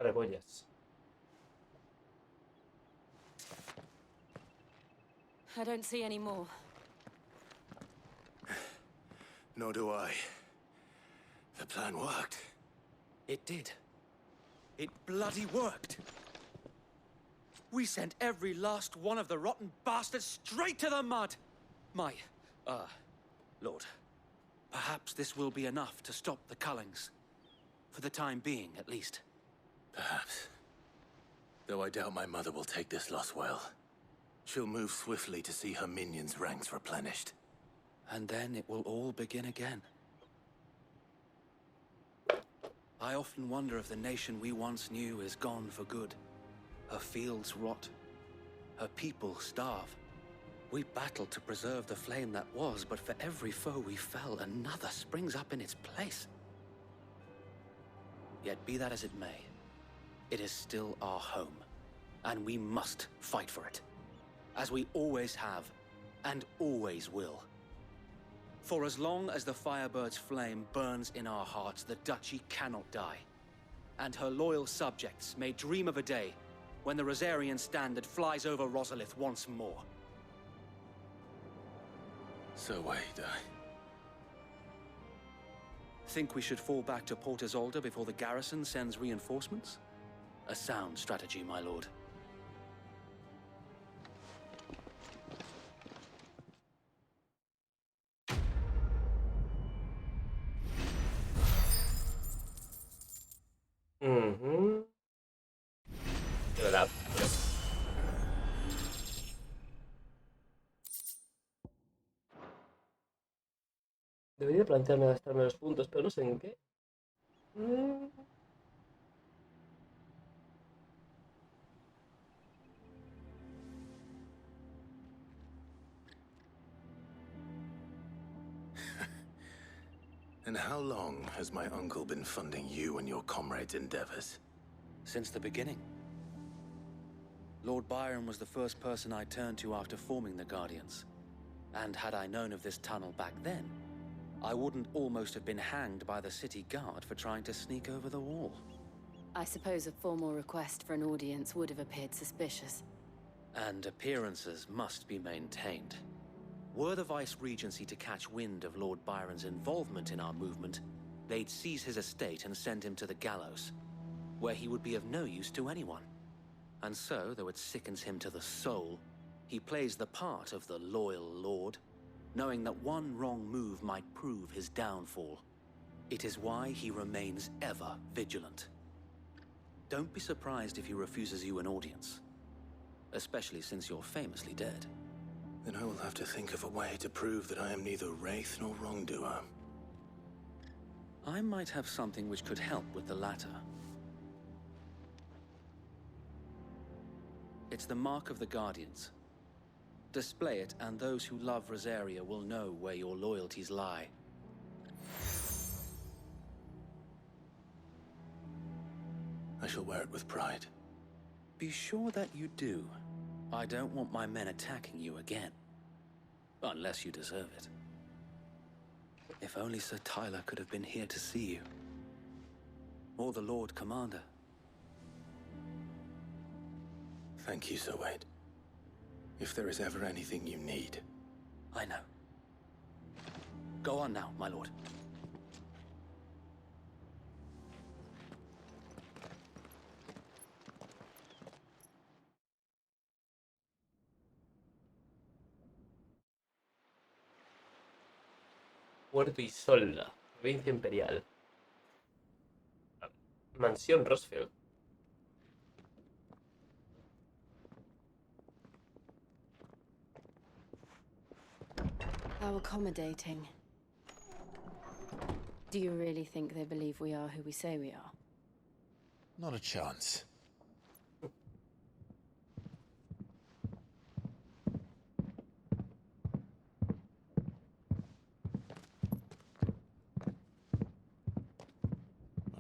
[SPEAKER 2] Rebollas.
[SPEAKER 17] I don't see any more.
[SPEAKER 6] Nor do I. The plan worked.
[SPEAKER 10] It did. It bloody worked. We sent every last one of the rotten bastards straight to the mud. Lord, perhaps this will be enough to stop the Cullings. For the time being, at least.
[SPEAKER 6] Perhaps. Though I doubt my mother will take this loss well. She'll move swiftly to see her minions' ranks replenished.
[SPEAKER 10] And then it will all begin again. I often wonder if the nation we once knew is gone for good. Her fields rot. Her people starve. We battled to preserve the flame that was, but for every foe we fell, another springs up in its place. Yet be that as it may, it is still our home, and we must fight for it, as we always have, and always will. For as long as the Firebird's flame burns in our hearts, the Duchy cannot die, and her loyal subjects may dream of a day when the Rosarian standard flies over Rosalith once more.
[SPEAKER 6] So wait,
[SPEAKER 10] Think we should fall back to Port Isolde before the garrison sends reinforcements? A sound strategy, my lord.
[SPEAKER 2] Debería plantearme gastarme los puntos, pero no sé en qué.
[SPEAKER 6] And how long has my uncle been funding you and your comrades' endeavors?
[SPEAKER 14] Since the beginning. Lord Byron was the first person I turned to after forming the Guardians. And had I known of this tunnel back then, I wouldn't almost have been hanged by the city guard for trying to sneak over the wall.
[SPEAKER 17] I suppose a formal request for an audience would have appeared suspicious.
[SPEAKER 14] And appearances must be maintained. Were the Vice-Regency to catch wind of Lord Byron's involvement in our movement, they'd seize his estate and send him to the gallows, where he would be of no use to anyone. And so, though it sickens him to the soul, he plays the part of the loyal lord, knowing that one wrong move might prove his downfall. It is why he remains ever vigilant. Don't be surprised if he refuses you an audience, especially since you're famously dead.
[SPEAKER 6] Then I will have to think of a way to prove that I am neither wraith nor wrongdoer.
[SPEAKER 14] I might have something which could help with the latter. It's the mark of the Guardians. Display it, and those who love Rosaria will know where your loyalties lie.
[SPEAKER 6] I shall wear it with pride.
[SPEAKER 14] Be sure that you do. I don't want my men attacking you again. Unless you deserve it. If only Sir Tyler could have been here to see you. Or the Lord Commander.
[SPEAKER 6] Thank you, Sir Wade. If there is ever anything you need.
[SPEAKER 14] I know. Go on now, my lord.
[SPEAKER 2] Puerto Isolda, provincia imperial. Mansión Rosfield.
[SPEAKER 17] How accommodating. Do you really think they believe we are who we say we are?
[SPEAKER 6] Not a chance.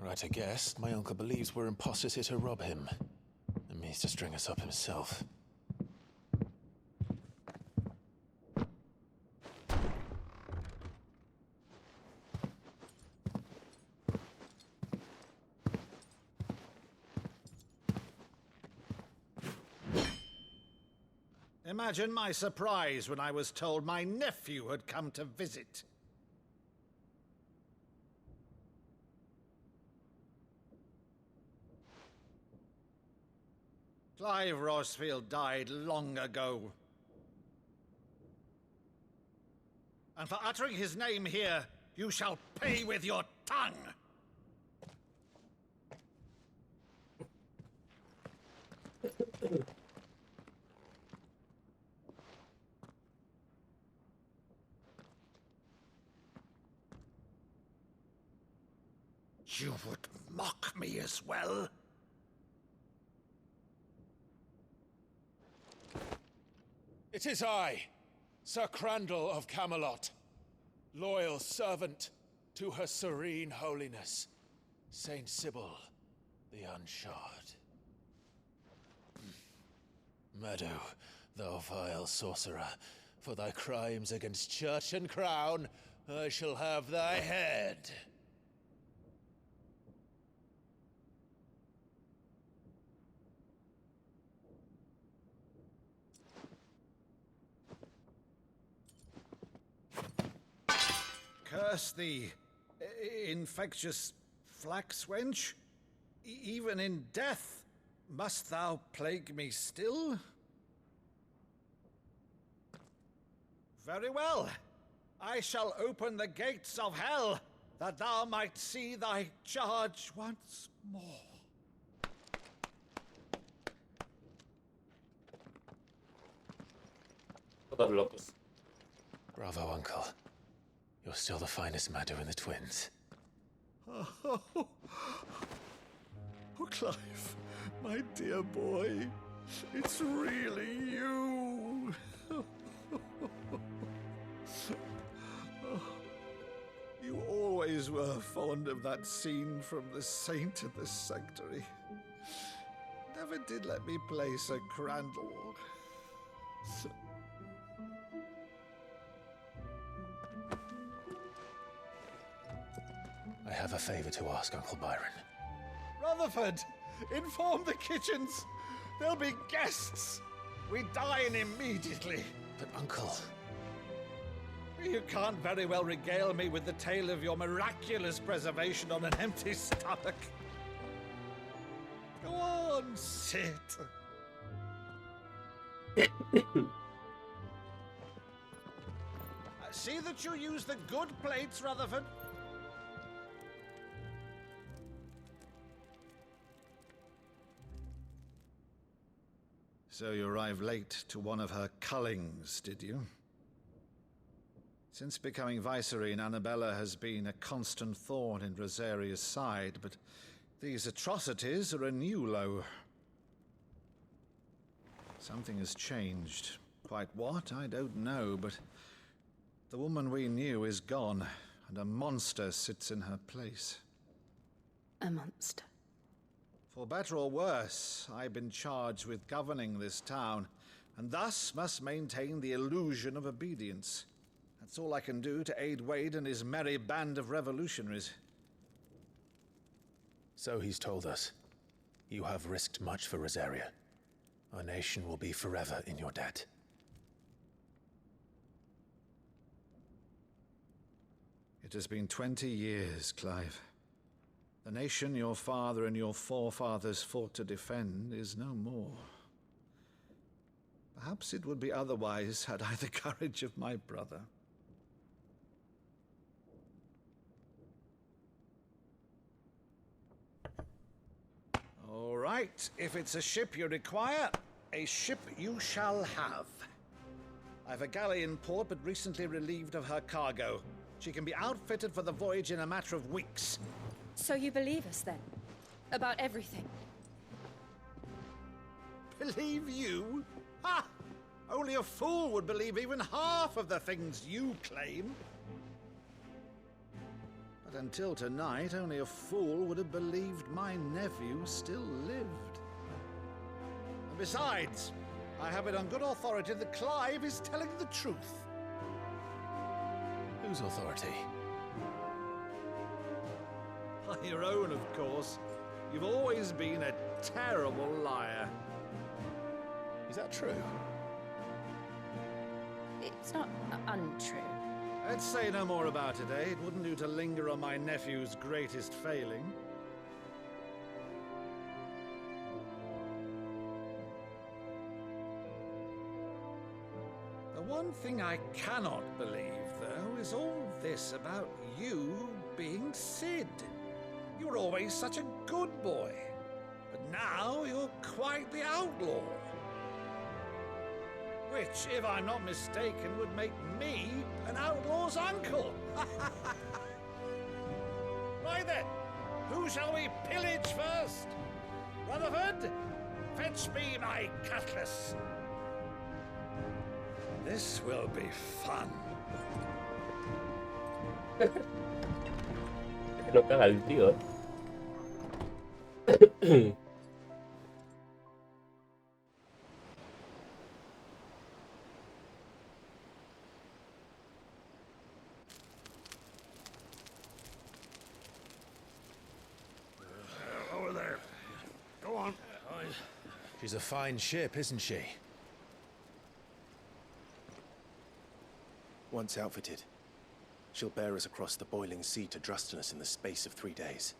[SPEAKER 6] Right, I guess. My uncle believes we're imposters here to rob him. And means to string us up himself.
[SPEAKER 10] Imagine my surprise when I was told my nephew had come to visit. Clive Rosfield died long ago. And for uttering his name here, you shall pay with your tongue! You would mock me as well?
[SPEAKER 18] It is I, Sir Crandall of Camelot, loyal servant to Her Serene Holiness, Saint Sybil the Unshod. Meadow, thou vile sorcerer, for thy crimes against church and crown, I shall have thy head.
[SPEAKER 10] Curse thee, infectious flax wench. Even in death, must thou plague me still? Very well. I shall open the gates of hell, that thou might see thy charge once more.
[SPEAKER 2] Todos locos.
[SPEAKER 6] Bravo, Uncle.
[SPEAKER 18] You're still the finest Maddo in the twins.
[SPEAKER 22] Oh, Clive, my dear boy, it's really you. You always were fond of that scene from The Saint in the Sanctuary. Never did let me play Sir Crandall.
[SPEAKER 18] I have a favor to ask, Uncle Byron.
[SPEAKER 22] Rutherford, inform the kitchens. There'll be guests. We dine immediately.
[SPEAKER 18] But, Uncle...
[SPEAKER 22] You can't very well regale me with the tale of your miraculous preservation on an empty stomach. Go on, sit. See that you use the good plates, Rutherford. So you arrived late to one of her cullings, did you? Since becoming Vicereine, Annabella has been a constant thorn in Rosaria's side, but these atrocities are a new low. Something has changed. Quite what, I don't know, but the woman we knew is gone, and a monster sits in her place.
[SPEAKER 17] A monster?
[SPEAKER 22] For better or worse, I've been charged with governing this town, and thus must maintain the illusion of obedience. That's all I can do to aid Wade and his merry band of revolutionaries.
[SPEAKER 18] So he's told us. You have risked much for Rosaria. Our nation will be forever in your debt.
[SPEAKER 22] It has been 20 years, Clive. The nation your father and your forefathers fought to defend is no more. Perhaps it would be otherwise had I the courage of my brother. All right, if it's a ship you require, a ship you shall have. I've a galley in port, but recently relieved of her cargo. She can be outfitted for the voyage in a matter of weeks.
[SPEAKER 17] So you believe us then? About everything?
[SPEAKER 22] Believe you? Ha! Only a fool would believe even half of the things you claim. But until tonight, only a fool would have believed my nephew still lived. And besides, I have it on good authority that Clive is telling the truth.
[SPEAKER 18] Whose authority?
[SPEAKER 22] By your own, of course. You've always been a terrible liar.
[SPEAKER 18] Is that true?
[SPEAKER 17] It's not untrue.
[SPEAKER 22] Let's say no more about it, eh? It wouldn't do to linger on my nephew's greatest failing. The one thing I cannot believe, though, is all this about you being Sid. You were always such a good boy, but now you're quite the outlaw. Which, if I'm not mistaken, would make me an outlaw's uncle. Right then, who shall we pillage first? Rutherford, fetch me my cutlass. This will be fun.
[SPEAKER 2] Que no caga el tío,
[SPEAKER 22] Over there. Go on.
[SPEAKER 18] She's a fine ship, isn't she?
[SPEAKER 3] Once outfitted, she'll bear us across the boiling sea to Drustinus in the space of 3 days.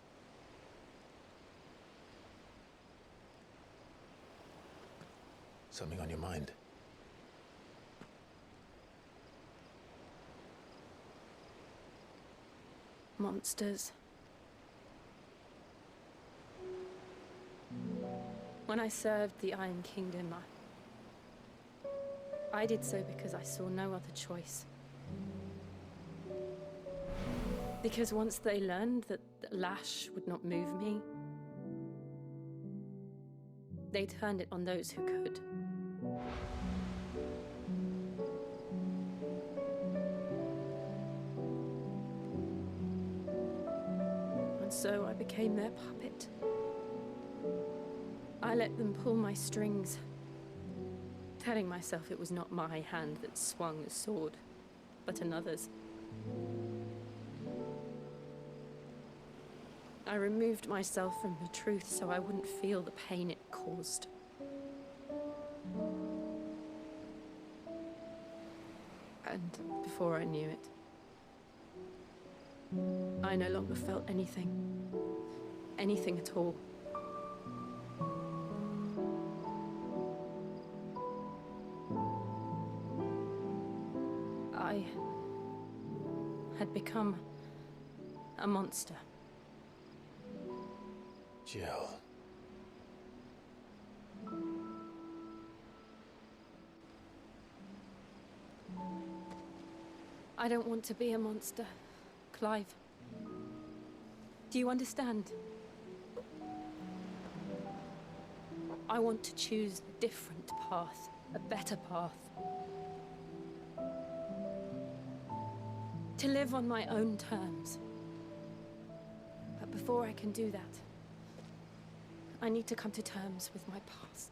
[SPEAKER 18] Something on your mind?
[SPEAKER 17] Monsters. When I served the Iron Kingdom, I did so because I saw no other choice. Because once they learned that the lash would not move me, they turned it on those who could. And so I became their puppet. I let them pull my strings, telling myself it was not my hand that swung the sword, but another's. I removed myself from the truth so I wouldn't feel the pain it caused. And before I knew it, I no longer felt anything. Anything at all. I had become a monster.
[SPEAKER 18] Jill.
[SPEAKER 17] I don't want to be a monster, Clive. Do you understand? I want to choose a different path, a better path. To live on my own terms. But before I can do that, I need to come to terms with my past.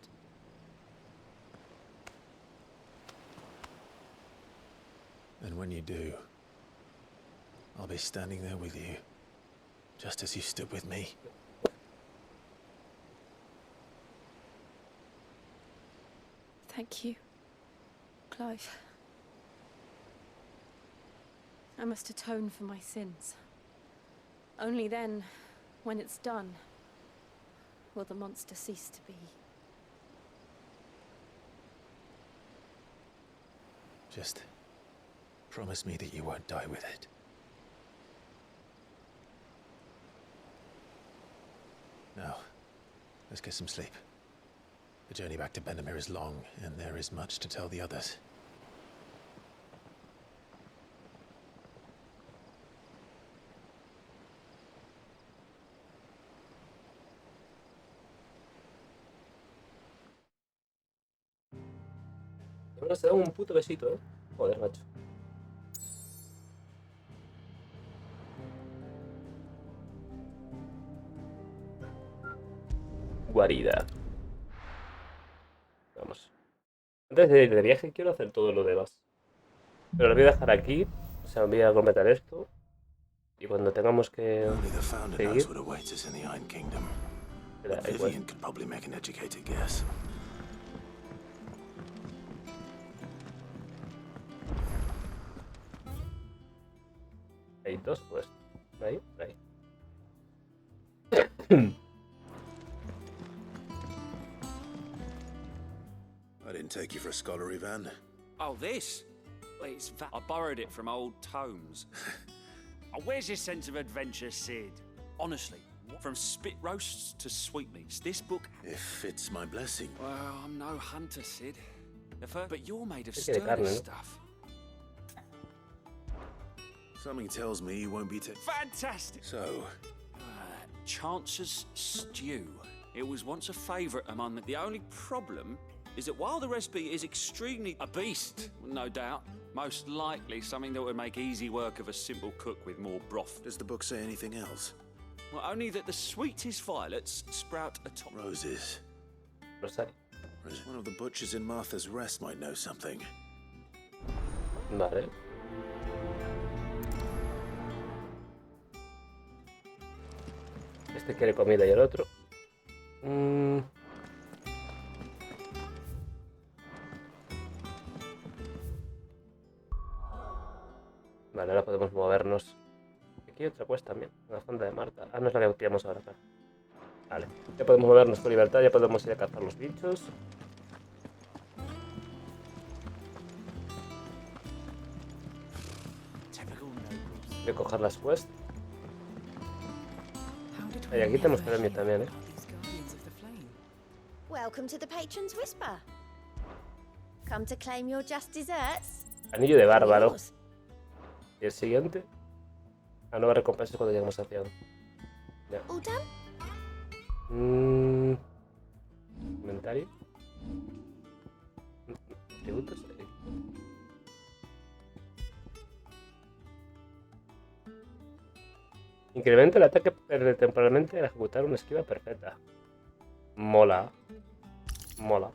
[SPEAKER 3] And when you do, I'll be standing there with you, just as you stood with me.
[SPEAKER 17] Thank you, Clive. I must atone for my sins. Only then, when it's done, will the monster cease to be.
[SPEAKER 3] Just promise me that you won't die with it. Now, let's get some sleep. The journey back to Benamir is long, and there is much to tell the others.
[SPEAKER 2] Ahora se da un puto besito, ¿eh? Joder, macho. Guarida. Vamos. Antes de ir de viaje quiero hacer todo lo demás. Pero lo voy a dejar aquí. O sea, voy a completar esto. Y cuando tengamos que seguir... Espera, igual. Hay dos, pues. Ahí, ahí.
[SPEAKER 6] I didn't take you for a scholar, Ivan.
[SPEAKER 24] Oh, this? Well, I borrowed it from old tomes. Oh, where's your sense of adventure, Sid? Honestly, from spit roasts to sweetmeats, this book...
[SPEAKER 6] If it's my blessing.
[SPEAKER 24] Well, I'm no hunter, Sid. But you're made of
[SPEAKER 2] Tiene
[SPEAKER 24] sturdy
[SPEAKER 2] carne, ¿no?
[SPEAKER 24] stuff.
[SPEAKER 6] Something tells me you won't be
[SPEAKER 24] Fantastic!
[SPEAKER 6] So...
[SPEAKER 24] Chance's stew. It was once a favourite among the only problem is that while the recipe is extremely a beast, no doubt, most likely something that would make easy work of a simple cook with more broth.
[SPEAKER 6] Does the book say anything else?
[SPEAKER 24] Well, only that the sweetest violets sprout atop
[SPEAKER 6] Roses.
[SPEAKER 2] Rosario.
[SPEAKER 6] One of the butchers in Martha's Rest might know something.
[SPEAKER 2] Vale. Este quiere comida y el otro. Vale, ahora podemos movernos. Aquí hay otra cuesta también, la fonda de Marta. Ah, no es la que pillamos ahora acá. Vale, ya podemos movernos con libertad, ya podemos ir a cazar los bichos. Voy a coger las quests. Y aquí tenemos premio también, ¿eh?
[SPEAKER 12] Welcome to the Patron's Whisper. Come to claim your just desserts.
[SPEAKER 2] Anillo de bárbaro. ¿Y el siguiente? A nuevas recompensas cuando lleguemos a 100. Ya.
[SPEAKER 12] All done?
[SPEAKER 2] Inventario. Tributos. Incrementa el ataque temporalmente al ejecutar una esquiva perfecta. Mola. Mola.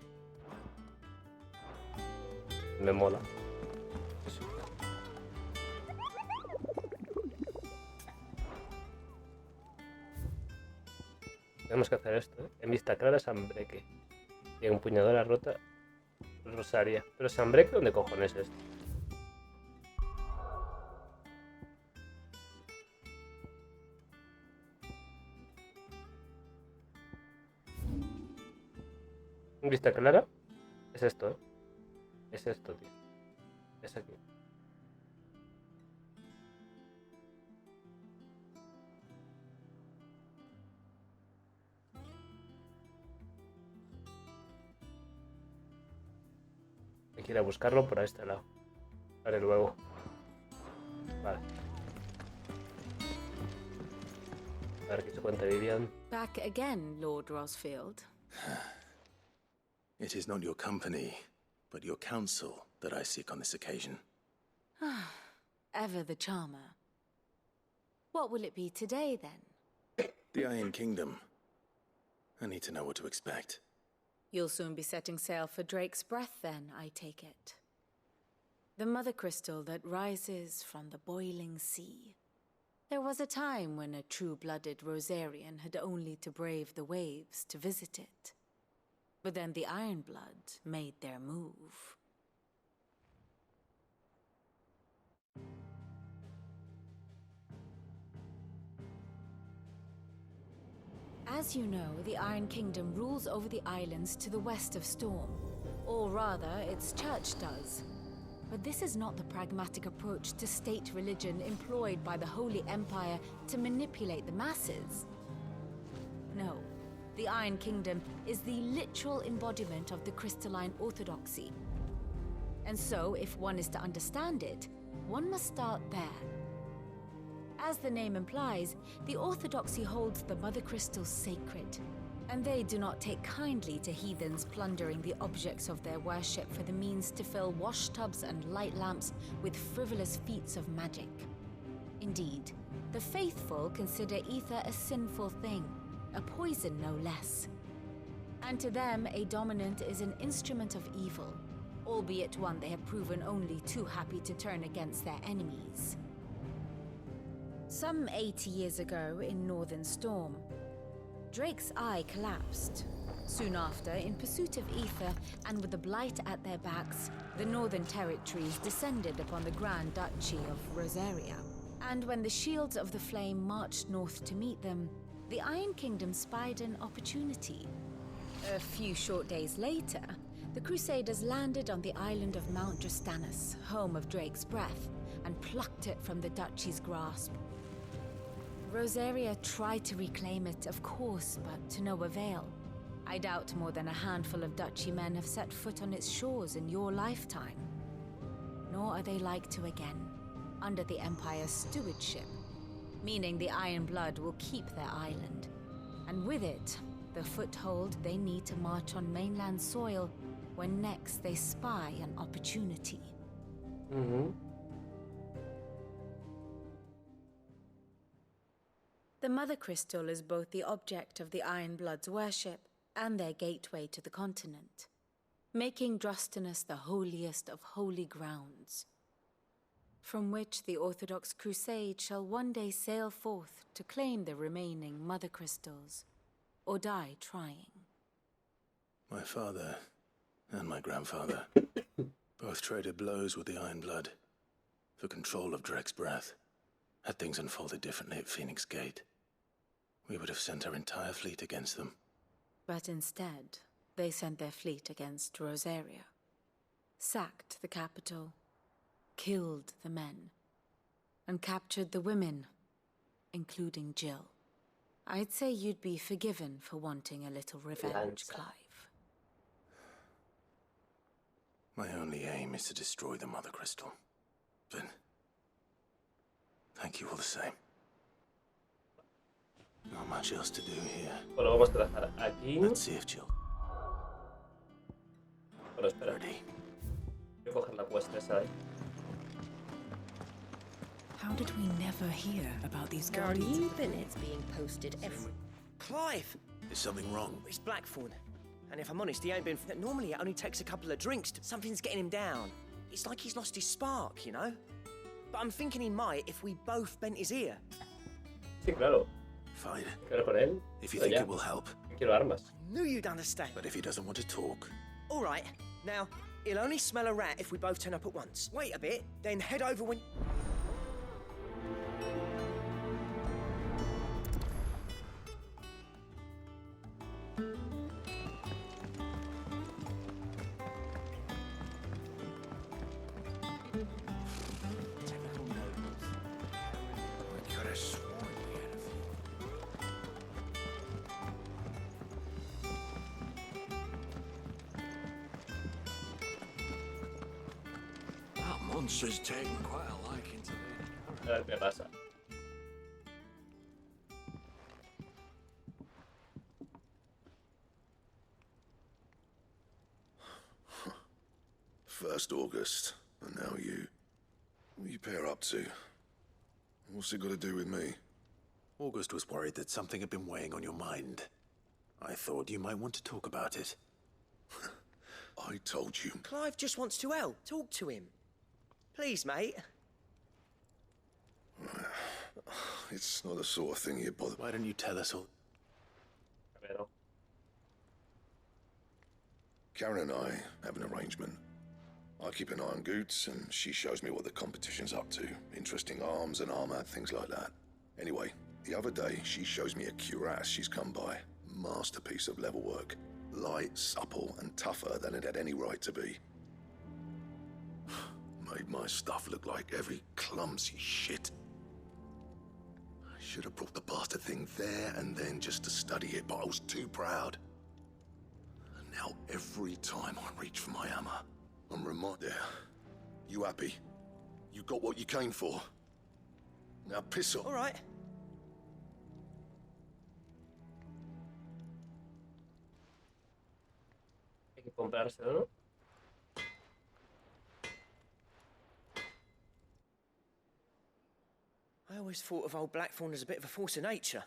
[SPEAKER 2] Me mola. Eso. Tenemos que hacer esto, ¿eh? En vista clara, Sambreque. Y empuñadora rota, Rosaria. Pero Sambreque, ¿dónde cojones es esto? En vista clara, es esto, ¿eh? Es esto, tío. Es aquí. Hay que ir a buscarlo por este lado. Vale, luego. Vale. A ver qué se cuenta Vivian.
[SPEAKER 4] Back again, Lord Rosfield.
[SPEAKER 6] It is not your company, but your counsel that I seek on this occasion.
[SPEAKER 4] Ever the charmer. What will it be today, then?
[SPEAKER 6] The Iron Kingdom. I need to know what to expect.
[SPEAKER 4] You'll soon be setting sail for Drake's Breath, then, I take it. The mother crystal that rises from the boiling sea. There was a time when a true-blooded Rosarian had only to brave the waves to visit it. But then the Ironblood made their move. As you know, the Iron Kingdom rules over the islands to the west of Storm. Or rather, its church does. But this is not the pragmatic approach to state religion employed by the Holy Empire to manipulate the masses. No, the Iron Kingdom is the literal embodiment of the crystalline orthodoxy. And so, if one is to understand it, one must start there. As the name implies, the orthodoxy holds the mother crystals sacred, and they do not take kindly to heathens plundering the objects of their worship for the means to fill washtubs and light lamps with frivolous feats of magic. Indeed, the faithful consider ether a sinful thing, a poison no less. And to them, a dominant is an instrument of evil, albeit one they have proven only too happy to turn against their enemies. Some 80 years ago in Northern Storm, Drake's eye collapsed. Soon after, in pursuit of ether and with the blight at their backs, the Northern Territories descended upon the Grand Duchy of Rosaria. And when the Shields of the Flame marched north to meet them, the Iron Kingdom spied an opportunity. A few short days later, the Crusaders landed on the island of Mount Drastanus, home of Drake's Breath, and plucked it from the Duchy's grasp. Rosaria tried to reclaim it, of course, but to no avail. I doubt more than a handful of Duchy men have set foot on its shores in your lifetime. Nor are they like to again, under the Empire's stewardship, meaning the Iron Blood will keep their island, and with it, the foothold they need to march on mainland soil when next they spy an opportunity. The Mother Crystal is both the object of the Iron Blood's worship and their gateway to the continent, making Drastanus the holiest of holy grounds, from which the Orthodox Crusade shall one day sail forth to claim the remaining Mother Crystals, or die trying.
[SPEAKER 6] My father and my grandfather both traded blows with the Iron Blood for control of Drake's Breath. Had things unfolded differently at Phoenix Gate, we would have sent our entire fleet against them.
[SPEAKER 4] But instead, they sent their fleet against Rosaria, sacked the capital, killed the men, and captured the women, including Jill. I'd say you'd be forgiven for wanting a little revenge, Clive.
[SPEAKER 6] My only aim is to destroy the Mother Crystal. But thank you all the same. Not much else to do here.
[SPEAKER 2] Bueno, vamos a dejar aquí.
[SPEAKER 6] Let's see if Jill.
[SPEAKER 2] Bueno, espera. Voy a coger la cuesta esa ahí.
[SPEAKER 11] How did we never hear about these
[SPEAKER 20] There are
[SPEAKER 11] guardians?
[SPEAKER 20] new billets being posted every...
[SPEAKER 6] Clive! Is something wrong?
[SPEAKER 20] It's Blackthorn. And if I'm honest, he ain't been... Normally it only takes a couple of drinks. Something's getting him down. It's like he's lost his spark, you know? But I'm thinking he might if we both bent his ear.
[SPEAKER 2] Sí, claro.
[SPEAKER 6] Fine.
[SPEAKER 2] Quiero con él.
[SPEAKER 6] If you
[SPEAKER 2] Pero
[SPEAKER 6] think
[SPEAKER 2] ya.
[SPEAKER 6] it will help.
[SPEAKER 2] Quiero armas.
[SPEAKER 20] Knew you'd understand.
[SPEAKER 6] But if he doesn't want to talk.
[SPEAKER 20] All right. Now, he'll only smell a rat if we both turn up at once. Wait a bit, then head over when...
[SPEAKER 19] That monster's taken quite a liking to me.
[SPEAKER 2] A ver qué pasa.
[SPEAKER 13] First August, and now you. What are you pair up to? What's it got to do with me?
[SPEAKER 6] August was worried that something had been weighing on your mind. I thought you might want to talk about it.
[SPEAKER 13] I told you.
[SPEAKER 20] Clive just wants to help. Talk to him. Please, mate.
[SPEAKER 13] It's not the sort of thing you bother.
[SPEAKER 6] Why don't you tell us all?
[SPEAKER 13] Karen and I have an arrangement. I keep an eye on Goots, and she shows me what the competition's up to. Interesting arms and armor, things like that. Anyway, the other day, she shows me a cuirass she's come by. Masterpiece of level work. Light, supple, and tougher than it had any right to be. Made my stuff look like every clumsy shit. I should have brought the bastard thing there and then just to study it, but I was too proud. And now every time I reach for my hammer, I'm reminded. You happy? You got what you came for? Now piss off.
[SPEAKER 20] All right.
[SPEAKER 2] Hay que comprárselo, ¿no?
[SPEAKER 20] I always thought of old Blackthorn as a bit of a force of nature.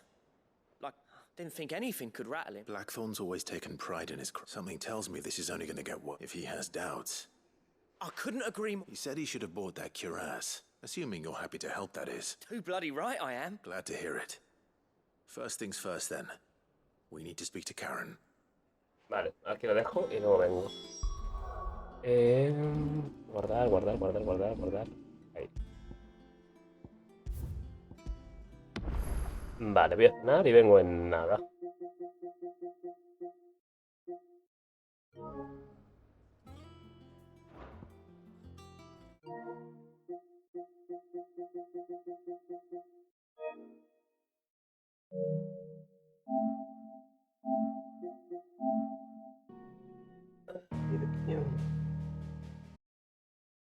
[SPEAKER 20] Like, didn't think anything could rattle him.
[SPEAKER 6] Blackthorn's always taken pride in his Something tells me this is only going to get worse. If he has doubts.
[SPEAKER 20] I couldn't agree more.
[SPEAKER 6] He said he should have bought that cuirass. Assuming you're happy to help, that is.
[SPEAKER 20] Too bloody right I am.
[SPEAKER 6] Glad to hear it. First things first, then. We need to speak to Karen.
[SPEAKER 2] Vale, aquí lo dejo y luego vengo. Guardar, guardar, guardar, guardar, guardar. Ahí. Vale, voy a cenar y vengo en nada.